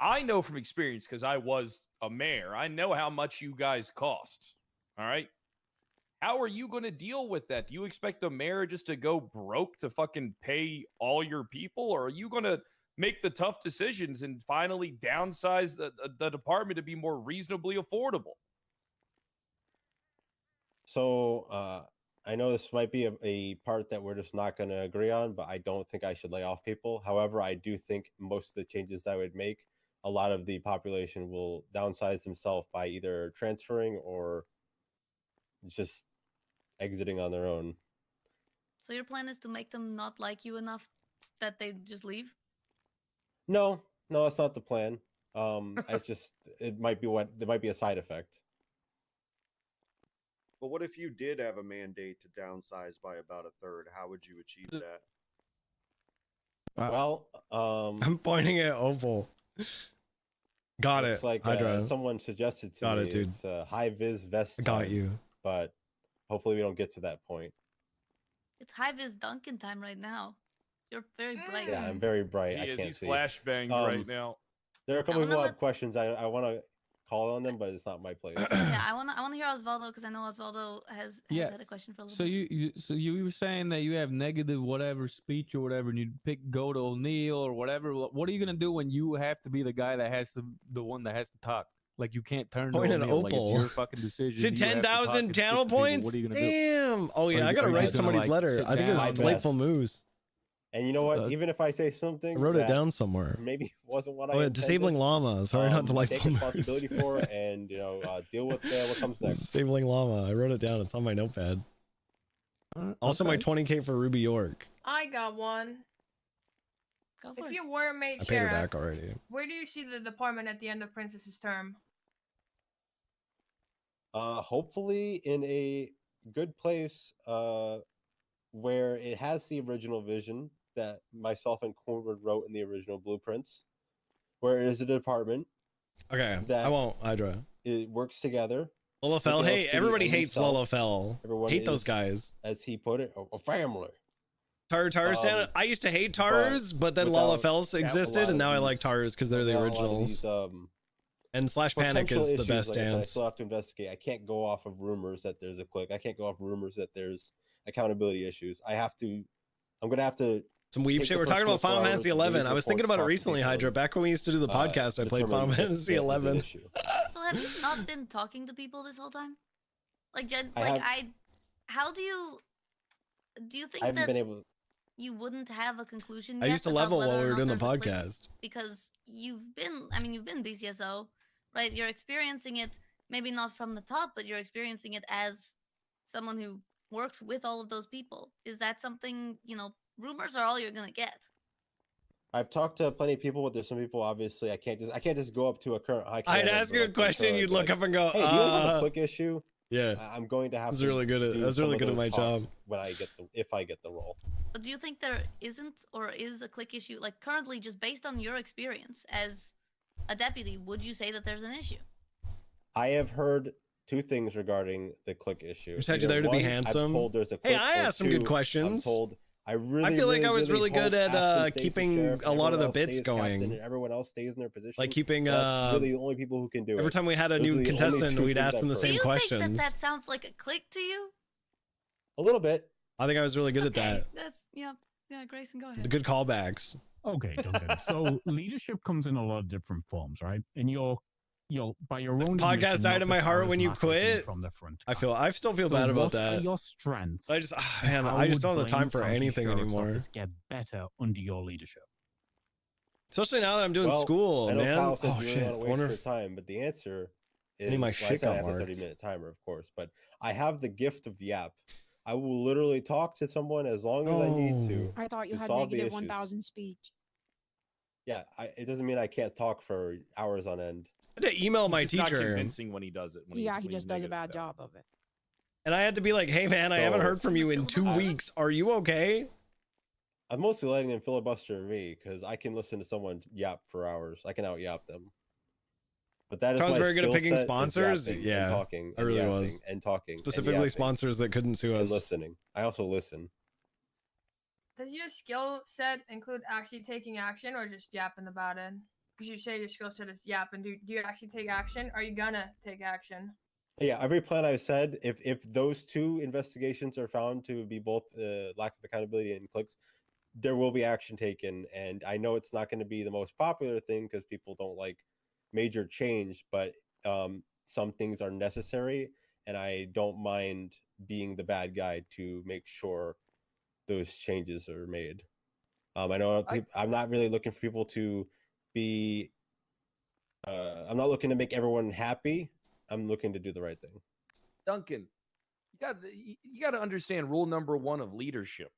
S8: I know from experience, because I was a mayor, I know how much you guys cost. All right. How are you going to deal with that? Do you expect the mayor just to go broke to fucking pay all your people? Or are you going to make the tough decisions and finally downsize the department to be more reasonably affordable.
S10: So I know this might be a part that we're just not going to agree on, but I don't think I should lay off people. However, I do think most of the changes I would make, a lot of the population will downsize themselves by either transferring or just exiting on their own.
S18: So your plan is to make them not like you enough that they just leave?
S10: No, that's not the plan. It might be there might be a side effect.
S17: But what if you did have a mandate to downsize by about a third? How would you achieve that?
S10: Well,
S1: I'm pointing at Opal. Got
S10: it's
S1: it.
S10: like
S1: Hydra.
S10: someone suggested to
S1: Got
S10: me.
S1: it, dude.
S10: It's high vis vest.
S1: I got
S10: time,
S1: you.
S10: But hopefully we don't get to that point.
S18: It's high-vis Duncan time right now. You're very bright.
S10: Yeah, I'm very bright. I can't
S8: He's
S10: see.
S8: flashbanged right now.
S10: There are a couple
S18: wanna
S10: people who
S18: let-
S10: have questions. I want to call on them, but it's not my place.
S18: Yeah, I wanna hear Osvaldo because I know Osvaldo has
S14: Yeah.
S18: had a question for a little
S14: So
S18: bit.
S14: you were saying that you have negative whatever speech or whatever, and you pick go to O'Neill or whatever. What are you gonna do when you have to be the guy that has to the one that has to talk? Like you can't turn to
S1: Point at
S14: O'Neill. Like
S1: Opal.
S14: it's your fucking decision.
S1: Shit,
S14: You have to talk
S1: 10,000
S14: and speak
S1: channel
S14: to people.
S1: points?
S14: What are you gonna do?
S1: Damn. Oh yeah,
S14: Are
S1: I
S14: you-
S1: gotta
S14: are you
S1: write
S14: gonna,
S1: somebody's
S14: like,
S1: letter.
S14: sit
S1: I think it was
S14: down?
S1: Delightful Moose.
S10: And you know what? Even if I say something,
S1: I wrote it
S10: that
S1: down somewhere.
S10: Maybe wasn't what
S1: Oh,
S10: I
S1: yeah,
S10: intended,
S1: disabling llama. Sorry, not
S10: I
S1: Delightful
S10: take
S1: Moose.
S10: responsibility for, and deal with what comes next.
S1: Disabling llama. I wrote it down. It's on my notepad. Also, my
S10: okay.
S1: 20K for Ruby York.
S6: I got one. If you were made
S1: I paid her
S6: sheriff,
S1: back already.
S6: where do you see the department at the end of Princess's term?
S10: Hopefully in a good place where it has the original vision that myself and Cornwood wrote in the original blueprints, where it is a department.
S1: Okay,
S10: that
S1: I won't, Hydra.
S10: It works together.
S1: Lolafell,
S10: Looking out
S1: hey,
S10: for the
S1: everybody
S10: end
S1: hates
S10: itself.
S1: Lolafell.
S10: Everyone
S1: Hate those
S10: is,
S1: guys.
S10: as he put it, a family.
S1: Tars, I used to hate Tars, but then
S10: without
S1: Lolafell
S10: a
S1: existed,
S10: lot
S1: and now
S10: of
S1: I like
S10: these-
S1: Tars because they're the
S10: without a lot of
S1: originals.
S10: these,
S1: And Slash Panic
S10: potential
S1: is the
S10: issues,
S1: best
S10: like I said, I
S1: dance.
S10: still have to investigate. I can't go off of rumors that there's a click. I can't go off rumors that there's accountability issues. I'm gonna have to.
S1: Some weeb
S10: take
S1: shit.
S10: the
S1: We're
S10: first
S1: talking about
S10: 24
S1: Final
S10: hours
S1: Fantasy
S10: to read
S1: 11. I was thinking
S10: reports,
S1: about it
S10: talk to
S1: recently,
S10: people,
S1: Hydra. Back when we used to do the podcast, I played Final
S10: determine if
S1: Fantasy
S10: that is an
S1: 11.
S10: issue.
S18: So have you not been talking to people this whole time? Like,
S10: I
S18: how do you think
S10: I haven't
S18: that
S10: been able.
S18: you wouldn't have a conclusion
S1: I
S18: yet
S1: used to
S18: about
S1: level
S18: whether
S1: while
S18: or
S1: we were
S18: not
S1: doing the
S18: there's a click?
S1: podcast.
S18: Because you've been BCSO, right? You're experiencing it, maybe not from the top, but you're experiencing it as someone who works with all of those people. Is that something, rumors are all you're gonna get?
S10: I've talked to plenty of people, but there's some people. Obviously, I can't just go up to a current high.
S1: I'd
S10: command
S1: ask
S10: member,
S1: you a
S10: like,
S1: question,
S10: Ventura,
S1: you'd
S10: be
S1: look
S10: like,
S1: up and go,
S10: "Hey, do you have a click issue?"
S1: Yeah,
S10: I'm going to have.
S1: was
S10: to
S1: really good at-
S10: do
S1: I was
S10: some
S1: really
S10: of
S1: good at
S10: those
S1: my
S10: talks
S1: job.
S10: when if I get the role.
S18: But do you think there isn't or is a click issue? Like currently, just based on your experience as a deputy, would you say that there's an issue?
S10: I have heard two things regarding the click issue.
S1: You said you're
S10: Either
S1: there to be
S10: one,
S1: handsome.
S10: I'm told there's a
S1: Hey,
S10: click,
S1: I
S10: or
S1: asked some good
S10: two,
S1: questions.
S10: I'm told I really.
S1: I feel like I was really
S10: hope
S1: good at
S10: Aspen stays the
S1: keeping
S10: sheriff
S1: a
S10: and
S1: lot of the
S10: everyone else
S1: bits
S10: stays captain
S1: going.
S10: and everyone else stays in their position.
S1: Like keeping
S10: That's really the only people who can do it.
S1: every time we had a
S10: Those are
S1: new
S10: the only
S1: contestant,
S10: two
S1: we'd
S10: things
S1: ask them
S10: I've
S1: the
S10: heard.
S1: same
S18: Do you
S1: questions.
S18: think that sounds like a click to you?
S10: A little bit.
S1: I think I was really good at that.
S18: That's yeah, Grayson, go
S1: The
S18: ahead.
S1: good callbacks.
S15: Okay, Duncan. So leadership comes in a lot of different forms, right? And you're by your own
S1: Podcast
S15: admission,
S1: died
S15: not
S1: in
S15: the
S1: my heart when you
S15: charismatic and
S1: quit.
S15: from the front.
S1: I still feel
S15: So
S1: bad about
S15: what are
S1: that.
S15: your strengths?
S1: I just
S15: and
S1: man,
S15: how
S1: I just
S15: would
S1: don't have the time
S15: Blaine
S1: for
S15: County
S1: anything
S15: Sheriff's
S1: anymore.
S15: Office get better under your leadership?
S1: Especially now that I'm doing
S10: Well,
S1: school,
S10: I know
S1: man.
S10: Kyle said
S1: Oh
S10: you
S1: shit!
S10: really
S1: I
S10: want to
S1: wonder
S10: waste
S1: if
S10: your time, but the answer
S1: I
S10: is
S1: need my
S10: well, I
S1: shit
S10: said I
S1: got
S10: have the
S1: marked.
S10: 30-minute timer, of course, but I have the gift of yap. I will literally talk to someone as long as I need to.
S5: I thought you
S10: to
S5: had
S10: solve the
S5: negative
S10: issues.
S5: 1,000 speech.
S10: Yeah, it doesn't mean I can't talk for hours on end.
S1: I had to email my
S8: He's just not
S1: teacher,
S8: convincing when he does it. When
S5: Yeah,
S8: when
S5: he
S8: he's
S5: just does a
S8: negative
S5: bad
S8: about
S5: job of it.
S1: and I had to be like, "Hey, man, I haven't
S10: So-
S1: heard from you in 2 weeks. Are you okay?"
S10: I'm mostly letting them filibuster me because I can listen to someone yap for hours. I can out yap them. But that is
S1: I was
S10: my
S1: very good at
S10: skill
S1: picking
S10: set, is
S1: sponsors.
S10: yapping and
S1: Yeah,
S10: talking.
S1: I
S10: and
S1: really
S10: yapping
S1: was.
S10: And talking. and
S1: Specifically
S10: yapping
S1: sponsors that couldn't sue
S10: and
S1: us.
S10: listening. I also listen.
S6: Does your skill set include actually taking action or just yapping about it? Because you say your skill set is yapping. Do you actually take action? Are you gonna take action?
S10: Yeah, every plan I've said, if those two investigations are found to be both lack of accountability and clicks, there will be action taken, and I know it's not going to be the most popular thing because people don't like major change, but some things are necessary, and I don't mind being the bad guy to make sure those changes are made. I know I'm not really looking for people to be. I'm not looking to make everyone happy. I'm looking to do the right thing.
S8: Duncan, you got to understand rule number 1 of leadership.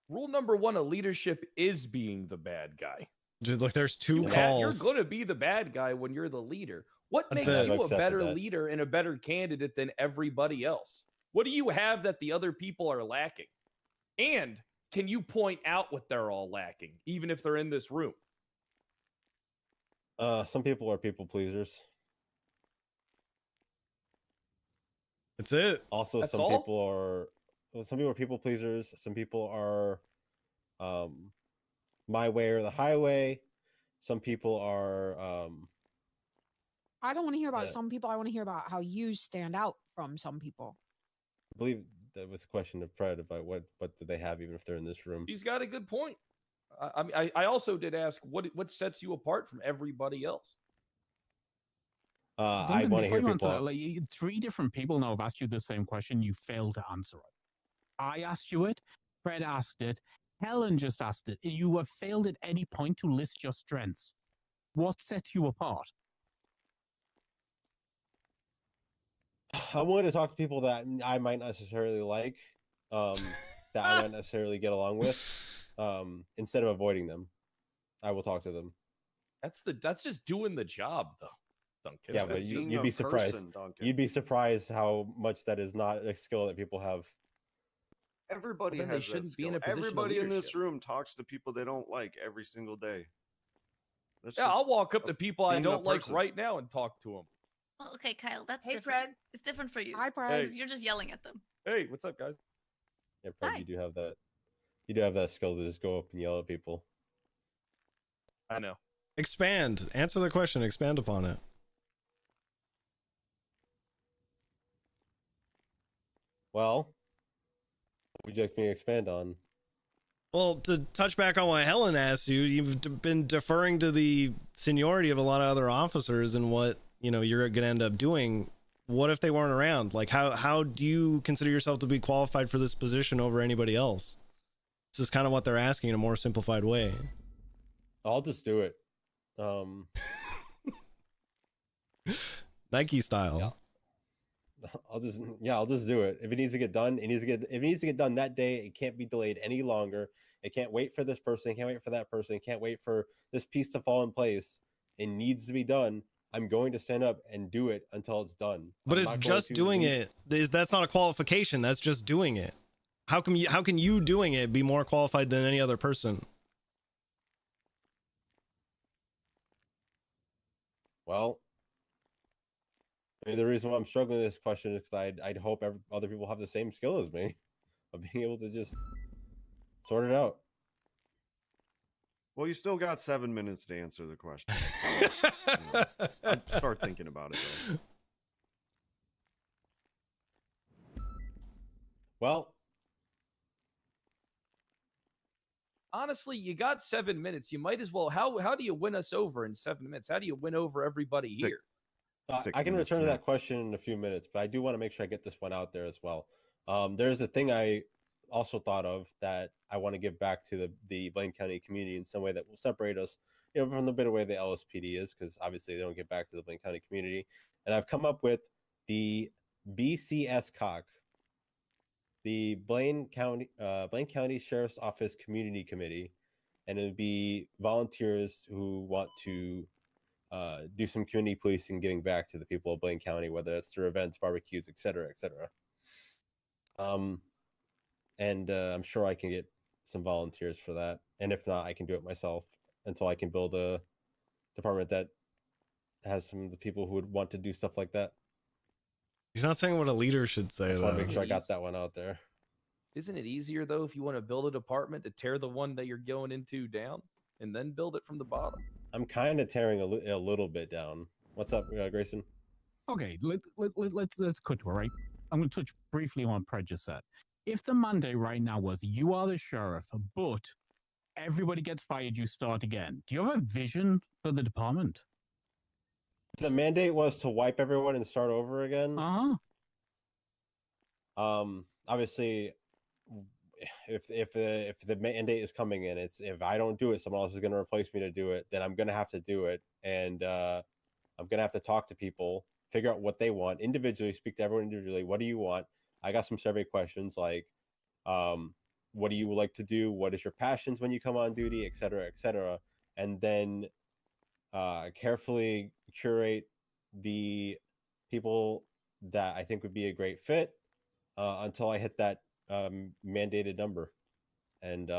S8: Rule number 1 of leadership is being the bad guy.
S1: Just look, there's 2 calls.
S8: You're going to be the bad guy when you're the leader. What
S1: That's
S8: makes
S1: it.
S8: you a
S10: Accepted
S8: better
S10: that.
S8: leader and a better candidate than everybody else? What do you have that the other people are lacking? And can you point out what they're all lacking, even if they're in this room?
S10: Some people are people pleasers.
S1: That's it.
S10: Also,
S8: That's
S10: some
S8: all?
S10: people are. Well, some people are people pleasers. Some people are, my way or the highway. Some people are.
S5: I don't want to hear about
S10: Yeah.
S5: some people. I want to hear about how you stand out from some people.
S10: I believe that was a question of Fred about what do they have even if they're in this room.
S8: He's got a good point. I also did ask what sets you apart from everybody else.
S10: I
S15: Duncan,
S10: want to
S15: before
S10: hear
S15: you
S10: people.
S15: answer, like, 3 different people now have asked you the same question. You failed to answer it. I asked you it. Fred asked it. Helen just asked it. You have failed at any point to list your strengths. What sets you apart?
S10: I'm willing to talk to people that I might not necessarily like, that I might necessarily get along with, instead of avoiding them. I will talk to them.
S8: That's just doing the job, though, Duncan.
S10: Yeah, but
S8: That's just-
S10: you'd be surprised. You'd be surprised how much that is not a skill that people have.
S17: Everybody
S8: Well, then they
S17: has that
S8: shouldn't be in a
S17: skill.
S8: position of
S17: Everybody in this
S8: leadership.
S17: room talks to people they don't like every single day. That's
S8: Yeah,
S17: just
S8: I'll walk up to people I
S17: being a
S8: don't like
S17: person.
S8: right now and talk to them.
S18: Oh, okay, Kyle, that's
S6: Hey,
S18: different.
S6: Fred.
S18: It's different for you.
S5: Hi, Fred.
S8: Hey.
S18: Because you're just yelling at them.
S8: Hey, what's up, guys?
S10: Yeah, Fred, you do have that. You do have that skill to just go up and yell at people.
S8: I know.
S1: Expand. Answer the question. Expand upon it.
S10: Well, what would you like me to expand on?
S1: Well, to touch back on what Helen asked you, you've been deferring to the seniority of a lot of other officers and what, you're going to end up doing. What if they weren't around? Like, how do you consider yourself to be qualified for this position over anybody else? This is kind of what they're asking in a more simplified way.
S10: I'll just do it.
S1: Nike style.
S10: I'll just do it. If it needs to get done, if it needs to get done that day, it can't be delayed any longer. It can't wait for this person, it can't wait for that person, it can't wait for this piece to fall in place. It needs to be done. I'm going to stand up and do it until it's done.
S1: But
S10: I'm
S1: it's
S10: not going
S1: just
S10: to
S1: doing
S10: leave-
S1: it. That's not a qualification. That's just doing it. How can you doing it be more qualified than any other person?
S10: Well, I mean, the reason why I'm struggling with this question is because I'd hope other people have the same skill as me of being able to just sort it out.
S17: Well, you still got 7 minutes to answer the question. So, I'd start thinking about it, though.
S10: Well,
S8: Honestly, you got 7 minutes. You might as well. How do you win us over in 7 minutes? How do you win over everybody here?
S10: I can return to that question in a few minutes, but I do want to make sure I get this one out there as well. There's a thing I also thought of that I want to give back to the Blaine County community in some way that will separate us, from the bit of way the LSPD is, because obviously they don't give back to the Blaine County community. And I've come up with the BCS COC, the Blaine County Sheriff's Office Community Committee, and it would be volunteers who want to do some community policing, giving back to the people of Blaine County, whether it's through events, barbecues, et cetera, et cetera. I'm sure I can get some volunteers for that. And if not, I can do it myself until I can build a department that has some of the people who would want to do stuff like that.
S1: He's not saying what a leader should say,
S10: I just want
S1: though.
S10: to make sure I got that one out there.
S8: Isn't it easier though if you want to build a department to tear the one that you're going into down and then build it from the bottom?
S10: I'm kind of tearing a little bit down. What's up, Grayson?
S15: Okay, let's cut to it, right? I'm going to touch briefly on what Fred just said. if the mandate right now was you are the sheriff, but everybody gets fired, you start again. Do you have a vision for the department?
S10: The mandate was to wipe everyone and start over again. Obviously, if the mandate is coming in, it's if I don't do it, someone else is going to replace me to do it. Then I'm going to have to do it, and I'm going to have to talk to people, figure out what they want individually, speak to everyone individually. What do you want? I got some survey questions like, what do you like to do? What is your passions when you come on duty, et cetera, and then carefully curate the people that I think would be a great fit until I hit that mandated number. And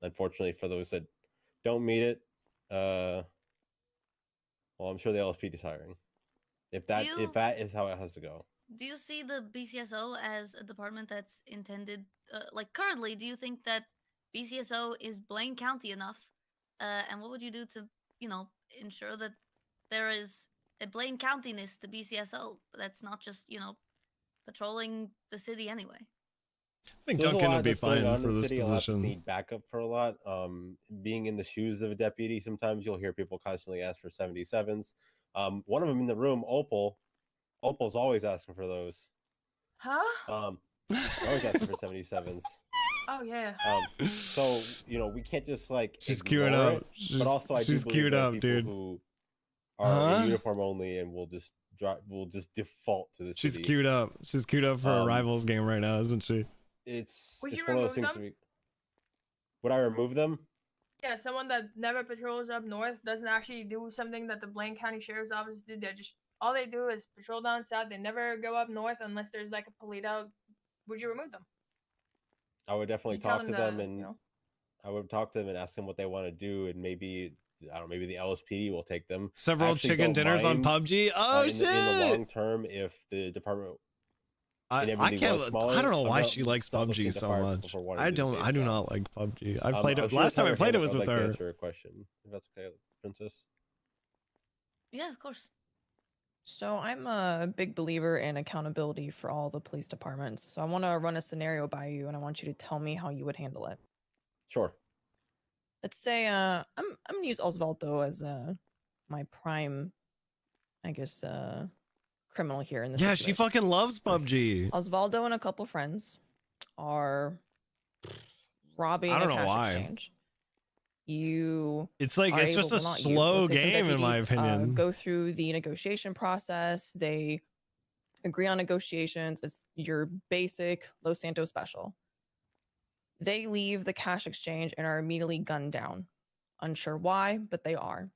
S10: unfortunately, for those that don't meet it, well, I'm sure the LSP is hiring. If that is how it has to go.
S18: Do you see the BCSO as a department that's intended, like currently, do you think that BCSO is Blaine County enough? And what would you do to, ensure that there is a Blaine County-ness to BCSO that's not just, patrolling the city anyway?
S1: I think Duncan would be fine for this
S10: city. A lot
S1: position.
S10: need backup for a lot. Being in the shoes of a deputy, sometimes you'll hear people constantly ask for 77s. One of them in the room, Opal's always asking for those.
S6: Huh?
S10: Always asking for 77s.
S6: Oh yeah.
S10: So we can't just like
S1: She's
S10: ignore
S1: queuing up.
S10: it, but also I do
S1: She's
S10: believe
S1: queued
S10: there are
S1: up,
S10: people
S1: dude.
S10: who are in
S1: Huh?
S10: uniform only and will just default to the
S1: She's
S10: city.
S1: queued up. She's queued up for a Rivals game right now, isn't she?
S10: It's
S6: Would you
S10: one of those
S6: remove
S10: things.
S6: them?
S10: Would I remove them?
S6: Yeah, someone that never patrols up north doesn't actually do something that the Blaine County Sheriff's Office do. They just all they do is patrol down south. They never go up north unless there's like a Polito. Would you remove them?
S10: I would definitely
S6: Just tell
S10: talk to them and I would talk to them and ask them what they want to do, and maybe I don't know, maybe the LSPD will take them.
S1: Several
S10: I actually
S1: chicken
S10: don't
S1: dinners on
S10: mind,
S1: PUBG? Oh,
S10: in the
S1: shit!
S10: long term, if the department
S1: I
S10: inevitably
S1: can't.
S10: was smaller,
S1: I don't know
S10: I'm
S1: why
S10: not-
S1: she likes
S10: stop looking
S1: PUBG
S10: to
S1: so
S10: fire
S1: much.
S10: people for wanting
S1: I
S10: to do
S1: don't.
S10: base
S1: I do
S10: job.
S1: not like PUBG. I played
S10: I'm
S1: it
S10: sure
S1: last time I
S10: Tyler
S1: played it
S10: Hanna
S1: was
S10: would
S1: with
S10: like to
S1: her.
S10: answer a question, if that's okay, Princess.
S18: Yeah, of course.
S7: So I'm a big believer in accountability for all the police departments. So I want to run a scenario by you, and I want you to tell me how you would handle it.
S10: Sure.
S7: Let's say I'm gonna use Osvaldo as my prime, I guess, criminal here in this.
S1: Yeah, she fucking loves PUBG.
S7: Osvaldo and a couple friends are robbing
S1: I don't
S7: a
S1: know
S7: cash
S1: why.
S7: exchange. You
S1: It's like
S7: are
S1: it's just
S7: able-
S1: a
S7: well, not you,
S1: slow
S7: let's say some
S1: game, in my
S7: deputies,
S1: opinion.
S7: go through the negotiation process. They agree on negotiations. It's your basic Los Santos special. They leave the cash exchange and are immediately gunned down. Unsure why, but they are.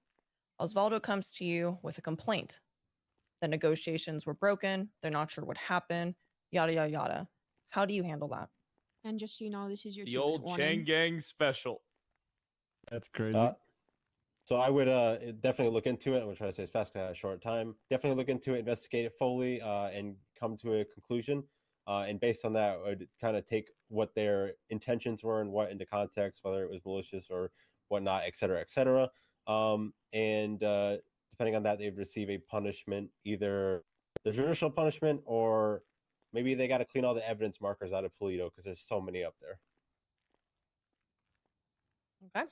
S7: Osvaldo comes to you with a complaint. The negotiations were broken. They're not sure what happened. Yada, yada, yada. How do you handle that?
S5: And just so you know, this is your
S8: The
S5: 2-minute
S8: old
S5: warning.
S8: Chang Gang special.
S14: That's crazy.
S10: So I would definitely look into it. I'm gonna try to say as fast as I have a short time. Definitely look into it, investigate it fully, and come to a conclusion. And based on that, I would kind of take what their intentions were and what into context, whether it was malicious or whatnot, et cetera, et cetera. And depending on that, they'd receive a punishment, either the judicial punishment or maybe they got to clean all the evidence markers out of Polito because there's so many up there.
S7: Okay.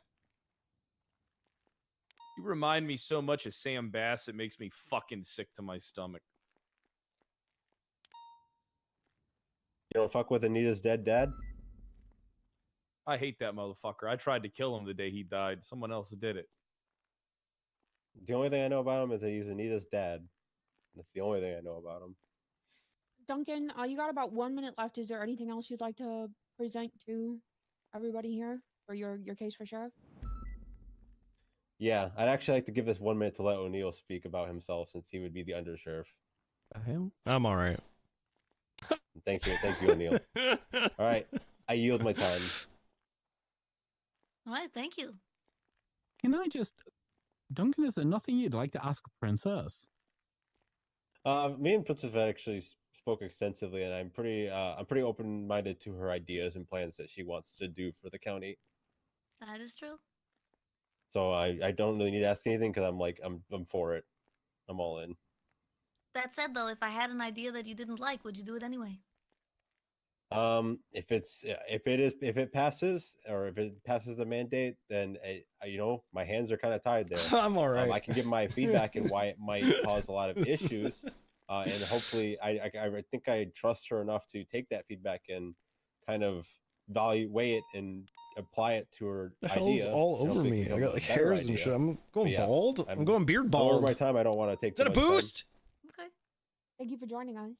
S8: You remind me so much of Sam Bass, it makes me fucking sick to my stomach.
S10: You don't fuck with Anita's dead dad?
S8: I hate that motherfucker. I tried to kill him the day he died. Someone else did it.
S10: The only thing I know about him is that he's Anita's dad. That's the only thing I know about him.
S5: Duncan, you got about 1 minute left. Is there anything else you'd like to present to everybody here for your case for sheriff?
S10: Yeah, I'd actually like to give this 1 minute to let O'Neill speak about himself since he would be the undersheriff.
S14: The hell?
S1: I'm all right.
S10: Thank you, O'Neill. All right, I yield my time.
S18: All right, thank you.
S15: Can I just, Duncan, is there nothing you'd like to ask Princess?
S10: Me and Princess actually spoke extensively, and I'm pretty open-minded to her ideas and plans that she wants to do for the county.
S18: That is true.
S10: So I don't really need to ask anything because I'm for it. I'm all in.
S18: That said, though, if I had an idea that you didn't like, would you do it anyway?
S10: If it passes or if it passes the mandate, then you know, my hands are kind of tied there.
S1: I'm all right.
S10: I can give my feedback and why it might cause a lot of issues, and hopefully, I think I trust her enough to take that feedback and kind of weigh it and apply it to her
S1: The hell's
S10: idea.
S1: all
S10: so
S1: over
S10: it
S1: me?
S10: becomes
S1: I got
S10: a
S1: like
S10: better
S1: hairs and
S10: idea.
S1: shit. I'm going
S10: But yeah,
S1: bald. I'm going beard
S10: over
S1: bald.
S10: my time. I don't want to take.
S1: Is that a
S10: too much time.
S1: boost?
S18: Okay.
S5: Thank you for joining us.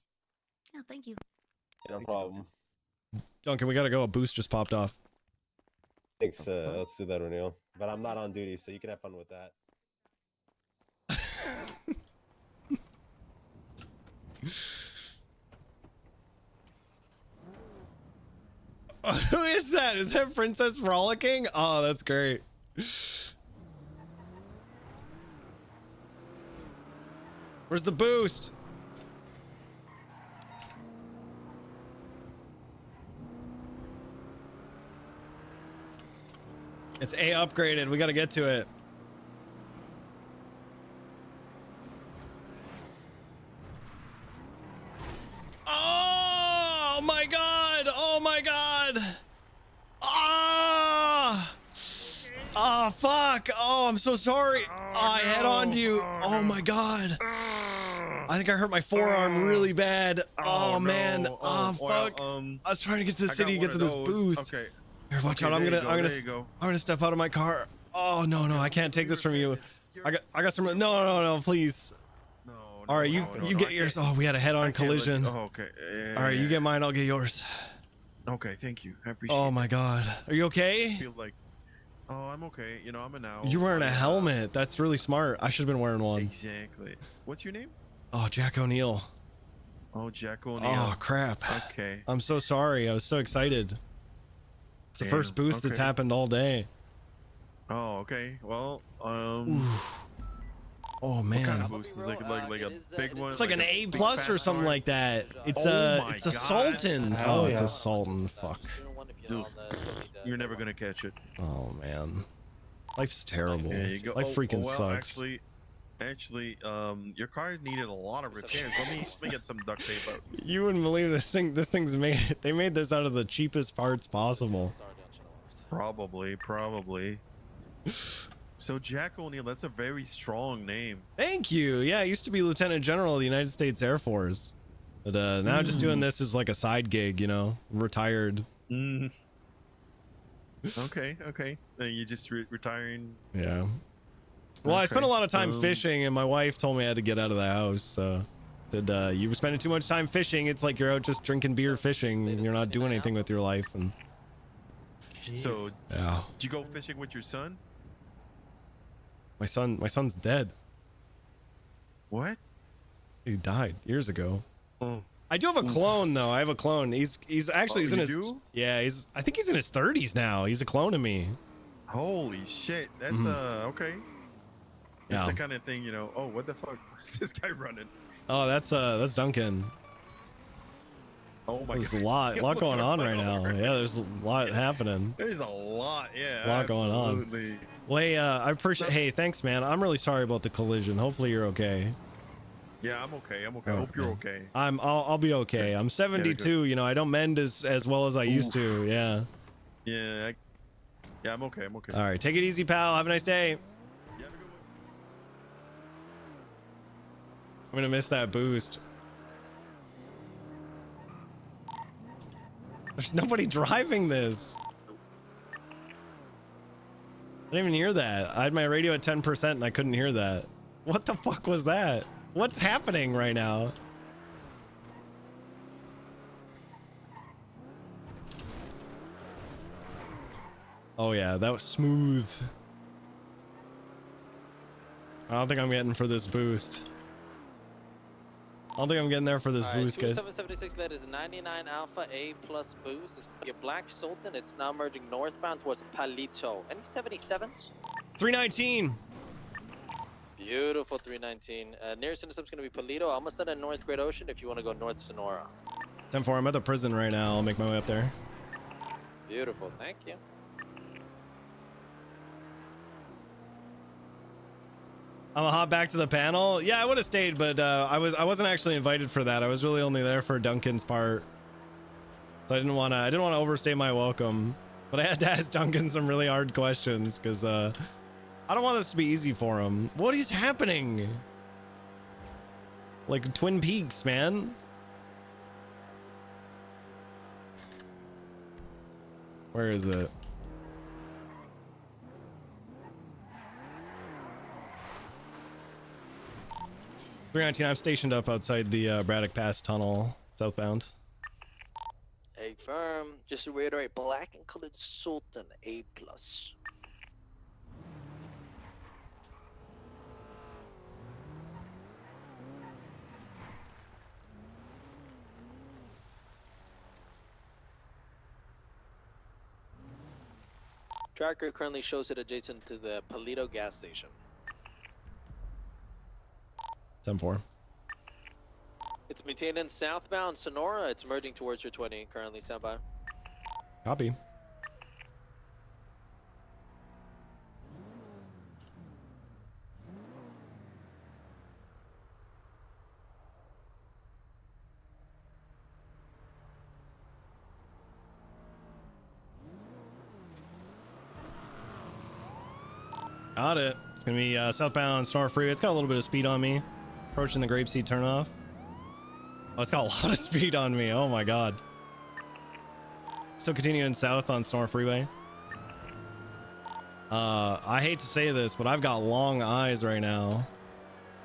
S18: Yeah, thank you.
S10: No problem.
S1: Duncan, we gotta go. A boost just popped off.
S10: Thanks. Let's do that, O'Neill. But I'm not on duty, so you can have fun with that.
S1: Who is that? Is that Princess Frolicking? Oh, that's great. Where's the boost? It's A upgraded. We got to get to it. Oh my god! Oh my god! Ah! Oh fuck! Oh, I'm so sorry. I head on to you. Oh my god! I think I hurt my forearm really bad. Oh, man. Oh fuck! I was trying to get to the city to get to this boost.
S13: Okay.
S1: Here, watch out! I'm gonna step out of my car. Oh no, I can't take this from you. I got some. No, please. All right, you get yours. Oh, we had a head-on collision.
S13: Oh, okay.
S1: All right, you get mine. I'll get yours.
S13: Okay, thank you. I appreciate
S1: Oh
S13: it.
S1: my god, are you okay?
S13: I feel like, oh, I'm okay. You know, I'm an owl.
S1: You're wearing a helmet. That's really smart. I should have been wearing one.
S13: Exactly. What's your name?
S1: Oh, Jack O'Neill.
S13: Oh, Jack O'Neill.
S1: Oh crap.
S13: Okay.
S1: I'm so sorry. I was so excited. It's the first boost that's
S13: okay.
S1: happened all day.
S13: Oh, okay. Well,
S1: Oh man.
S13: what kind of boost is like a big one?
S1: It's like an A
S13: big
S1: plus
S13: fat
S1: or something
S13: car?
S1: like that. It's
S13: Oh
S1: a
S13: my
S1: it's a
S13: God.
S1: Sultan.
S13: Hell
S1: Oh, it's
S13: yeah.
S1: a Sultan. Fuck.
S13: Dude, you're never gonna catch it.
S1: Oh man. Life's terrible.
S13: There you go.
S1: Life freaking
S13: well,
S1: sucks.
S13: Actually, your car needed a lot of repairs. Let me get some duct tape out.
S1: You wouldn't believe this thing. This thing's made. They made this out of the cheapest parts possible.
S13: Probably. So Jack O'Neill, that's a very strong name.
S1: Thank you. Yeah, I used to be Lieutenant General of the United States Air Force, but now just doing this is like a side gig. You know, retired.
S13: Okay. You just retiring.
S1: Yeah. Well, I spent a lot of time
S13: Okay.
S1: fishing, and my wife told me I had to get out of the house. So, said you were spending too much time fishing. It's like you're out just drinking beer, fishing. And you're not doing anything with your life. And
S13: So,
S1: yeah,
S13: did you go fishing with your son?
S1: my son's dead.
S13: What?
S1: He died years ago.
S13: Oh.
S1: I do have a clone though. I have a clone. He's actually he's in
S13: you
S1: his
S13: do?
S1: yeah. I think he's in his 30s now. He's a clone of me.
S13: Holy shit! That's okay. It's
S1: Yeah.
S13: the kind of thing, you know. Oh, what the fuck was this guy running?
S1: Oh, that's Duncan.
S13: Oh my
S1: There's
S13: god.
S1: a lot
S13: He
S1: lot
S13: almost
S1: going
S13: got
S1: on
S13: run
S1: right now.
S13: over.
S1: Yeah, there's a lot happening.
S13: There's a lot, yeah.
S1: A lot going on.
S13: absolutely.
S1: Wait, I appreciate. Hey, thanks, man. I'm really sorry about the collision. Hopefully, you're okay.
S13: Yeah, I'm okay. I hope you're okay.
S1: I'll be okay. I'm 72. You know, I don't mend as well as I used to. Yeah.
S13: Yeah, I'm okay. I'm okay.
S1: All right, take it easy, pal. Have a nice day. I'm gonna miss that boost. There's nobody driving this. I didn't even hear that. I had my radio at 10% and I couldn't hear that. What the fuck was that? What's happening right now? Oh yeah, that was smooth. I don't think I'm getting for this boost. I don't think I'm getting there for this boost, guys.
S21: 776, that is 99 Alpha A plus boost. It's your Black Sultan. It's now merging northbound towards Palito. Any 77s?
S1: 319.
S21: Beautiful 319. Nearest intercept's going to be Palito. Almost at a North Great Ocean if you want to go North Sonora.
S1: 10-4, I'm at the prison right now. I'll make my way up there.
S21: Beautiful. Thank you.
S1: I'm gonna hop back to the panel. Yeah, I would have stayed, but I wasn't actually invited for that. I was really only there for Duncan's part. So I didn't want to overstay my welcome, but I had to ask Duncan some really hard questions because I don't want this to be easy for him. What is happening? Like Twin Peaks, man. Where is it? .319, I'm stationed up outside the Braddock Pass tunnel, southbound.
S21: A firm, just to reiterate, black and colored Sultan, A+. Tracker currently shows it adjacent to the Palito gas station.
S1: 10-4.
S21: It's maintaining southbound Sonora. It's merging towards your 20. Currently standby.
S1: Copy. Got it. It's gonna be southbound Sonora Freeway. It's got a little bit of speed on me. Approaching the Grapeseed turnoff. Oh, it's got a lot of speed on me. Oh my god. Still continuing south on Sonora Freeway. I hate to say this, but I've got long eyes right now.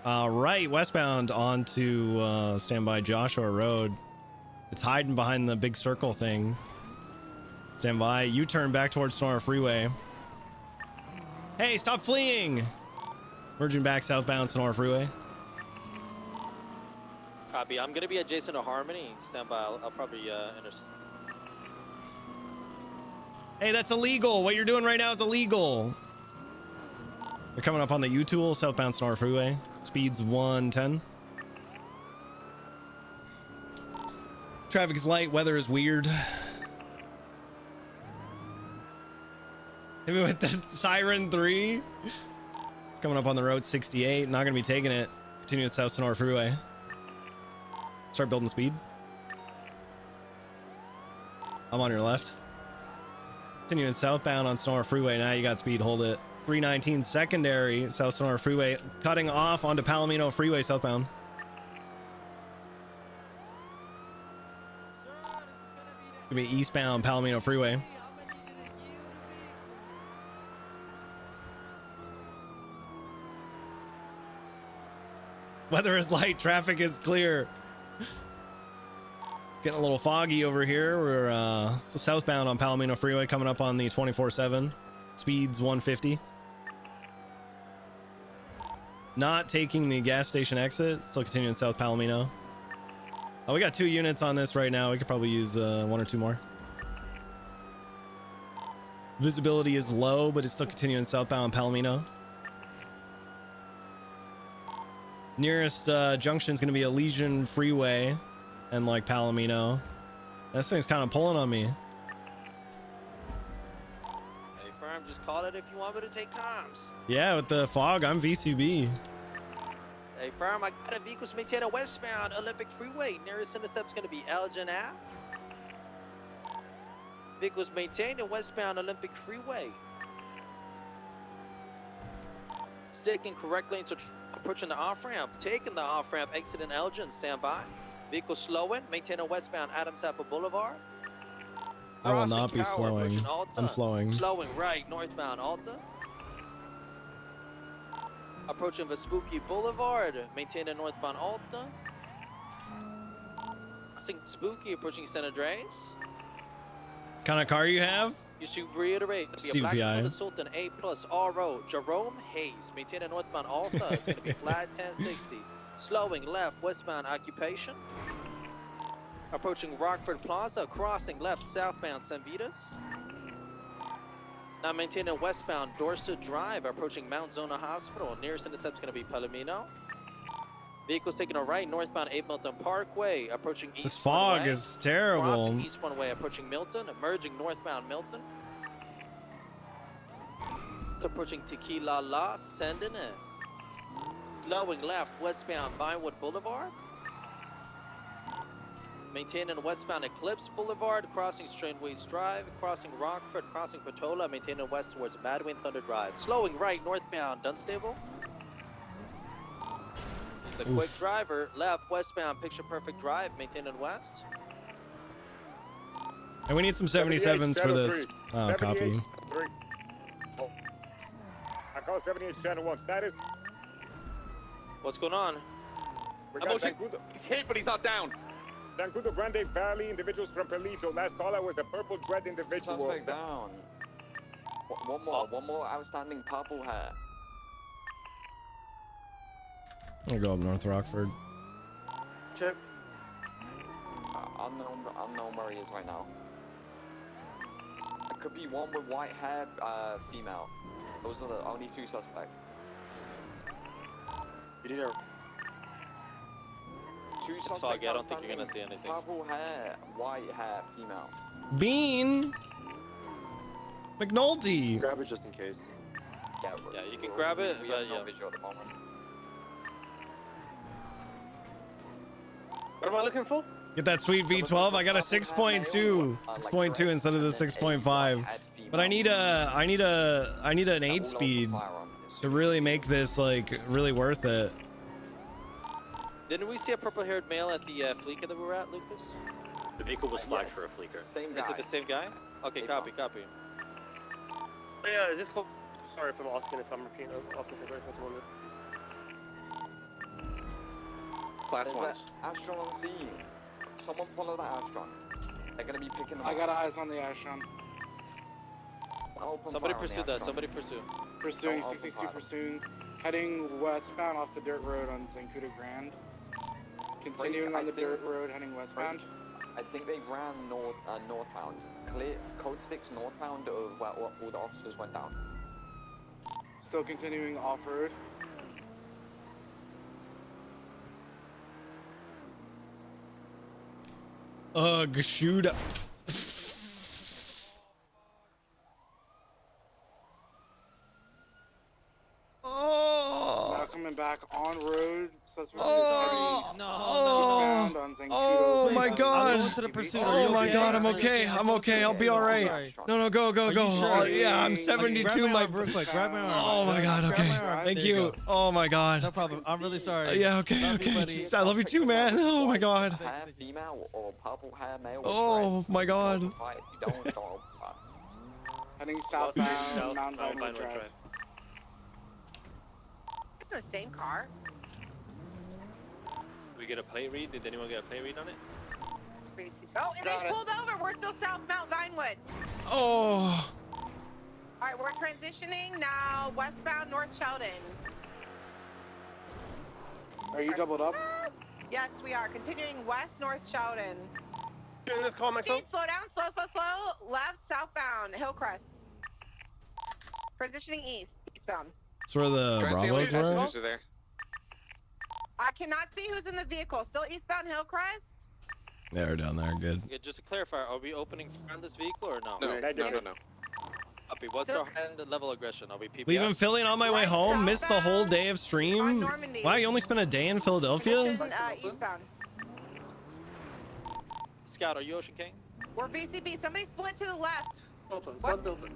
S1: Right westbound onto standby Joshua Road. It's hiding behind the big circle thing. Stand by. U-turn back towards Sonora Freeway. Hey, stop fleeing! Merging back southbound Sonora Freeway.
S21: Copy. I'm gonna be adjacent to Harmony. Stand by. I'll probably intercept.
S1: Hey, that's illegal. What you're doing right now is illegal. They're coming up on the U-Tool, southbound Sonora Freeway. Speed's 110. Traffic is light. Weather is weird. Hit me with the Siren 3. It's coming up on the road, 68. Not going to be taking it. Continue to south Sonora Freeway. Start building speed. I'm on your left. Continuing southbound on Sonora Freeway. Now you got speed. Hold it. 319 secondary South Sonora Freeway. Cutting off onto Palomino Freeway southbound. Gonna be eastbound Palomino Freeway. Weather is light. Traffic is clear. Getting a little foggy over here. We're so southbound on Palomino Freeway, coming up on the 24/7. Speed's 150. Not taking the gas station exit. Still continuing south Palomino. Oh, we got 2 units on this right now. We could probably use 1 or 2 more. Visibility is low, but it's still continuing southbound Palomino. Nearest junction is going to be Elysian Freeway and like Palomino. This thing's kind of pulling on me.
S21: Hey, firm, just call it if you want me to take comms.
S1: Yeah, with the fog, I'm VCB.
S21: Hey, firm, I got a vehicles maintaining westbound Olympic Freeway. Nearest intercept's going to be Elgin Ave. Vehicles maintaining westbound Olympic Freeway. Sticking correct lane, so approaching the off-ramp. Taking the off-ramp, exiting Elgin, stand by. Vehicle slowing, maintaining westbound Adams Apple Boulevard.
S1: I will not be slowing. I'm slowing.
S21: Slowing right, northbound Alta. Approaching Vespucci Boulevard, maintaining northbound Alta. Spooky, approaching San Andreas.
S1: Kind of car you have?
S21: You should reiterate. It'll be a black Honda Sultan A+ RO. Jerome Hayes, maintaining northbound Alta. It's going to be flat 1060. Slowing left, westbound Occupation. Approaching Rockford Plaza, crossing left, southbound San Vitas. Now maintaining westbound Dorset Drive, approaching Mount Zona Hospital. Nearest intercept is going to be Palomino. Vehicles taking a right, northbound Abe Milton Parkway, approaching east.
S1: This fog is terrible.
S21: Crossing east one way, approaching Milton, emerging northbound Milton. Approaching Tequila La, sending it. Slowing left, westbound Vinewood Boulevard. Maintaining westbound Eclipse Boulevard, crossing Strainways Drive, crossing Rockford, crossing Patola, maintaining west towards Madwin Thunder Drive. Slowing right northbound Dunstable. He's a quick driver, left westbound Picture Perfect Drive, maintaining west.
S1: And we need some 77s for this. Oh, copy.
S4: I call 78 Channel 1. Status?
S21: What's going on?
S4: We got Zancudo. He's hit, but he's not down. Zancudo Grande Valley individuals from Pelito. Last caller was a purple dread individual.
S16: Suspect down. One more outstanding purple hair.
S1: I'm gonna go up North Rockford.
S16: Check. Unknown where he is right now. It could be one with white hair, female. Those are the only two suspects.
S21: You need a...
S16: Two
S21: It's
S16: suspects
S21: foggy, I don't think you're gonna
S16: outstanding.
S21: see anything.
S16: Purple hair, white hair, female.
S1: Bean! McNulty!
S21: Grab it just in case.
S16: Yeah,
S21: you can grab it.
S16: We have no visual at the moment.
S21: What am I looking for?
S1: Get that sweet V12. I got a 6.2. 6.2 instead of the 6.5. But I need an 8 speed to really make this like really worth it.
S21: Didn't we see a purple-haired male at the Fleeca that we were at, Lucas? The vehicle was flagged for a Fleeker.
S16: Same
S21: Is
S16: guy.
S21: it the same guy? Okay, copy.
S4: Yeah, is this close? Sorry if I'm asking if I'm repeating. Asking if
S16: Class ones. Astron on scene. Someone follow that Astron. They're gonna be picking them
S22: I
S16: up.
S22: got eyes on the Astron.
S16: Open
S21: Somebody
S16: fire on the
S21: pursue that.
S16: Astron.
S21: Somebody pursue.
S22: Pursuing
S16: Don't open
S22: 662
S16: fire.
S22: pursuing. Heading westbound off the dirt road on Zancudo Grand. Continuing on the dirt road heading westbound.
S16: I think they ran northbound. Clear code 6 northbound of where all the officers went down.
S22: Still continuing off-road.
S1: Ugh, shoot.
S22: Now coming back on road. Suspect
S1: Oh,
S22: is heading
S1: no.
S22: eastbound on Zancudo.
S1: Oh my god.
S22: I'm going to the pursuit.
S1: Oh my god, I'm okay. I'm okay. I'll be alright. No, go. Oh, yeah, I'm 72. My
S24: real quick. Grab my arm.
S1: Oh my god,
S24: Grab
S1: okay.
S24: my arm.
S1: Thank
S24: There
S1: you. Oh my god.
S24: No problem. I'm really sorry.
S1: Yeah, okay. Just, I love you too, man. Oh my god.
S16: Hair female or purple hair male.
S1: Oh my god.
S16: If you don't open fire.
S22: Heading southbound, Mount Vinewood Drive.
S25: It's in the same car.
S21: Did we get a plate read? Did anyone get a plate read on it?
S25: Oh, and they pulled over. We're still south Mount Vinewood.
S1: Oh.
S25: All right, we're transitioning now westbound North Sheldon.
S22: Are you doubled up?
S25: Yes, we are. Continuing west North Sheldon.
S4: Doing this call,
S25: Speed, slow down, slow. Left, southbound, Hillcrest. Transitioning eastbound.
S1: That's where the Bravos were?
S25: There. I cannot see who's in the vehicle. Still eastbound Hillcrest?
S1: Yeah, we're down there. Good.
S21: Yeah, just to clarify, are we opening fire on this vehicle or no?
S4: No.
S21: Copy. What's our hand level aggression? Are we PPI?
S1: Leaving Philly and on my way home. Missed the whole day of stream. Wow, you only spent a day in Philadelphia?
S25: Eastbound.
S21: Scout, are you Ocean King?
S25: We're VCB. Somebody split to the left.
S4: Sun Milton.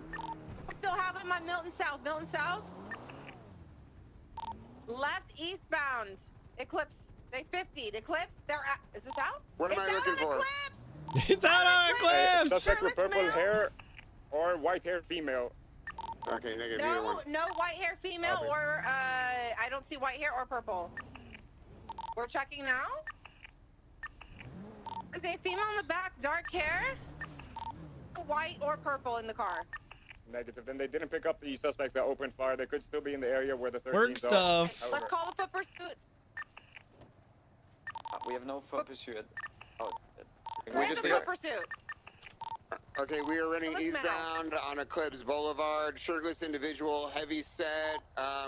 S25: We still have them on Milton South. Left eastbound. Eclipse. They 50'd. Eclipse. They're at. Is this out?
S4: What am I looking for?
S25: Eclipse.
S1: It's out on Eclipse!
S4: Suspect with purple hair or white hair female. Okay, negative. Either
S25: No,
S4: one.
S25: no white hair female
S4: Okay.
S25: or I don't see white hair or purple. We're checking now. Is a female in the back, dark hair, white or purple in the car?
S4: Negative. And they didn't pick up the suspects that opened fire. They could still be in the area where the 13th
S1: Work stuff.
S25: Let's call the foot pursuit.
S16: We have no foot pursuit. Oh,
S25: Where's the foot pursuit?
S26: Okay, we are running
S25: Look
S26: eastbound on Eclipse Boulevard. Shirtless individual, heavy set.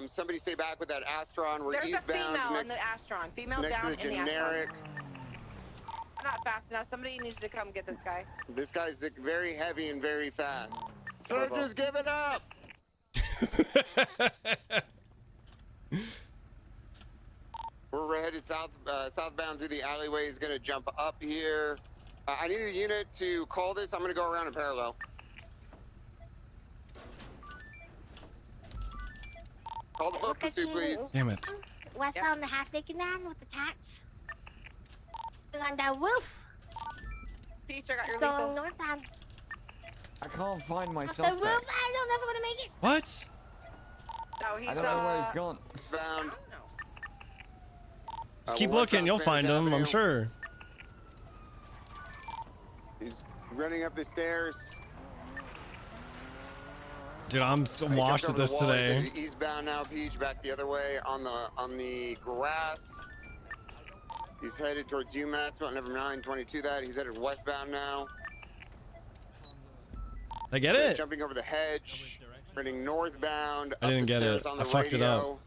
S26: Somebody stay back with that Astron. We're
S25: There's
S26: eastbound
S25: a female in
S26: next,
S25: the Astron. Female
S26: next
S25: down
S26: to the
S25: in the
S26: generic.
S25: Astron. Not fast enough. Somebody needs to come get this guy.
S26: This guy's very heavy and very fast. Surgeons, give it up! We're headed southbound through the alleyway. He's gonna jump up here. I need a unit to call this. I'm gonna go around in parallel. Call the boat pursuit, please.
S1: Damn it.
S2: Westbound the half-naked man with the tats. On the roof.
S25: Teacher got your
S2: Going
S25: lethal.
S2: northbound.
S16: I can't find my
S2: Off the roof.
S16: suspect.
S2: I don't ever gonna make it.
S1: What?
S25: No, he's
S16: I don't know where he's gone.
S26: Found.
S1: Just keep
S26: we're
S1: looking. You'll
S26: westbound
S1: find
S26: Spanish
S1: him, I'm
S26: Avenue.
S1: sure.
S26: He's running up the stairs.
S1: Dude, I'm still
S26: He jumped
S1: washed at
S26: over the
S1: this
S26: wall.
S1: today.
S26: He's eastbound now, Peach, back the other way on the grass. He's headed towards UMass, about number 922 that. He's headed westbound now.
S1: I get it.
S26: Jumping over the hedge, running northbound.
S1: I didn't
S26: up the
S1: get
S26: stairs
S1: it.
S26: on
S1: I
S26: the
S1: fucked it up.
S26: radio.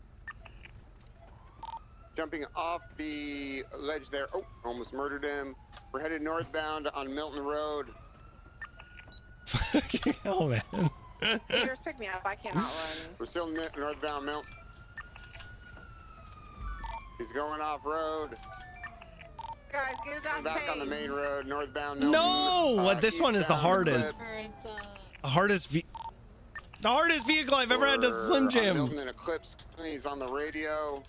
S26: Jumping off the ledge there. Oh, almost murdered him. We're headed northbound on Milton Road.
S1: Fucking hell, man.
S25: Teachers, pick me up. I cannot run.
S26: We're still northbound Milton. He's going off road.
S25: Guys, get it down.
S26: Back on the main road, northbound Milton.
S1: No! What? This one is the
S26: eastbound
S1: hardest.
S26: Eclipse.
S1: The hardest vehicle I've ever had to Slim
S26: On
S1: Jim.
S26: Milton and Eclipse. He's on the radio.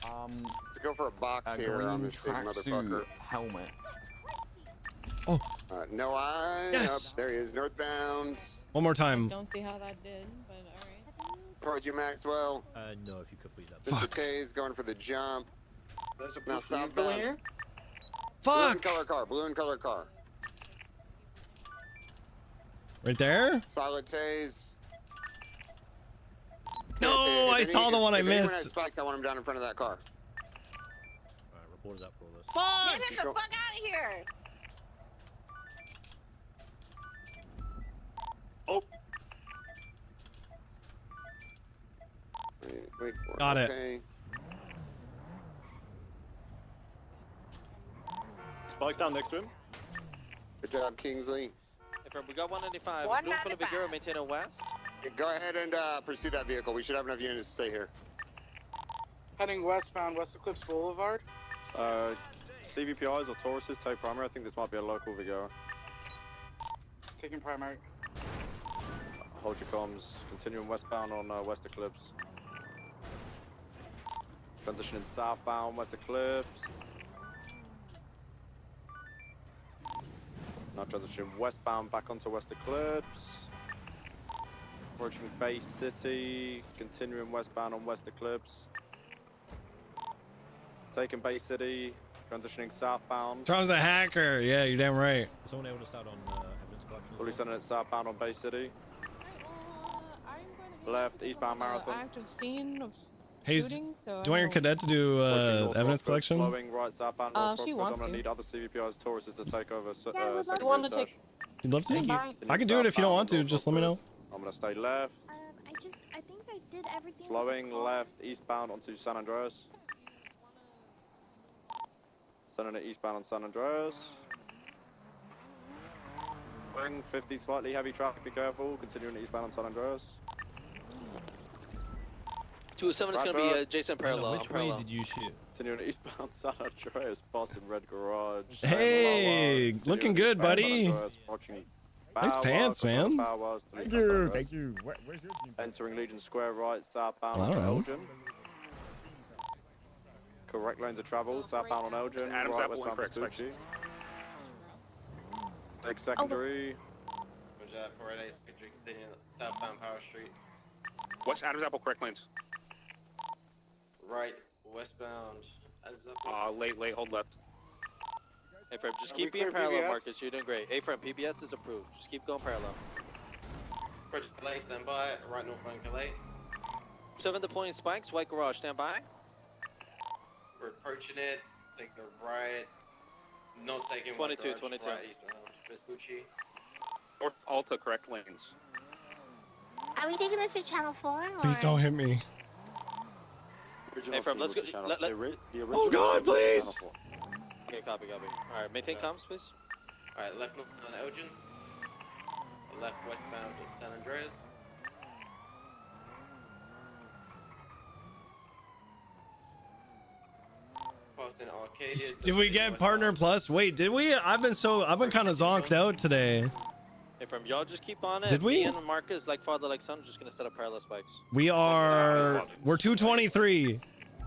S26: Let's go for a box here on this big motherfucker.
S16: Helmet.
S1: Oh.
S26: No eye.
S1: Yes.
S26: Up, there he is, northbound.
S1: One more time.
S7: Don't see how that did, but alright.
S26: Towards you, Maxwell.
S3: No, if you could please.
S26: Mr. K's going for the jump.
S4: There's a
S26: Now
S4: blue fuse
S26: southbound.
S4: here.
S26: Blue and
S1: Fuck!
S26: color car. Blue and color car.
S1: Right there?
S26: Solid Taze.
S1: No, I saw the one I
S26: if anyone
S1: missed.
S26: has spikes, I want him down in front of that car.
S3: Alright, report is up for all this.
S1: Fuck!
S25: Get him the fuck out of here.
S4: Oh.
S26: Wait for it.
S1: Got it.
S26: Okay.
S4: Spike's down next to him.
S26: Good job, Kingsley.
S21: We got 195. Blue full of Vigero, maintaining west.
S26: Go ahead and pursue that vehicle. We should have enough units to stay here.
S22: Heading westbound, West Eclipse Boulevard.
S4: CVPIs or Tauruses take primary. I think this might be a local Vigero.
S22: Taking primary.
S4: Hold your comms. Continuing westbound on West Eclipse. Transitioning southbound West Eclipse. Now transitioning westbound back onto West Eclipse. Approaching Bay City. Continuing westbound on West Eclipse. Taking Bay City. Transitioning southbound.
S1: Traumz a hacker. Yeah, you're damn right.
S3: Is someone able to start on evidence collection?
S4: Fully sending it southbound on Bay City. Left, eastbound Marathon.
S7: Active scene of
S1: Hey,
S7: shooting, so
S1: do you want your cadet to do evidence collection?
S4: Flowing right southbound.
S7: she wants
S4: I'm gonna
S7: to.
S4: need other CVPIs Tauruses to take over.
S7: I would
S4: secondary
S7: want to
S4: station.
S7: take.
S1: You'd love to?
S7: Thank you.
S1: I can do it if you don't want to. Just let me know.
S4: I'm gonna stay left.
S2: I think I did everything. with the
S4: Flowing
S2: car.
S4: left, eastbound onto San Andreas. Sending it eastbound on San Andreas. Wing 50, slightly heavy traffic, be careful. Continuing eastbound on San Andreas.
S21: 207 is going to be Jason parallel.
S3: Which way did you shoot?
S4: Continuing eastbound San Andreas, passing Red Garage.
S1: Hey, looking good, buddy. Nice pants, man.
S4: Thank you, thank you. Where's your team? Entering Legion Square right, southbound
S1: I
S4: on
S1: don't know.
S4: Elgin. Correct lanes of travel, southbound on Elgin, Adam's right Apple and westbound correct Vespucci. Take secondary.
S12: Roger, 488 secondary, continuing southbound Power Street.
S4: What's Adam's Apple correct lanes?
S12: Right, westbound. Adam's Apple.
S4: Late, hold left.
S21: Hey, Fred, just
S12: Are
S21: keep
S12: we
S21: being
S12: clear
S21: parallel,
S12: PBS?
S21: Marcus. You're doing great. Hey, Fred, PBS is approved. Just keep going parallel.
S12: Project Calais, stand by. Right northbound Calais.
S21: 7 deploying spikes, white garage, stand by.
S12: We're approaching it. Take the right. Not taking
S21: 22,
S12: white garage,
S21: 22.
S12: Right eastbound Vespucci.
S4: North Alta correct lanes.
S2: Are we taking this to Channel 4?
S1: Please
S2: or-
S1: don't hit me.
S21: Hey, Fred, let's go.
S1: Oh God, please.
S21: Okay, copy. Alright, maintain comms, please.
S12: Alright, left northbound Elgin. Left westbound San Andreas. Boston Arcadia.
S1: Did we get partner plus? Wait, did we? I've been kind of zonked out today.
S21: Hey, from y'all just keep on it.
S1: Did we?
S21: Me and Marcus, like father, like son, just gonna set up parallel spikes.
S1: We're 223.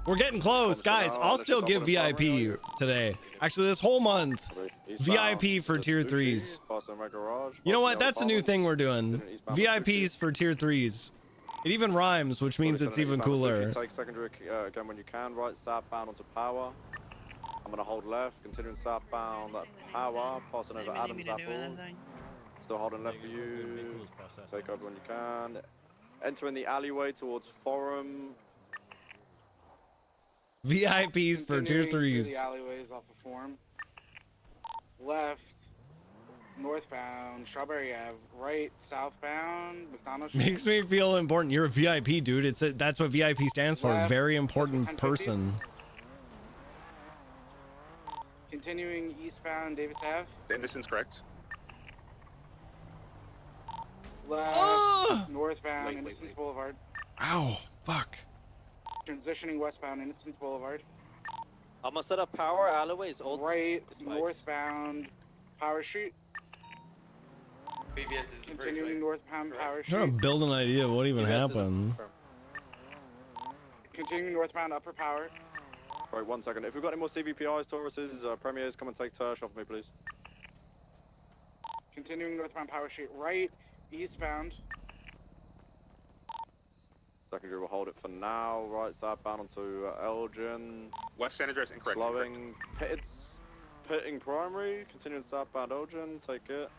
S1: We're getting close, guys. I'll still give VIP today. Actually, this whole month, VIP for tier 3s. You know what? That's a new thing we're doing. VIPs for tier 3s. It even rhymes, which means it's even cooler.
S9: Take secondary again when you can. Right, southbound onto power. I'm gonna hold left, continuing southbound at power, passing over Adams Apple. Still holding left for you. Take over when you can. Entering the alleyway towards Forum.
S1: VIPs for tier
S22: Continuing through
S1: 3s.
S22: The alleyways off of Forum. Left, northbound, Strawberry Ave. Right, southbound, McDonald's.
S1: Makes me feel important. You're a VIP, dude. That's what VIP stands for.
S22: Left,
S1: Very important person.
S22: Continuing eastbound, Davis Ave.
S4: Anderson's correct.
S22: Left, northbound, Innocence Boulevard.
S1: Ow, fuck.
S22: Transitioning westbound, Innocence Boulevard.
S21: I'm gonna set up power alleyways. Old
S22: Right,
S21: spikes.
S22: northbound, Power Street.
S12: BBS is
S22: Continuing northbound, Power
S1: I'm trying
S22: Street.
S1: to build an idea of what even happened.
S22: Continuing northbound, Upper Power.
S9: Right, 1 second. If we've got any more CVPIs, Tauruses, Premiers, come and take Tersh off me, please.
S22: Continuing northbound, Power Street. Right, eastbound.
S9: Secondary will hold it for now. Right, southbound onto Elgin.
S4: West San Andreas incorrect.
S9: Slowing. Pitting primary. Continuing southbound Elgin. Take it.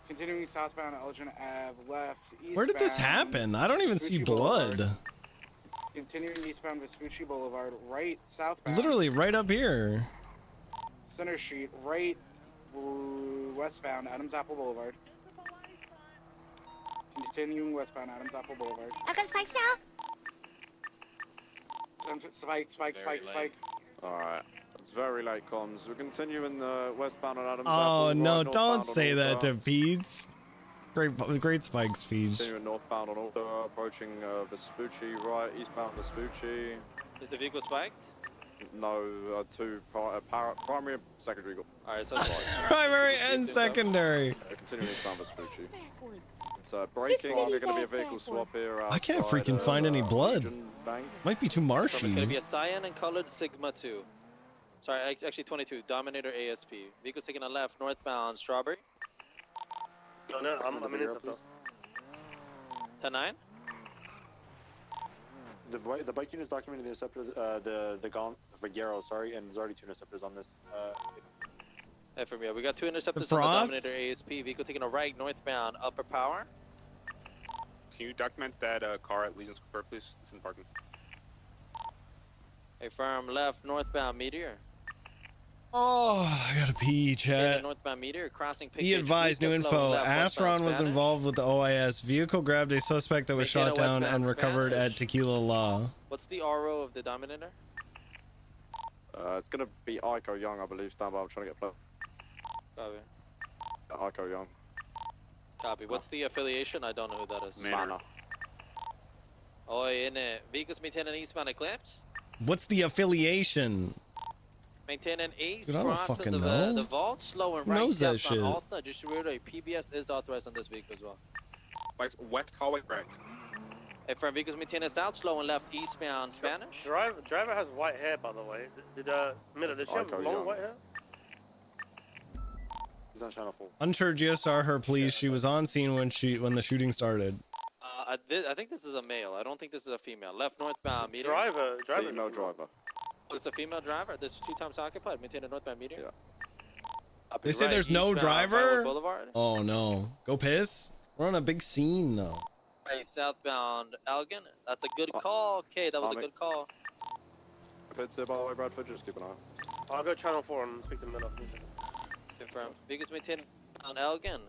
S22: Continuing southbound, Elgin Ave. Left, eastbound.
S1: Where did this happen? I don't even see
S22: Vespucci
S1: blood.
S22: Boulevard. Continuing eastbound, Vespucci Boulevard. Right, southbound.
S1: Literally right up here.
S22: Center Street. Right, westbound, Adams Apple Boulevard. Continuing westbound, Adams Apple Boulevard.
S2: I got spikes now.
S22: Spike.
S9: Alright. It's very late comms. We're continuing the westbound on Adams
S1: Oh
S9: Apple.
S1: no,
S9: right,
S1: don't
S9: northbound
S1: say
S9: on
S1: that
S9: Alta.
S1: to Peach. Great spikes, Peach.
S9: Continuing northbound on Alta, approaching Vespucci, right, eastbound Vespucci.
S21: Is the vehicle spiked?
S9: No, primary and secondary.
S21: Alright, so it's fine.
S1: Primary and secondary.
S9: Continuing eastbound Vespucci. It's braking. There's going to be a vehicle swap here.
S1: I can't
S9: outside,
S1: freaking find any blood.
S9: Legion Bank.
S1: Might be too
S21: It's
S1: marshy.
S21: gonna be a cyan and colored Sigma 2. Sorry, actually 22. Dominator ASP. Vehicle's taking a left, northbound Strawberry.
S9: No, I'm in it.
S21: 10-9.
S11: The bike unit is documenting the interceptor, the Vagero, sorry, and there's already 2 interceptors on this.
S21: Hey, from we got 2 interceptors
S1: The
S21: on
S1: Frost?
S21: the Dominator ASP. Vehicle taking a right, northbound, upper power.
S4: Can you document that car at Legion Square, please? It's in parking.
S21: Hey, firm left, northbound Meteor.
S1: Oh, I gotta pee, chat.
S21: Northbound Meteor crossing.
S1: Be advised, new info. Astron was involved with the OIS. Vehicle grabbed a suspect that was
S21: Maintain a
S1: shot down
S21: westbound
S1: and recovered
S21: Spanish.
S1: at Tequila Law.
S21: What's the RO of the Dominator?
S9: It's going to be Ico Young, I believe. Stand by, I'm trying to get play.
S21: Copy.
S9: Ico Young.
S21: Copy. What's the affiliation? I don't know who that is.
S9: Manor.
S21: Oh, in it. Vehicles maintaining eastbound Eclipse.
S1: What's the affiliation?
S21: Maintaining east.
S1: Dude, I don't
S21: crossing
S1: fucking
S21: the,
S1: know.
S21: The vault, slow and
S1: Who
S21: right.
S1: knows that
S21: southbound
S1: shit?
S21: Alta. Just to reiterate, PBS is authorized on this vehicle as well.
S4: West hallway right.
S21: Hey, from vehicles maintaining south, slow and left, eastbound Spanish.
S17: Driver has white hair, by the way. Did she have long white hair?
S11: He's on channel 4.
S1: Unsure GSR her, please. She was on scene when the shooting started.
S21: I think this is a male. I don't think this is a female. Left northbound Meteor.
S17: Driver.
S9: Female driver.
S21: Oh, it's a female driver. This is 2 times occupied. Maintaining northbound Meteor. Yeah.
S1: They say there's no driver? Oh no. Go piss? We're on a big scene though.
S21: Right, southbound Elgin. That's a good call. Okay, that was a good call.
S9: If it's here, by the way, Bradford, just keep an eye on.
S17: I'll go channel 4 and pick them up.
S21: Confirm. Vehicles maintaining on Elgin.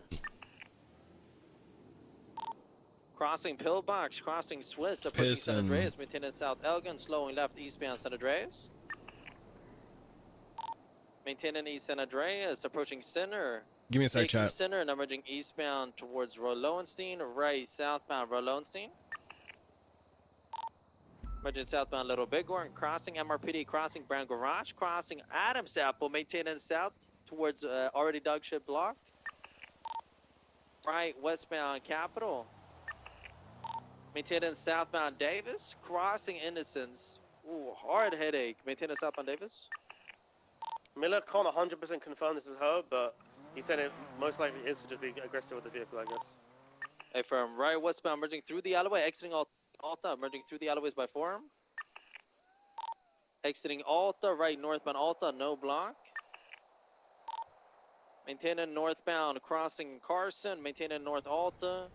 S21: Crossing Pillbox, crossing Swiss, approaching San
S1: Pissin'.
S21: Andreas, maintaining South Elgin, slowing left eastbound San Andreas. Maintaining East San Andreas, approaching Center.
S1: Give me a sec,
S21: Taking
S1: chat.
S21: Center and emerging eastbound towards Lowenstein, right southbound Lowenstein. Merging southbound Little Bighorn, crossing MRPD, crossing Brown Garage, crossing Adams Apple, maintaining south towards already dog shit block. Right, westbound Capitol. Maintaining southbound Davis, crossing Innocence. Ooh, hard headache. Maintaining southbound Davis.
S17: Miller can't 100% confirm this is her, but he said it most likely is to just be aggressive with the vehicle, I guess.
S21: Hey, from right westbound, merging through the alleyway, exiting Alta, merging through the alleyways by Forum. Exiting Alta, right northbound Alta, no block. Maintaining northbound, crossing Carson, maintaining north Alta.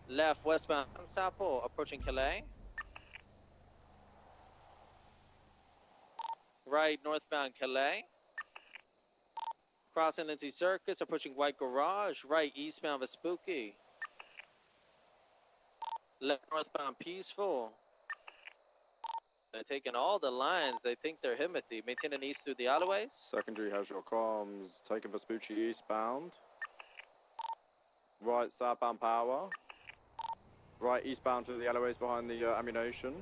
S21: Left westbound Sapo, approaching Calais. Right northbound Calais. Crossing Lindsay Circus, approaching White Garage. Right eastbound Vespucci. Left northbound Peaceful. They're taking all the lines. They think they're Himothy. Maintaining east through the alleyways.
S9: Secondary has your comms. Taking Vespucci eastbound. Right southbound Power. Right eastbound through the alleyways behind the ammunition.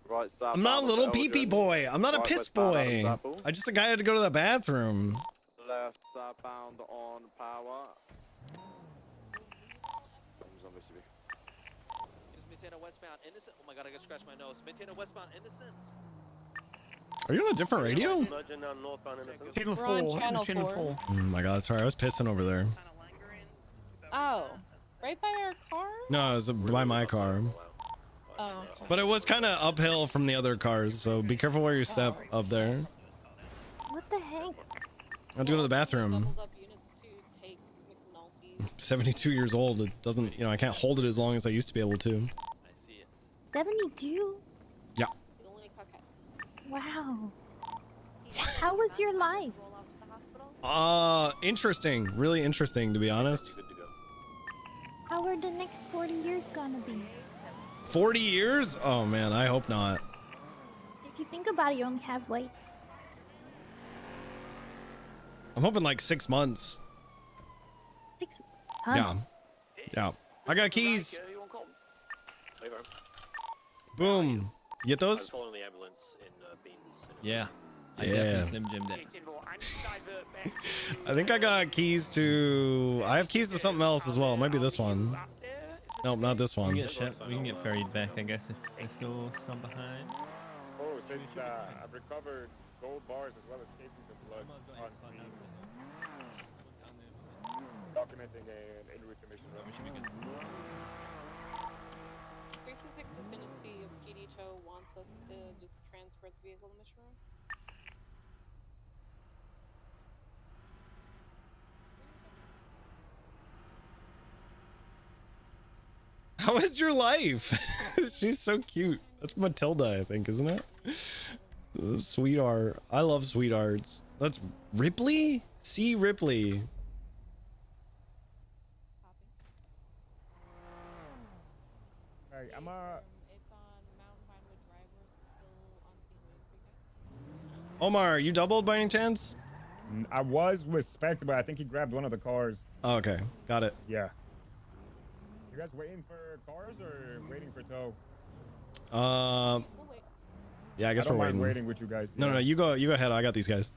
S9: Right southbound.
S1: I'm not a little
S9: Elgin.
S1: pee-pee boy. I'm not a
S9: Right
S1: piss
S9: westbound
S1: boy.
S9: Adams Apple.
S1: I just a guy had to go to the bathroom.
S9: Left southbound on Power.
S21: Maintaining westbound Innocent. Oh my god, I gotta scratch my nose. Maintaining westbound Innocence.
S1: Are you on a different radio?
S17: Merging northbound Innocence.
S15: Channel
S5: We're on
S15: 4.
S5: channel
S15: Channel
S5: 4.
S15: 4.
S1: Oh my god, sorry. I was pissing over there.
S5: Oh, right by our car?
S1: No, it was by my car.
S5: Oh, okay.
S1: But it was kind of uphill from the other cars, so be careful where you step up there.
S2: What the heck?
S1: I have to go to the bathroom.
S5: Doubled up units to take McNulty's.
S1: 72 years old. It doesn't, I can't hold it as long as I used to be able to.
S2: 72?
S1: Yeah.
S2: Wow. How was your life?
S1: Interesting. Really interesting, to be honest.
S2: How are the next 40 years gonna be?
S1: 40 years? Oh man, I hope not.
S2: If you think about it, you only have like
S1: I'm hoping like 6 months.
S2: 6
S1: Yeah. Yeah. I got keys. Boom. You get those?
S3: Calling the ambulance in Beans.
S6: Yeah. I
S1: Yeah.
S6: definitely Slim Jimmed it.
S1: I think I got keys to... I have keys to something else as well. It might be this one. Nope, not this one.
S6: We can get ferried back, I guess, if there's still some behind.
S4: Oh, since I've recovered gold bars as well as casings of blood on scene. Documenting an en route to mission.
S6: We should be good.
S5: 326 is going to see if PD Cho wants us to just transfer the vehicle to mission room.
S1: How is your life? She's so cute. That's Matilda, I think, isn't it? Sweetheart. I love sweethearts. That's Ripley? C. Ripley.
S4: Hey, I'm
S5: It's on Mountain Vinewood Drive. We're still on scene waiting for you guys.
S1: Omar, you doubled by any chance?
S4: I was with Spectre, but I think he grabbed one of the cars.
S1: Oh, okay. Got it.
S4: Yeah. You guys waiting for cars or waiting for tow?
S1: Yeah, I guess we're
S4: mind
S1: waiting.
S4: waiting with you guys.
S1: No, no, you go ahead. I got these guys.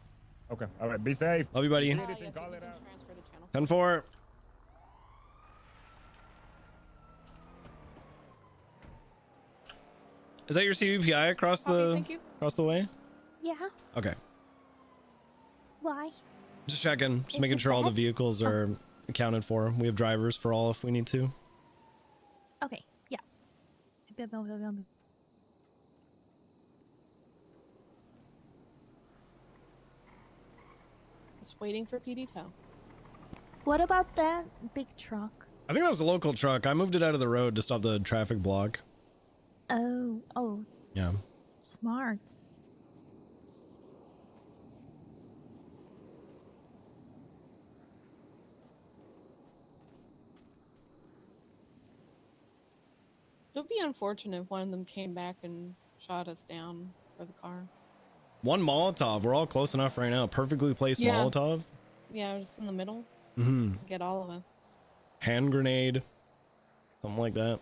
S4: Okay. All right. Be safe.
S1: Love you, buddy.
S4: If you need anything, call it out.
S1: 10-4. Is that your CVPI across the
S2: thank you.
S1: across the way?
S2: Yeah.
S1: Okay.
S2: Why?
S1: Just checking. Just
S2: Is
S1: making
S2: it
S1: sure all the
S2: bad?
S1: vehicles are accounted for. We have drivers for all if we need to.
S2: Okay. Yeah.
S5: Just waiting for PD Tow.
S2: What about that big truck?
S1: I think that was a local truck. I moved it out of the road to stop the traffic block.
S2: Oh,
S1: Yeah.
S2: smart.
S5: It would be unfortunate if one of them came back and shot us down for the car.
S1: One Molotov. We're all close enough right now. Perfectly placed
S5: Yeah.
S1: Molotov.
S5: Yeah, just in the middle.
S1: Mm-hmm.
S5: Get all of us.
S1: Hand grenade. Something like that.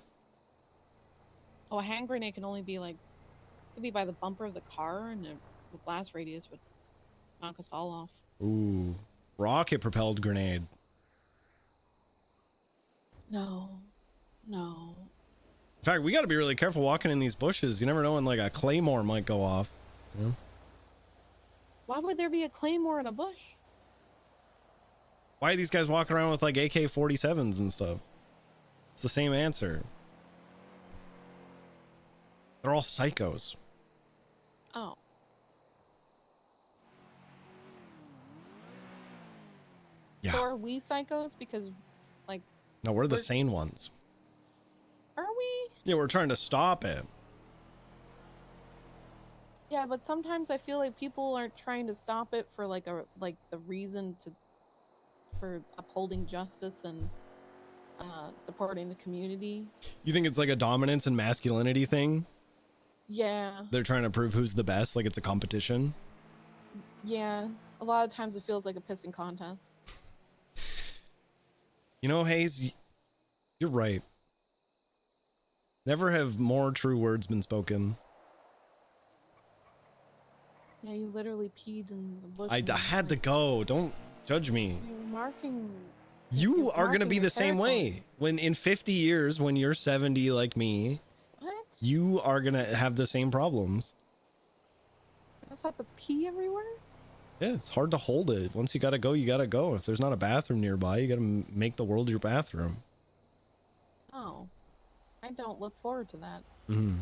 S5: Oh, a hand grenade can only be like, could be by the bumper of the car, and the blast radius would knock us all off.
S1: Ooh, rocket propelled grenade.
S5: No, no.
S1: In fact, we got to be really careful walking in these bushes. You never know when like a claymore might go off. You know?
S5: Why would there be a claymore in a bush?
S1: Why are these guys walking around with like AK-47s and stuff? It's the same answer. They're all psychos.
S5: Oh.
S1: Yeah.
S5: So are we psychos? Because, like...
S1: No, we're the sane ones.
S5: Are we?
S1: Yeah, we're trying to stop it.
S5: Yeah, but sometimes I feel like people aren't trying to stop it for like the reason for upholding justice and supporting the community.
S1: You think it's like a dominance and masculinity thing?
S5: Yeah.
S1: They're trying to prove who's the best, like it's a competition.
S5: Yeah. A lot of times it feels like a pissing contest.
S1: You know, Hayes, you're right. Never have more true words been spoken.
S5: Yeah, you literally peed in the bush.
S1: I had to go. Don't judge me.
S5: You're marking.
S1: You are going to be
S5: marking
S1: the
S5: your
S1: same way. When in 50 years, when you're 70 like me,
S5: What?
S1: you are going to have the same problems.
S5: I just have to pee everywhere?
S1: Yeah, it's hard to hold it. Once you got to go, you got to go. If there's not a bathroom nearby, you got to make the world your bathroom.
S5: Oh. I don't look forward to that.
S1: Mm-hmm.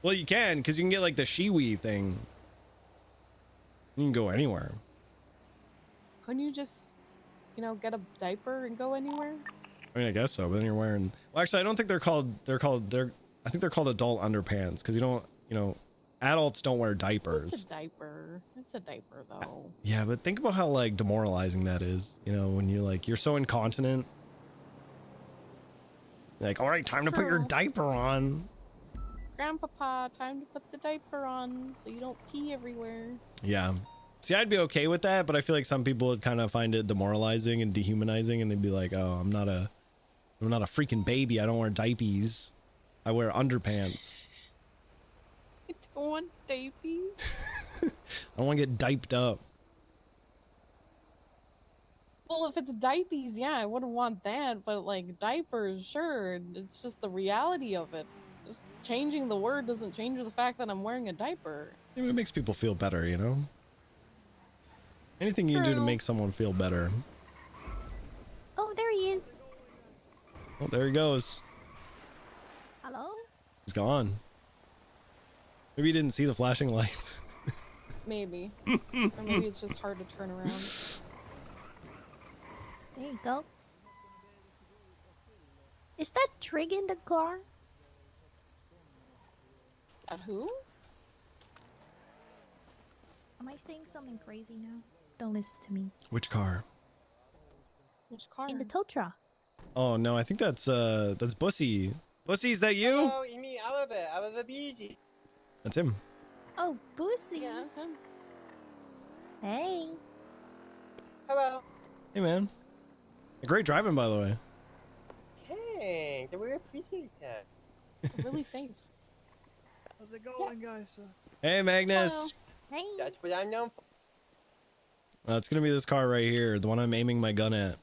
S1: Well, you can, because you can get like the shiwi thing. You can go anywhere.
S5: Couldn't you just, get a diaper and go anywhere?
S1: I mean, I guess so, but then you're wearing... Well, actually, I don't think I think they're called adult underpants, because adults don't wear diapers.
S5: It's a diaper. It's a diaper, though.
S1: Yeah, but think about how, like, demoralizing that is. When you're so incontinent. Like, all right, time to put your
S5: True.
S1: diaper on.
S5: Grandpapa, time to put the diaper on so you don't pee everywhere.
S1: Yeah. See, I'd be okay with that, but I feel like some people would kind of find it demoralizing and dehumanizing, and they'd be like, "Oh, I'm not a freaking baby. I don't wear diapers. I wear underpants.
S5: I don't want diapers.
S1: I don't want to get diped up."
S5: Well, if it's diapers, yeah, I wouldn't want that, but like diapers, sure. It's just the reality of it. Just changing the word doesn't change the fact that I'm wearing a diaper.
S1: It makes people feel better, Anything you can do to
S5: True.
S1: make someone feel better.
S2: Oh, there he is.
S1: Oh, there he goes.
S2: Hello?
S1: He's gone. Maybe you didn't see the flashing lights.
S5: Maybe. Or maybe it's just hard to turn around.
S2: There you go. Is that Trig in the car?
S5: At who?
S2: Am I saying something crazy now? Don't listen to me.
S1: Which car?
S5: Which car?
S2: In the tow truck.
S1: Oh no, I think that's Bussy. Bussy, is that you?
S8: Hello, me. I was busy.
S1: That's him.
S2: Oh, Boosie.
S5: Yeah, that's him.
S2: Hey.
S8: Hello.
S1: Hey man. Great driving, by the way.
S8: Thanks. We appreciate that.
S5: Really safe.
S8: How's it going, guys?
S1: Hey Magnus.
S2: Hello. Hey.
S8: That's what I'm known for.
S1: It's gonna be this car right here, the one I'm aiming my gun at.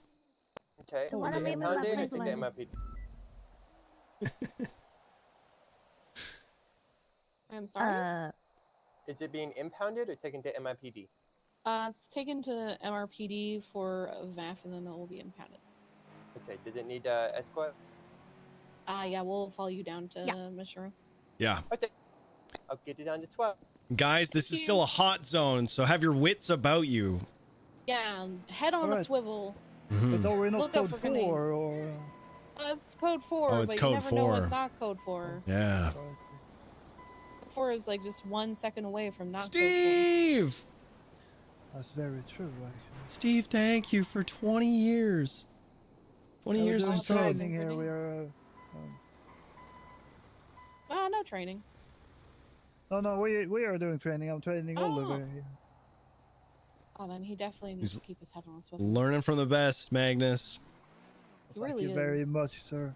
S8: Okay.
S2: The one
S8: is
S2: I'm
S8: it
S2: aiming my
S8: impounded or
S2: pencil
S8: is it
S2: at.
S8: MIP?
S5: I'm sorry.
S8: Is it being impounded or taken to MIPD?
S5: It's taken to MRPD for a VAF and then it will be impounded.
S8: Okay. Does it need escort?
S5: Yeah, we'll follow you down to Mishra.
S1: Yeah.
S8: Okay. I'll get it down to 12.
S1: Guys, this is still a hot zone, so have your wits about you.
S5: Yeah, head on a
S14: Alright.
S5: swivel.
S1: Mhm.
S14: But are we not
S5: Look out
S14: code
S5: for grenade.
S14: 4 or?
S5: It's code 4,
S1: Oh, it's
S5: but
S1: code
S5: you never
S1: 4.
S5: know it's not code 4.
S1: Yeah.
S5: 4 is like just 1 second away from not
S1: Steve!
S14: That's very true, actually.
S1: Steve, thank you for 20 years. 20 years
S14: We're
S1: of
S14: doing
S1: sub.
S14: training here. We are.
S5: No training.
S14: No, we are doing training. I'm training all
S5: Oh.
S14: over here.
S5: Oh, then he definitely needs
S1: He's
S5: to keep his head on a swivel.
S1: Learning from the best, Magnus.
S5: He
S14: Thank
S5: really
S14: you
S5: is.
S14: very much, sir.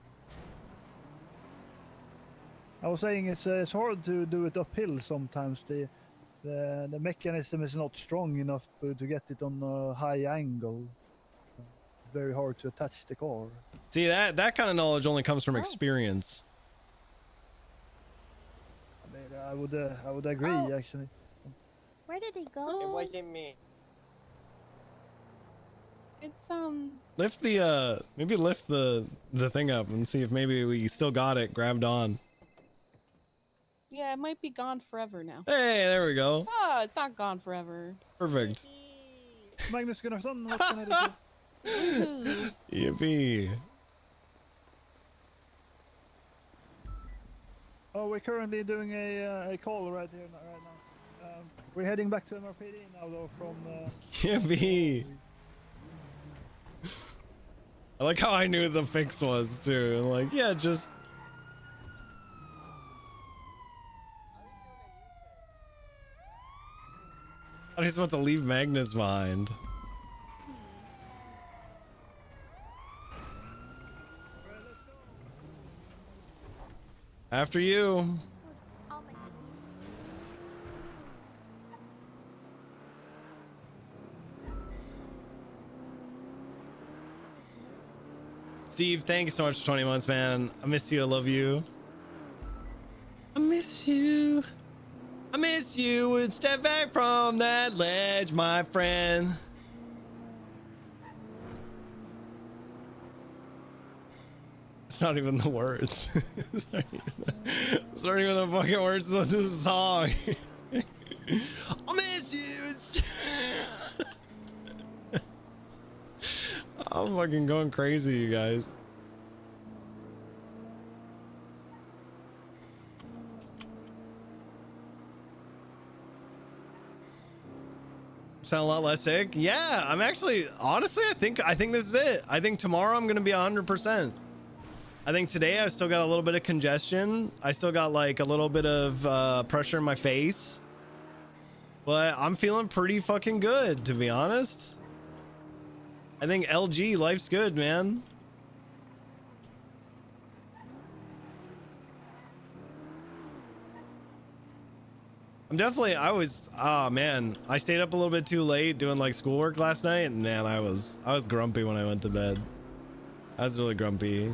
S14: I was saying it's hard to do it uphill sometimes. The mechanism is not strong enough to get it on a high angle. It's very hard to attach the car.
S1: See, that kind of knowledge only comes from experience.
S14: I mean, I would agree actually.
S2: Where did he go?
S8: It wasn't me.
S5: It's
S1: Lift the maybe lift the thing up and see if maybe we still got it grabbed on.
S5: yeah, it might be gone forever now.
S1: Hey, there we go.
S5: Oh, it's not gone forever.
S1: Perfect.
S14: Magnus Gunnarsson, what can I do?
S5: Woohoo.
S1: Yippee.
S14: Oh, we're currently doing a call right here, right now. We're heading back to MRPD now, though, from...
S1: Yippee. I like how I knew the fix was, too. Like, yeah, just... I was about to leave Magnus behind. After you. Steve, thank you so much for 20 months, man. I miss you. I love you. I miss you. I miss you. Step back from that ledge, my friend. It's not even the words. It's not even the fucking words of this song. I miss you. I'm fucking going crazy, you guys. Sound a lot less sick. Yeah, I'm actually, honestly, I think this is it. I think tomorrow I'm gonna be 100%. I think today I've still got a little bit of congestion. I still got like a little bit of pressure in my face, but I'm feeling pretty fucking good, to be honest. I think LG, life's good, man. I'm definitely, oh man, I stayed up a little bit too late doing like schoolwork last night, and man, I was grumpy when I went to bed. I was really grumpy.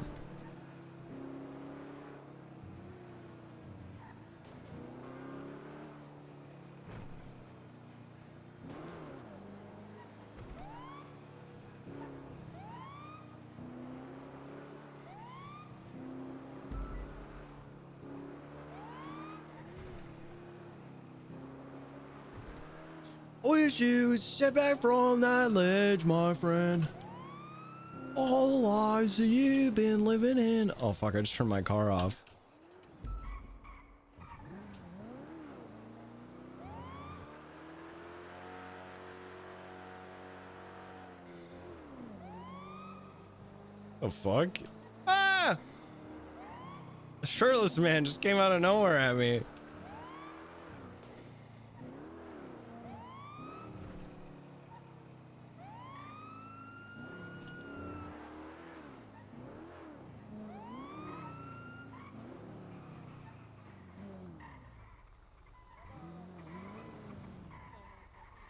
S1: Wish you would step back from that ledge, my friend. All the lives that you've been living in. Oh fuck, I just turned my car off. Oh fuck. Ah! A shirtless man just came out of nowhere at me.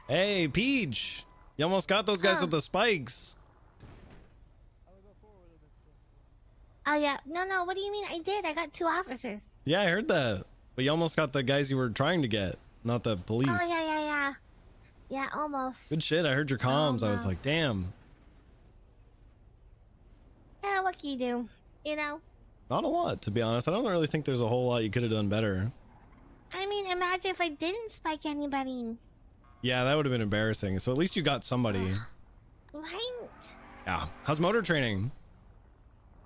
S1: Hey, Peach! You almost got those guys with the spikes.
S2: Oh yeah, no. What do you mean? I did. I got 2 officers.
S1: Yeah, I heard that. But you almost got the guys you were trying to get, not the police.
S2: Oh yeah. Yeah, almost.
S1: Good shit. I heard your comms. I was like, damn.
S2: Yeah, what can you do? You know.
S1: Not a lot, to be honest. I don't really think there's a whole lot you could have done better.
S2: I mean, imagine if I didn't spike anybody.
S1: Yeah, that would have been embarrassing. So at least you got somebody.
S2: Right?
S1: Yeah. How's motor training?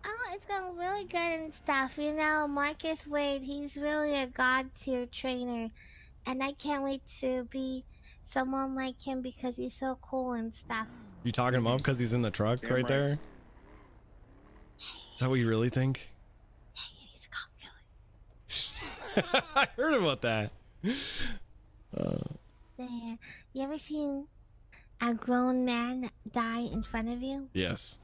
S2: Oh, it's going really good and stuff. You know, Marcus Wade, he's really a god tier trainer. And I can't wait to be someone like him because he's so cool and stuff.
S1: You talking him up because he's in the truck right there? Is that what you really think?
S2: He's a cop killer.
S1: I heard about that.
S2: Yeah. You ever seen a grown man die in front of you?
S1: Yes.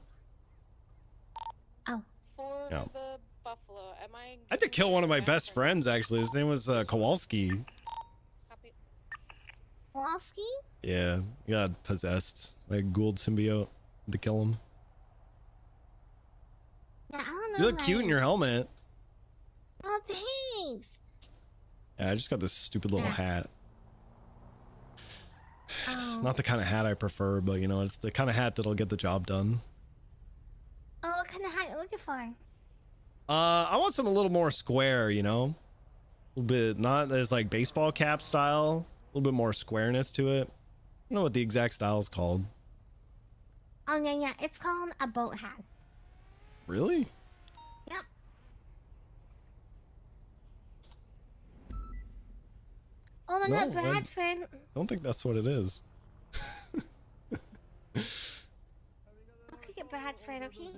S2: Oh.
S10: For
S1: Yeah.
S10: the Buffalo
S1: I had to kill one of my best friends, actually. His name was Kowalski.
S2: Kowalski?
S1: Yeah, he got possessed by a Gould symbiote to kill him.
S2: Yeah, I don't know.
S1: You look cute in your helmet.
S2: Oh, thanks.
S1: Yeah, I just got this stupid little hat.
S2: Oh.
S1: It's not the kind of hat I prefer, but you know, it's the kind of hat that'll get the job done.
S2: Oh, what kind of hat you looking for?
S1: I want something a little more square, you know? A little bit, not as like baseball cap style. A little bit more squareness to it. I don't know what the exact style is called.
S2: Oh, yeah. It's called a boat hat.
S1: Really?
S2: Yep. Oh, no, not
S1: I
S2: Bradford.
S1: don't think that's what it is.
S2: I'll click it Bradford, okay?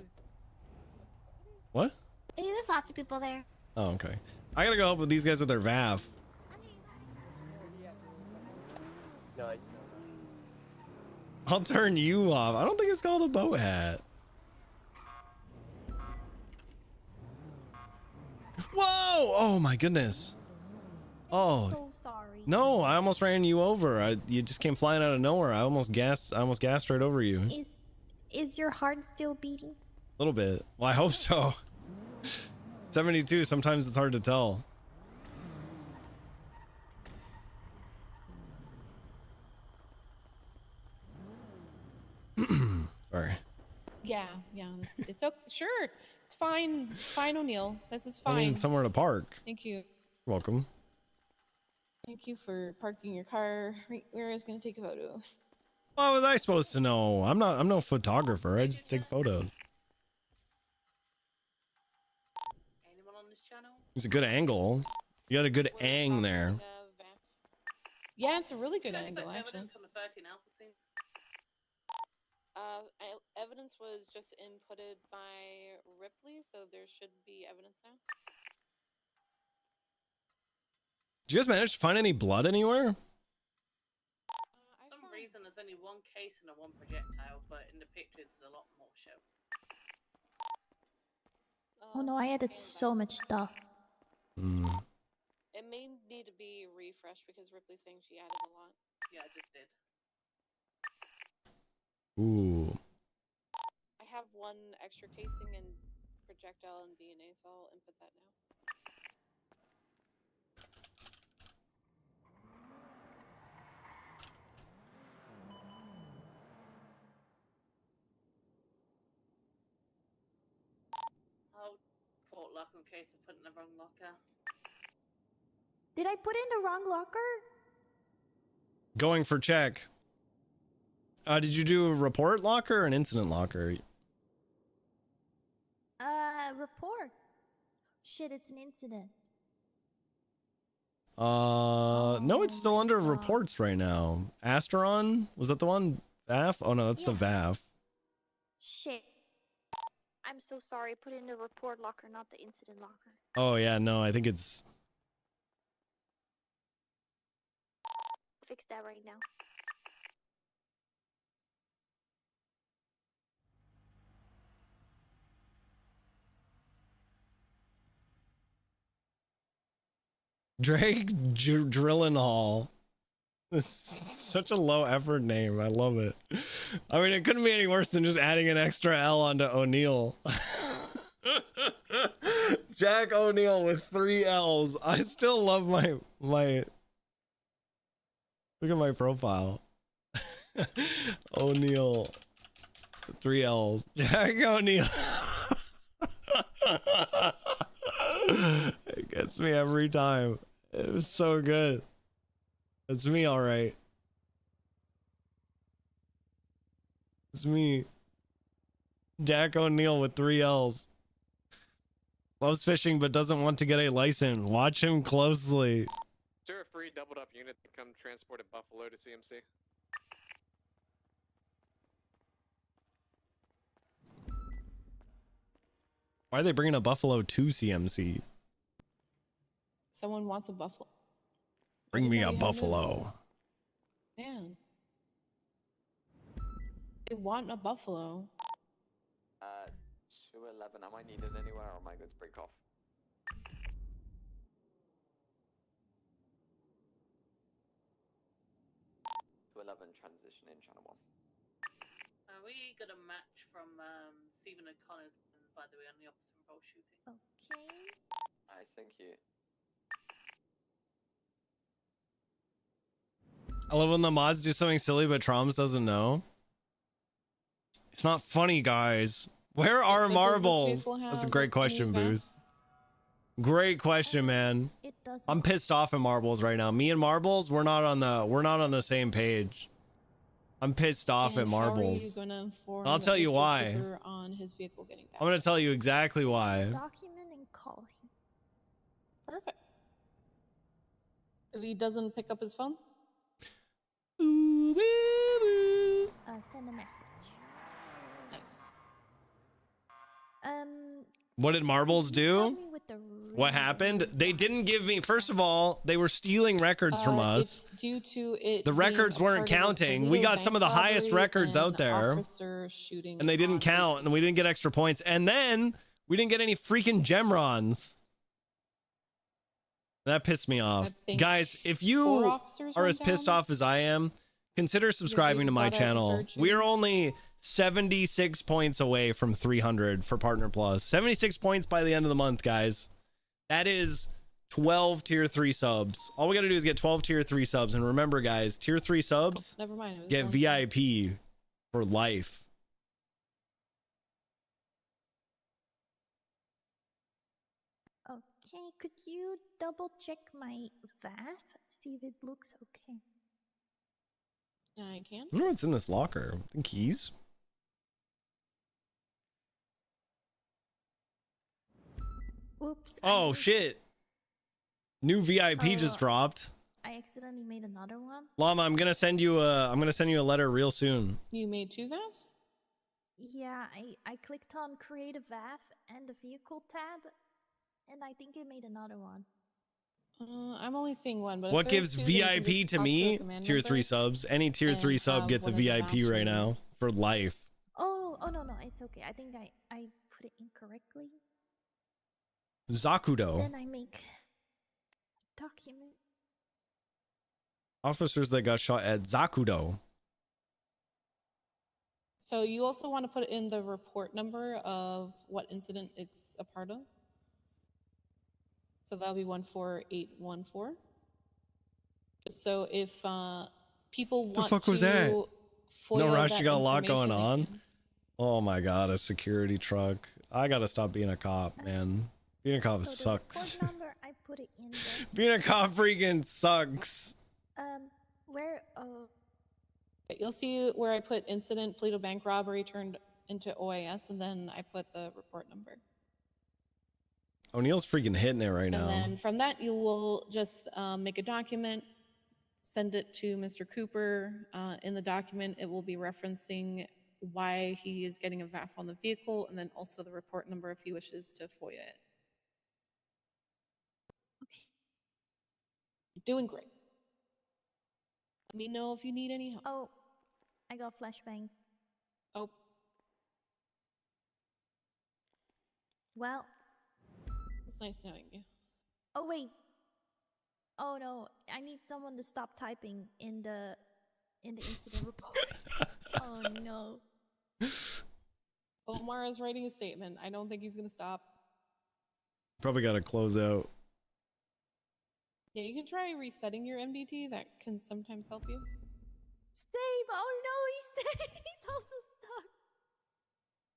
S1: What?
S2: There's lots of people there.
S1: Oh, okay. I gotta go help with these guys with their VAF.
S8: No,
S1: I'll turn you off. I don't think it's called a boat hat. Whoa! Oh my goodness. Oh.
S10: So sorry.
S1: No, I almost ran you over. You just came flying out of nowhere. I almost gassed right over you.
S10: Is your heart still beating?
S1: A little bit. Well, I hope so. 72, sometimes it's hard to tell. Sorry.
S5: Yeah. It's okay. Sure. It's fine. It's fine, O'Neill. This is
S1: I
S5: fine.
S1: need somewhere to park.
S5: Thank you.
S1: You're welcome.
S5: Thank you for parking your car right where I was gonna take a photo.
S1: What was I supposed to know? I'm no photographer. I just take photos.
S13: Anyone on this channel?
S1: It's a good angle. You got a good ang there.
S5: Yeah, it's a really good angle, actually.
S13: Evidence on the 13 Alpha scene.
S18: Evidence was just inputted by Ripley, so there should be evidence now.
S1: Did you guys manage to find any blood anywhere?
S13: For some reason, there's only one case and one projectile, but in the pictures, there's a lot more show.
S10: Oh no, I added so much stuff.
S18: It may need to be refreshed because Ripley's saying she added a lot.
S13: Yeah, I just did.
S1: Ooh.
S18: I have one extra casing and projectile and DNA, so I'll input that now.
S13: Oh, port locker in case I put in the wrong locker.
S10: Did I put in the wrong locker?
S1: Going for check. Did you do a report locker or an incident locker?
S10: Report. Shit, it's an incident.
S1: No, it's still under reports right now. Asteron? Was that the one? VAF? Oh no, that's the VAF.
S10: Shit. I'm so sorry. I put in the report locker, not the incident locker.
S1: Oh yeah, no, I think it's...
S10: Fix that right now.
S1: Drake Drillenhall. This is such a low effort name. I love it. I mean, it couldn't be any worse than just adding an extra L onto O'Neill. Jack O'Neill with 3 L's. I still love my look at my profile. O'Neill 3 L's. Jack O'Neill. It gets me every time. It was so good. It's me, all right. It's me. Jack O'Neill with 3 L's. Loves fishing but doesn't want to get a license. Watch him closely.
S9: Is there a free doubled up unit to come transport a Buffalo to CMC?
S1: Why are they bringing a buffalo to CMC?
S5: Someone wants a buffalo.
S1: Bring me a
S5: Anybody have
S1: buffalo.
S5: this? Man. They want a buffalo.
S16: 211, am I needed anywhere or am I good to break off? 11 transition in channel 1.
S13: We got a match from Stephen O'Connor's, by the way, on the officer involved shooting.
S2: Okay.
S16: Nice, thank you.
S1: I love when the mods do something silly, but Traumz doesn't know. It's not funny, guys. Where are
S5: So does this
S1: marbles?
S5: vehicle
S1: That's a
S5: have
S1: great question,
S5: any
S1: Booth.
S5: vents?
S1: Great question, man.
S2: It doesn't.
S1: I'm pissed off at marbles right now. Me and marbles, we're not on the same page. I'm pissed off at
S5: And how are you
S1: marbles.
S5: going to inform
S1: I'll tell you
S5: Mr.
S1: why.
S5: Cooper on his vehicle getting back?
S1: I'm gonna tell you exactly why.
S2: Document and call him.
S5: Perfect. If he doesn't pick up his phone?
S2: Send a message.
S5: Nice.
S1: What did marbles do?
S2: me with the
S1: What happened? They didn't give me. First of all, they were stealing records from us.
S5: It's due to it.
S1: The records weren't counting. We got some of the highest records out there, and they didn't count, and we didn't get extra points. And then we didn't get any freaking gemrons. That pissed me off. Guys, if you are as pissed off as I am, consider subscribing to my channel. We're only 76 points away from 300 for Partner Plus. 76 points by the end of the month, guys. That is 12 tier 3 subs. All we got to do is get 12 tier 3 subs. And remember, guys, tier 3 subs
S5: Never mind. It was
S1: get
S5: one-
S1: VIP for life.
S2: Okay, could you double check my VAF? See if it looks okay.
S5: I can.
S1: I wonder what's in this locker. The keys?
S2: Oops.
S1: Oh, shit. New VIP just dropped.
S2: I accidentally made another one.
S1: Llama, I'm gonna send you a letter real soon.
S5: You made 2 VAFs?
S2: Yeah, I clicked on create a VAF and the vehicle tab, and I think it made another one.
S5: I'm only seeing one. But
S1: What
S5: if there's
S1: gives
S5: 2, then you can
S1: VIP
S5: just
S1: to
S5: talk
S1: me?
S5: the command
S1: Tier
S5: number
S1: 3 subs. Any tier
S5: and
S1: 3 sub
S5: have
S1: gets a
S5: one of the
S1: VIP
S5: VAFs
S1: right
S5: removed.
S1: now for life.
S2: Oh no, it's okay. I think I put it incorrectly.
S1: Zakudo.
S2: Then I make document.
S1: Officers that got shot at Zakudo.
S5: So you also want to put in the report number of what incident it's a part of. So that'll be 14814. So if people
S1: The
S5: want
S1: fuck was
S5: to
S1: that?
S5: FOIA
S1: No rush,
S5: that
S1: you got a lot going
S5: information, they
S1: on. Oh my god, a security truck. I gotta stop being a cop, man. Being a cop sucks.
S2: Report number, I put it in there.
S1: Being a cop freaking sucks.
S2: Where?
S5: You'll see where I put incident, Toledo bank robbery turned into OAS, and then I put the report number.
S1: O'Neill's freaking hitting it right now.
S5: And then from that, you will just make a document, send it to Mr. Cooper. In the document, it will be referencing why he is getting a VAF on the vehicle, and then also the report number if he wishes to FOIA it.
S2: Okay.
S5: You're doing great. Let me know if you need any help.
S2: Oh, I got flashbang.
S5: Oh.
S2: Well.
S5: It's nice knowing you.
S2: Oh wait. Oh no, I need someone to stop typing in the incident report. Oh no.
S5: Omar is writing a statement. I don't think he's gonna stop.
S1: Probably gotta close out.
S5: Yeah, you can try resetting your MDT. That can sometimes help you.
S2: Same. Oh no, he's also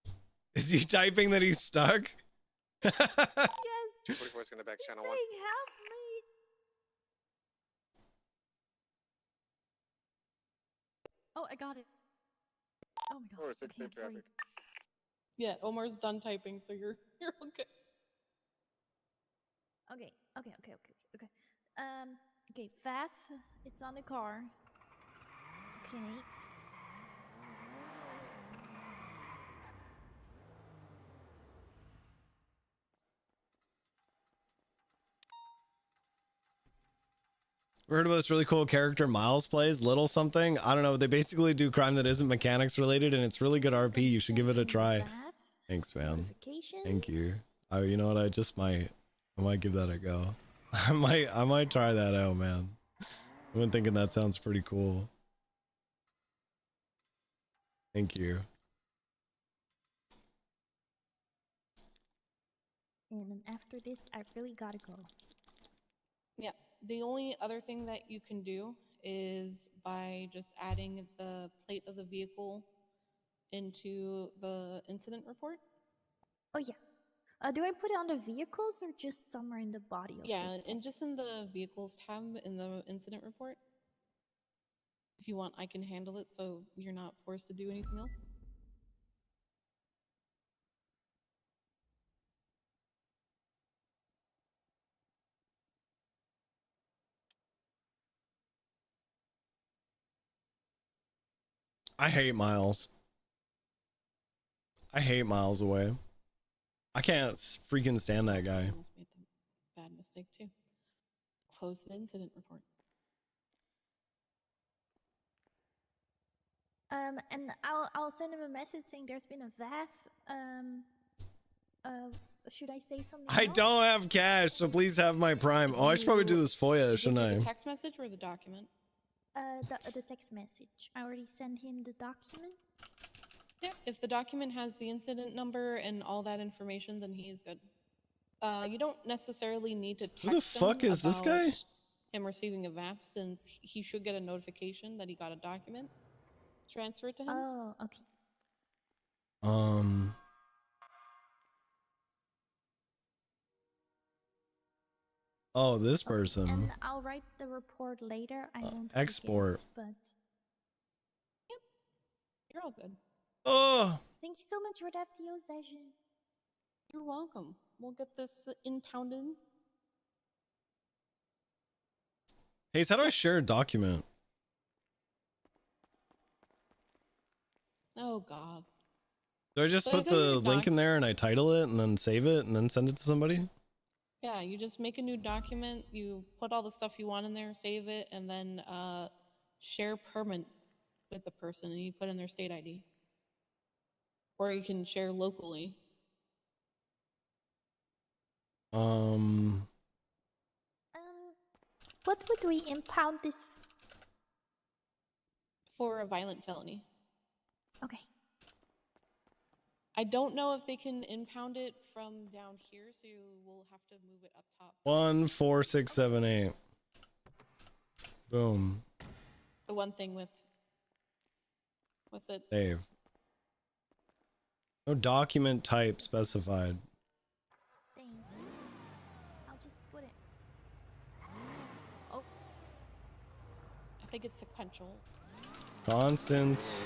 S2: stuck.
S1: Is he typing that he's stuck?
S2: Yes.
S4: 44 is gonna back channel 1.
S2: Saying help me. Oh, I got it. Oh my god.
S4: 406
S2: Okay,
S4: safe traffic.
S5: Yeah, Omar's done typing, so you're okay.
S2: Okay. Okay, VAF, it's on the car. Okay.
S1: We heard about this really cool character Miles plays, Little something. I don't know. They basically do crime that isn't mechanics related, and it's really good RP. You should give it a try. Thanks, man. Thank you. Oh, you know what? I might give that a go. I might try that out, man. I've been thinking that sounds pretty cool. Thank you.
S19: And then after this, I really gotta go.
S5: Yeah. The only other thing that you can do is by just adding the plate of the vehicle into the incident report.
S19: Oh yeah. Do I put it on the vehicles or just somewhere in the body of
S5: Yeah,
S19: the
S5: and just in the vehicles tab in the incident report. If you want, I can handle it so you're not forced to do anything else.
S1: I hate Miles. I hate Miles Away. I can't freaking stand that guy.
S5: Almost made the bad mistake too. Close the incident report.
S19: And I'll send him a message saying there's been a VAF. Should I say something
S1: I
S19: else?
S1: don't have cash, so please have my Prime. Oh, I should probably do this FOIA,
S5: Did you
S1: shouldn't
S5: do the
S1: I?
S5: text message or the document?
S19: The text message. I already sent him the document.
S5: Yeah, if the document has the incident number and all that information, then he is good. You don't necessarily need to text
S1: Who the fuck
S5: him
S1: is this
S5: about
S1: guy?
S5: him receiving a VAF, since he should get a notification that he got a document transferred to him.
S19: Oh, okay.
S1: Oh, this
S19: And
S1: person.
S19: I'll write the report later. I won't
S1: Export.
S19: forget, but
S5: You're all good.
S1: Oh.
S19: thank you so much for that FTO session.
S5: You're welcome. We'll get this impounded.
S1: Hey, so how do I share a document?
S5: Oh God.
S1: Do I just
S5: So
S1: put
S5: go to your
S1: the link in there and I title it and then save it and then send it to somebody?
S5: Yeah, you just make a new document, you put all the stuff you want in there, save it, and then share permit with the person, and you put in their state ID. Or you can share locally.
S19: What would we impound this?
S5: For a violent felony.
S19: Okay.
S5: I don't know if they can impound it from down here, so you will have to move it up top.
S1: 1, 4, 6, 7, 8. Boom.
S5: The one thing with it.
S1: Save. No document type specified.
S19: Thank you. I'll just put it. Oh.
S5: I think it's sequential.
S1: Constance.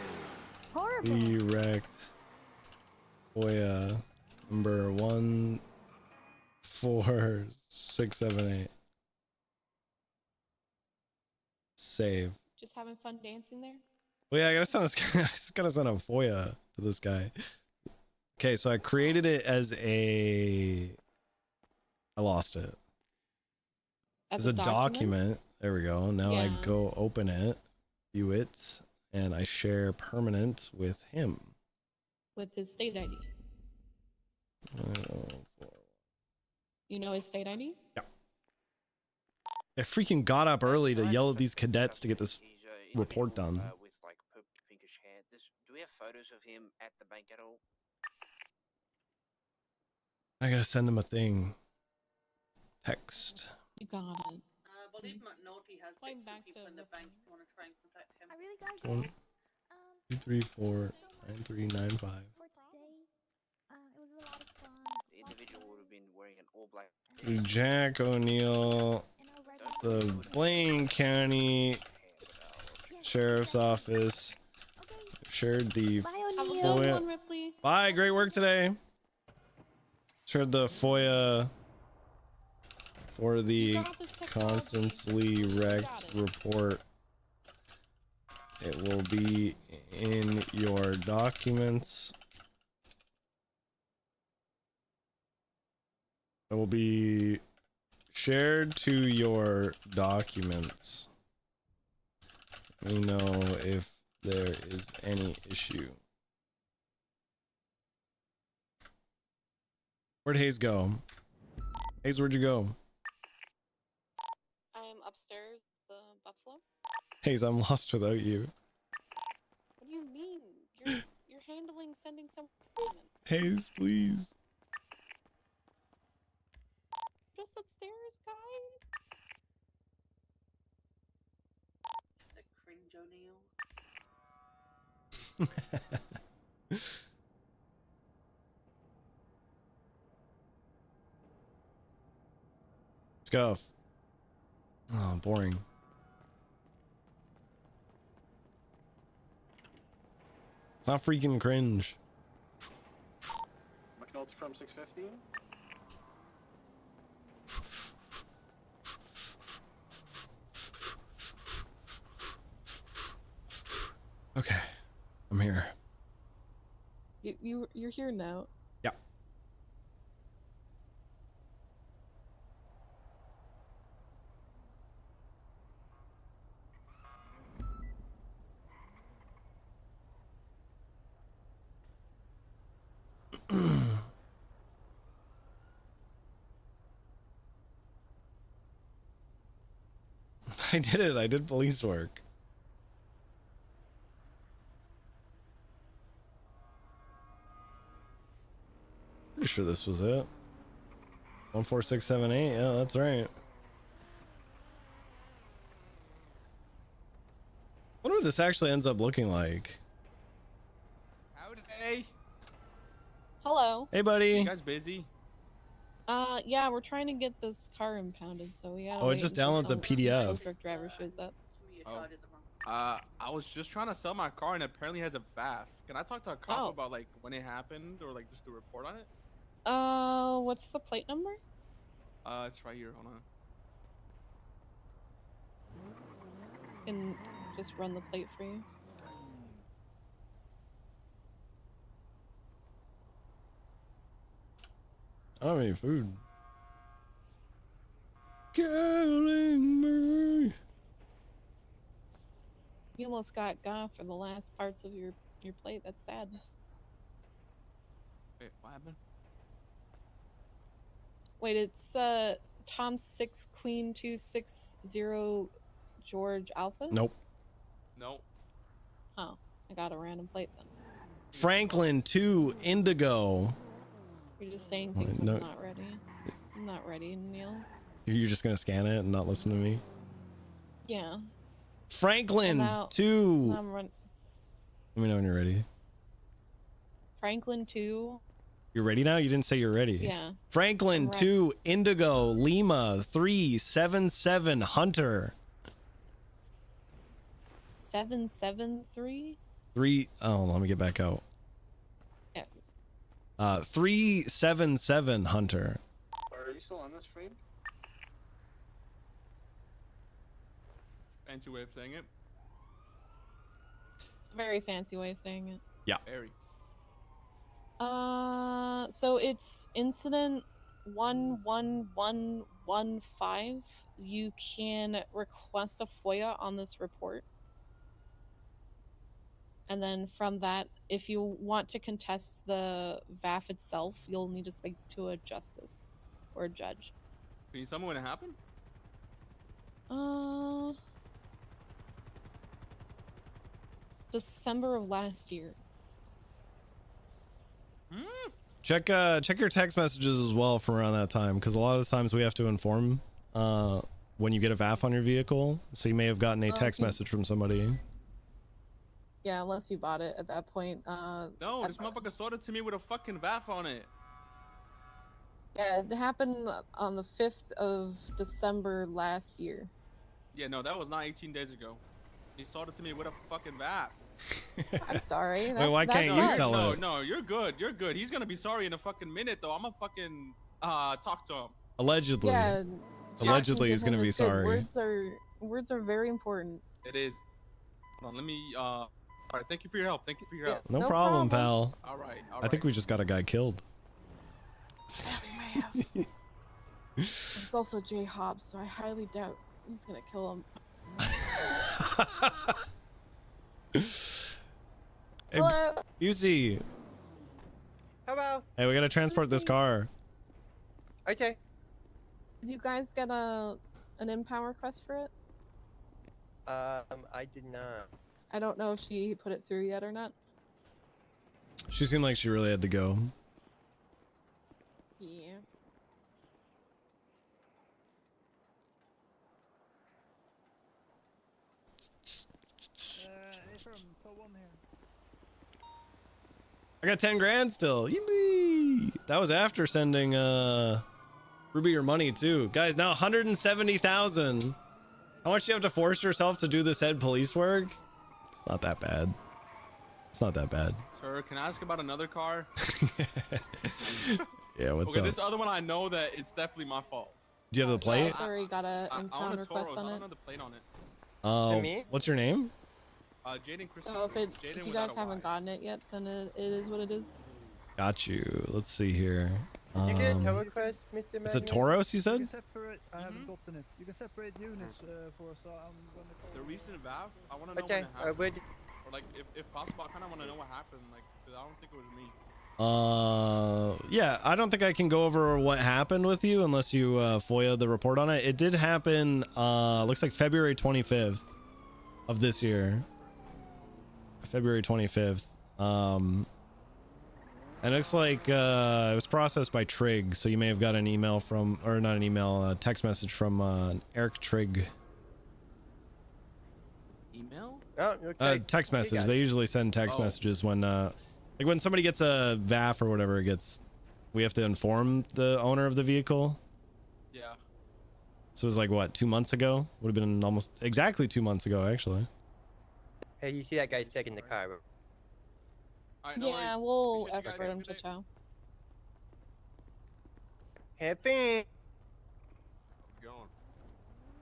S19: Horrible.
S1: Erect. FOIA number 1, 4, 6, 7, 8. Save.
S5: Just having fun dancing there?
S1: Well, yeah, I gotta send this guy. I just gotta send a FOIA to this guy. Okay, so I created it as a. I lost it.
S5: As
S1: a
S5: a
S1: document. There we go. Now I
S5: Yeah.
S1: go open it, view it, and I share permanent with him.
S5: With his state ID. You know his state ID?
S1: Yeah. I freaking got up early to yell at these cadets to get this report done.
S3: With like purple pinkish hair. Do we have photos of him at the bank at all?
S1: I gotta send him a thing. Text.
S5: You got it.
S13: I believe McNulty has
S5: Going
S13: back
S5: back
S13: people
S5: to
S13: in the bank if you want to try and contact him.
S19: I really gotta go.
S1: 1, 2, 3, 4, 9, 3, 9, 5.
S19: For today. It was a lot of fun.
S3: The individual would have been wearing an all-black.
S1: Jack O'Neill, the Blaine County Sheriff's Office shared the
S5: Have a good
S1: FOIA.
S5: one, Ripley.
S1: Bye, great work today. Shared the FOIA for the constantly wrecked report. It will be in your documents. It will be shared to your documents. Let me know if there is any issue. Where'd Hayes go? Hayes, where'd you go?
S18: I'm upstairs, the Buffalo.
S1: Hayes, I'm lost without you.
S18: What do you mean? You're handling sending someone.
S1: Hayes, please.
S18: Just upstairs, guys.
S13: The cringe O'Neill.
S1: Scuff. Oh, boring. It's not freaking cringe.
S11: McNulty from 615.
S1: Okay, I'm here.
S5: You're here now.
S1: Yeah. I did it. I did police work. Pretty sure this was it. 14678. Yeah, that's right. Wonder what this actually ends up looking like.
S7: Howdy.
S5: Hello.
S1: Hey, buddy.
S7: You guys busy?
S5: Yeah, we're trying to get this car impounded, so we gotta
S1: Oh, it
S5: wait
S1: just
S5: until
S1: downloads a
S5: some
S1: PDF.
S5: tow truck driver shows up.
S7: Oh. I was just trying to sell my car and it apparently has a VAF. Can I talk to a cop about like when it happened or like just to report on it?
S5: What's the plate number?
S7: It's right here. Hold on.
S5: Can just run the plate for you.
S1: I don't have any food. Killing me.
S5: You almost got for the last parts of your plate. That's sad.
S7: Wait, what happened?
S5: Wait, it's Tom 6 Queen 260 George Alpha?
S1: Nope.
S7: Nope.
S5: Oh, I got a random plate then.
S1: Franklin 2 Indigo.
S5: You're just saying things when
S1: no.
S5: I'm not ready. I'm not ready, Neil.
S1: You're just gonna scan it and not listen to me?
S5: Yeah.
S1: Franklin
S5: Well, now
S1: 2.
S5: I'm
S1: Let me know when you're ready.
S5: Franklin 2.
S1: You're ready now? You didn't say you're ready.
S5: Yeah.
S1: Franklin
S5: I'm ready.
S1: 2 Indigo Lima 377 Hunter.
S5: 773?
S1: 3 oh, let me get back out.
S5: Yeah.
S1: 377 Hunter.
S11: Are you still on this frame?
S7: Fancy way of saying it.
S5: Very fancy way of saying it.
S1: Yeah.
S7: Very.
S5: So it's incident 11115. You can request a FOIA on this report. And then from that, if you want to contest the VAF itself, you'll need to speak to a justice or a judge.
S7: Can you tell me when it happened?
S5: December of last year.
S1: Check your text messages as well from around that time, because a lot of the times we have to inform when you get a VAF on your vehicle, so you may have gotten a text message from somebody.
S5: Yeah, unless you bought it at that point.
S7: No, this motherfucker sold it to me with a fucking VAF on it.
S5: Yeah, it happened on the 5th of December last year.
S7: Yeah, no, that was not 18 days ago. He sold it to me with a fucking VAF.
S5: I'm sorry.
S1: Wait, why can't you sell it?
S7: No, you're good. You're good. He's gonna be sorry in a fucking minute, though. I'm gonna fucking talk to him.
S1: Allegedly.
S5: Yeah.
S1: Allegedly, he's gonna be
S5: It's good.
S1: sorry.
S5: Words are very important.
S7: It is. Hold on, let me. All right. Thank you for your help. Thank you for your help.
S1: No problem, pal.
S7: All right.
S1: I think we just got a guy killed.
S5: It's also Jay Hobbs, so I highly doubt he's gonna kill him.
S1: Hey,
S5: Hello.
S1: Busey.
S8: Hello.
S1: Hey, we gotta transport this car.
S8: Okay.
S5: Did you guys get an impound request for it?
S8: I did not.
S5: I don't know if she put it through yet or not.
S1: She seemed like she really had to go.
S5: Yeah.
S1: I got 10 grand still. Yippee! That was after sending Ruby your money too. Guys, now 170,000. How much do you have to force yourself to do this head police work? It's not that bad. It's not that bad.
S7: Sir, can I ask about another car?
S1: Yeah, what's
S7: okay,
S1: up?
S7: this other one I know that it's definitely my fault.
S1: Do you have the plate?
S5: Sorry, got a
S7: I
S5: impound
S7: own a
S5: request
S7: Toro.
S5: on
S7: I
S5: it.
S7: don't know the plate on it.
S5: me?
S1: What's your name?
S7: Jaden Christopher.
S5: So if
S7: Jaden
S5: you
S7: without
S5: guys
S7: a
S5: haven't gotten it yet, then it is what it is.
S1: Got you. Let's see here.
S8: Did you get a tow request, Mr.
S1: It's a
S8: Magnus?
S1: Tauros, you said?
S14: You can separate. I haven't gotten it. You can separate units for us. I'm gonna call.
S7: The recent VAF, I want to know
S8: Okay,
S7: when it happened.
S8: where'd
S7: Or like, if possible, I kind of want to know what happened. Like, 'cause I don't think it was me.
S1: Yeah, I don't think I can go over what happened with you unless you FOIA the report on it. It did happen, looks like February 25th of this year. February 25th. And it looks like it was processed by Trig, so you may have got an email from, or not an email, a text message from Eric Trigg.
S7: Email?
S8: Oh, okay.
S1: Text message.
S8: got
S1: They
S8: it.
S1: usually send text messages when, like when somebody gets a VAF or whatever, it gets, we have to inform the owner of the vehicle.
S7: Yeah.
S1: So it was like what, 2 months ago? Would have been almost exactly 2 months ago, actually.
S8: Hey, you see that guy's taking the car?
S5: Yeah, we'll escort him to tow.
S8: Have fun.
S12: Going.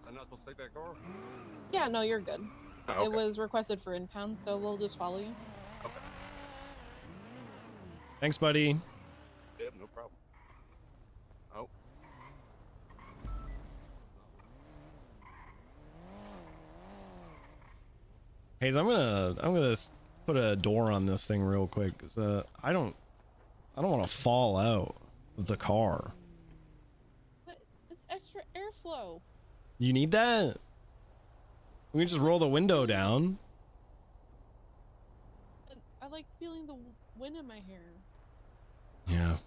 S12: I'm not supposed to take that car?
S5: Yeah, no, you're good.
S12: Oh, okay.
S5: It was requested for impound, so we'll just follow you.
S1: Thanks, buddy.
S12: Yeah, no problem. Oh.
S1: Hayes, I'm gonna put a door on this thing real quick, 'cause, I don't want to fall out of the car.
S5: But it's extra airflow.
S1: You need that? We can just roll the window down.
S5: And I like feeling the wind in my hair.
S1: Yeah.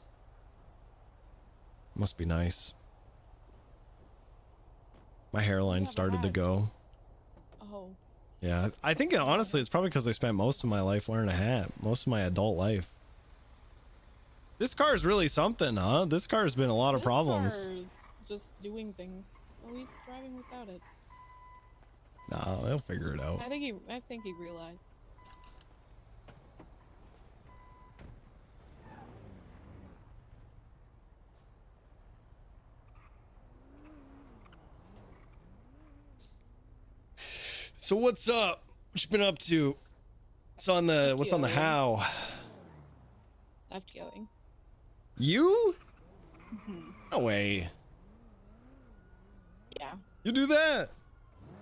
S1: Must be nice. My hairline started to go.
S5: Oh.
S1: Yeah, I think honestly it's probably because I spent most of my life wearing a hat, most of my adult life. This car is really something, huh? This car's been a lot of problems.
S5: Car's just doing things. Oh, he's driving without it.
S1: Nah, they'll figure it out.
S5: I think he realized.
S1: So what's up? What you been up to? What's on the how?
S5: FTOing.
S1: You? No way.
S5: Yeah.
S1: You do that?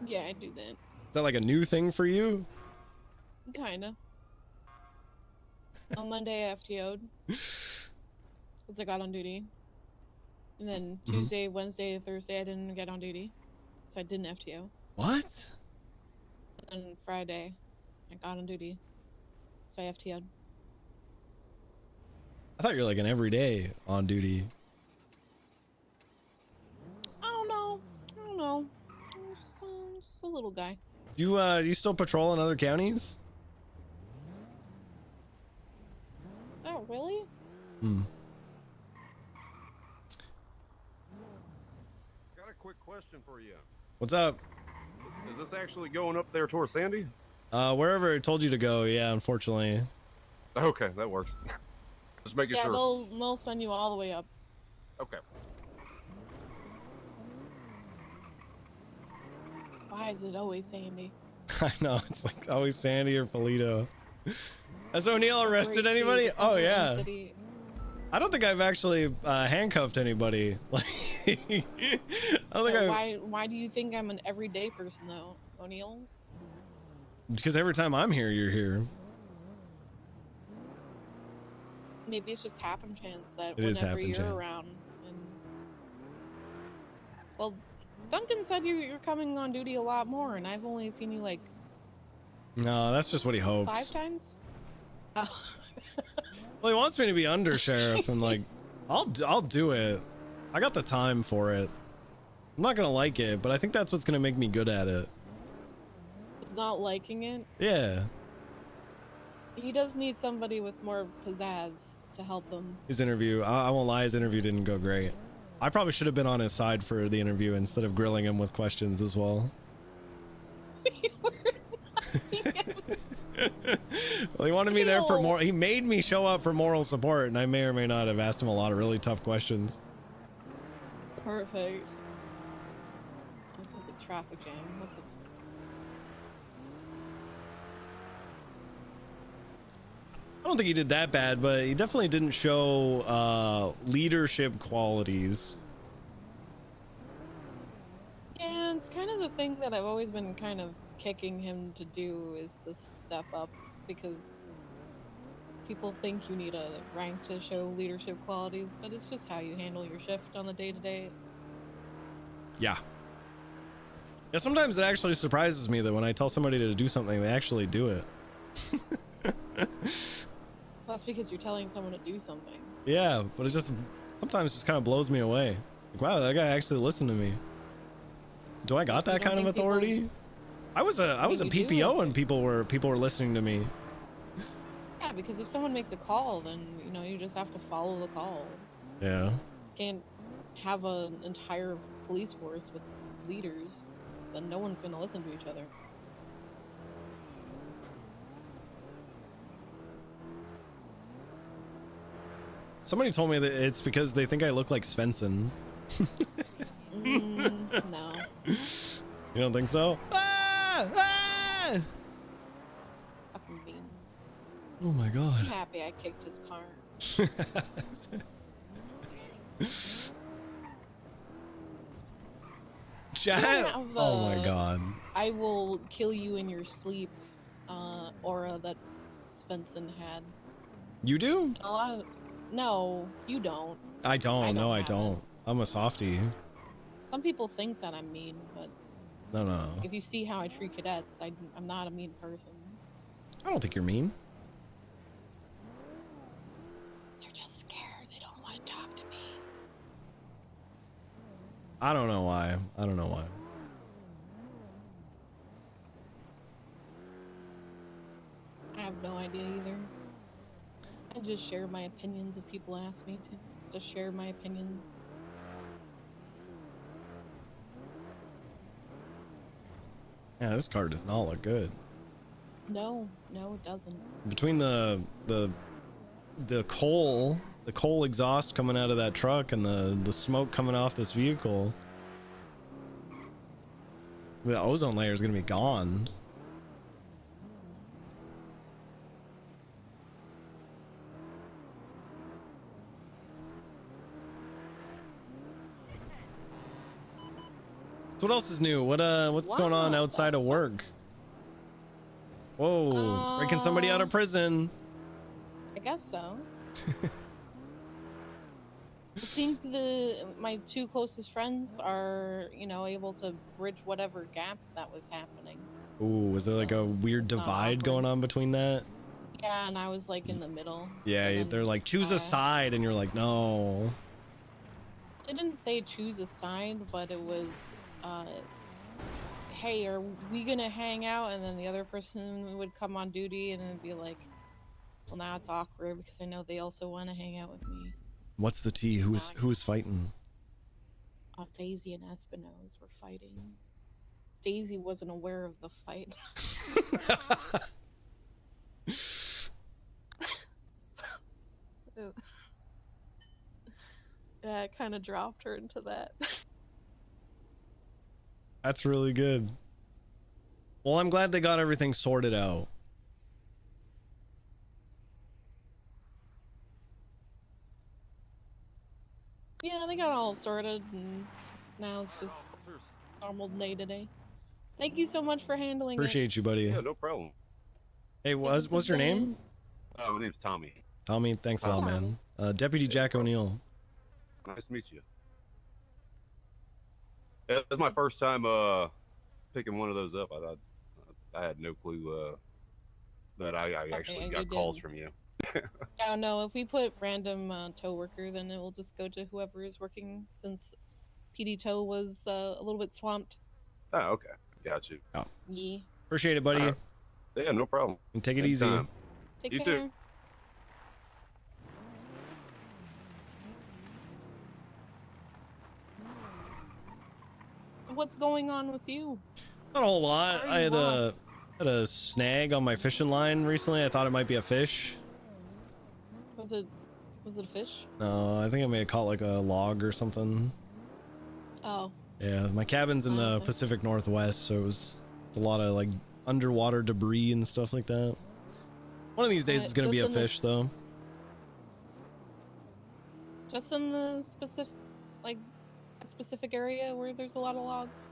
S5: Yeah, I do that.
S1: Is that like a new thing for you?
S5: Kinda. On Monday, I FTO'd. Because I got on duty. And then Tuesday, Wednesday, Thursday, I didn't get on duty. So I didn't FTO.
S1: What?
S5: And then Friday, I got on duty. So I FTO'd.
S1: I thought you were like an everyday on duty.
S5: I don't know. I'm just a little guy.
S1: Do you still patrol in other counties?
S5: Oh, really?
S1: Hmm.
S12: Got a quick question for you.
S1: What's up?
S12: Is this actually going up there towards Sandy?
S1: Wherever it told you to go, yeah, unfortunately.
S12: Okay, that works. Just making
S5: Yeah,
S12: sure.
S5: they'll send you all the way up.
S12: Okay.
S5: Why is it always Sandy?
S1: I know, it's like always Sandy or Polito. Has O'Neill arrested
S5: Great
S1: anybody?
S5: city,
S1: Oh
S5: Central
S1: yeah.
S5: City.
S1: I don't think I've actually handcuffed anybody. Like, I don't think
S5: Why do you think I'm an everyday person though, O'Neill?
S1: because every time I'm here, you're here.
S5: Maybe it's just happen chance that
S1: It is
S5: whenever
S1: happen
S5: you're
S1: chance.
S5: around. And... Well, Duncan said you're coming on duty a lot more, and I've only seen you like
S1: No, that's just what he hopes.
S5: 5 times. Oh.
S1: Well, he wants me to be under sheriff, and like, I'll do it. I got the time for it. I'm not gonna like it, but I think that's what's gonna make me good at it.
S5: It's not liking it.
S1: Yeah.
S5: He does need somebody with more pizzazz to help him.
S1: His interview, I won't lie, his interview didn't go great. I probably should have been on his side for the interview instead of grilling him with questions as well. Well, he wanted me there for more. He made me show up for moral support, and I may or may not have asked him a lot of really tough questions.
S5: Perfect. This is a traffic jam. What the
S1: I don't think he did that bad, but he definitely didn't show leadership qualities.
S5: Yeah, it's kind of the thing that I've always been kind of kicking him to do is to step up, because people think you need a rank to show leadership qualities, but it's just how you handle your shift on the day-to-day.
S1: Yeah. Yeah, sometimes it actually surprises me that when I tell somebody to do something, they actually do it.
S5: That's because you're telling someone to do something.
S1: Yeah, but it just sometimes just kind of blows me away. Like, wow, that guy actually listened to me. Do I got that kind of authority? I was a PPO and people were listening to me.
S5: Yeah, because if someone makes a call, then you know you just have to follow the call.
S1: Yeah.
S5: Can't have an entire police force with leaders, so no one's gonna listen to each other.
S1: Somebody told me that it's because they think I look like Svensson.
S5: No.
S1: You don't think so? Ah! Ah!
S5: Fucking mean.
S1: Oh my
S5: I'm
S1: god.
S5: happy I kicked his car.
S1: Chat. Oh my god.
S5: I will kill you in your sleep aura that Svensson had.
S1: You do?
S5: A lot of... No, you don't.
S1: I don't. No, I
S5: have
S1: don't. I'm a softie.
S5: Some people think that I'm mean, but
S1: No.
S5: if you see how I treat cadets, I'm not a mean person.
S1: I don't think you're mean.
S5: They're just scared. They don't want to talk to me.
S1: I don't know why. I don't know why.
S5: I have no idea either. I just share my opinions if people ask me to. Just share my opinions.
S1: Yeah, this car does not look good.
S5: No, it doesn't.
S1: Between the coal exhaust coming out of that truck and the smoke coming off this vehicle, the ozone layer is gonna be gone. So what else is new? What's going on outside of work? Whoa, breaking somebody out of prison.
S5: I guess so. I think my two closest friends are, able to bridge whatever gap that was happening.
S1: Ooh, was there like a weird divide going on between that?
S5: Yeah, and I was like in the middle.
S1: Yeah, they're like, choose a side, and you're like, no.
S5: They didn't say choose a side, but it was, hey, are we gonna hang out? And then the other person would come on duty and then be like, well, now it's awkward because I know they also want to hang out with me.
S1: What's the tea? Who is fighting?
S5: Daisy and Espinosa were fighting. Daisy wasn't aware of the fight. Yeah, it kind of dropped her into that.
S1: That's really good. Well, I'm glad they got everything sorted out.
S5: Yeah, they got it all sorted, and now it's just normal day to day. Thank you so much for handling
S1: Appreciate you, buddy.
S12: Yeah, no problem.
S1: Hey, what's your name?
S12: My name's Tommy.
S1: Tommy, thanks a lot, man. Deputy Jack O'Neill.
S12: Nice to meet you. Yeah, this is my first time picking one of those up. I had no clue that I actually got calls from you.
S5: Oh no, if we put random tow worker, then it will just go to whoever is working, since PD tow was a little bit swamped.
S12: Oh, okay. Got you.
S1: Oh.
S5: Yeah.
S1: Appreciate it, buddy.
S12: All right. Yeah, no problem.
S1: And take it easy.
S12: Anytime.
S5: Take
S12: You
S5: care.
S12: too.
S5: What's going on with you?
S1: Not a whole lot.
S5: How are
S1: I
S5: you
S1: had
S5: lost?
S1: a snag on my fishing line recently. I thought it might be a fish.
S5: Was it a fish?
S1: No, I think I may have caught like a log or something.
S5: Oh.
S1: Yeah, my cabin's in the Pacific Northwest, so it was a lot of like underwater debris and stuff like that. One of these days it's gonna be a
S5: just in
S1: fish
S5: this-
S1: though.
S5: Just in the specific area where there's a lot of logs.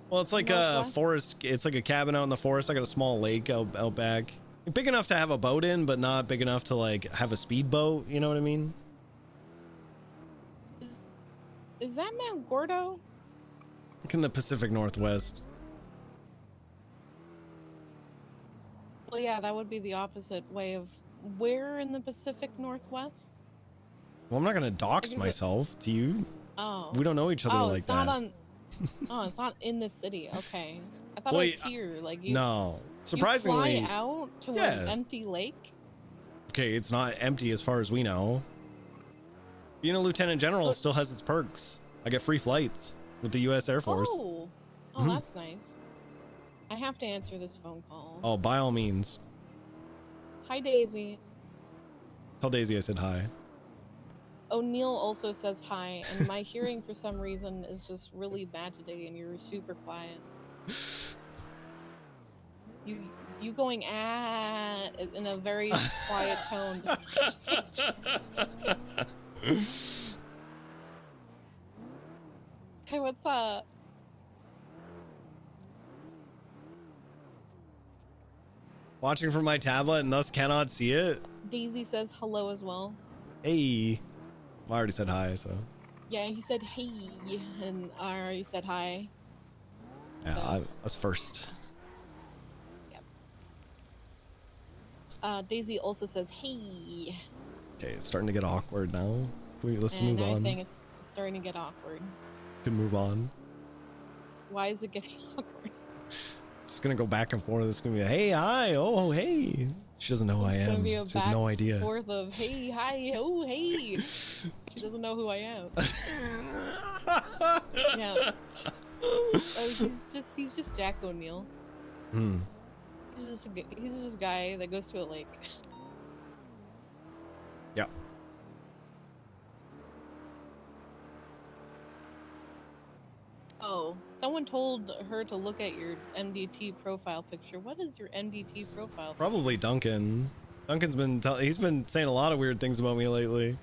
S1: Well, it's like a
S5: Northwest?
S1: forest. It's like a cabin out in the forest. I got a small lake out back. Big enough to have a boat in, but not big enough to like have a speedboat. You know what I mean?
S5: Is that Mount Gordo?
S1: Like in the Pacific Northwest.
S5: Well, yeah, that would be the opposite way of where in the Pacific Northwest.
S1: Well, I'm not gonna dox
S5: Is it-
S1: myself to you.
S5: Oh.
S1: We don't know each other like
S5: it's not
S1: that.
S5: on. Oh, it's not in the city. Okay, I thought
S1: Well,
S5: it was
S1: yeah,
S5: here. Like you.
S1: No,
S5: You
S1: surprisingly.
S5: fly out to
S1: yeah.
S5: an empty lake.
S1: Okay, it's not empty as far as we know. Being a lieutenant general still has its perks. I get free flights with the U.S. Air Force.
S5: Oh,
S1: Mhm.
S5: that's nice. I have to answer this phone call.
S1: Oh, by all means.
S5: Hi, Daisy.
S1: Tell Daisy I said hi.
S5: O'Neill also says hi, and my hearing for some reason is just really bad today, and you're super quiet. You going in a very quiet tone. Hey, what's up?
S1: Watching from my tablet and thus cannot see it.
S5: Daisy says hello as well.
S1: Hey. I already said hi, so.
S5: Yeah, he said hey, and I already said hi.
S1: Yeah, I was first.
S5: Daisy also says hey.
S1: Okay, it's starting to get awkward now. Let's
S5: And
S1: move
S5: now he's
S1: on.
S5: saying it's starting to get awkward.
S1: Can move on.
S5: Why is it getting awkward?
S1: It's gonna go back and forth. It's gonna be hey, hi, oh, hey. She doesn't know who I
S5: It's gonna
S1: am.
S5: be a
S1: She has
S5: back
S1: no idea.
S5: and forth of hey, hi, oh, hey. She doesn't know who I am. Yeah. Oh, he's just Jack O'Neill.
S1: Hmm.
S5: He's just a guy that goes to a lake.
S1: Yeah.
S5: Oh, someone told her to look at your MDT profile picture. What is your MDT profile?
S1: Probably Duncan. Duncan's been he's been saying a lot of weird things about me lately.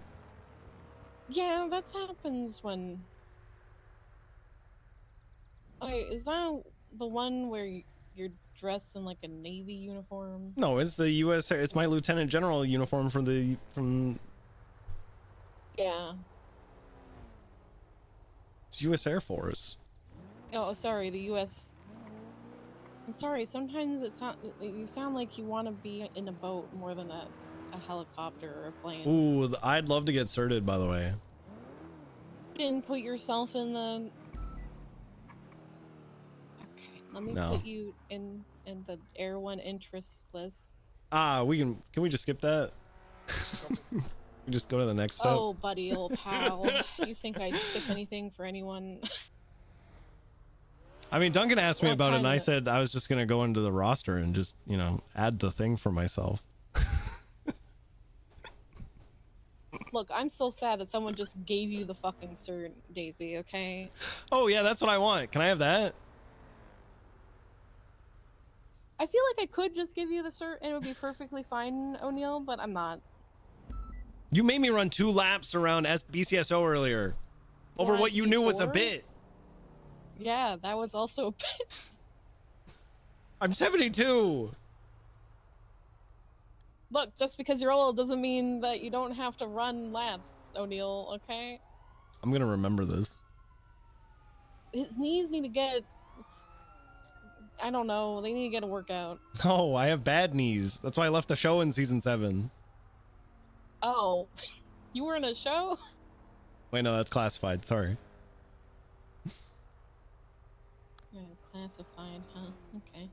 S5: Yeah, that happens when. Okay, is that the one where you're dressed in like a Navy uniform?
S1: No, it's the U.S. It's my lieutenant general uniform from.
S5: Yeah.
S1: It's U.S. Air Force.
S5: Oh, sorry, the U.S. I'm sorry. Sometimes you sound like you want to be in a boat more than a helicopter or a plane.
S1: Ooh, I'd love to get certed, by the way.
S5: You didn't put yourself in the. Okay, let me
S1: No.
S5: put you in the Air One interest list.
S1: Can we just skip that? We just go to the next step.
S5: Oh, buddy, old pal. You think I'd skip anything for anyone?
S1: I mean, Duncan asked me
S5: What
S1: about it, and I
S5: kinda-
S1: said I was just gonna go into the roster and just, add the thing for myself.
S5: Look, I'm still sad that someone just gave you the fucking cert, Daisy, okay?
S1: Oh yeah, that's what I want. Can I have that?
S5: I feel like I could just give you the cert and it would be perfectly fine, O'Neill, but I'm not.
S1: You made me run 2 laps around BCSO earlier, over
S5: Why,
S1: what you knew was a
S5: before?
S1: bit.
S5: Yeah, that was also a bit.
S1: I'm 72.
S5: Look, just because you're old doesn't mean that you don't have to run laps, O'Neill, okay?
S1: I'm gonna remember this.
S5: His knees need to get... I don't know, they need to get a workout.
S1: Oh, I have bad knees. That's why I left the show in season 7.
S5: Oh, you were in a show?
S1: Wait, no, that's classified. Sorry.
S5: Yeah, classified, huh? Okay.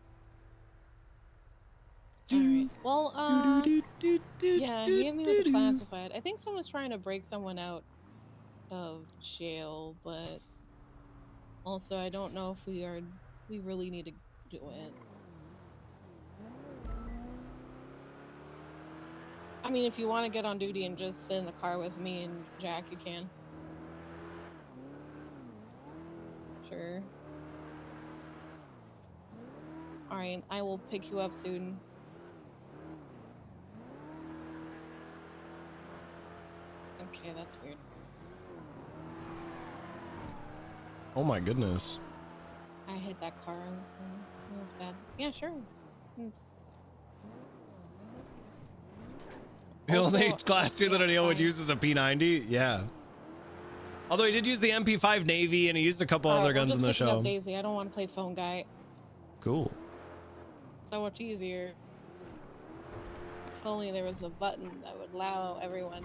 S5: Alright. Well, yeah, he hit me with the classified. I think someone's trying to break someone out of jail, but also I don't know if we really need to do it. I mean, if you want to get on duty and just sit in the car with me and Jack, you can. Sure. Alright, I will pick you up soon. Okay, that's weird.
S1: Oh my goodness.
S5: I hit that car and so it was bad. Yeah, sure. It's...
S1: The only
S5: Also,
S1: class 2 that anyone would use is a P90? Yeah. Although he did use the MP5 Navy and he used a couple other guns in the show.
S5: Up Daisy. I don't want to play phone guy.
S1: Cool.
S5: So much easier. If only there was a button that would allow everyone.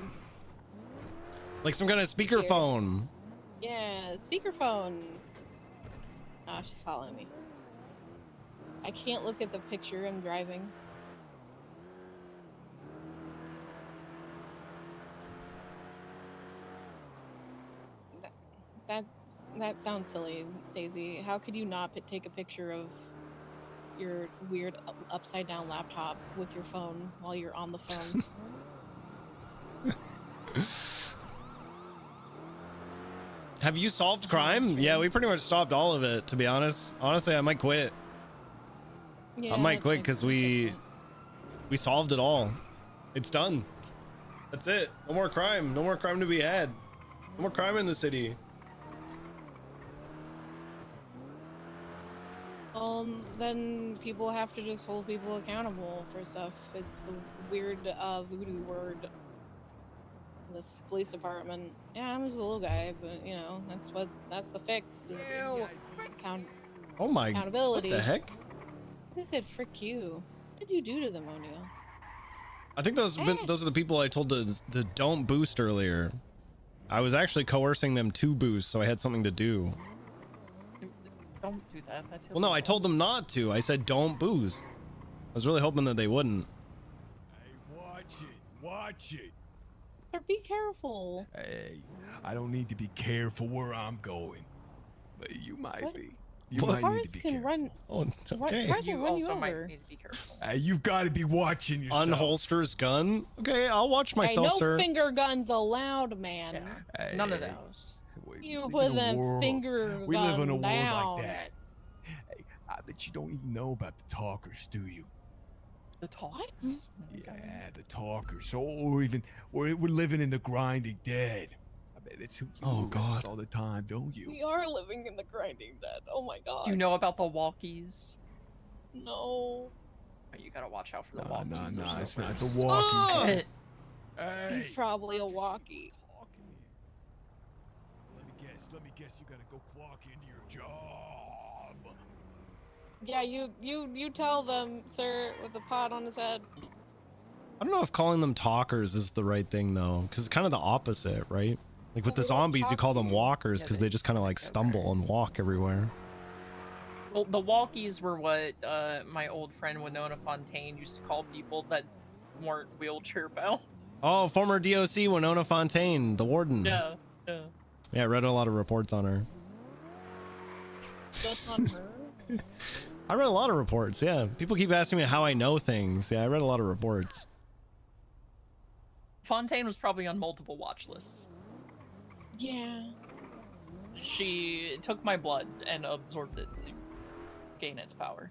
S1: Like some kind of speakerphone.
S5: Yeah, speakerphone. Ah, she's following me. I can't look at the picture. I'm driving. That sounds silly, Daisy. How could you not take a picture of your weird upside down laptop with your phone while you're on the phone?
S1: Have you solved crime? Yeah, we pretty much stopped all of it, to be honest. Honestly, I might quit.
S5: Yeah,
S1: I might quit because we solved it all. It's done. That's it. No more crime. No more crime to be had. No more crime in the city.
S5: Then people have to just hold people accountable for stuff. It's the weird voodoo word in this police department. Yeah, I'm just a little guy, but you know, that's the fix. Is
S1: Oh my,
S5: accountability.
S1: what the heck?
S5: They said frick you. What did you do to them, O'Neill?
S1: I think those are the people I told to don't boost earlier. I was actually coercing them to boost, so I had something to do.
S20: Don't do that. That's
S1: Well, no, I told them not to. I said don't boost. I was really hoping that they wouldn't.
S22: Hey, watch it.
S5: Or be careful.
S22: Hey, I don't need to be careful where I'm going, but you might
S5: What?
S22: be. You
S5: Cars
S22: might need to be
S5: can
S22: careful.
S5: run.
S1: Oh, okay.
S5: Cars will
S20: You
S5: run
S20: also
S5: you
S20: might
S5: over.
S20: need to be careful.
S22: Hey, you've got to be watching yourself.
S1: Unholsters gun. Okay, I'll watch myself,
S5: Hey, no
S1: sir.
S5: finger guns allowed, man.
S22: Hey,
S20: None of those.
S5: You
S22: live
S5: put
S22: in a
S5: them
S22: world-
S5: finger
S22: We live in a
S5: gun
S22: world
S5: down.
S22: like that. Hey, I bet you don't even know about the talkers, do you?
S20: The talkers?
S22: Yeah, the talkers. Or even, we're living in the grinding dead. I bet it's who you
S1: Oh,
S22: arrest
S1: God.
S22: all the time, don't you?
S5: We are living in the grinding dead. Oh my god.
S20: Do you know about the walkies?
S5: No.
S20: Oh, you gotta watch out for the walkies.
S22: Nah,
S20: There's no
S22: it's not
S20: friends.
S22: the walkies.
S20: Hey,
S5: He's probably a walkie.
S22: Let me guess, you gotta go clock into your job.
S5: Yeah, you tell them, sir, with the pot on his head.
S1: I don't know if calling them talkers is the right thing though, because it's kind of the opposite, right? Like with the zombies, you call them walkers because they just kind of like stumble and walk everywhere.
S20: well, the walkies were what my old friend Winona Fontaine used to call people that weren't wheelchair bound.
S1: Oh, former DOC Winona Fontaine, the warden.
S20: Yeah.
S1: Yeah, I read a lot of reports on her.
S5: Just on her?
S1: I read a lot of reports, yeah. People keep asking me how I know things. Yeah, I read a lot of reports.
S20: Fontaine was probably on multiple watch lists.
S5: Yeah.
S20: She took my blood and absorbed it to gain its power.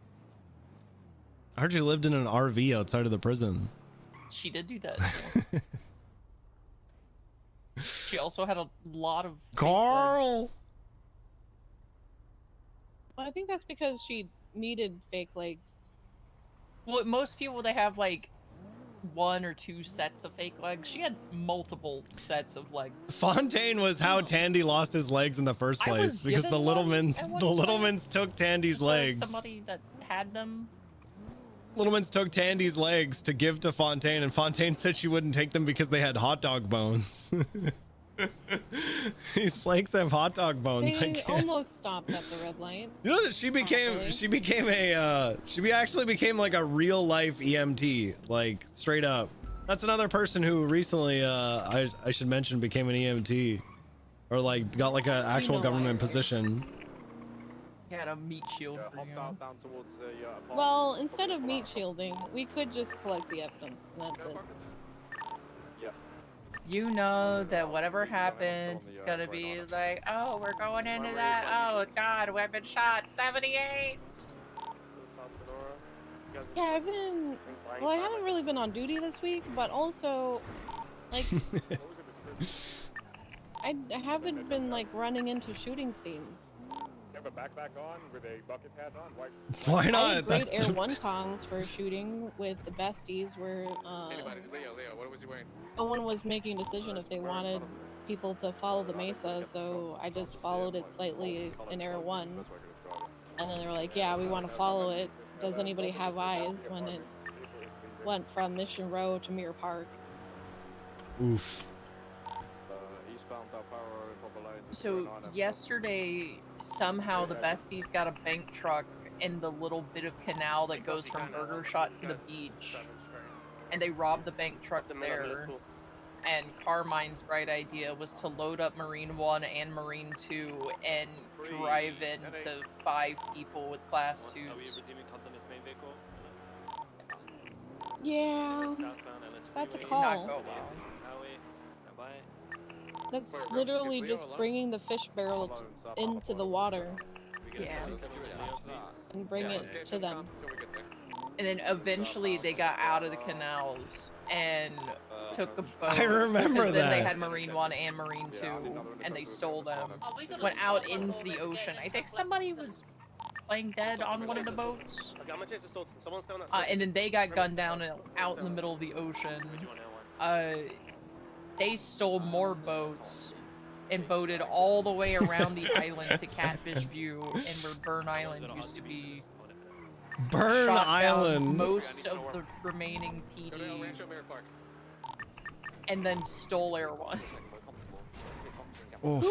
S1: I heard you lived in an RV outside of the prison.
S20: She did do that. Yeah. She also had a lot of fake
S1: Carl!
S20: legs.
S5: Well, I think that's because she needed fake legs.
S20: Well, most people, they have like 1 or 2 sets of fake legs. She had multiple sets of legs.
S1: Fontaine was how Tandy lost his legs in the first
S20: I
S1: place
S20: was
S1: because the
S20: given one
S1: Littlemans
S20: at one
S1: the
S20: point.
S1: Littlemans took Tandy's
S20: Was there
S1: legs.
S20: somebody that had them.
S1: Littlemans took Tandy's legs to give to Fontaine, and Fontaine said she wouldn't take them because they had hot dog bones. These legs have hot dog bones. I
S5: They
S1: can't.
S5: almost stopped at the red light.
S1: You know that she actually became like a real life EMT, like straight up. That's another person who recently, I should mention, became an EMT, or like got like an actual government position.
S20: Got a meat shield for you.
S5: Well, instead of meat shielding, we could just collect the evidence, and that's it.
S20: You know that whatever happens, it's gonna be like, oh, we're going into that. Oh God, we've been shot 78.
S5: Yeah, I've been. Well, I haven't really been on duty this week, but also, like, I haven't been like running into shooting scenes.
S4: You have a backpack on with a bucket hat on?
S1: Why not?
S5: I had great Air 1 comms for shooting with the besties where
S12: Leo, what was he wearing?
S5: no one was making a decision if they wanted people to follow the Mesa, so I just followed it slightly in Air 1. And then they were like, yeah, we want to follow it. Does anybody have eyes? When it went from Mission Row to Mirror Park.
S1: Oof.
S20: So yesterday, somehow the besties got a bank truck in the little bit of canal that goes from Burger Shot to the beach, and they robbed the bank truck there. And Carmine's bright idea was to load up Marine 1 and Marine 2 and drive into 5 people with Class 2s.
S5: Yeah, that's a
S20: It did
S5: call.
S20: not go well.
S5: That's literally just bringing the fish barrel into the water
S20: Yeah.
S5: and bring it to them.
S20: And then eventually they got out of the canals and took a boat.
S1: I remember
S20: because then they
S1: that.
S20: had Marine 1 and Marine 2, and they stole them. Went out into the ocean. I think somebody was playing dead on one of the boats. And then they got gunned down and out in the middle of the ocean. They stole more boats and boated all the way around the island to Catfish View, and where Burn Island used to be.
S1: Burn
S20: Shot down
S1: Island.
S20: most of the remaining PD, and then stole Air 1.
S1: Oof.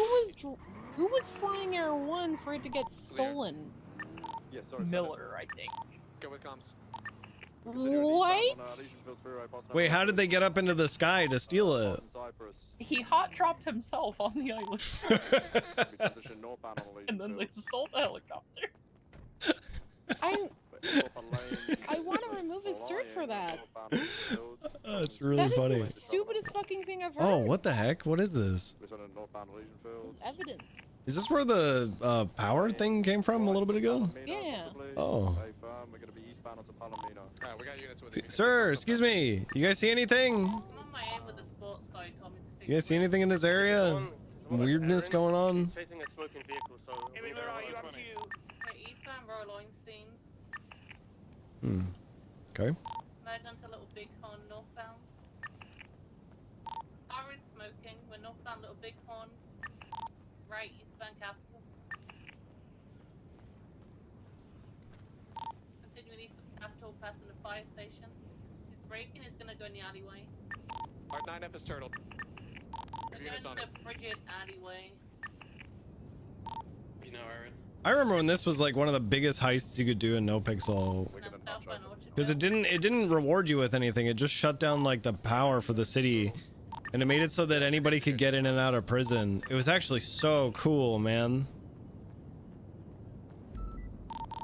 S5: Who was flying Air 1 for it to get stolen?
S20: Miller, I think.
S12: Go with comms.
S5: What?
S1: Wait, how did they get up into the sky to steal it?
S20: He hot dropped himself on the island. And then they stole the helicopter.
S5: I want to remove his cert for that.
S1: That's really
S5: That is
S1: funny.
S5: the stupidest fucking thing I've heard.
S1: Oh, what the heck? What is this?
S5: It's evidence.
S1: Is this where the power thing came from a little bit ago?
S5: Yeah.
S1: Oh.
S12: Alright, we got units with you.
S1: Sir, excuse me. You guys see anything? You guys see anything in this area? Weirdness going on?
S13: Chasing a smoking vehicle, so. Hey, where are you? Up to you. Okay, eastbound Royal Einstein.
S1: Okay.
S13: Merge onto Little Bighorn northbound. Car is smoking. We're northbound Little Bighorn. Right, eastbound Capital. Continuing east of Capital, passing the fire station. He's braking, he's gonna go in the alleyway.
S12: Art 9F is turtled.
S13: We're going to the Bridget alleyway.
S12: You know, Aaron.
S1: I remember when this was like one of the biggest heists you could do in No Pixel. Because it didn't reward you with anything. It just shut down like the power for the city. And it made it so that anybody could get in and out of prison. It was actually so cool, man.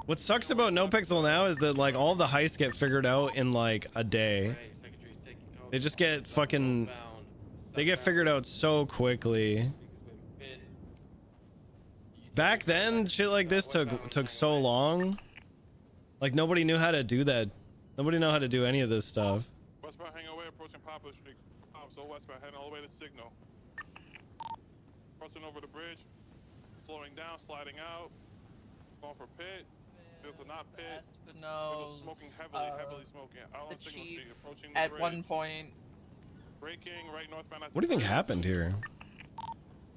S1: What sucks about No Pixel now is that like all the heists get figured out in like a day. They just get fucking... They get figured out so quickly. Back then, shit like this took so long. Like nobody knew how to do that. Nobody knew how to do any of this stuff.
S17: Westbound Hangar approaching Poplar Street. So westbound heading all the way to Signal. Crossing over the bridge. Slowing down, sliding out. Going for pit. This is not pit.
S20: Espino's,
S17: Smoking heavily smoking. Out
S20: the
S17: on Signal
S20: chief
S17: Street, approaching the
S20: at
S17: bridge.
S20: one point.
S17: Braking right northbound.
S1: What do you think happened here?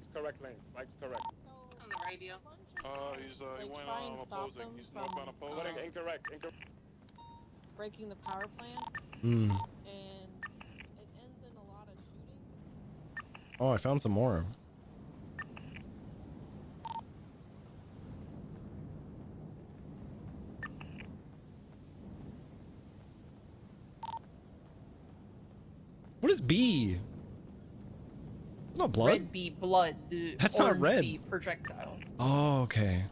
S4: It's correct lane. Mike's correct.
S13: On the radio.
S17: He went opposing. He's northbound opposing.
S4: Incorrect.
S5: breaking the power plant,
S1: Hmm.
S5: and it ends in a lot of shooting.
S1: Oh, I found some more. What is B? Not blood.
S20: Red bee blood.
S1: That's not
S20: orange
S1: red.
S20: bee projectile.
S1: Oh, okay.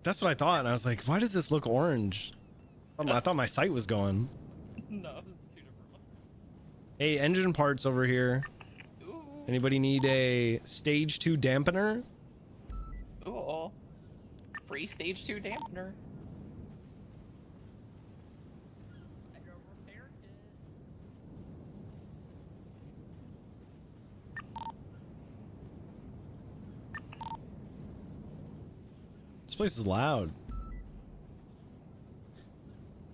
S1: That's what I thought, and I was like, why does this look orange? I thought my sight was going.
S20: No, it's 2 different ones.
S1: Hey, engine parts over here.
S20: Ooh.
S1: Anybody need a stage 2 dampener?
S20: Ooh. Free stage 2 dampener.
S1: This place is loud.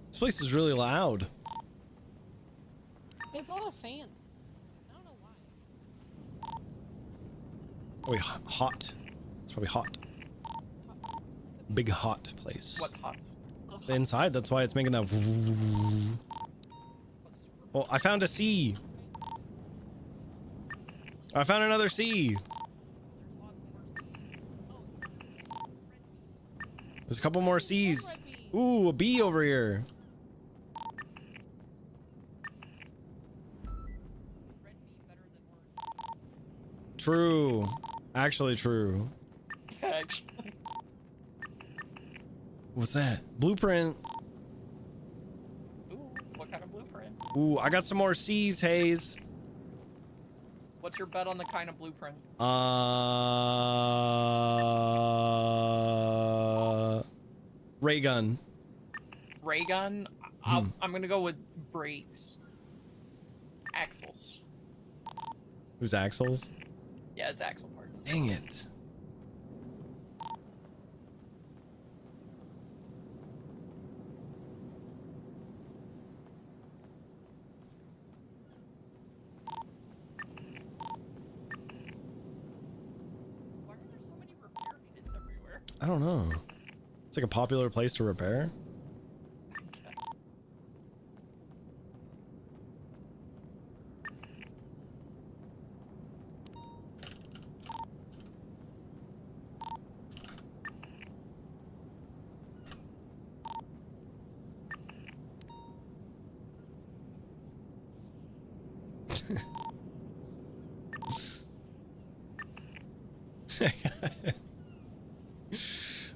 S1: This place is really loud.
S5: There's a lot of fans. I don't know why.
S1: Probably hot. It's probably hot. Big hot place.
S20: What's hot?
S1: The inside, that's why it's making that. Oh, I found a C. I found another C. There's a couple more C's. Ooh, a B over here. True. Actually true.
S20: Actually.
S1: What's that? Blueprint.
S20: Ooh, what kind of blueprint?
S1: Ooh, I got some more C's, Hayes.
S20: What's your bet on the kind of blueprint?
S1: Ray gun.
S20: Ray gun? I'm gonna go with brakes. Axles.
S1: Who's axles?
S20: Yeah, it's axle parts.
S1: Dang it.
S20: Why are there so many repair kits everywhere?
S1: I don't know. It's like a popular place to repair.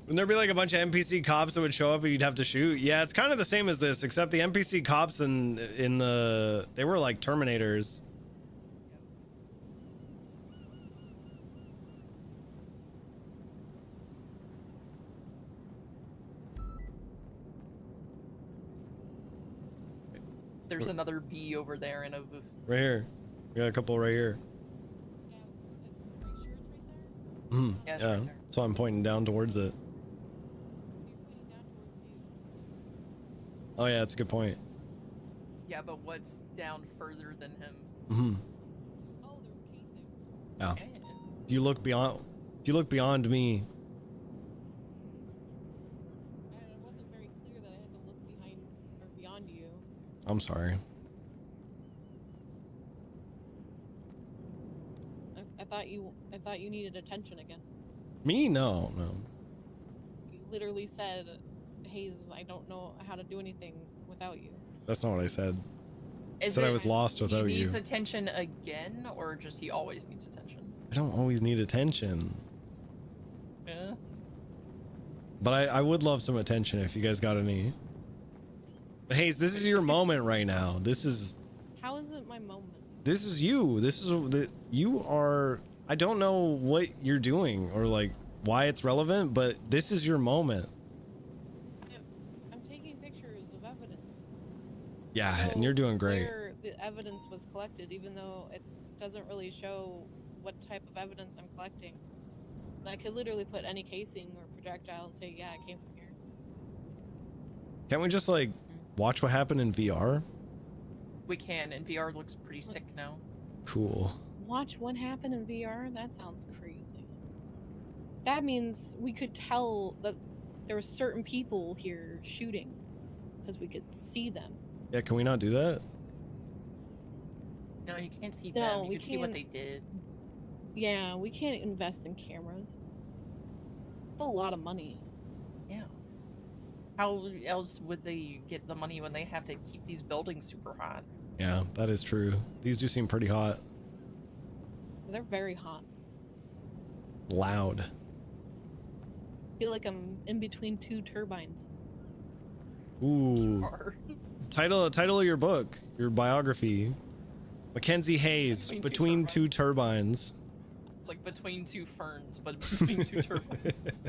S1: Wouldn't there be like a bunch of NPC cops that would show up and you'd have to shoot? Yeah, it's kind of the same as this, except the NPC cops in the they were like Terminators.
S20: There's another bee over there in a booth.
S1: Right here. We got a couple right here.
S20: Yeah, it's
S1: Yeah,
S20: right there.
S1: so I'm pointing down towards it. Oh yeah, that's a good point.
S20: Yeah, but what's down further than him?
S1: Yeah. If you look beyond me.
S5: It wasn't very clear that I had to look behind or beyond you.
S1: I'm sorry.
S5: I thought you needed attention again.
S1: Me? No.
S5: You literally said, Hayes, I don't know how to do anything without you.
S1: That's not what I said. I
S20: Is
S1: said I
S20: it
S1: was lost without
S20: he
S1: you.
S20: needs attention again, or just he always needs attention?
S1: I don't always need attention.
S20: Yeah.
S1: But I would love some attention if you guys got any. But Hayes, this is your moment right now. This is
S5: How is it my moment?
S1: This is you. This is you are. I don't know what you're doing or like why it's relevant, but this is your moment.
S5: I'm taking pictures of evidence.
S1: Yeah,
S5: So
S1: and you're doing great.
S5: Where the evidence was collected, even though it doesn't really show what type of evidence I'm collecting. And I could literally put any casing or projectile and say, yeah, it came from here.
S1: Can't we just like watch what happened in VR?
S20: We can, and VR looks pretty sick now.
S1: Cool.
S5: Watch what happened in VR? That sounds crazy. That means we could tell that there were certain people here shooting because we could see them.
S1: Yeah, can we not do that?
S20: No, you can't see
S5: No,
S20: them. You
S5: we
S20: can see what
S5: can't-
S20: they did.
S5: Yeah, we can't invest in cameras. It's a lot of money.
S20: Yeah. How else would they get the money when they have to keep these buildings super hot?
S1: Yeah, that is true. These do seem pretty hot.
S5: They're very hot.
S1: Loud.
S5: I feel like I'm in between two turbines.
S1: Ooh. Title of your book, your biography. Mackenzie Hayes, Between Two Turbines.
S20: It's like between two ferns, but between two turbines.
S5: I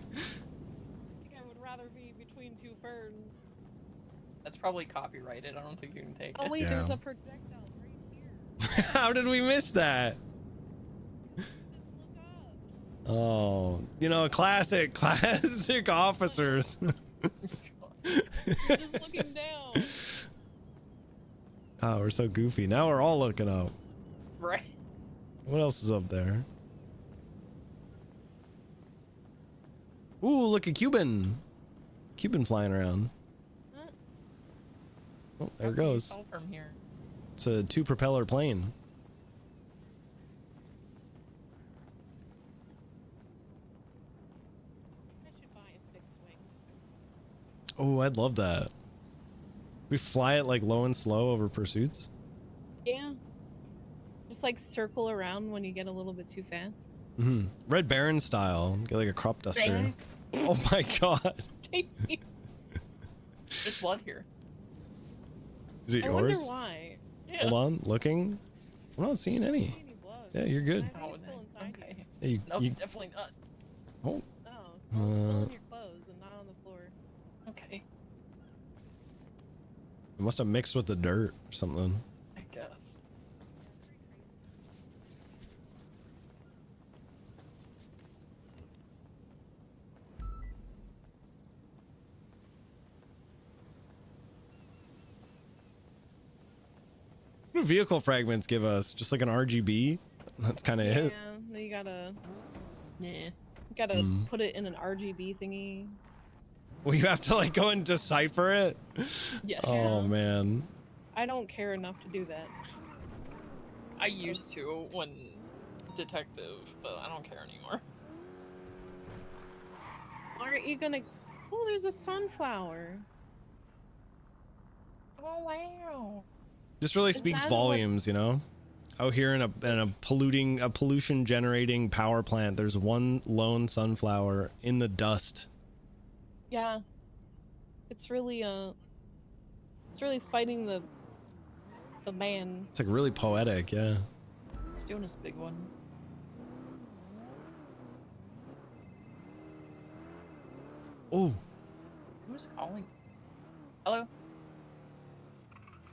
S5: think I would rather be between two ferns.
S20: That's probably copyrighted. I don't think you can take
S5: Oh
S20: it.
S5: wait, there's
S1: Yeah.
S5: a projectile right here.
S1: How did we miss that? Oh, you know, classic officers.
S5: Just looking down.
S1: Oh, we're so goofy. Now we're all looking up.
S20: Right.
S1: What else is up there? Ooh, look at Cuban. Cuban flying around. Oh, there it goes.
S20: All from here.
S1: It's a 2-propeller plane.
S5: I should buy a fixed wing.
S1: Oh, I'd love that. We fly it like low and slow over pursuits.
S5: Yeah. Just like circle around when you get a little bit too fast.
S1: Mm-hmm. Red Baron style. Get like a crop duster. Oh my god.
S5: Daisy.
S20: There's blood here.
S1: Is it
S5: I
S1: yours?
S5: wonder why.
S1: Hold on, looking. I'm not seeing any. Yeah, you're good.
S20: Oh, okay.
S1: Yeah, you,
S20: No, it's definitely not.
S1: Oh.
S5: No, it's still
S1: Uh,
S5: in your clothes and not on the floor.
S20: Okay.
S1: it must have mixed with the dirt or something.
S20: I guess.
S1: What do vehicle fragments give us? Just like an RGB? That's kind of
S5: Yeah,
S1: it.
S5: then you gotta
S20: Yeah.
S5: put it in an RGB thingy.
S1: Well, you have to like go and decipher it?
S20: Yes.
S1: Oh, man.
S5: I don't care enough to do that.
S20: I used to when detective, but I don't care anymore.
S5: Aren't you gonna... Oh, there's a sunflower.
S20: Oh wow.
S1: This really
S5: Is
S1: speaks
S5: that
S1: volumes, you know? Out here in a pollution generating power plant, there's one lone sunflower in the dust.
S5: Yeah. It's really fighting the man.
S1: It's like really poetic, yeah.
S20: He's doing his big one.
S1: Oh,
S20: Who's calling? Hello?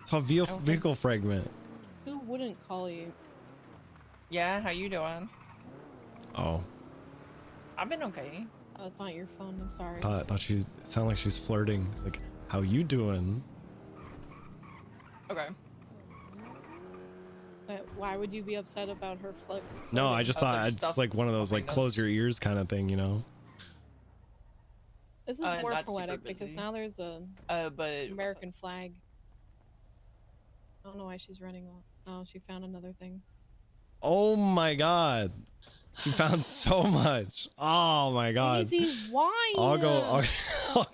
S1: it's a vehicle fragment.
S5: Who wouldn't call you?
S20: Yeah, how you doing?
S1: Oh,
S20: I've been okay.
S5: Oh, it's not your phone. I'm sorry.
S1: thought she sounded like she's flirting. Like, how you doing?
S20: Okay.
S5: But why would you be upset about her flirt?
S1: No, I just thought
S20: there's
S1: it's
S20: stuff
S1: like one of those like
S20: behind
S1: close
S20: us.
S1: your ears kind of thing, you know?
S5: This is more
S20: not super
S5: poetic because
S20: busy.
S5: now there's a
S20: But
S5: American flag. I don't know why she's running off. Oh, she found another thing.
S1: Oh my god. She found so much. Oh my god.
S5: Daisy, why?
S1: I'll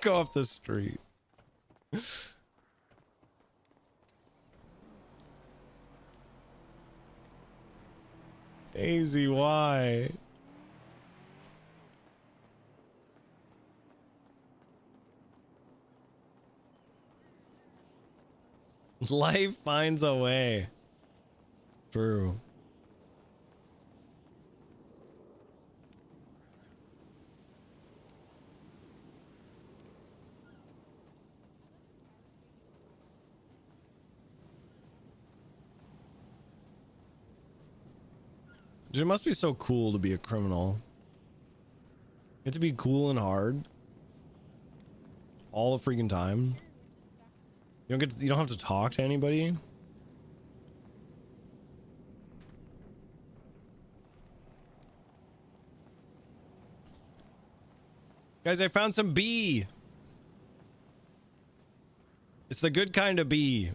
S1: go up the street. Daisy, why? Life finds a way. True. Dude, it must be so cool to be a criminal. You have to be cool and hard all the freaking time. You don't have to talk to anybody. Guys, I found some bee. It's the good kind of bee.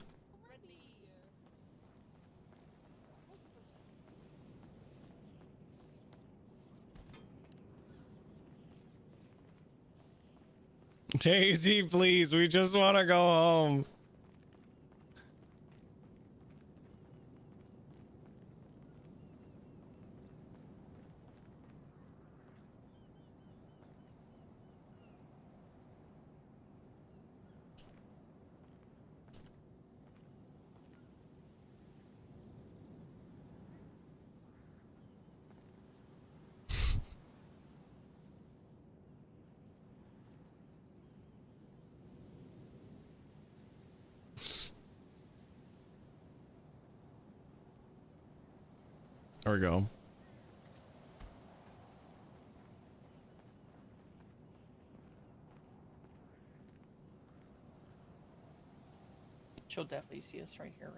S1: Daisy, please. We just want to go home. There we go.
S20: She'll definitely see us right here.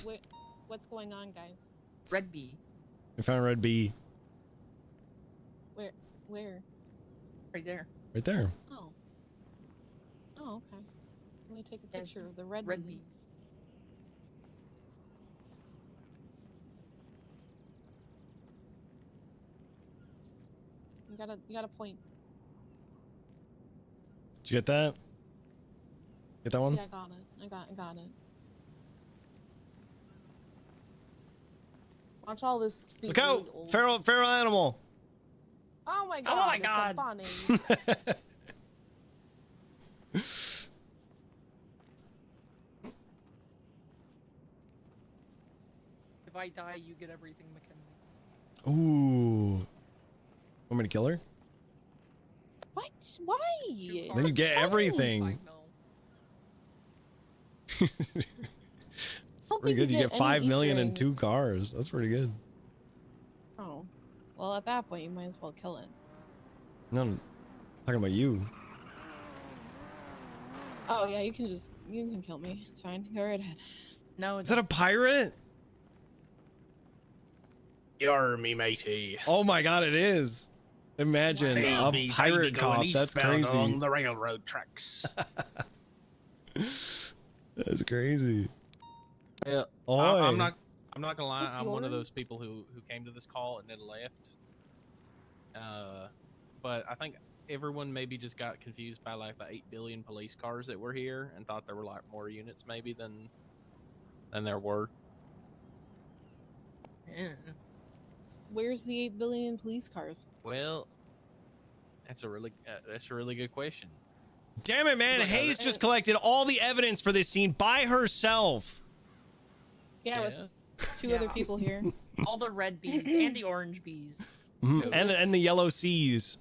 S20: Right?
S5: What's going on, guys?
S20: Red bee.
S1: We found a red bee.
S5: Where?
S20: Right there.
S1: Right there.
S5: Oh. Oh, okay. Let me take a picture of the red bee. You gotta point.
S1: Did you get that? Get that one?
S5: Yeah, I got it. I got it. Watch all this.
S1: Look out! Feral animal.
S5: Oh my god!
S20: Oh my
S5: it's
S20: god!
S5: A bunny.
S20: If I die, you get everything, Mackenzie.
S1: Ooh. Want me to kill her?
S5: What? Why?
S1: Then you get everything. Pretty good. You get 5 million in 2 cars. That's pretty good.
S5: Oh. Well, at that point, you might as well kill it.
S1: No, I'm talking about you.
S5: Oh yeah, you can kill me. It's fine. Go right ahead.
S20: No.
S1: Is that a pirate?
S15: You're me, matey.
S1: Oh my god, it is. Imagine a pirate cop. That's crazy.
S15: Along the railroad tracks.
S1: That's crazy.
S15: Yeah.
S1: Oi.
S15: I'm not gonna lie.
S5: Is this
S15: I'm one of
S5: yours?
S15: those people who came to this call and then left. But I think everyone maybe just got confused by like the 8 billion police cars that were here and thought there were like more units maybe than there were.
S20: Yeah.
S5: Where's the 8 billion police cars?
S15: Well, that's a really good question.
S1: Damn it, man. Hayes just collected all the evidence for this scene by herself.
S5: Yeah, with 2 other people here.
S20: All the red bees and the orange bees.
S1: And the yellow C's.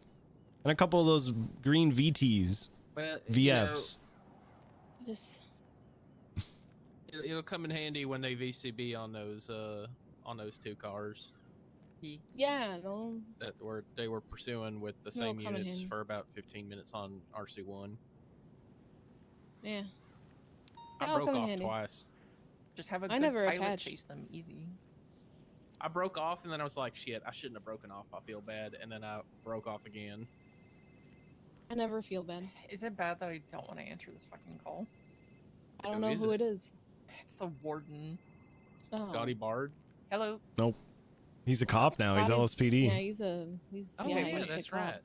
S1: And a couple of those green VTs.
S15: Well,
S1: VFs.
S15: It'll come in handy when they VCB on those 2 cars.
S5: Yeah, no.
S15: They were pursuing with the
S5: It'll
S15: same
S5: come in
S15: units
S5: handy.
S15: for about 15 minutes on RC1.
S5: Yeah.
S15: I
S5: That'll
S15: broke
S5: come in
S15: off
S5: handy.
S15: twice.
S20: Just have a
S5: I
S20: good
S5: never
S20: pilot
S5: attached.
S20: chase them easy.
S15: I broke off and then I was like, shit, I shouldn't have broken off. I feel bad. And then I broke off again.
S5: I never feel bad.
S20: Is it bad that I don't want to answer this fucking call?
S5: I don't
S15: Who
S5: know
S15: is
S5: who
S15: it?
S5: it is.
S20: It's the warden.
S5: Oh.
S15: Scotty Bard.
S20: Hello.
S1: Nope. He's a cop now. He's
S5: Scotty's-
S1: LSPD.
S5: Yeah, he's
S15: Oh,
S5: yeah,
S15: yeah,
S5: he's
S15: that's
S5: a cop.
S15: right.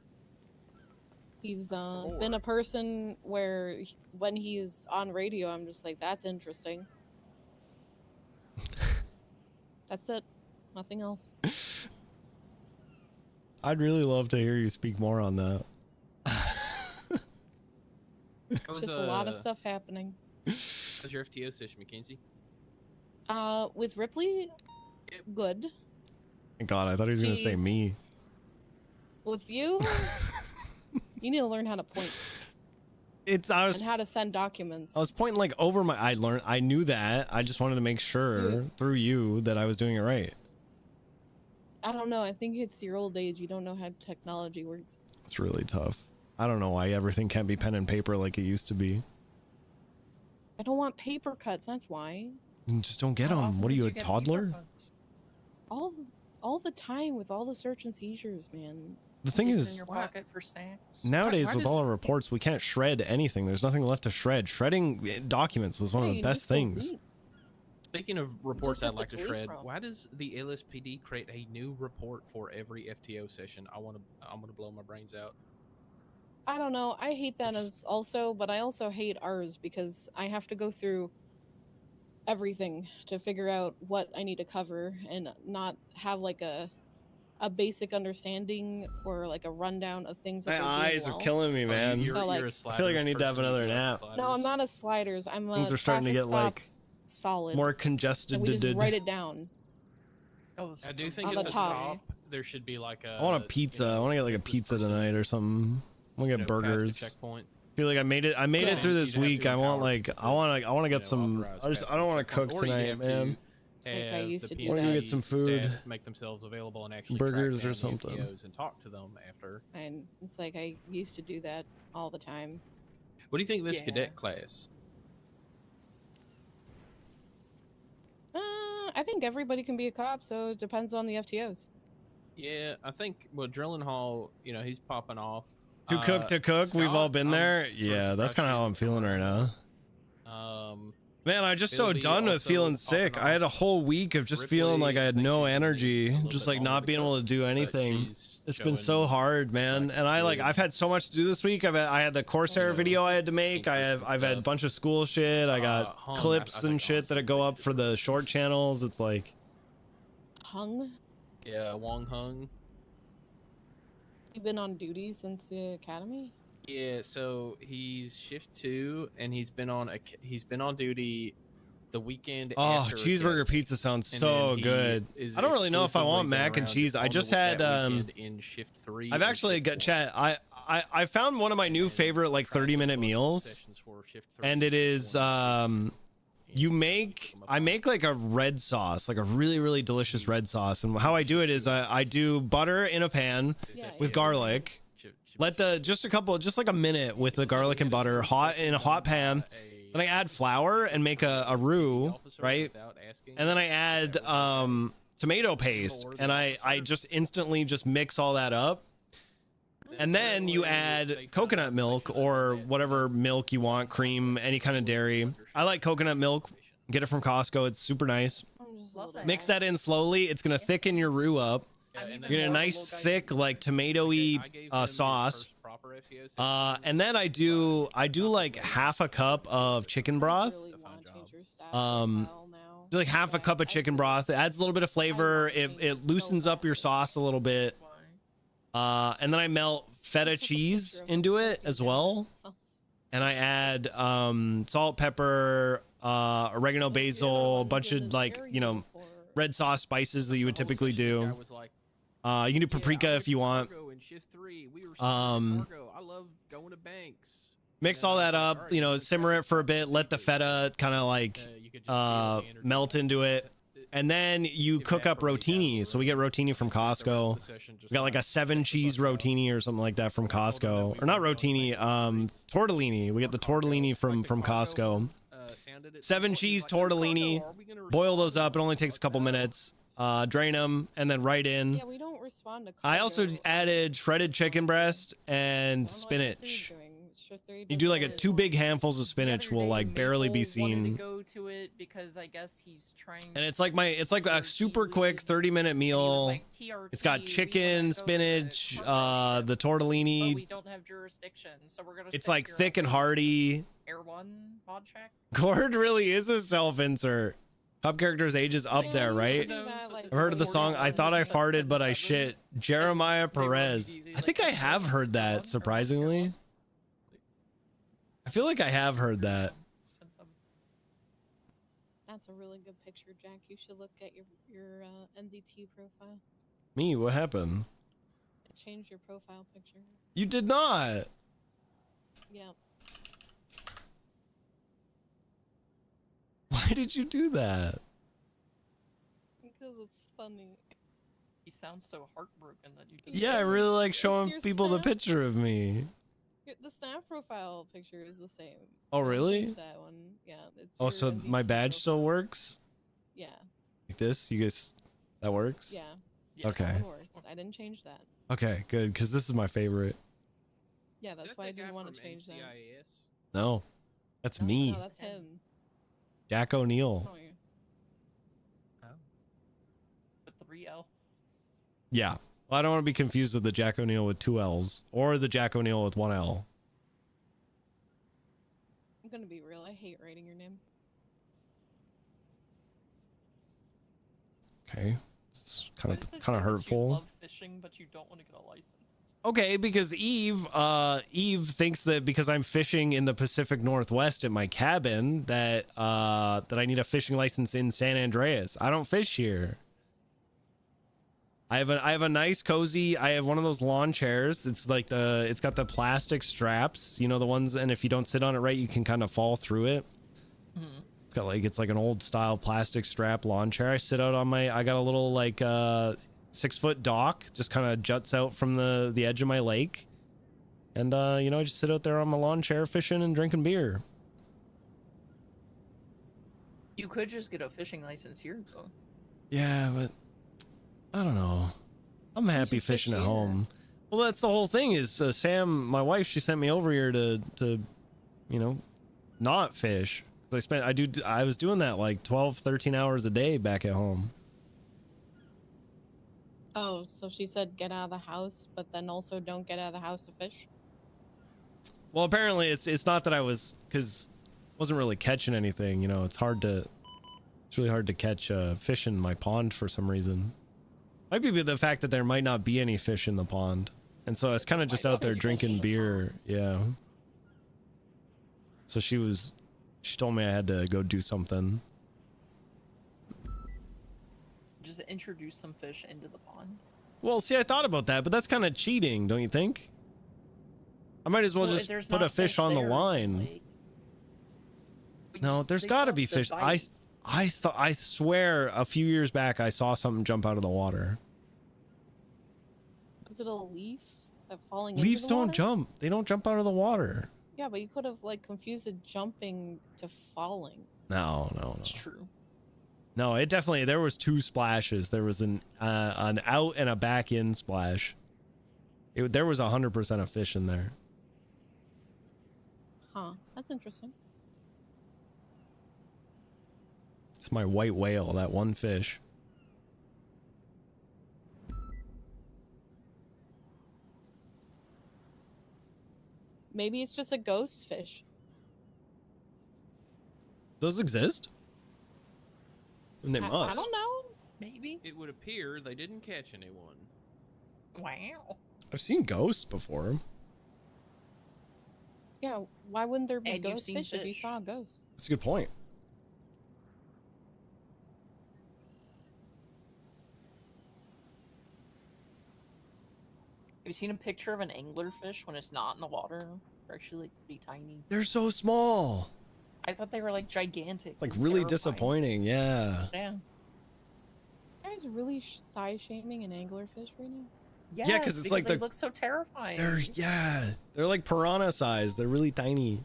S5: He's been a person where when he's on radio, I'm just like, that's interesting. That's it. Nothing else.
S1: I'd really love to hear you speak more on that.
S5: It's just a lot of stuff happening.
S15: How's your FTO session, Mackenzie?
S5: With Ripley, good.
S1: Thank God, I thought he was going to say
S5: Jeez.
S1: me.
S5: With you, you need to learn how to point
S1: And
S5: and how to send documents.
S1: I was pointing like over my. I knew that. I just wanted to make sure through you that I was doing it right.
S5: I don't know. I think it's your old age. You don't know how technology works.
S1: It's really tough. I don't know why everything can't be pen and paper like it used to be.
S5: I don't want paper cuts. That's why.
S1: You just don't get
S20: How
S1: them.
S20: often
S1: What are
S20: did
S1: you, a
S20: get paper
S1: toddler?
S20: cuts?
S5: All the time with all the search and seizures, man.
S1: The thing
S20: Keep it in
S1: is,
S20: your pocket for snacks.
S1: nowadays
S20: Why
S1: with
S20: does-
S1: all our reports, we can't shred anything. There's nothing left to shred. Shredding documents was one of the best things.
S15: Speaking of reports
S5: Just
S15: I'd like to
S5: delete
S15: shred,
S5: from.
S15: why does the LSPD create a new report for every FTO session? I'm gonna blow my brains out.
S5: I don't know. I hate that as also, but I also hate ours because I have to go through everything to figure out what I need to cover and not have like a basic understanding or like a rundown of things that
S1: My
S5: they're
S1: eyes
S5: doing
S1: are
S5: killing
S1: killing me, man.
S15: You're,
S5: So, like-
S15: you're a
S1: I feel like I
S15: sliders
S1: need to have
S15: person,
S1: another
S15: you love
S1: nap.
S15: sliders.
S5: No, I'm not a sliders. I'm a
S1: Things are starting to
S5: traffic
S1: get
S5: stop
S1: like
S5: solid.
S1: more congested.
S5: And we just write it down.
S15: I do think
S5: on
S15: at
S5: the
S15: the
S5: top.
S15: top there should be like a.
S1: I want a pizza. I want to get like a pizza tonight or something. I want to get burgers.
S15: Checkpoint.
S1: I feel like I made it. I made
S15: Yeah.
S1: it through this
S15: You'd have
S1: week.
S15: to
S1: I want
S15: empower
S1: like
S15: people
S1: I want to get some.
S15: authorize
S1: I don't want to
S15: checkpoint,
S1: cook
S15: or you
S1: tonight,
S15: have
S1: man.
S5: It's like I
S15: have
S5: used
S15: the
S5: to do
S1: Why don't you
S5: that.
S1: get some food?
S15: staff make themselves available and actually
S1: Burgers
S15: track
S1: or
S15: down the
S1: something.
S15: FTOs and talk to them after.
S5: And it's like I used to do that all the time.
S15: What do you think of this
S5: Yeah.
S15: cadet class?
S5: I think everybody can be a cop, so it depends on the FTOs.
S15: Yeah, I think Drilling Hall, he's popping off.
S1: To cook, to cook. We've all
S15: Scott,
S1: been
S15: I'm
S1: there.
S15: sort of
S1: Yeah, that's
S15: surprised
S1: kind of how
S15: she's
S1: I'm feeling right now. Man, I'm just so
S15: Bilby
S1: done with
S15: also
S1: feeling
S15: popping
S1: sick. I had a whole week of just feeling like I had no energy, just like not being able to do anything. It's been so hard, man. And I've had so much to do this week. I had the Corsair video I had to make. I've had a bunch of school shit. I got
S15: Hung,
S1: clips
S15: I
S1: and shit that go up for the short channels. It's like,
S5: Hung?
S15: Yeah, Wong Hung.
S5: You've been on duty since the academy?
S15: Yeah, so he's shift 2, and he's been on duty the weekend.
S1: oh,
S15: after
S1: cheeseburger
S15: Attack.
S1: pizza sounds
S15: And
S1: so
S15: then he
S1: good.
S15: is
S1: I don't really know if I want
S15: exclusively
S1: mac
S15: been
S1: and
S15: around
S1: cheese. I
S15: on
S1: just
S15: the-
S1: had
S15: that weekend in shift 3.
S1: I've
S15: and
S1: actually
S15: shift
S1: got chat. I found one of my new favorite like 30-minute meals,
S15: sessions for shift 3.
S1: and it is I make like a red sauce, like a really, really delicious red sauce. And how I do it is I do butter in a pan with garlic. Let just like a minute with the garlic and butter hot in a hot pan. Then I add flour and make a roux, right? And then I add tomato paste, and I just instantly just mix all that up. And then you add coconut milk or whatever milk you want, cream, any kind of dairy. I like coconut milk. Get it from Costco. It's super nice. Mix that in slowly. It's going to thicken your roux up. You get a nice thick like tomatoey sauce. And then I do like half a cup of chicken broth. Do like half a cup of chicken broth. It adds a little bit of flavor. It loosens up your sauce a little bit. And then I melt feta cheese into it as well. And I add salt, pepper, oregano, basil, a bunch of like, red sauce spices that you would typically do. You can do paprika if you want.
S15: I love going to banks.
S1: Mix all that up, simmer it for a bit, let the feta kind of like melt into it. And then you cook up rotini. So we get rotini from Costco. We got like a 7 cheese rotini or something like that from Costco. Or not rotini, tortellini. We get the tortellini from Costco. 7 cheese tortellini. Boil those up. It only takes a couple minutes. Drain them and then right in.
S5: Yeah, we don't respond to
S1: I also added shredded chicken breast and spinach. You do like 2 big handfuls of spinach will like barely be seen.
S20: Go to it because I guess he's trying.
S1: And it's like a super quick 30-minute meal. It's got chicken, spinach, the tortellini.
S20: We don't have jurisdiction, so we're gonna.
S1: It's like thick and hearty.
S20: Air 1 mod check.
S1: Gord really is a self-insert. Top character's age is up there, right? I've heard of the song I Thought I Farted But I Shit. Jeremiah Perez. I think I have heard that, surprisingly. I feel like I have heard that.
S5: That's a really good picture, Jack. You should look at your MDT profile.
S1: Me, what happened?
S5: Change your profile picture.
S1: You did not.
S5: Yeah.
S1: Why did you do that?
S5: Because it's funny.
S20: He sounds so heartbroken that you.
S1: Yeah, I really like showing people the picture of me.
S5: The snap profile picture is the same.
S1: Oh,
S5: Don't
S1: really?
S5: change that one. Yeah, it's
S1: Oh,
S5: your
S1: so my
S5: MVP
S1: badge still
S5: profile.
S1: works?
S5: Yeah.
S1: Like this? You guys, that works?
S5: Yeah.
S1: Okay.
S5: That works. I didn't change that.
S1: Okay, good, because this is my favorite.
S5: Yeah, that's why I didn't want to change that.
S1: No, that's me,
S5: No, that's him.
S1: Jack O'Neill.
S5: Oh, yeah.
S20: With 3L.
S1: Yeah. Well, I don't want to be confused with the Jack O'Neill with 2 L's or the Jack O'Neill with 1 L.
S5: I'm gonna be real. I hate writing your name.
S1: Okay. It's kind
S20: Why does it
S1: of
S20: say that
S1: hurtful.
S20: You love fishing, but you don't want to get a license.
S1: Okay, because Eve thinks that because I'm fishing in the Pacific Northwest at my cabin that that I need a fishing license in San Andreas. I don't fish here. I have a nice cozy. I have one of those lawn chairs. It's like it's got the plastic straps, you know, the ones, and if you don't sit on it right, you can kind of fall through it. It's like an old style plastic strap lawn chair. I sit out on I got a little like 6-foot dock, just kind of juts out from the edge of my lake. And you know, I just sit out there on my lawn chair fishing and drinking beer.
S20: You could just get a fishing license here, though.
S1: Yeah, but I don't know. I'm happy fishing at home. Well, that's the whole thing is Sam, my wife, she sent me over here to you know, not fish. I was doing that like 12, 13 hours a day back at home.
S5: Oh, so she said get out of the house, but then also don't get out of the house to fish?
S1: Well, apparently it's not that I wasn't really catching anything, you know. It's really hard to catch fish in my pond for some reason. Might be the fact that there might not be any fish in the pond. And so I was kind of just out there drinking beer. Yeah. So she told me I had to go do something.
S20: Just introduce some fish into the pond.
S1: Well, see, I thought about that, but that's kind of cheating, don't you think? I might as well just put a fish on the line. No, there's got to be fish. I swear a few years back I saw something jump out of the water.
S5: Is it a leaf that falling
S1: Leaves
S5: into the
S1: don't
S5: water?
S1: jump. They don't jump out of the water.
S5: Yeah, but you could have like confused it jumping to falling.
S1: No.
S20: It's true.
S1: No, it definitely, there was 2 splashes. There was an out and a back in splash. There was 100% of fish in there.
S5: Huh, that's interesting.
S1: It's my white whale, that one fish.
S5: Maybe it's just a ghost fish.
S1: Those exist? And they must.
S5: I don't know.
S20: Maybe.
S15: It would appear they didn't catch anyone.
S20: Wow.
S1: I've seen ghosts before.
S5: Yeah, why wouldn't there be
S20: And you've
S5: ghost
S20: seen
S5: fish if you
S20: fish.
S5: saw a ghost?
S1: That's a good point.
S20: Have you seen a picture of an anglerfish when it's not in the water? They're actually like pretty tiny.
S1: They're so small.
S20: I thought they were like gigantic.
S1: Like
S20: and
S1: really
S20: terrifying.
S1: disappointing, yeah.
S20: Yeah.
S5: Guys, really size shaming an anglerfish right now?
S20: Yes,
S1: Yeah, 'cause it's like
S20: they
S1: the-
S20: look so terrifying.
S1: They're like piranha size. They're really tiny.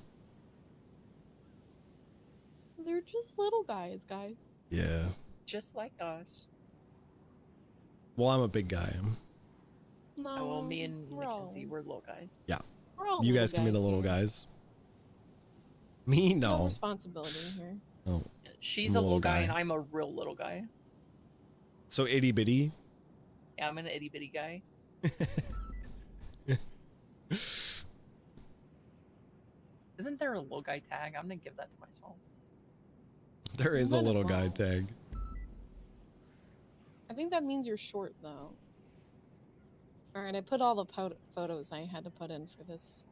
S5: They're just little guys.
S1: Yeah.
S20: Just like us.
S1: Well, I'm a big guy.
S5: No,
S20: Oh, well, me and Mackenzie, we're little guys.
S1: Yeah.
S5: We're all
S1: You
S5: little
S1: guys can be the
S5: guys
S1: little
S5: here.
S1: guys. Me,
S5: No
S1: no.
S5: responsibility here.
S1: Oh.
S20: She's
S1: I'm
S20: a little guy and I'm a real little guy.
S1: So itty bitty.
S20: Yeah, I'm an itty bitty guy. Isn't there a little guy tag? I'm gonna give that to myself.
S1: There is a
S5: Might as
S1: little guy
S5: well.
S1: tag.
S5: I think that means you're short, though. Alright, I put all the photos I had to put in for this.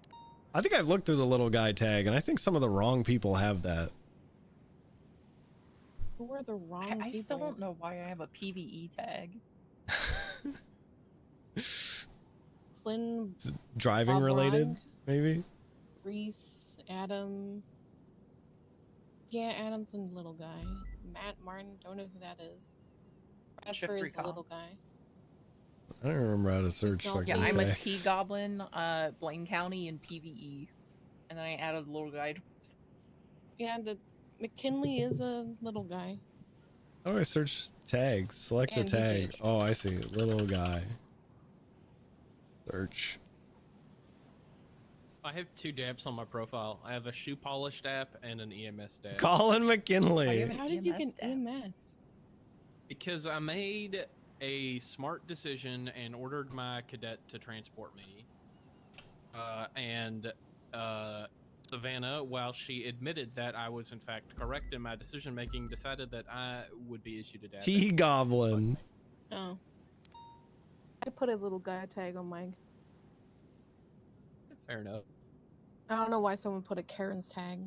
S1: I think I've looked through the little guy tag, and I think some of the wrong people have that.
S5: Who are the wrong
S20: I
S5: people?
S20: still don't know why I have a PVE tag.
S5: Flynn,
S1: Driving
S5: Bob
S1: related,
S5: Ryan?
S1: maybe?
S5: Reese, Adam. Yeah, Adam's a little guy. Matt Martin, don't know who that is.
S20: Shift
S5: Bradford
S20: 3
S5: is a little
S20: Kyle.
S5: guy.
S1: I don't remember how to search
S5: Yeah,
S1: fucking
S20: Yeah, I'm a
S1: tags.
S20: T Goblin, Blaine County, and PVE. And then I added a little guide.
S5: Yeah, the McKinley is a little guy.
S1: How do I search tags? Select a
S5: And he's
S1: tag.
S5: aged.
S1: Oh, I see. Little guy. Search.
S15: I have 2 dApps on my profile. I have a shoe polish dApp and an EMS dApp.
S1: Colin McKinley.
S5: How did you get EMS?
S15: Because I made a smart decision and ordered my cadet to transport me. Savannah, while she admitted that I was in fact correct in my decision making, decided that I would be issued a dApp.
S1: T Goblin.
S5: Oh. I put a little guy tag on my.
S15: Fair enough.
S5: I don't know why someone put a Karen's tag.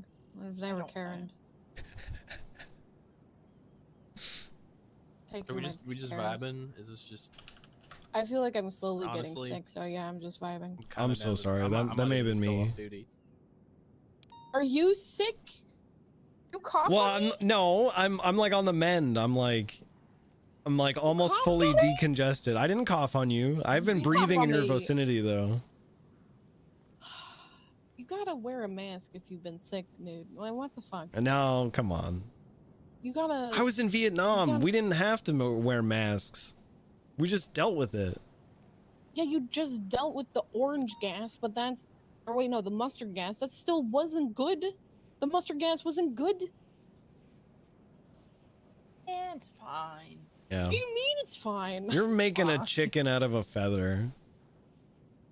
S5: I've never Karen.
S15: So we just vibing? Is this just?
S5: I feel like I'm slowly
S15: Honestly,
S5: getting sick, so yeah, I'm just vibing.
S1: I'm so sorry. That may have been me.
S5: Are you sick? You coughing?
S1: Well, no, I'm like on the mend. I'm like almost fully decongested. I didn't cough on you. I've been breathing in your vicinity though.
S5: You gotta wear a mask if you've been sick, dude. Like, what the fuck?
S1: And now, come on.
S5: You gotta.
S1: I was in Vietnam. We didn't have to wear masks. We just dealt with it.
S5: Yeah, you just dealt with the orange gas, but that's. Or wait, no, the mustard gas. That still wasn't good. The mustard gas wasn't good.
S20: Yeah, it's fine.
S1: Yeah.
S5: What do you mean it's fine?
S1: You're making a chicken out of a feather.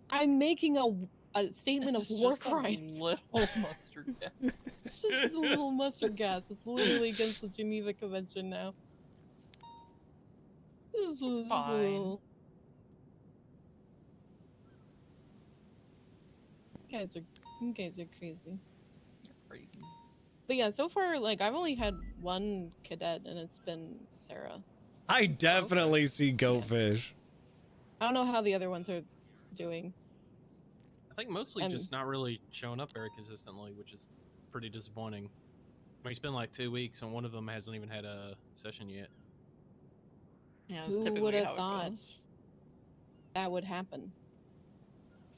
S5: I'm making a statement
S20: It's
S5: of war
S20: just a
S5: crimes.
S20: little mustard gas.
S5: It's just a little mustard gas. It's literally against the Geneva Convention now. This is
S20: fine.
S5: You guys are crazy.
S20: You're crazy.
S5: But yeah, so far, like, I've only had one cadet, and it's been Sarah.
S1: I definitely see goatfish.
S5: I don't know how the other ones are doing.
S15: I think mostly just not really showing up very consistently, which is pretty disappointing. I mean, it's been like 2 weeks, and one of them hasn't even had a session yet.
S20: Yeah, that's
S5: Who
S20: typically
S5: would have
S20: how it
S5: thought
S20: goes.
S5: that would happen?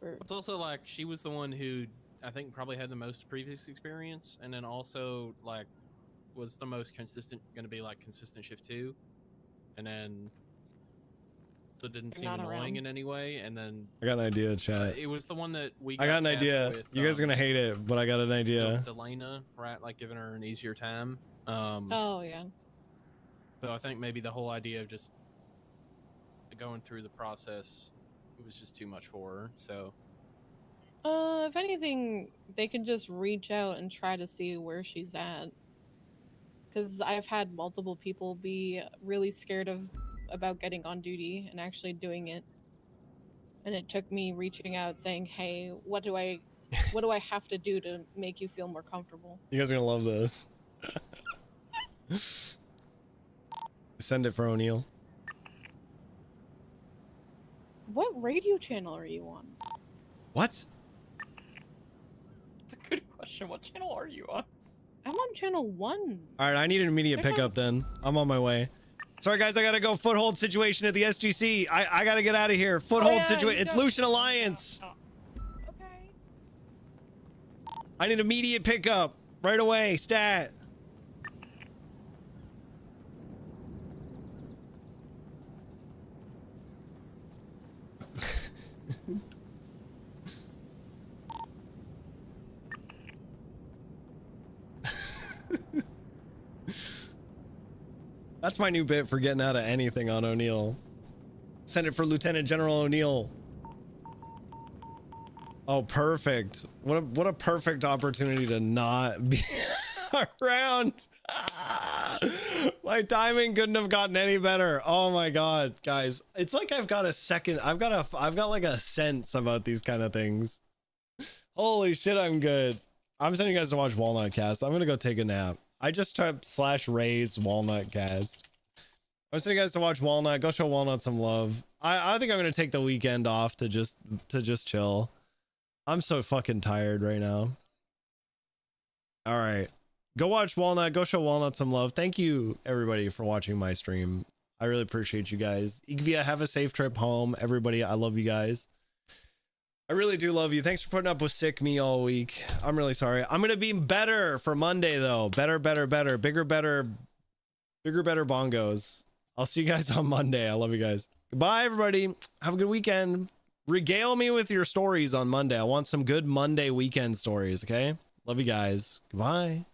S15: It's also like she was the one who I think probably had the most previous experience, and then also like was the most consistent, going to be like consistent shift 2, and then so it didn't seem
S5: Not
S15: annoying
S5: around.
S15: in any way. And then
S1: I got an idea, chat.
S15: it was the one that we.
S1: I got an
S15: tasked
S1: idea.
S15: with,
S1: You guys are gonna hate it, but I got an idea.
S15: Delana, right? Like giving her an easier time.
S5: Oh yeah.
S15: So I think maybe the whole idea of just going through the process, it was just too much for her. So
S5: If anything, they can just reach out and try to see where she's at. Because I've had multiple people be really scared about getting on duty and actually doing it. And it took me reaching out saying, hey, what do I have to do to make you feel more comfortable?
S1: You guys are gonna love this. Send it for O'Neill.
S5: What radio channel are you on?
S1: What?
S20: That's a good question. What channel are you on?
S5: I'm on channel 1.
S1: All right, I need an immediate pickup then. I'm on my way. Sorry guys, I gotta go. Foothold situation at the SGC. I gotta get out of here. Foothold situation. It's Lucian Alliance.
S5: Okay.
S1: I need immediate pickup right away. Stat. That's my new bit for getting out of anything on O'Neill. Send it for Lieutenant General O'Neill. Oh, perfect. What a perfect opportunity to not be around. My timing couldn't have gotten any better. Oh my god, guys. It's like I've got a second. I've got like a sense about these kind of things. Holy shit, I'm good. I'm sending you guys to watch Walnut Cast. I'm gonna go take a nap. I just typed /raise Walnut Cast. I'm sending you guys to watch Walnut. Go show Walnut some love. I think I'm gonna take the weekend off to just chill. I'm so fucking tired right now. All right, go watch Walnut. Go show Walnut some love. Thank you everybody for watching my stream. I really appreciate you guys. Igvia, have a safe trip home. Everybody, I love you guys. I really do love you. Thanks for putting up with sick me all week. I'm really sorry. I'm gonna be better for Monday though. Better, bigger, better bongos. I'll see you guys on Monday. I love you guys. Goodbye, everybody. Have a good weekend. Regale me with your stories on Monday. I want some good Monday weekend stories, okay? Love you guys. Goodbye.